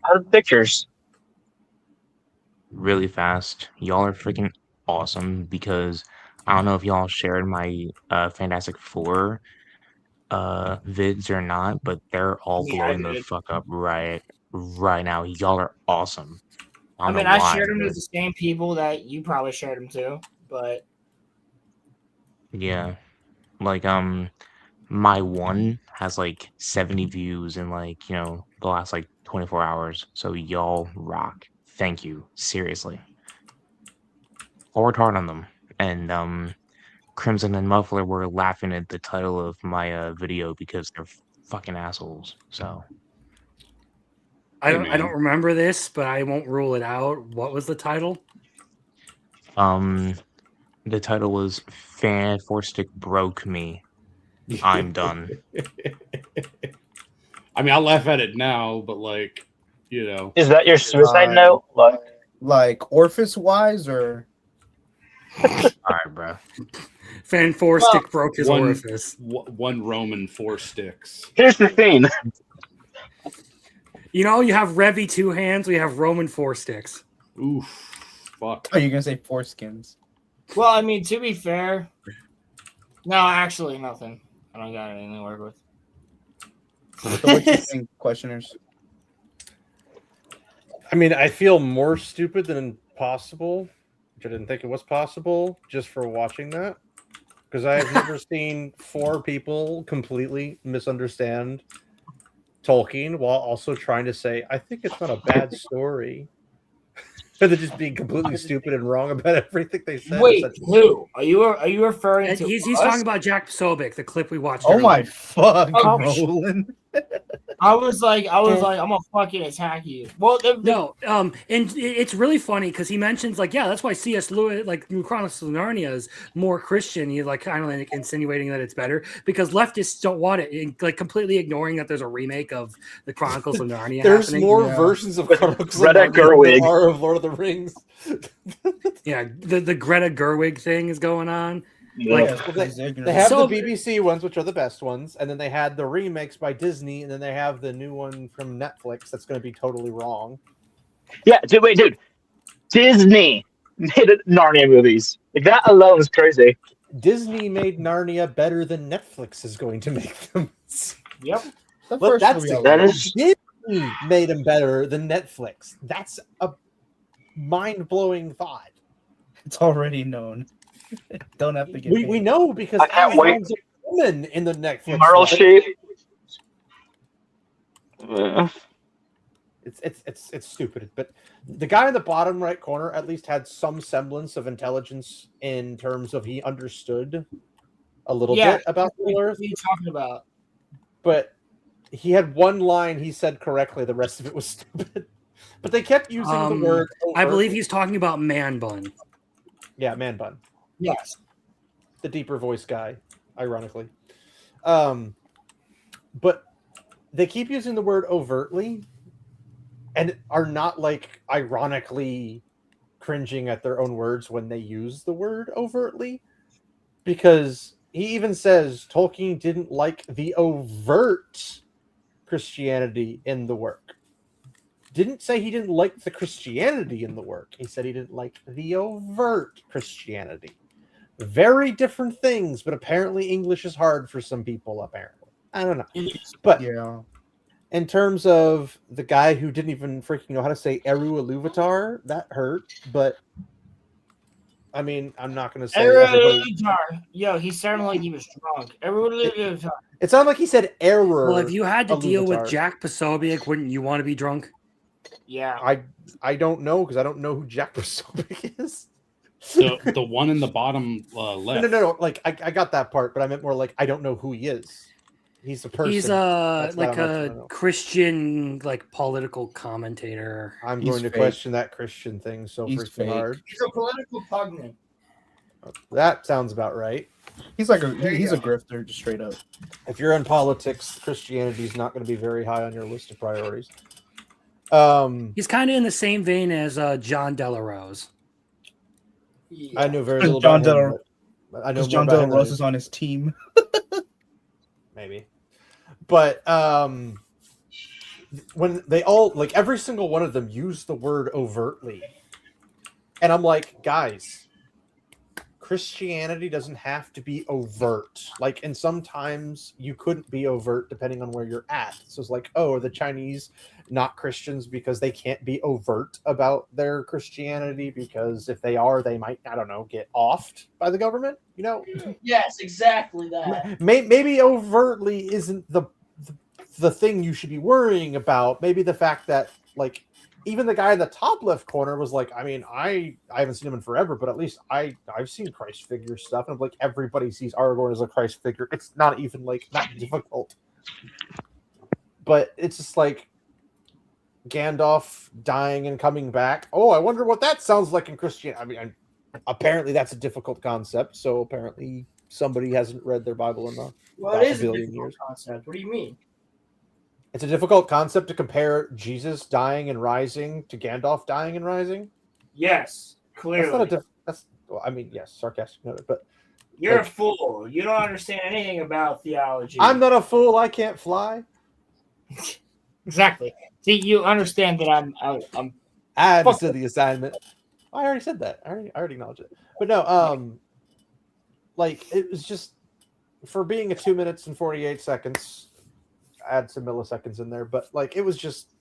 have pictures. really fast? Y'all are freaking awesome because I don't know if y'all shared my Fantastic Four vids or not, but they're all Yeah, I blowing the did. fuck up right now. Y'all are awesome. I don't mean, know I why, shared them to but the same people that you probably shared them to, but yeah, my one has 70 views in the last 24 hours. So y'all rock. Thank you. Seriously. I'll work hard on them. And Crimson and Muffler were laughing at the title of my video because they're fucking assholes. So I don't remember this, but I won't rule it out. What was the title? the title was Fan Four Stick Broke Me. I'm done. I mean, I laugh at it now, but Is that your suicide note? Like Orphis wise or? All right, bro. Fan Four Stick broke his orifice. One Roman 4 sticks. Here's the thing. You know, you have Revy 2 hands. We have Roman 4 sticks. Oof. Fuck. Oh, you're gonna say foreskins? Well, I mean, to be fair, no, actually, nothing. I don't got anything to work with. So what do you think, questioners? I mean, I feel more stupid than possible, which I didn't think it was possible just for watching that. Because I have never seen 4 people completely misunderstand Tolkien while also trying to say, I think it's not a bad story. And they're just being completely stupid and wrong about everything they said. Wait, who? Are you referring to He's us? talking about Jack Posobiec, the clip we watched. Oh my earlier. fuck, Oh, Roland. I was like, I'm gonna fucking attack you. Well, No, and it's really funny because he mentions like, yeah, that's why C.S. Lewis, like Chronicles of Narnia, is more Christian. He's like kind of like insinuating that it's better because leftists don't want it, like completely ignoring that there's a remake of the Chronicles of Narnia. There's happening. more versions of Chronicles of Greta Narnia than Gerwig. there are of Lord of the Rings. Yeah, the Greta Gerwig thing is going on. Like Like, they have so- the BBC ones, which are the best ones, and then they had the remakes by Disney, and then they have the new one from Netflix that's going to be totally wrong. Yeah, dude. Disney made Narnia movies. Like that alone is crazy. Disney made Narnia better than Netflix is going to make them. Yep. Look, that's the, that is Disney made them better than Netflix. That's a mind-blowing thought. It's already known. Don't have to get. We know because I can't wait. Amazon's a woman in the Netflix. Meryl one. Streep. It's stupid, but the guy in the bottom right corner at least had some semblance of intelligence in terms of he understood a little bit about the Earth. What are you talking about? But he had one line he said correctly. The rest of it was stupid. But they kept using the word. I believe he's talking about man bun. Yeah, man bun. Yes, the deeper voice guy, ironically. But they keep using the word overtly and are not like ironically cringing at their own words when they use the word overtly, because he even says Tolkien didn't like the overt Christianity in the work. Didn't say he didn't like the Christianity in the work. He said he didn't like the overt Christianity. Very different things, but apparently English is hard for some people, apparently. I don't know. But yeah, in terms of the guy who didn't even freaking know how to say Eru Iluvatar, that hurt. But I mean, I'm not going to say everybody... Yo, he sounded like he was drunk. It sounded like he said error. Well, if you had to deal with Iluvatar. Jack Posobiec, wouldn't you want to be drunk? Yeah, I don't know because I don't know who Jack Posobiec is. The one in the bottom left. No. Like I got that part, but I meant more like I don't know who he is. He's a person. He's like a Christian, like political commentator. I'm going to question that Christian thing so freaking hard. He's a political pugnan. That sounds about right. He's like he's a grifter, just straight up. If you're in politics, Christianity is not going to be very high on your list of priorities. He's kind of in the same vein as John Delarose. Yeah. I know very little John about him. But I know John more about him Delarose than- is on his team. maybe. But when they all, like every single one of them use the word overtly. And I'm like, guys, Christianity doesn't have to be overt. Like, and sometimes you couldn't be overt depending on where you're at. So it's like, oh, are the Chinese not Christians because they can't be overt about their Christianity? Because if they are, they might, I don't know, get offed by the government, you know? Yes, exactly that. Maybe overtly isn't the thing you should be worrying about. Maybe the fact that, like, even the guy in the top left corner was like, I mean, I haven't seen him in forever, but at least I've seen Christ figure stuff. And I'm like, everybody sees Aragorn as a Christ figure. It's not even like not difficult. But it's just like Gandalf dying and coming back. Oh, I wonder what that sounds like in Christianity. I mean, apparently that's a difficult concept. So apparently somebody hasn't read their Bible enough. Well, it is a difficult concept. What do you mean? It's a difficult concept to compare Jesus dying and rising to Gandalf dying and rising. Yes, clearly. Well, I mean, yes, sarcastic note, but You're like, a fool. You don't understand anything about theology. I'm not a fool. I can't fly. Exactly. See, you understand that I'm. I understood the assignment. I already said that. I already acknowledged it. But no, like it was just for being a 2 minutes and 48 seconds, add some milliseconds in there, but like it was just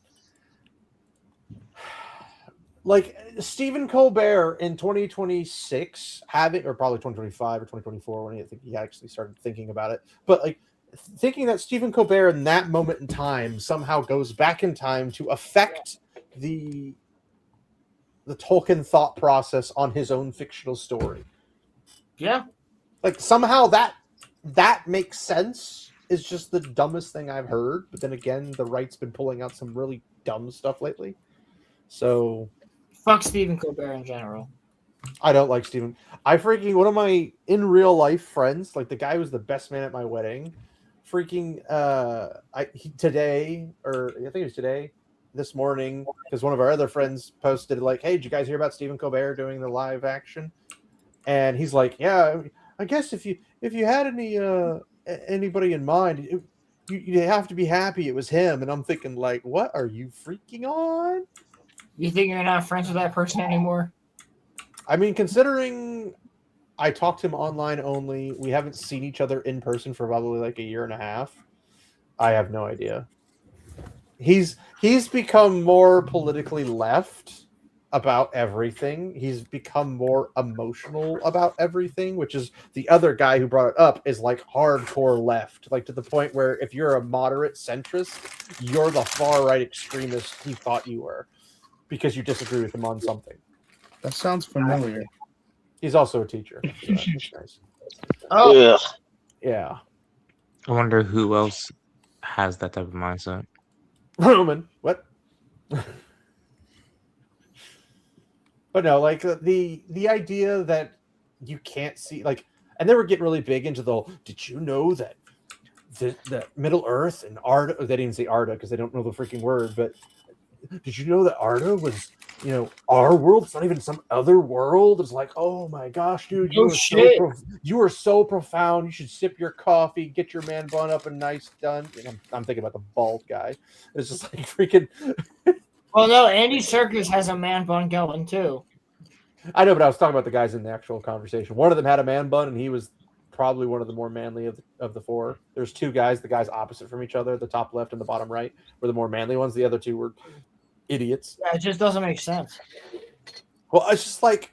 like Stephen Colbert in 2026 having, or probably 2025 or 2024 when I think he actually started thinking about it, but like thinking that Stephen Colbert in that moment in time somehow goes back in time to affect the Tolkien thought process on his own fictional story. Yeah. Like somehow that makes sense. Is just the dumbest thing I've heard. But then again, the right's been pulling out some really dumb stuff lately. So fuck Stephen Colbert in general. I don't like Stephen. I freaking one of my in real life friends, like the guy who was the best man at my wedding, freaking today, or I think it was today, this morning, because one of our other friends posted like, "Hey, did you guys hear about Stephen Colbert doing the live action?" And he's like, "Yeah, I guess if you had anybody in mind, you have to be happy it was him." And I'm thinking like, what are you freaking on? You think you're not friends with that person anymore? I mean, considering I talked to him online only, we haven't seen each other in person for probably like a year and a half. I have no idea. He's become more politically left about everything. He's become more emotional about everything, which is the other guy who brought it up is like hardcore left, like to the point where if you're a moderate centrist, you're the far right extremist he thought you were because you disagree with him on something. That sounds familiar. He's also a teacher. So that's nice. Oh, Yeah. I wonder who else has that type of mindset. Roman, what? But no, like the idea that you can't see, like, and they were getting really big into the. Did you know that the Middle Earth and Arda? They didn't say Arda because they don't know the freaking word. But did you know that Arda was, our world? It's not even some other world. It's like, oh my gosh, dude, you are so profound. You should sip your coffee, get your man bun up and nice done. And I'm thinking about the bald guy. It's just like freaking. Well, no, Andy Serkis has a man bun going too. I know, but I was talking about the guys in the actual conversation. One of them had a man bun, and he was probably one of the more manly of the four. There's two guys, the guys opposite from each other, the top left and the bottom right, were the more manly ones. The other two were idiots. Yeah, it just doesn't make sense. Well, it's just like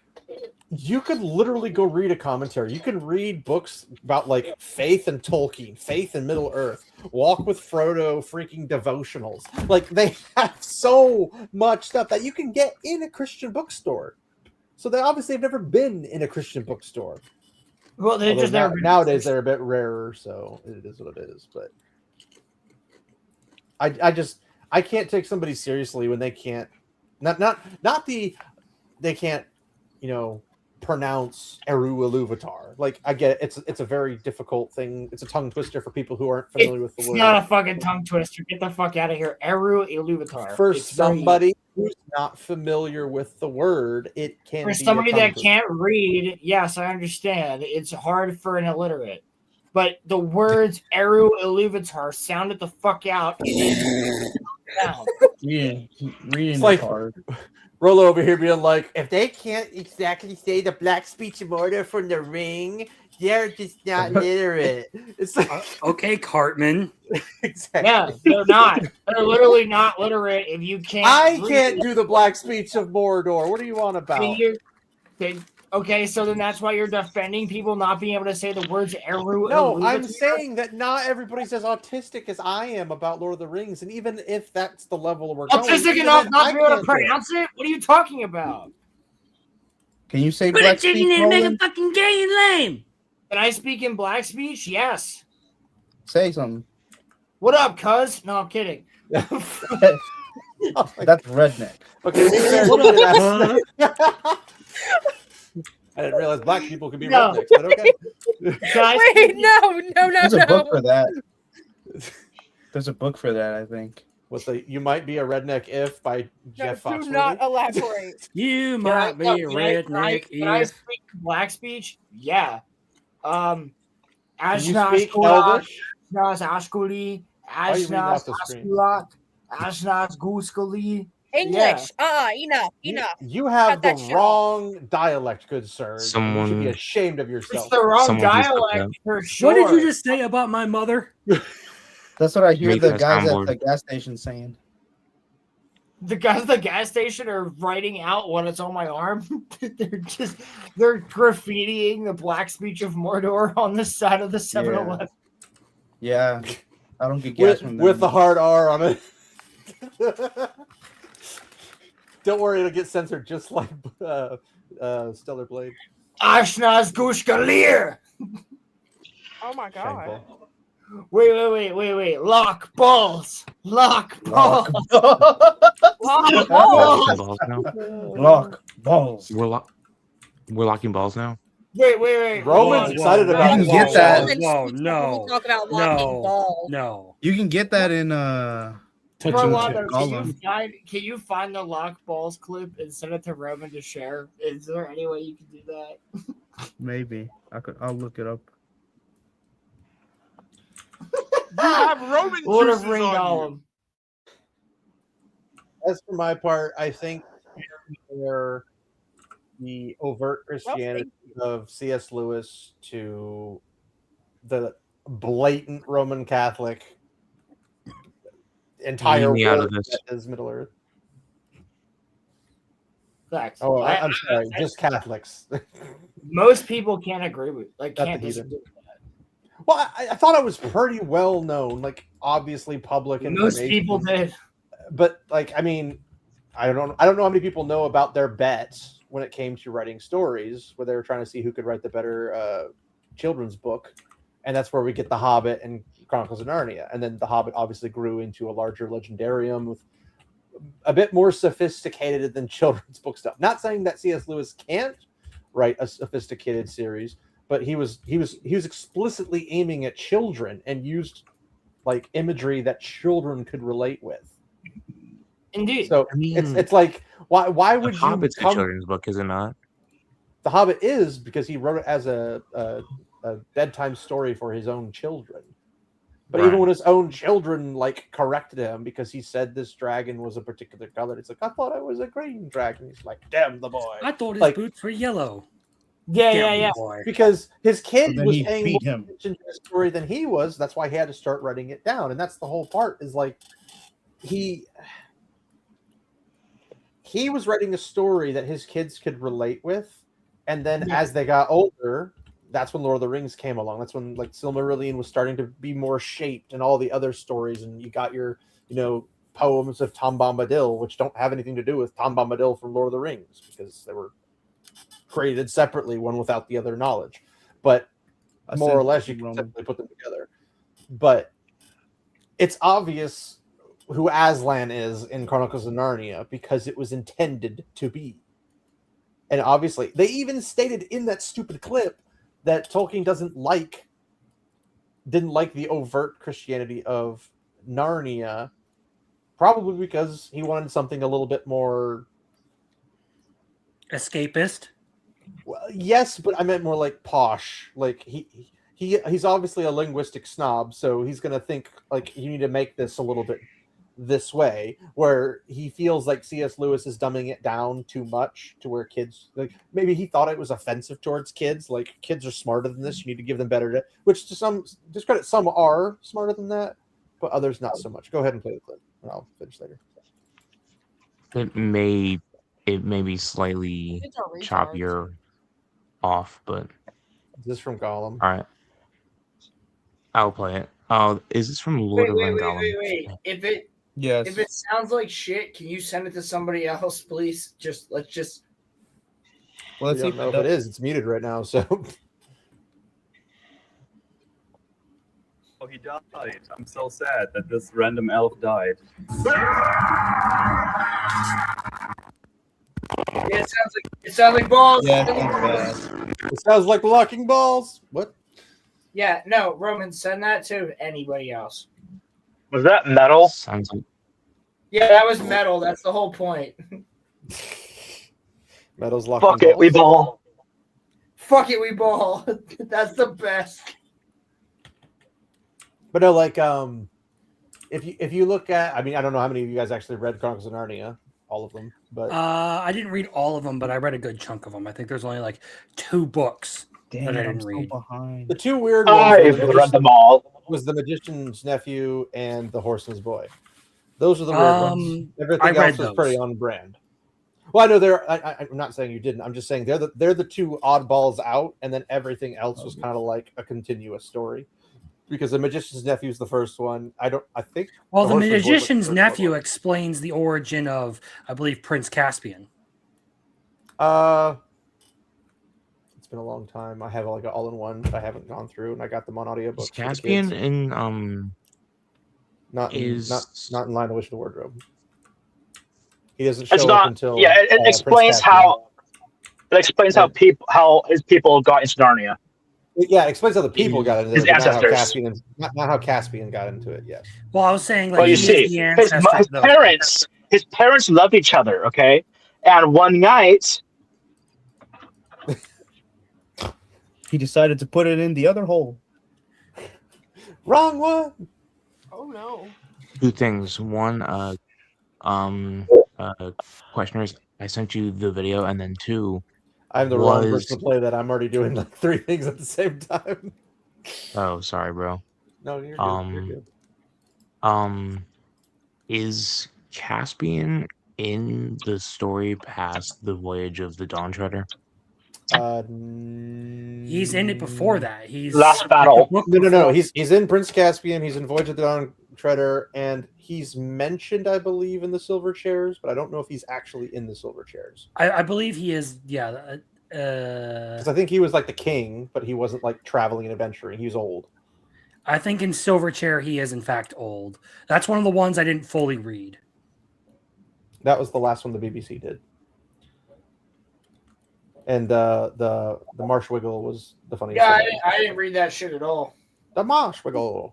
you could literally go read a commentary. You can read books about like faith and Tolkien, faith and Middle Earth, Walk with Frodo, freaking devotionals. Like they have so much stuff that you can get in a Christian bookstore. So they obviously have never been in a Christian bookstore. Well, they just never nowadays they're a bit rarer, so it is what it is. But I can't take somebody seriously when they can't they can't pronounce Eru Iluvatar. Like I get it, it's a very difficult thing. It's a tongue twister for people who aren't familiar with the word. It's not a fucking tongue twister. Get the fuck out of here. Eru Iluvatar. For somebody who's not familiar with the word, it can for be somebody a tongue that twister. can't read, yes, I understand. It's hard for an illiterate. But the words Eru Iluvatar sounded the fuck out. Reading It's the like card. Rolo over here being like, if they can't exactly say the black speech of order from the ring, they're just not literate. It's like, Okay, Cartman. exactly. Yeah, they're not. They're literally not literate if you can't. I can't do the black speech of Mordor. What are you on about? Okay, so then that's why you're defending people not being able to say the words Eru. No, Iluvatar? I'm saying that not everybody's as autistic as I am about Lord of the Rings, and even if that's the level we're going, Autistic even enough then, not I to be able to can't do it. pronounce it? What are you talking about? Can you say Put black a chicken speech, in and make a Roland? fucking gay and lame. Can I speak in black speech? Yes. Say something. What up, cuz? No, I'm kidding. That's redneck. Okay, be fair, somebody asked- I didn't realize black people could be rednecks, but okay. Wait, no. There's a book for that. There's a book for that, I think. What's the You Might Be a Redneck If by Jeff Do Foxworthy? not elaborate. You Can I- might be no, a can I- redneck. Can I speak black speech? Yeah. Can you Ashna speak Skolak, Elvish? Ashnas Ashkuli, Why are you reading Ashnas off the screen? Askulak, Ashnas Guskali, English. Enough. You have Cut the that shit off. wrong dialect, good sir. You should be Someone, ashamed of yourself. It's the wrong someone please look it dialect up. for sure. What did you just say about my mother? That's what I hear Make the that guys at soundboard. the gas station saying. The guys at the gas station are writing out what it's on my arm. they're graffitiing the black speech of Mordor on the side of the 7-Eleven. Yeah, I don't get gas from them. with the hard R on it. Don't worry, it'll get censored just like Stellar Blade. Ashnaz Gushgalir. Oh my god. Wait. Lock balls. Lock balls. We're locking balls now. Lock balls. We're locking balls now. Wait. Roman's excited about You this. can get that. Whoa, no. Talk about locking balls. No. You can get that in Rolando, Gollum. can you find the lock balls clip and send it to Roman to share? Is there any way you can do that? Maybe I'll look it up. You have Roman Lord of juices Ring on Gollum. As for my part, I think where the overt Christianity of C.S. Lewis to the blatant Roman Catholic entire Leave me out world of this. that is Middle Earth. Facts. Oh, I'm sorry, just Catholics. Most people can't agree with, like, Not can't the heathen. disagree with that. Well, I thought it was pretty well known, like obviously public Most information. people did. But like, I mean, I don't know how many people know about their bets when it came to writing stories, where they were trying to see who could write the better children's book, and that's where we get The Hobbit and Chronicles of Narnia, and then The Hobbit obviously grew into a larger legendarium with a bit more sophisticated than children's book stuff. Not saying that C.S. Lewis can't write a sophisticated series, but he was explicitly aiming at children and used like imagery that children could relate with. Indeed. So I mean, it's like why would The you Hobbit's a children's book, is it not? The Hobbit is, because he wrote it as a bedtime story for his own children. But even Right. when his own children like corrected him because he said this dragon was a particular color, it's like, I thought it was a green dragon. He's like, damn the boy. I thought his Like, boots were yellow. Yeah. because his kid But then was he paying beat more him. attention to the story than he was. That's why he had to start writing it down. And that's the whole part, is like he was writing a story that his kids could relate with. And then as they got older, that's when Lord of the Rings came along. That's when like Silmarillion was starting to be more shaped, and all the other stories. And you got your, poems of Tom Bombadil, which don't have anything to do with Tom Bombadil from Lord of the Rings, because they were created separately, one without the other knowledge. But more or less, you can simply put them together. But it's obvious who Aslan is in Chronicles of Narnia, because it was intended to be. And obviously, they even stated in that stupid clip that Tolkien didn't like the overt Christianity of Narnia, probably because he wanted something a little bit more Escapist. Well, yes, but I meant more like posh. Like he's obviously a linguistic snob, so he's gonna think like you need to make this a little bit this way, where he feels like C.S. Lewis is dumbing it down too much to where kids, like, maybe he thought it was offensive towards kids. Like, kids are smarter than this. You need to give them better. Which to some discredit, some are smarter than that, but others not so much. Go ahead and play the clip, and I'll finish later. It may be slightly choppier off, but Is this from Gollum? all right, I'll play it. Oh, is this from Lord of the Rings? Wait. If it sounds like shit, can you send it to somebody else, please? Let's just. Well, let's see if it is. It's muted right now, so. Oh, he died. I'm so sad that this random elf died. Yeah, it sounds like balls. Yeah, it sounds like locking balls. What? Yeah, no, Roman, send that to anybody else. Was that metal? Sounds like... Yeah, that was metal. That's the whole point. Metal's locking Fuck it, we ball. Fuck it, we ball. That's the best. But no, like, if you look at, I mean, I don't know how many of you guys actually read Chronicles of Narnia, all of them, but I didn't read all of them, but I read a good chunk of them. I think there's only like 2 books Dang, that I I'm didn't so read. behind. the 2 weird ones I've read them all. was the Magician's Nephew and the Horseman's Boy. Those are the weird ones. I Everything read else was pretty those. on brand. Well, I know I'm not saying you didn't. I'm just saying they're the 2 oddballs out, and then everything else was kind of like a continuous story. Because the Magician's Nephew is the first one. I think. Well, the Horseman's Boy was the Magician's first Nephew one. explains the origin of, I believe, Prince Caspian. It's been a long time. I have like an all-in-one that I haven't gone through, and I got them on audiobooks. Is Caspian in not in Line of Wish of the Wardrobe. He doesn't It's show not. up until Yeah, it Prince explains Caspian. how. It explains how his people got into Narnia. Yeah, it explains how the people got into His it, but ancestors. not how Caspian got into it. Yes. Well, I was saying, like, Well, you he see, is the his ancestor. though. parents loved each other. Okay, and one night He decided to put it in the other hole. Wrong one. Oh no. 2 things. One, questioners, I sent you the video, and then 2, I'm the wrong person to play that. I'm already doing like 3 things at the same time. Oh, sorry, bro. No, you're good. You're good. Is Caspian in the story past the voyage of the Dawn Treader? He's in it before that. He's Last battle. No. He's in Prince Caspian. He's in Voyage of the Dawn Treader, and he's mentioned, I believe, in the Silver Chairs, but I don't know if he's actually in the Silver Chairs. I believe he is. Yeah. Because I think he was like the king, but he wasn't like traveling and adventuring. He was old. I think in Silverchair he is in fact old. That's one of the ones I didn't fully read. That was the last one the BBC did. And the Marshwiggle was the funniest. Yeah, thing. I didn't read that shit at all. The Marshwiggle.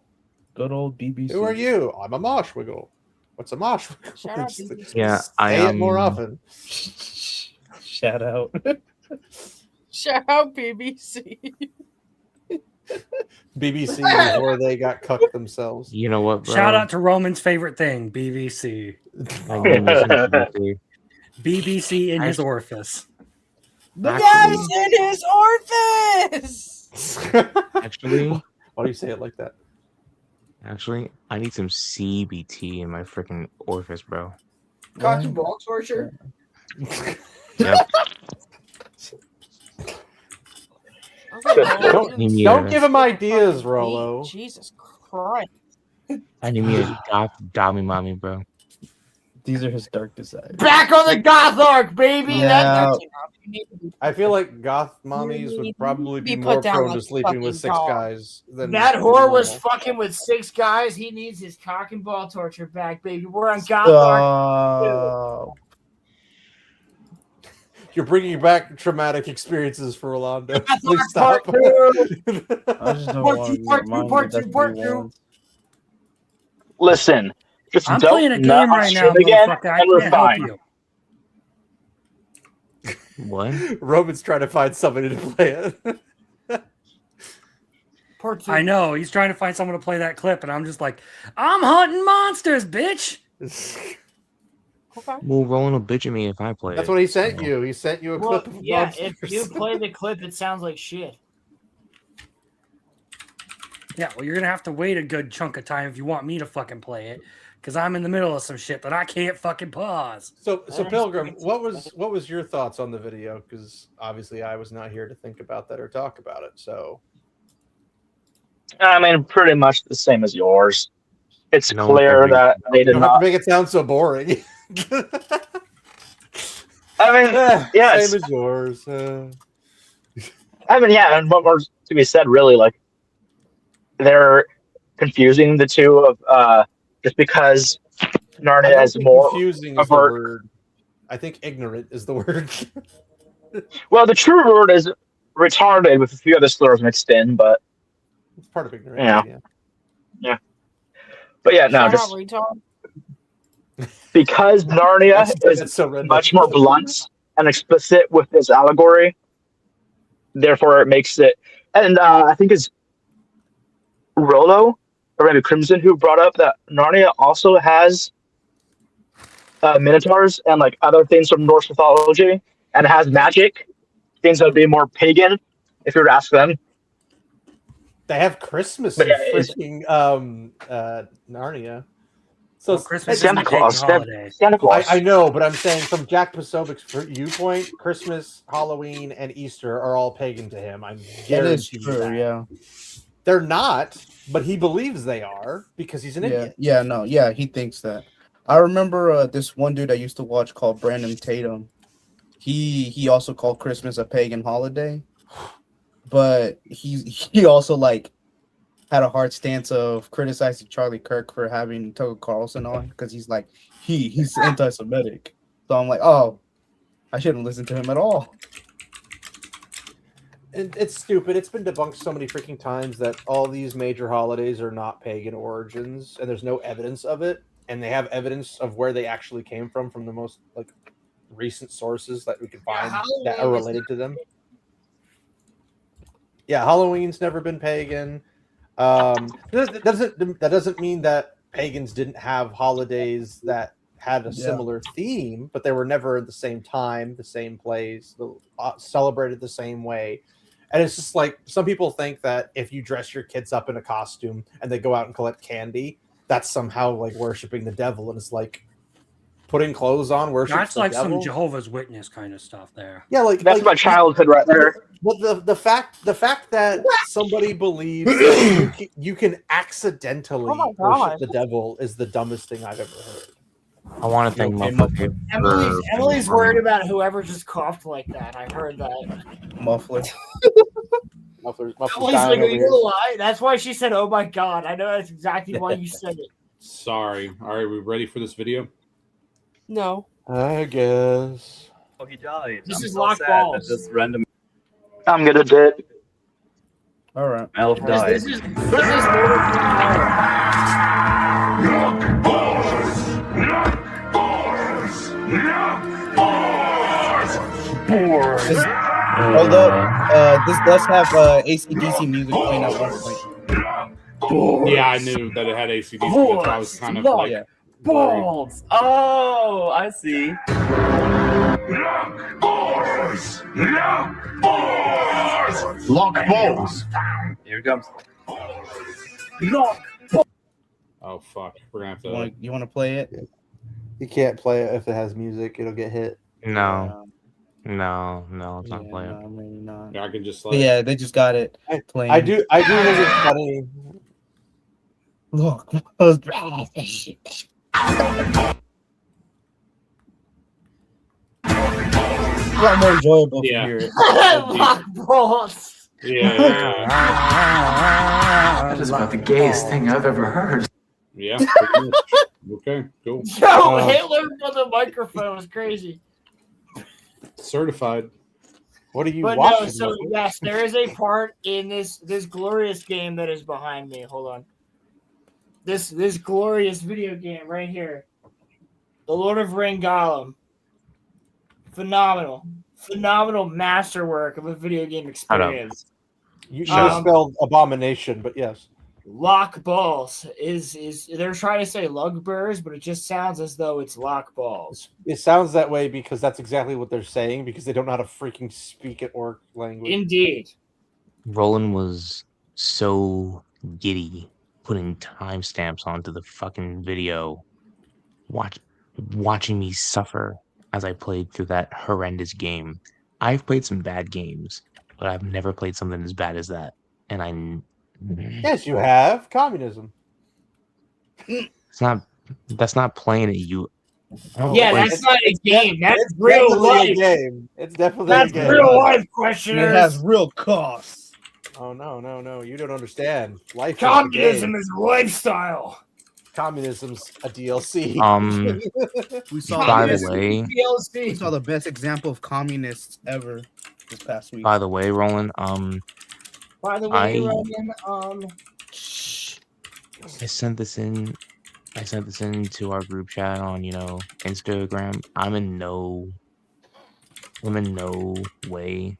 Good old BBC. Who are you? I'm a Marshwiggle. What's a Marshwiggle? Shout out BBC. Yeah, Say it more often. Shout out. Shout out BBC. BBC before they got cucked themselves. You know what, bro? Shout out to Roman's favorite thing, BBC. BBC in his orifice. The guy's in his orifice. Actually, why do you say it like that? Actually, I need some CBT in my freaking orifice, bro. Cock and ball torture. Yep. Don't give him ideas, Rolo. Jesus Christ. I need me a goth dummy mommy, bro. These are his dark desires. Back on the goth arc, baby. Yeah. That's I feel like goth mommies would probably be Be more put down prone like to sleeping with fucking 6 dog. guys than that whore was normal. fucking with 6 guys. He needs his cock and ball torture back, baby. We're on goth arc. You're bringing back traumatic experiences for Rolando. Please Part stop. two. I just don't Part want two, to part be two, reminded part that's two, what part he two. wants. listen. Just I'm don't playing a nut game on right now, stream again, motherfucker. I and we're can't help fine. you. What? Roman's trying to find somebody to play it. Part 2. I know. He's trying to find someone to play that clip, and I'm just like, I'm hunting monsters, bitch. Okay. Well, Roland will bitch at me if I play That's it. what he sent you. He sent you a Well, clip of yeah, monsters. if you play the clip, it sounds like shit. Yeah, well, you're gonna have to wait a good chunk of time if you want me to fucking play it, because I'm in the middle of some shit that I can't fucking pause. So Pilgrim, what was your thoughts on the video? Because obviously I was not here to think about that or talk about it. So I mean, pretty much the same as yours. It's No, clear every- that they you did don't have not. to make it sound so boring. I mean, yeah, it's- same as yours. I mean, yeah, and what more to be said, really? Like, they're confusing the two of just because Narnia has more confusing is the word. I think ignorant is the word. Well, the true word is retarded with a few other slurs mixed in, but It's part of ignorance. yeah. But yeah, no, Shout just out retard. because Narnia That's is so redneck. much more blunt and explicit with this allegory, therefore it makes it. And I think it's Rolo or maybe Crimson who brought up that Narnia also has minotaurs and like other things from Norse mythology, and it has magic, things that would be more pagan, if you were to ask them. They have Christmas But in yeah, it's freaking Narnia. So Well, Christmas Santa isn't a pagan Claus. holiday. Santa Claus. I know, but I'm saying from Jack Posobiec's viewpoint, Christmas, Halloween, and Easter are all pagan to him. I'm That is guaranteed true. that. Yeah. They're not, but he believes they are because he's an Yeah. idiot. Yeah. No. Yeah. He thinks that. I remember this one dude I used to watch called Brandon Tatum. He also called Christmas a pagan holiday, but he also like had a hard stance of criticizing Charlie Kirk for having Tucker Carlson on because he's like he's anti-Semitic. So I'm like, oh, I shouldn't listen to him at all. And it's stupid. It's been debunked so many freaking times that all these major holidays are not pagan origins, and there's no evidence of it. And they have evidence of where they actually came from the most like recent sources that we can find that are related to them. Yeah, Halloween's never been pagan. That doesn't mean that pagans didn't have holidays that had a similar theme, but they were never at the same time, the same place, celebrated the same way. And it's just like some people think that if you dress your kids up in a costume and they go out and collect candy, that's somehow like worshiping the devil. And it's like putting clothes on worship. That's like some Jehovah's Witness kind of stuff there. Yeah, like that's my childhood right there. But the fact that somebody believes that you can accidentally worship the devil is the dumbest thing I've ever heard. I want to thank Muffler. Emily's worried about whoever just coughed like that. I heard that. Muffler. Muffler's Emily's like, are you gonna lie? That's why she said, "Oh my god!" I know that's exactly why you said it. Sorry. All right, we ready for this video? No. I guess. Oh, he died. This I'm is so lock sad balls. that this random I'm gonna dip. All right. elf died. This is more Hold up. This does have AC/DC music playing at one point. Yeah, I knew that it had ACDC. That's why I was kind of like worried. Balls. Oh, I see. Lock balls. Here it comes. Oh fuck, we're gonna have to. You want to play it? You can't play it if it has music; it'll get hit. No, it's not playing. No, maybe not. Yeah, I can just But yeah, they just got it playing. I do think it's funny. Look. A lot more enjoyable to hear it. balls. Yeah. That is about the gayest thing I've ever heard. Yeah. Pretty much. Okay. Cool. Yo, Hitler on the microphone was crazy. Certified. What are you But watching? no, so yes, there is a part in this glorious game that is behind me. Hold on. This glorious video game right here. The Lord of Ring Gollum. Phenomenal masterwork of a video game experience. You should have spelled abomination, but yes. Lock balls is they're trying to say lug burrs, but it just sounds as though it's lock balls. It sounds that way because that's exactly what they're saying because they don't know how to freaking speak it or language. Indeed. Roland was so giddy putting timestamps onto the fucking video, watching me suffer as I played through that horrendous game. I've played some bad games, but I've never played something as bad as that. And Yes, you have communism. that's not playing it. You. Yeah, that's not a game. That's real life. Game. It's definitely That's a game. real life, questioners. It has real costs. Oh no! You don't understand. Life. Communism is a lifestyle. Communism's a DLC. We saw By the the way, DLC. We saw the best example of communists ever this past week. by the way, Roland, By the way, I- Rogan, I sent this in to our group chat on, Instagram. I'm in no way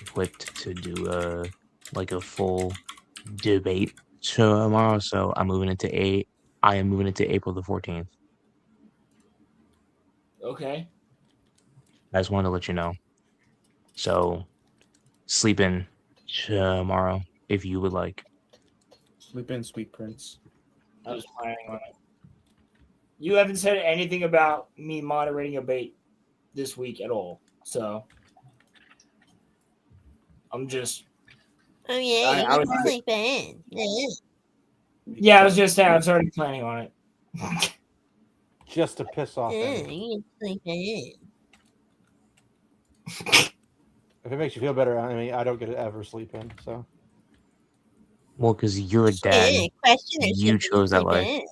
equipped to do a full debate tomorrow, so I am moving into April the 14th. Okay. I just wanted to let you know. So, sleep in tomorrow if you would like. Sleep in, sweet prince. I was planning on it. You haven't said anything about me moderating a bait this week at all. So I'm just. Oh yeah, I you get was, to sleep in. yeah, I was just saying I was already planning on it. Just to piss off Yeah, Emmy. you get to sleep in. If it makes you feel better, I mean, I don't get to ever sleep in, so. Well, because you're a dad. Yeah, question is, You should we chose that sleep life. in?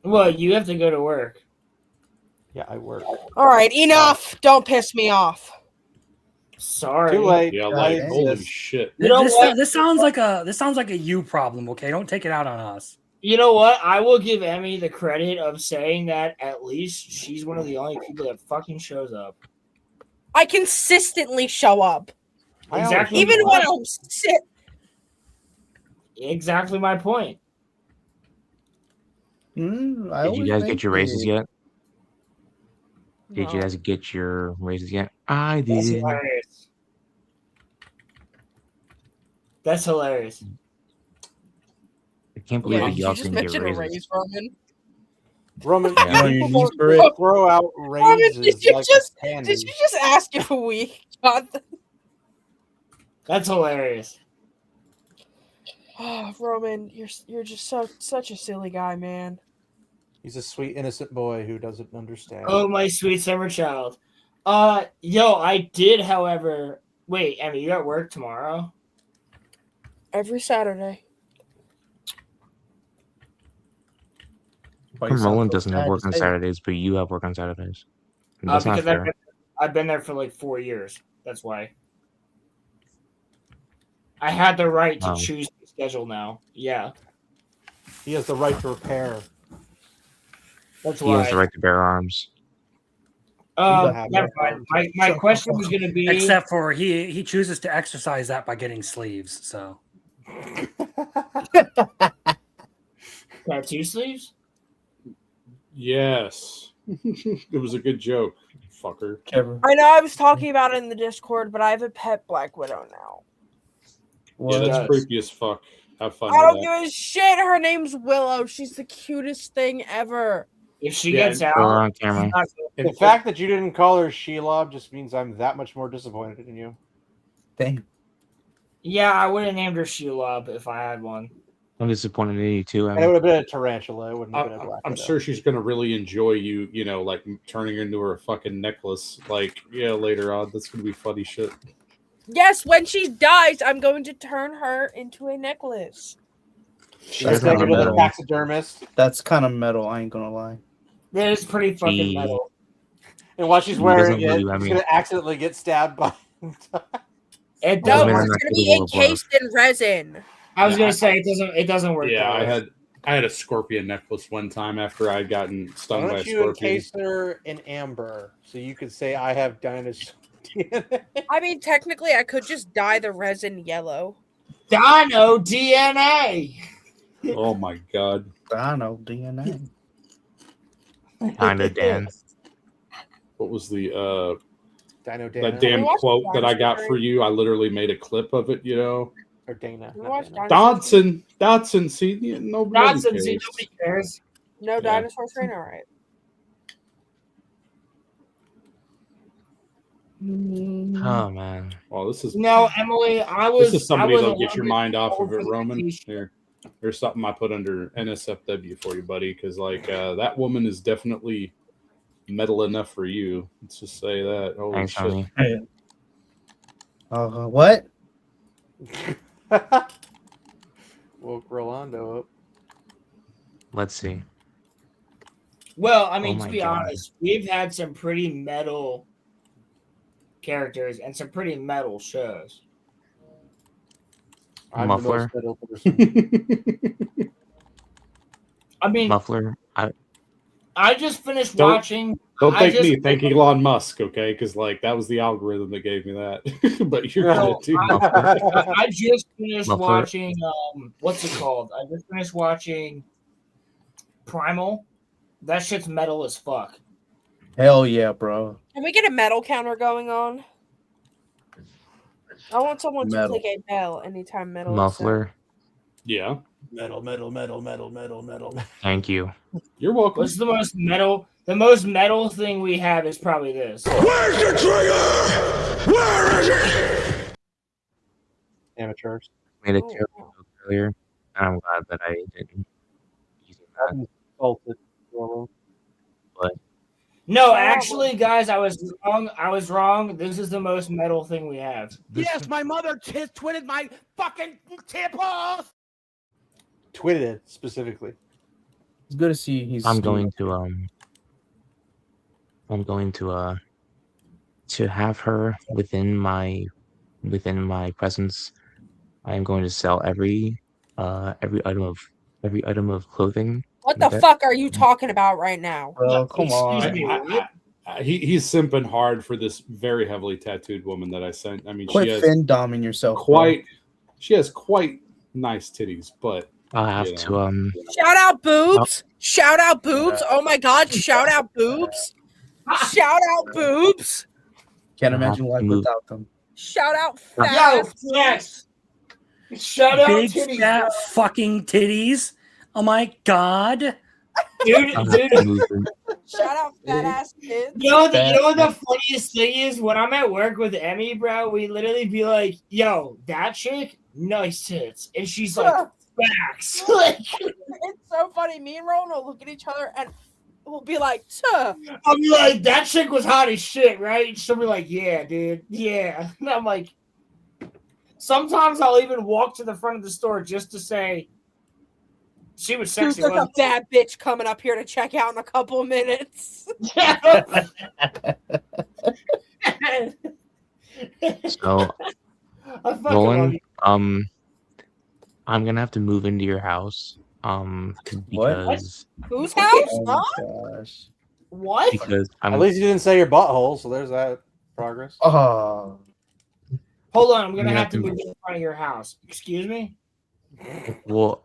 Well, you have to go to work. Yeah, I work. All right, enough. Don't piss me off. Sorry. Too late. Yeah, I like holy exist. shit. You know what? This sounds like a you problem. Okay, don't take it out on us. You know what? I will give Emmy the credit of saying that at least she's one of the only people that fucking shows up. I consistently show up, Exactly. even when I'm sick. Exactly my point. Did you guys get your raises yet? Did you No. guys get your raises yet? I That's did. hilarious. That's hilarious. I can't believe Yeah, that did you y'all just didn't get mention a raises. raise, Roman? Roman, Yeah. You on your people knees for it? throw out Roman, raises like it's candy. did you just ask if we got the... That's hilarious. Oh, Roman, you're just such a silly guy, man. He's a sweet, innocent boy who doesn't understand. Oh, my sweet summer child. Yo, I did, however. Wait, Emmy, you at work tomorrow? Every Saturday. Roland doesn't have work on Saturdays, but you have work on Saturdays. That's not Because fair. I've been there for like 4 years. That's why. I had the right to choose the schedule now. Yeah. He has the right to repair. That's He why. has the right to bear arms. Never mind. My question was going to be. Except for he chooses to exercise that by getting sleeves. So Tattoo sleeves? Yes. It was a good joke, fucker. I know I was talking about it in the Discord, but I have a pet Black Widow now. Yeah, that's creepy as fuck. Have fun I don't with give a shit. Her name's Willow. She's the cutest thing ever. If she Yeah, gets and- out, on camera. The fact that you didn't call her Shelob just means I'm that much more disappointed in you. Dang. Yeah, I would have named her Shelob if I had one. I'm disappointed in you too. And it would have been a tarantula. It wouldn't have been a black I'm widow. sure she's gonna really enjoy you, you know, like turning into her fucking necklace. Like, yeah, later on. That's gonna be funny shit. Yes, when she dies, I'm going to turn her into a necklace. Just take her to the taxidermist. That's kind of metal. I ain't gonna lie. That is pretty fucking metal. And while she's She wearing doesn't it, believe- I she's mean- going to accidentally get stabbed by. It No, doesn't it's work. going to be encased in resin. I was gonna say it doesn't work. Yeah, that way. I had a scorpion necklace one time after I had gotten Why stung by a don't you scorpion. encase her in amber so you could say I have dinosaur DNA? I mean, technically, I could just dye the resin yellow. Dino DNA. Oh my god. Dino DNA. Kinda, Dan. What was the Dino that Dana. damn watched quote that I Dinosaur got for you? I literally made a clip of it, you know. Or Dana. We not watched Dana. Dodson, see, nobody Dodson, cares. see, nobody cares. No dinosaur train, all right. Oh man. Well, this is No, Emily, this is somebody I was that'll a get your little mind bit off of over it, the Roman. t-shirt. Here, there's something I put under NSFW for you, buddy, because like that woman is definitely metal enough for you. Let's just say that. Holy Thanks, shit! homie. What? Woke Rolando up. Let's see. Well, I mean, Oh to my be God. honest, we've had some pretty metal characters and some pretty metal shows. I'm Muffler. the most metal person. I mean, Muffler. I just finished Don't- watching. Don't I thank just- me. Thank Elon Musk, okay? Because like that was the algorithm that gave me that. But you're No, gonna do. I just finished Muffler. watching. What's it called? I just finished watching Primal. That shit's metal as fuck. Hell yeah, bro. Can we get a metal counter going on? I want someone to Metal. click a bell anytime metal is said. Muffler. Yeah. Metal, metal, metal, metal, metal, metal. Thank you. You're welcome. What's the most metal? The most metal thing we have is probably this. Where's the trigger? Where is it? Amateurs. Made a joke earlier, and I'm glad that I didn't use that. But No, actually, guys, I was wrong. I was wrong. This is the most metal thing we have. Yes, my mother twitted my fucking tipples. Twitted it specifically. It's good to see he's. I'm going to have her within my presence. I am going to sell every item of clothing. What the fuck are you talking about right now? Bro, come on. He's simping hard for this very heavily tattooed woman that I sent. I mean, Quit she has fin doming yourself. Bro. she has quite nice titties, but I'll have to Shout out boobs! Shout out boobs! Oh my god! Shout out boobs! Shout out boobs! Can't imagine life without them. Shout out Yo, fat! flex. Shout out Big titties, fat bro. fucking titties. Oh my god. Dude. Shout out fat ass kids! You know what the funniest thing is? When I'm at work with Emmy, bro, we literally be like, "Yo, that chick, nice tits," and she's like, "Facts." Like, It's so funny. Me and Rowan will look at each other and we'll be like, "Tuh." I'll be like, "That chick was hot as shit, right?" And she'll be like, "Yeah, dude, yeah." And I'm like, sometimes I'll even walk to the front of the store just to say, "She was Dude, sexy." there's a wasn't bad bitch coming up here to check out in a couple of minutes. So, I fucking love Roland, you. I'm gonna have to move into your house. Because Whose house? Oh Huh? gosh. What? because At I'm least you didn't say your butthole, so there's that progress. Oh. Hold on, I'm gonna Yeah, have to I think- move to the front of your house. Excuse me? well,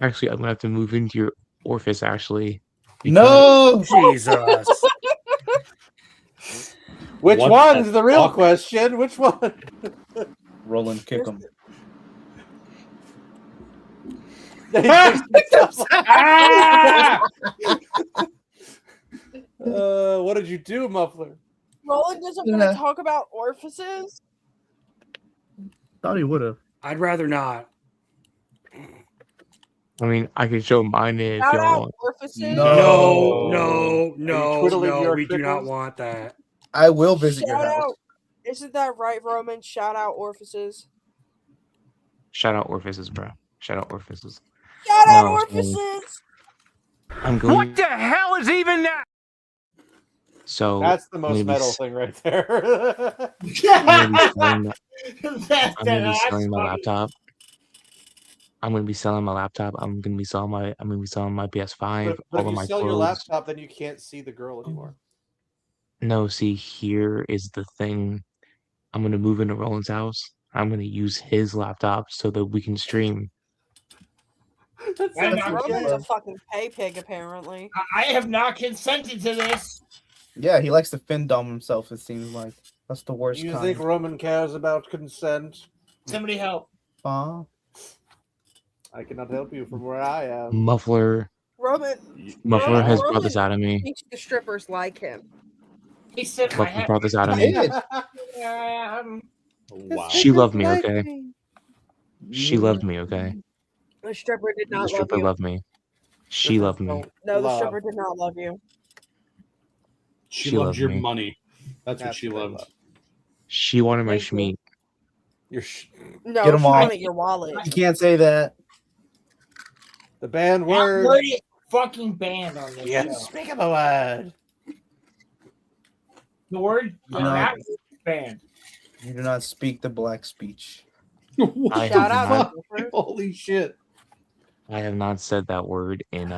actually, I'm gonna have to move into your orifice. Actually, No! Jesus. Which What one's the the real fuck? question? Which one? Roland, kick him. Ah! What did you do, Muffler? Roland doesn't want to talk about orifices. Thought he would have. I'd rather not. I mean, I can show mine if Shout y'all out want. orifices. No, twiddling your we do not cripples? want that. I will visit your Shout house. out. Isn't that right, Roman? Shout out orifices. Shout out orifices, bro. Shout out orifices. Shout out No, orifices. I'm going. What the hell is even that? So That's the I'm most gonna be metal s- thing right there. I'm gonna be selling my, That's I'm gonna be selling funny. my laptop. I'm gonna be selling my laptop. I'm gonna be selling my PS5. but all if of you my sell your clothes. laptop, then you can't see the girl anymore. No, see, here is the thing. I'm gonna move into Roland's house. I'm gonna use his laptop so that we can stream. That's I'm Because not Roman's a kidding. fucking pay pig, apparently. I have not consented to this. Yeah, he likes to fin dom himself, it seems like. That's the worst You kind. think Roman cares about consent? Somebody help. Huh? I cannot help you from where I am. Muffler Roman has Roman brought this out of me. thinks the strippers like him. He said my Muffler head. brought this out of me. Wow. She loved me, okay? She loved me, okay? The stripper did The not love stripper you. loved me. She loved me. No, the Love. stripper did not love you. She She loved loved your me. money. That's what That's she what I loved. love. She wanted my Thank you. schmeat. You're No, Get 'em she off. wanted your wallet. You can't say that. the banned That word. word is fucking banned on this Yes, show. speak of the word. The word No. that word is banned. You do not speak the black speech. I Shout have out not. Jennifer. Holy shit. I have not said that word in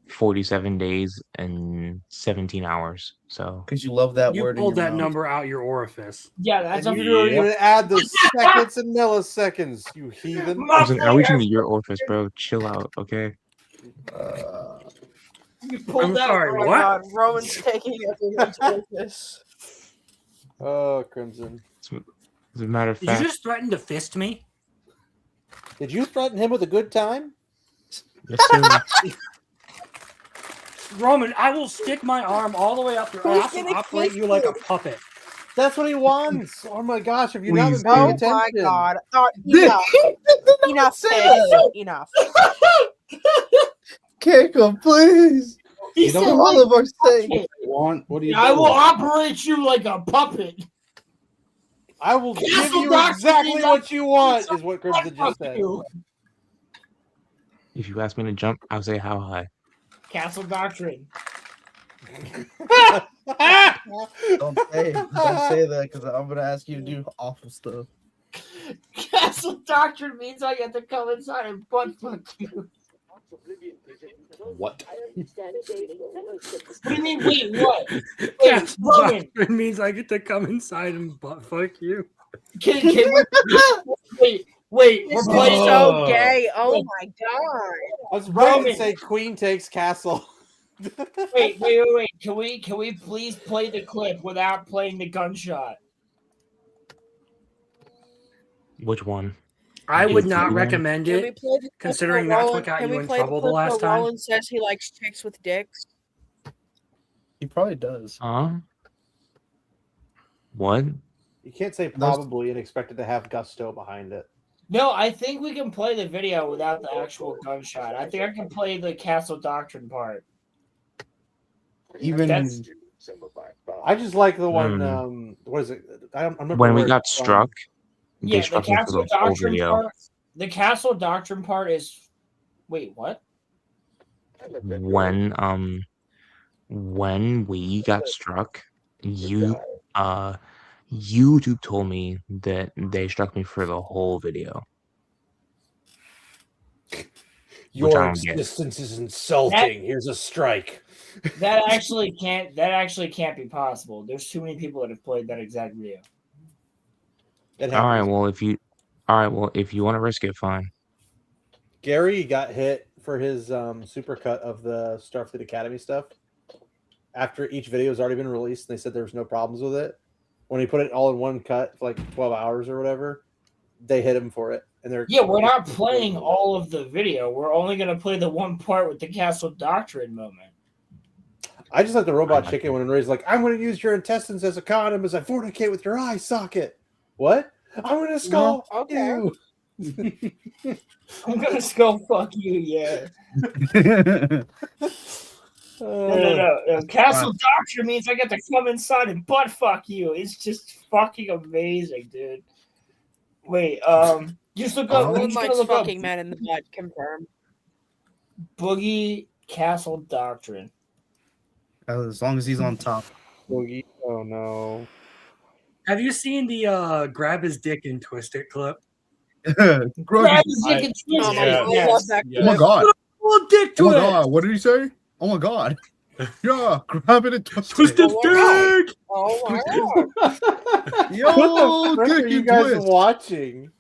47 days and 17 hours. So Because you love that You word in pulled your that mouth. number out your orifice. Yeah, that's And a you don't even add the seconds and milliseconds, you heathen. listen, I'm reaching to your orifice, bro. Chill out, okay? You pulled I'm that sorry, Oh my what? god, Roman's taking everyone's witness. Oh, Crimson. As a matter of Did you fact, just threaten to fist me? Did you threaten him with a good time? yes, sir. Roman, I will stick my arm all the way up your Who's ass and gonna operate kiss you like a you? puppet. That's what he wants. Oh my gosh, have you not been Please paying Oh do. attention? my god. Enough. Enough, Say Piss. that. Enough. Keiko, please. He You said, don't For all of our sake. "Puppet. want? What do you I do? will operate you like a puppet. I will give Castle you Doctrine exactly means what you want, I'm- is what Crimson Fuck just said. you. If you ask me to jump, I'll say how high. Castle Doctrine. Don't say that because I'm gonna ask you to do awful stuff. Castle Doctrine means I get to come inside and butt fuck you. What? What do you mean? Wait, what? Wait, Castle Roman, Doctrine means I get to come inside and butt fuck you. can we, wait, This we're is playing. so gay. Oh my god. I was about to Roman. say Queen takes castle. Wait. Can we please play the clip without playing the gunshot? Which one? I would Is not you recommend Can we it, play the clip considering where that's Roland, what got can you we in play trouble the clip last where time. Roland says he likes chicks with dicks? He probably does. What? You can't say probably and expect it to have gusto behind it. No, I think we can play the video without the actual gunshot. I think I can play the Castle Doctrine part. Even That's I just like the one. What is it? I don't remember When we where got it's from. struck, they yeah. The struck me for Castle the whole Doctrine video. part. The Castle Doctrine part is. Wait, what? When we got struck, YouTube told me that they struck me for the whole video. Which I Your don't get. existence is insulting. Here's a strike. That actually can't. That actually can't be possible. There's too many people that have played that exact video. It All right, happens. well, if you want to risk it, fine. Gary got hit for his supercut of the Starfleet Academy stuff. After each video has already been released, and they said there was no problems with it. When he put it all in one cut for like 12 hours or whatever, they hit him for it. And they're Yeah, we're not playing all of the video. We're only going to play the one part with the Castle Doctrine moment. I just like the robot chicken when Ray's like, I'm going to use your intestines as a condom as I fornicate with your eye socket. What? I'm going to skull you. I'm going to skull fuck you, yeah. No. Castle Doctrine means I get to come inside and butt fuck you. It's just fucking amazing, dude. Wait, just look up. Roland Just gonna likes look fucking up men in the butt. Confirmed. Boogie Castle Doctrine. As long as he's on top. Boogie. Oh no. Have you seen the grab his dick and twist it clip? Grab his dick and twist it. Oh my god, I love that. Oh my god. Oh, dick Oh my twist. god. What did he say? Oh my god. Yeah, grab it and twist Twist it. his dick. Oh my god. Yo, What the frick are dick you and guys twist. watching?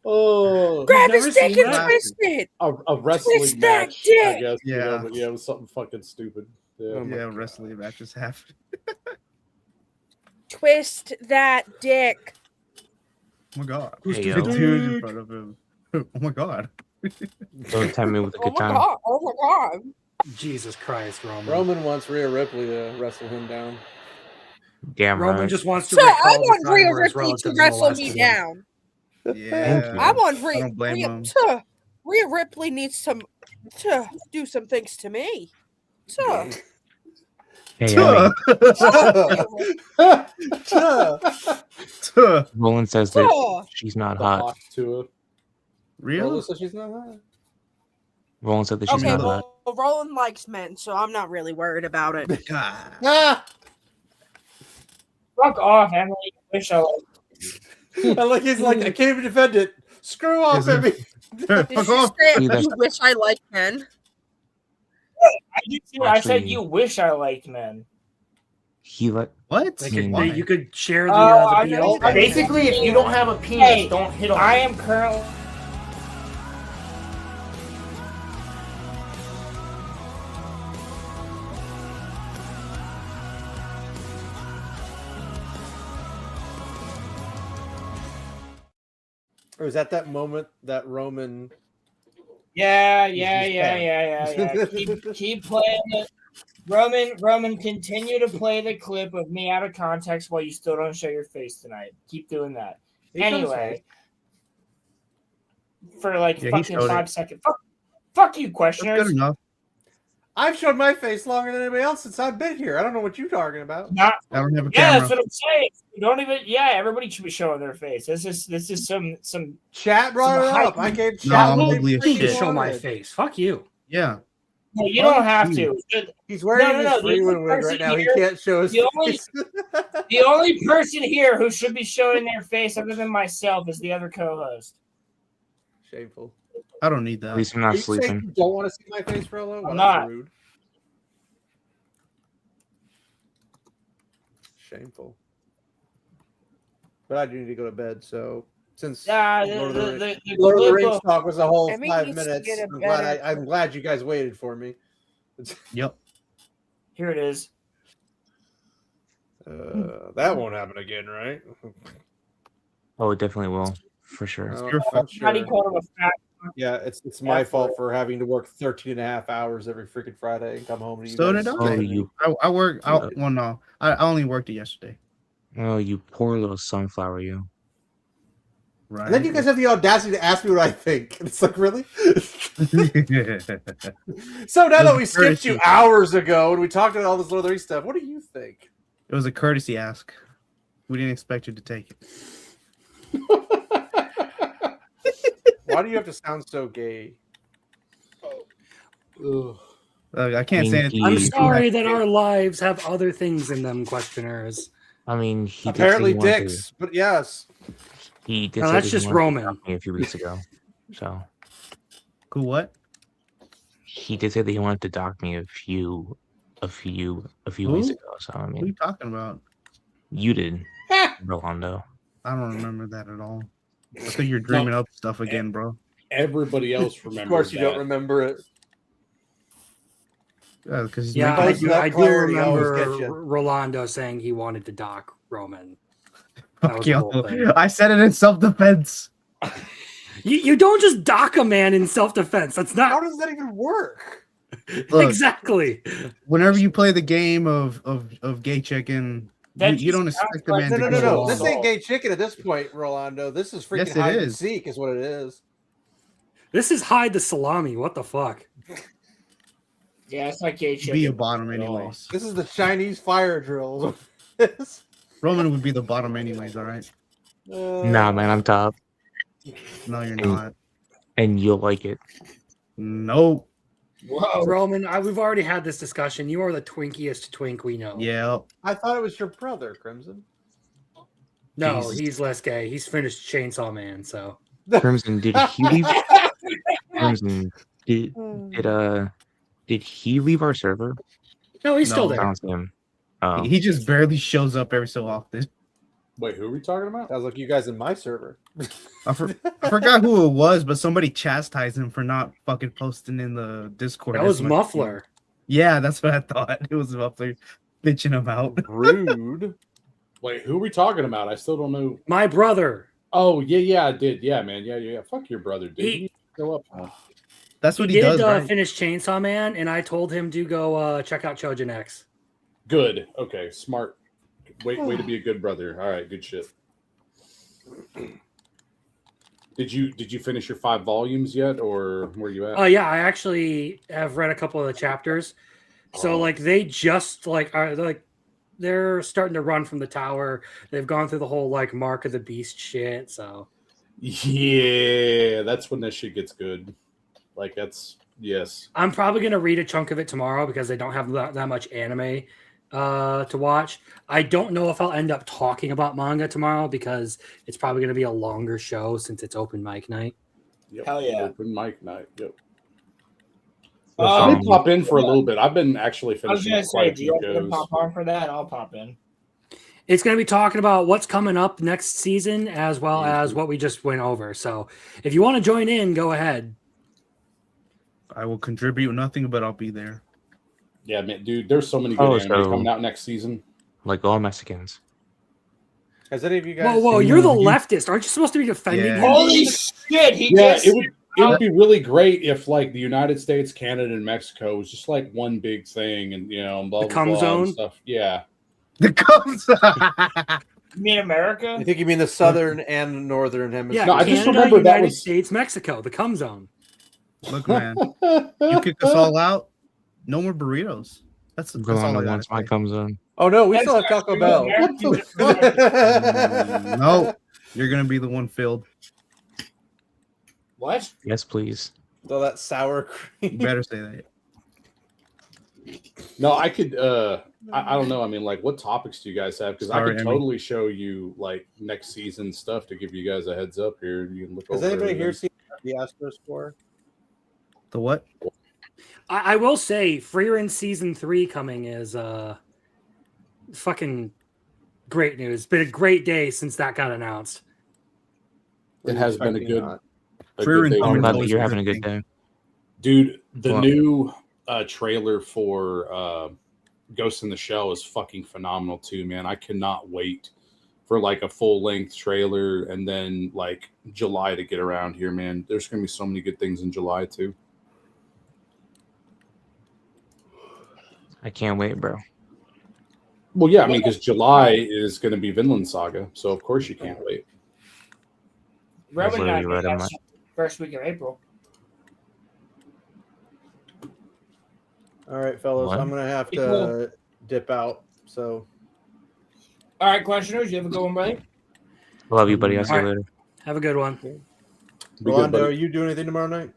Oh, Grab never his dick seen and that? twist it. a wrestling Twist that match, dick. I guess. you know, Yeah. but yeah, it was something fucking stupid. Yeah. Yeah, wrestling matches happen. Twist that dick. Oh my god. Hey, The yo. dude in front of him. Oh my god. Don't tempt me with a Oh good my time. god. Oh my god. Jesus Christ, Roman. Roman wants Rhea Ripley to wrestle him down. Damn Roman right. just wants to So I recall the want time Rhea where his Ripley to relatives wrestle molested me him. down. Yeah. I want Rhea. don't blame him. Rhea Ripley needs to do some things to me. So. Hey, Emmy, Tuh. Roland says that Tuh. she's not hot. To Real? so she's not hot. Roland said that she's Okay, not hot. well, Roland likes men, so I'm not really worried about it. Ah! Fuck off, Emily. Wish I was. I like he's like, I can't even defend it. Screw off, Emmy. Did you say you wish I liked men? I did say I said Actually- you wish I liked men. He let What? You could share the I BL. know. thing. Basically, if you don't have a penis, don't hit on. I am currently. Or is that moment that Roman? Yeah. Keep playing it. Roman, continue to play the clip of me out of context while you still don't show your face tonight. Keep doing that. Anyway, for like fucking 5 seconds. Fuck you, questioners. Good enough. I've shown my face longer than anybody else since I've been here. I don't know what you're talking about. I don't have a Yeah, camera. that's what I'm saying. You don't even. Yeah, everybody should be showing their face. This is some chat brought it up. I gave chat. I'm ugly as shit. Show my face. Fuck you. Yeah. No, you don't have to. He's wearing his The Freeman only wig person right now. He here- can't show his face. The only person here who should be showing their face, other than myself, is the other co-host. Shameful. I don't need that. At least I'm Are not you saying sleeping. you don't want to see my face, Rolo? I'm Well, not. that's rude. Shameful. But I do need to go to bed, so since Lord of the Rings talk was a whole Emmy 5 needs to minutes, get a I'm glad you guys waited for me. Yep. Here it is. That won't happen again, right? Oh, it definitely will, for sure. Your fault. How do you call him a fat? Yeah, it's my fault for having to work 13 and a half hours every freaking Friday and come home to you So guys. did Oh, you, I work. Well, no, I only worked it yesterday. oh, you poor little sunflower, you. Right. And then you guys have the audacity to ask me what I think. It's like, really? So now that we skipped you hours ago and we talked about all this Lord of the Rings stuff, what do you think? It was a courtesy ask. We didn't expect you to take it. Why do you have to sound so gay? I can't say it. I'm sorry that our lives have other things in them, questioners. I mean, he Apparently did say he wanted dicks, but yes. He did No, say that's that he just wanted to Roman. talk to me a few weeks ago. So Cool. What? he did say that he wanted to dock me a few Who? weeks ago. So I What are mean, you talking about? you did, Rolando. I don't remember that at all. I think you're dreaming up stuff again, bro. Everybody else remembers. Of course, you that. don't remember it. Because Yeah, I do clarity always remember gets you. Rolando saying he wanted to dock Roman. That Fuck was the you. whole thing. I said it in self-defense. You don't just dock a man in self-defense. That's How not does that even work? Look, exactly. whenever you play the game of gay chicken, you don't expect the man to go No. along. This ain't gay chicken at this point, Rolando. This is freaking Yes, it hide and is. seek, is what it is. This is hide the salami. What the fuck? Yeah, it's like gay chicken. Be a bottom anyways. This is the Chinese fire drill. Roman would be the bottom anyways, all right? Nah, man, I'm top, No, you're and, not. and you'll like it. Nope. Whoa. Roman, we've already had this discussion. You are the twinkiest twink we know. Yeah. I thought it was your brother, Crimson. No, Jesus. he's less gay. He's finished Chainsaw Man, so. Crimson, did he leave? Crimson, did he leave our server? No, he's still No. there. Found him. Oh, He just barely shows up every so often. Wait, who are we talking about? Sounds like you guys in my server. I forgot who it was, but somebody chastised him for not fucking posting in the Discord. That as was much. Muffler. Yeah, that's what I thought. It was Muffler bitching him out. Rude. Wait, who are we talking about? I still don't know. My brother. Oh, yeah, I did. Yeah, man. Yeah. Fuck your brother, dude. He- He go up. Man. That's what he, did does, right? finish Chainsaw Man, and I told him to go check out Chojin X. Good. Okay, smart. Way to be a good brother. All right, good shit. Did you finish your 5 volumes yet, or where you at? Oh yeah, I actually have read a couple of the chapters. So like they just they're starting to run from the tower. They've gone through the whole like Mark of the Beast shit. So Yeah, that's when that shit gets good. Like that's yes. I'm probably gonna read a chunk of it tomorrow because they don't have that much anime to watch. I don't know if I'll end up talking about manga tomorrow because it's probably gonna be a longer show since it's open mic night. Yep. Hell yeah. Open mic night. Yep. Um, Let me pop in for a little bit. I've been actually I was finishing gonna quite say, a do you few want to goes. pop on for that? I'll pop in. It's going to be talking about what's coming up next season as well as what we just went over. So if you want to join in, go ahead. I will contribute nothing, but I'll be there. Yeah, man, dude, there's so many good anime so- coming out next season. like all Mexicans. Has any of you guys? Whoa, you're the leftist. Aren't you supposed to be defending Yeah. him? Holy shit! He Yeah, just it would be really great if like the United States, Canada, and Mexico was just like one big thing, and blah blah cum blah zone? and stuff. Yeah. The comes. You mean America? I think you mean the southern and northern hemisphere. Yeah, No, I Canada, just remember that United was- States, Mexico, the cum zone. Look, man, you kick us all out. No more burritos. That's all I Rolando got. once my comes on. Oh no, we still have Taco Bell. What the fuck? No, you're gonna be the one filled. What? Yes, please. So that sour cream. You better say that. No, I could. I don't know. I mean, like, what topics do you guys have? Because I Sorry, could Emmy. totally show you like next season stuff to give you guys a heads up here. You can look. Has over anybody here everything. seen the Astro score? The what? I will say, Freeran season 3 coming is fucking great news. It's been a great day since that got announced. It has been a good. Freeran day. coming I'm glad always that you're a having a good good day. Dude, the Well- new trailer for Ghost in the Shell is fucking phenomenal too, man. I cannot wait for like a full length trailer and then like July to get around here, man. There's gonna be so many good things in July too. I can't wait, bro. Well, yeah, I mean, because July is going to be Vinland Saga, so of course you can't wait. Roman literally Night right on that's first week of April. All right, fellas, What? I'm gonna have Be to cool. dip out. So All right, questioners, you have a good one, buddy. Love you, buddy. I'll see you All right. later. Have a good one. Be good, Rolando, are buddy. you doing anything tomorrow night?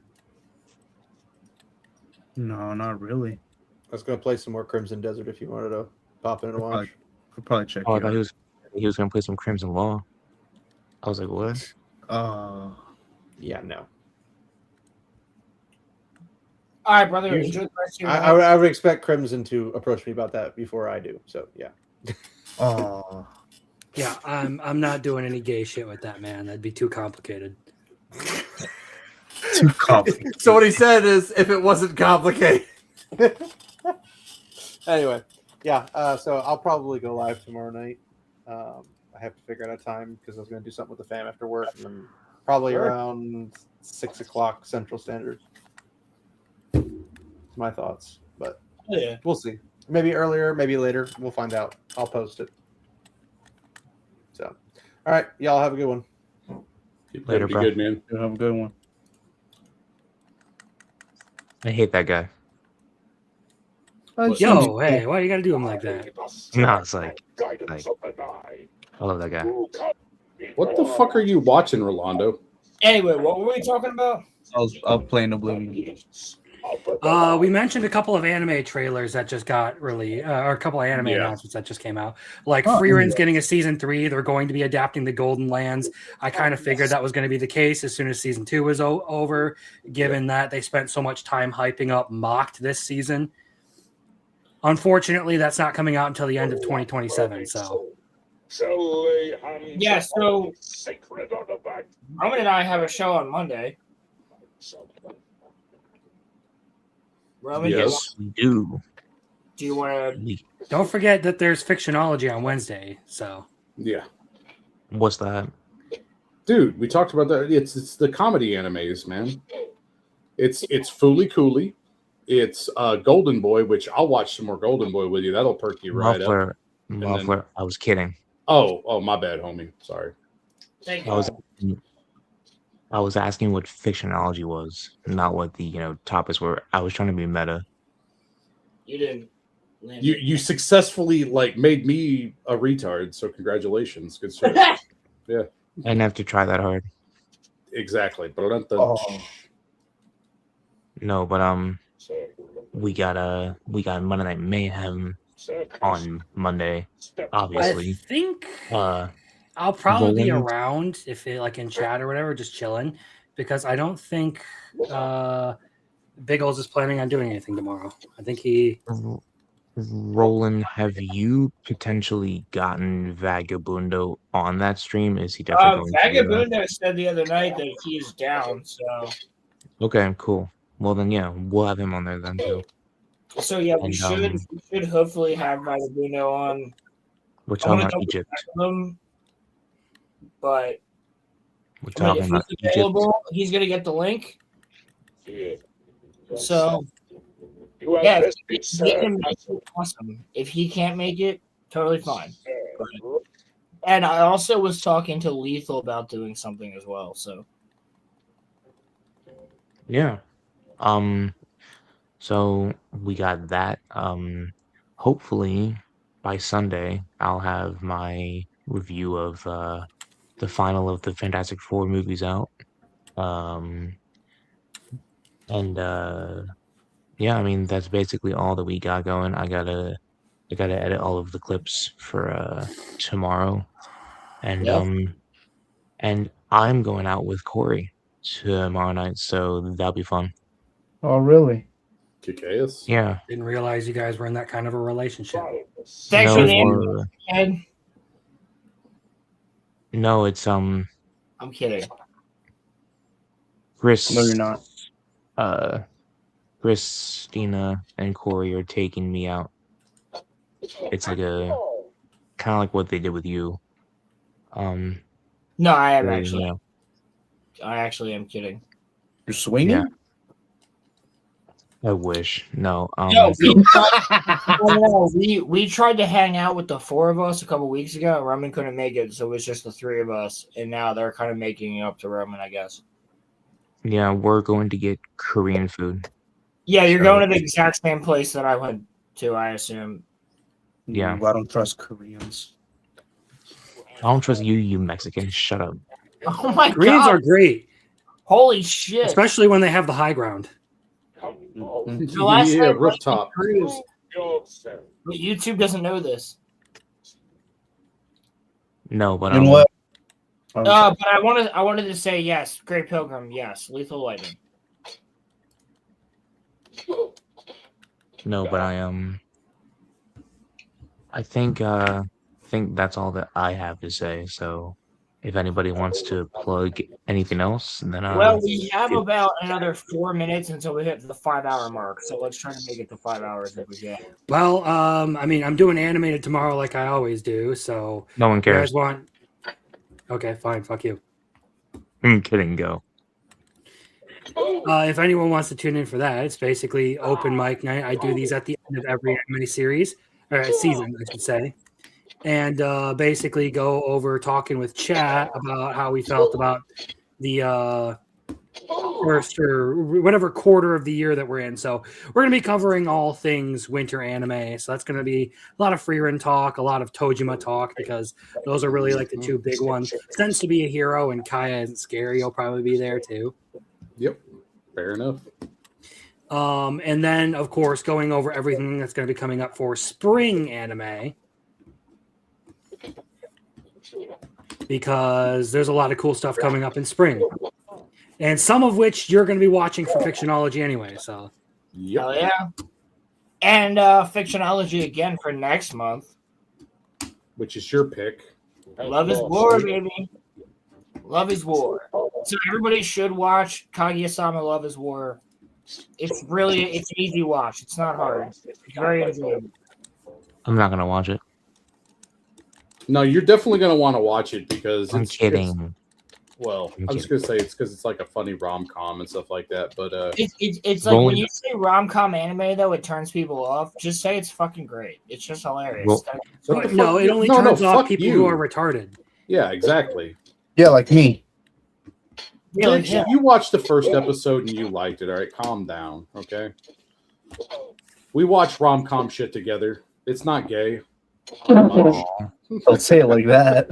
No, not really. I was gonna play some more Crimson Desert if you wanted to pop in and watch. Could probably check Oh, I it thought out. he was gonna play some Crimson Law. I was like, what? Yeah, no. All right, brother. Usually- Enjoy the rest of your I, night. I would expect Crimson to approach me about that before I do. So yeah. Oh, Yeah, I'm not doing any gay shit with that, man. That'd be too complicated. too complicated. So what he said is, if it wasn't complicated. Anyway, yeah. So I'll probably go live tomorrow night. I have to figure out a time because I was going to do something with the fam after work, and then probably Sure. around 6 o'clock Central Standard. It's my thoughts, but Oh, yeah. we'll see. Maybe earlier, maybe later. We'll find out. I'll post it. So, all right, y'all have a good one. Later, Be bro. good, man. You have a good one. I hate that guy. Yo, hey, why you gotta do him like that? No, it's like I love that guy. What the fuck are you watching, Rolando? Anyway, what were we talking about? I was playing Oblivion. We mentioned a couple of anime trailers that just got really, or a couple of anime Yeah. announcements that just came out. Like Oh, Freeran's yeah. getting a season 3. They're going to be adapting the Golden Lands. I kind of figured that was going to be the case as soon as season 2 was over, given that they spent so much time hyping up Mocked this season. Unfortunately, that's not coming out until the end of 2027. So Yeah, so Roman and I have a show on Monday. Roman, Yes, we do. do you want to? don't forget that there's Fictionology on Wednesday. So Yeah, What's that? dude, we talked about that. It's the comedy animes, man. It's Fooly Cooley. It's Golden Boy, which I'll watch some more Golden Boy with you. That'll perk you right up. Muffler. then- Muffler. I was kidding. Oh, my bad, homie. Sorry. Thank I was asking what fictionology was, not what the topics were. I was trying to be meta. You didn't. land You it. you successfully like made me a retard, so congratulations. Good stuff. Yeah, I didn't have to try that hard. exactly. Oh. No, but we got Monday Night Mayhem on Monday. I Obviously, think uh, I'll probably be Roland? around if it like in chat or whatever, just chilling, because I don't think Big O's is planning on doing anything tomorrow. I think he. Roland, have you potentially gotten Vagabundo on that stream? Is he definitely going to do that? Vagabundo said the other night that he's down. Okay, cool. Well then, yeah, we'll have him on there then too. So yeah, we And, should hopefully have Vagabundo on. We're I'm gonna talking about double Egypt. check with him. but We're I mean, talking if about he's Egypt. available, he's gonna get the link. So yeah, if he can make it, awesome. If he can't make it, totally fine. And I also was talking to Lethal about doing something as well. So Yeah. So we got that. Hopefully by Sunday I'll have my review of the final of the Fantastic Four movies out. Um and yeah, I mean that's basically all that we got going. I gotta edit all of the clips for tomorrow. And Yep. and I'm going out with Corey tomorrow night, so that'll be fun. Oh, really? Kick-ass. Yeah. Didn't realize you guys were in that kind of a relationship. thanks No, for the we're invite, Ed. no, it's I'm kidding. Chris. No, you're not. Christina and Corey are taking me out. It's like a kind of like what they did with you. No, I am where, actually. you know, I actually am kidding. You're swinging? yeah. I wish. No. No, we tried to hang out with the four of us a couple weeks ago. Roman couldn't make it, so it was just the three of us. And now they're kind of making it up to Roman, I guess. Yeah, we're going to get Korean food. Yeah, you're So, going to the exact same place that I went to, I assume. Yeah. I don't trust Koreans. I don't trust you, you Mexican. Shut up. Oh my Koreans god. are great, Holy shit. especially when they have the high ground. The last Yeah, time I went to rooftop. cruise, but YouTube doesn't know this. No, but You know what? But I wanted to say yes. Great Pilgrim, yes. Lethal Lightning. No, but I think that's all that I have to say. So if anybody wants to plug anything else, then Well, we have about another 4 minutes until we hit the 5-hour mark, so let's try to make it to 5 hours if we can. Well, I mean, I'm doing animated tomorrow like I always do, so No one if you cares. guys want? Okay, fine, fuck you. I'm kidding, go. If anyone wants to tune in for that, it's basically open mic night. I do these at the end of every anime series, or season, I should say. And basically go over talking with chat about how we felt about the first or whatever quarter of the year that we're in. So we're going to be covering all things winter anime. So that's going to be a lot of free run talk, a lot of Tojima talk, because those are really like the two big ones. Sense to be a hero and Kaya isn't scary. You'll probably be there too. Yep. Fair enough. And then, of course, going over everything that's going to be coming up for spring anime. Because there's a lot of cool stuff coming up in spring. And some of which you're going to be watching for Fictionology anyway. So, Hell yeah. And Fictionology again for next month. Which is your pick. Love is War, baby. Love is War. So everybody should watch Kaguya-sama Love is War. It's an easy watch. It's not hard. It's very enjoyable. I'm not gonna watch it. No, you're definitely going to want to watch it because I'm kidding. Well, I'm I was going to say it's because it's like a funny rom-com and stuff like that, but It's like when you say rom-com anime, though, it turns people off. Just say it's fucking great. It's just hilarious. What the fuck? no, it only No, turns off fuck people you. who are retarded. Yeah, exactly. Yeah, like me. Bitch, you watched the first episode and you liked it. All right, calm down, okay? We watch rom-com shit together. It's not gay. Don't say it like that.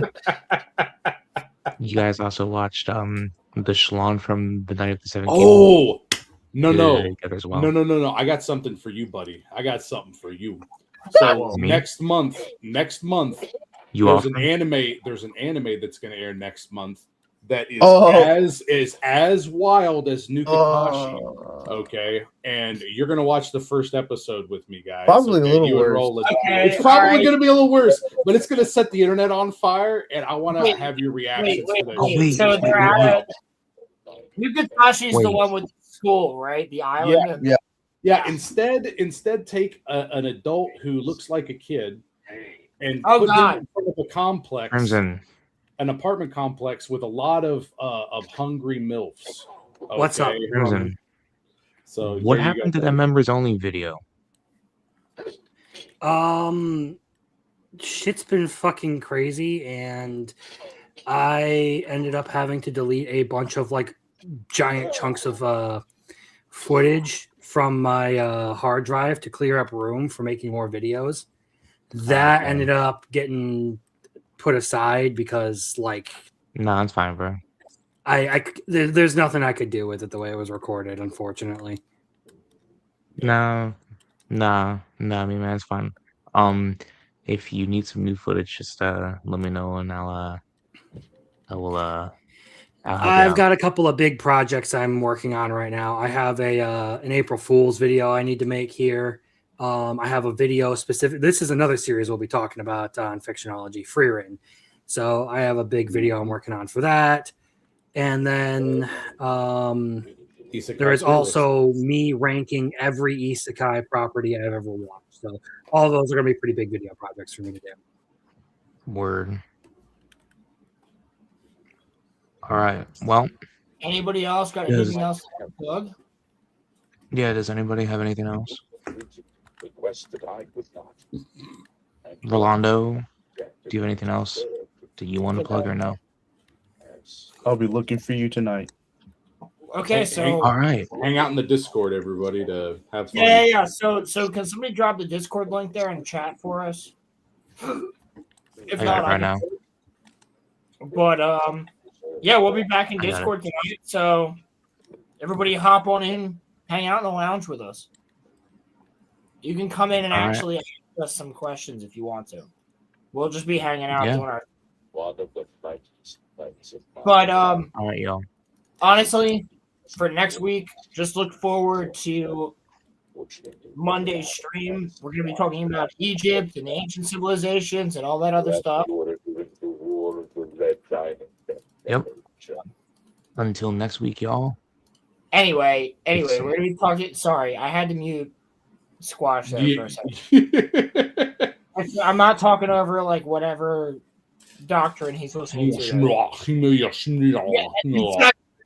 You guys also watched the Schlon from the Night of the Seven Oh Kingdoms. no! Together as well. No! I got something for you, buddy. I got something for you. So Me? next month, You there's off? an anime. There's an anime that's going to air next month that is as wild as Nukakashi. Okay, and you're going to watch the first episode with me, guys. Probably a okay? little You and worse. Roland. Okay, It's probably alright. going to be a little worse, but it's going to set the internet on fire, and I want to Wait, have your reactions to that. wait. So they're at Nukakashi's the Wait. one with the school, right? The island. Yeah. Instead, take an adult who looks like a kid and Oh, put God. them in front of a complex. Crimson. an apartment complex with a lot of hungry milfs. What's up, Crimson? So What there you happened go. to that members only video? Shit's been fucking crazy, and I ended up having to delete a bunch of like giant chunks of footage from my hard drive to clear up room for making more videos. That ended up getting put aside because like No, it's fine, bro. there's nothing I could do with it the way it was recorded, unfortunately. No, me man, it's fine. If you need some new footage, just let me know and I'll help you I've out. got a couple of big projects I'm working on right now. I have an April Fool's video I need to make here. I have a video specific. This is another series we'll be talking about on Fictionology, Free Written. So I have a big video I'm working on for that. And then there is also me ranking every isekai property I've ever watched. So all those are going to be pretty big video projects for me to do. Word. All right. Well, Anybody else got Yes. anything else to plug? yeah, does anybody have anything else? Rolando, do you have anything else? Do you want to plug or no? I'll be looking for you tonight. Okay, so all right. Hang out in the Discord, everybody, to have fun. yeah. So can somebody drop the Discord link there in chat for us? If I got not, it right now. But yeah, we'll be back in I got it. Discord tonight. So everybody hop on in, hang out in the lounge with us. You can come in and All right. actually ask us some questions if you want to. We'll just be hanging out Yeah. doing our. But All right, y'all. honestly, for next week, just look forward to Monday's stream. We're going to be talking about Egypt and ancient civilizations and all that other stuff. Yep. Until next week, y'all. Anyway, we're going to be talking. Sorry, I had to mute Squash there for a second. I'm not talking over like whatever doctrine he's listening to. It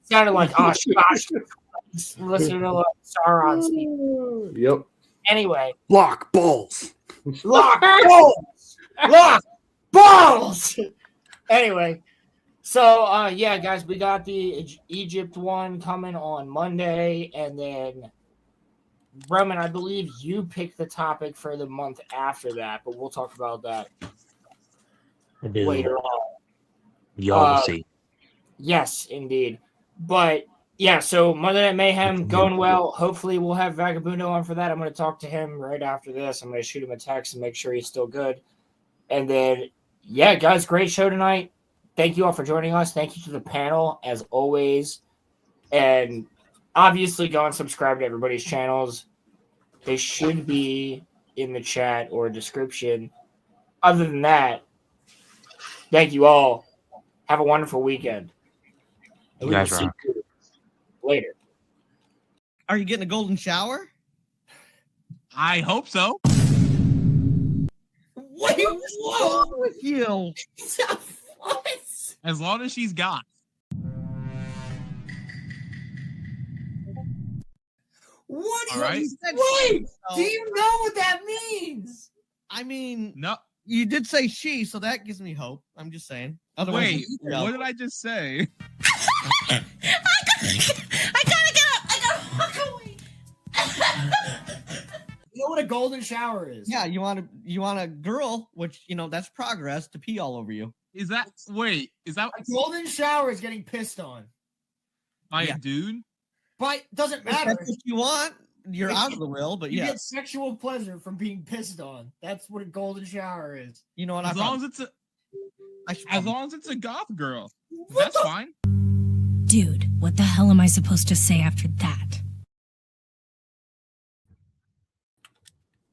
sounded like, oh, gosh, listening to Sauron speak. Yep. Anyway, Lock balls. lock balls, lock balls. Anyway, so yeah, guys, we got the Egypt one coming on Monday, and then Roman, I believe you picked the topic for the month after that, but we'll talk about that later on. Y'all will see. Yes, indeed. But yeah, so Monday Night Mayhem going well. Hopefully we'll have Vagabundo on for that. I'm going to talk to him right after this. I'm going to shoot him a text and make sure he's still good. And then, yeah, guys, great show tonight. Thank you all for joining us. Thank you to the panel, as always. And obviously go and subscribe to everybody's channels. They should be in the chat or description. Other than that, thank you all. Have a wonderful weekend. You guys See rock. you later. Are you getting a golden shower? I hope so. What is wrong with you? What? As long as she's got. What All right. Wait, do you know what that means? I mean, No. you did say she, so that gives me hope. I'm just saying. Otherwise, Wait, what did I just say? I gotta get up. I gotta walk away. You know what a golden shower is? Yeah, you want a girl, which that's progress, to pee all over you. Is that a golden shower is getting pissed on by a dude? But doesn't If matter. that's what you want, you're out of the will. But you yeah, get sexual pleasure from being pissed on. That's what a golden shower is. you know what? As long as it's a goth girl, that's fine. Dude, what the hell am I supposed to say after that?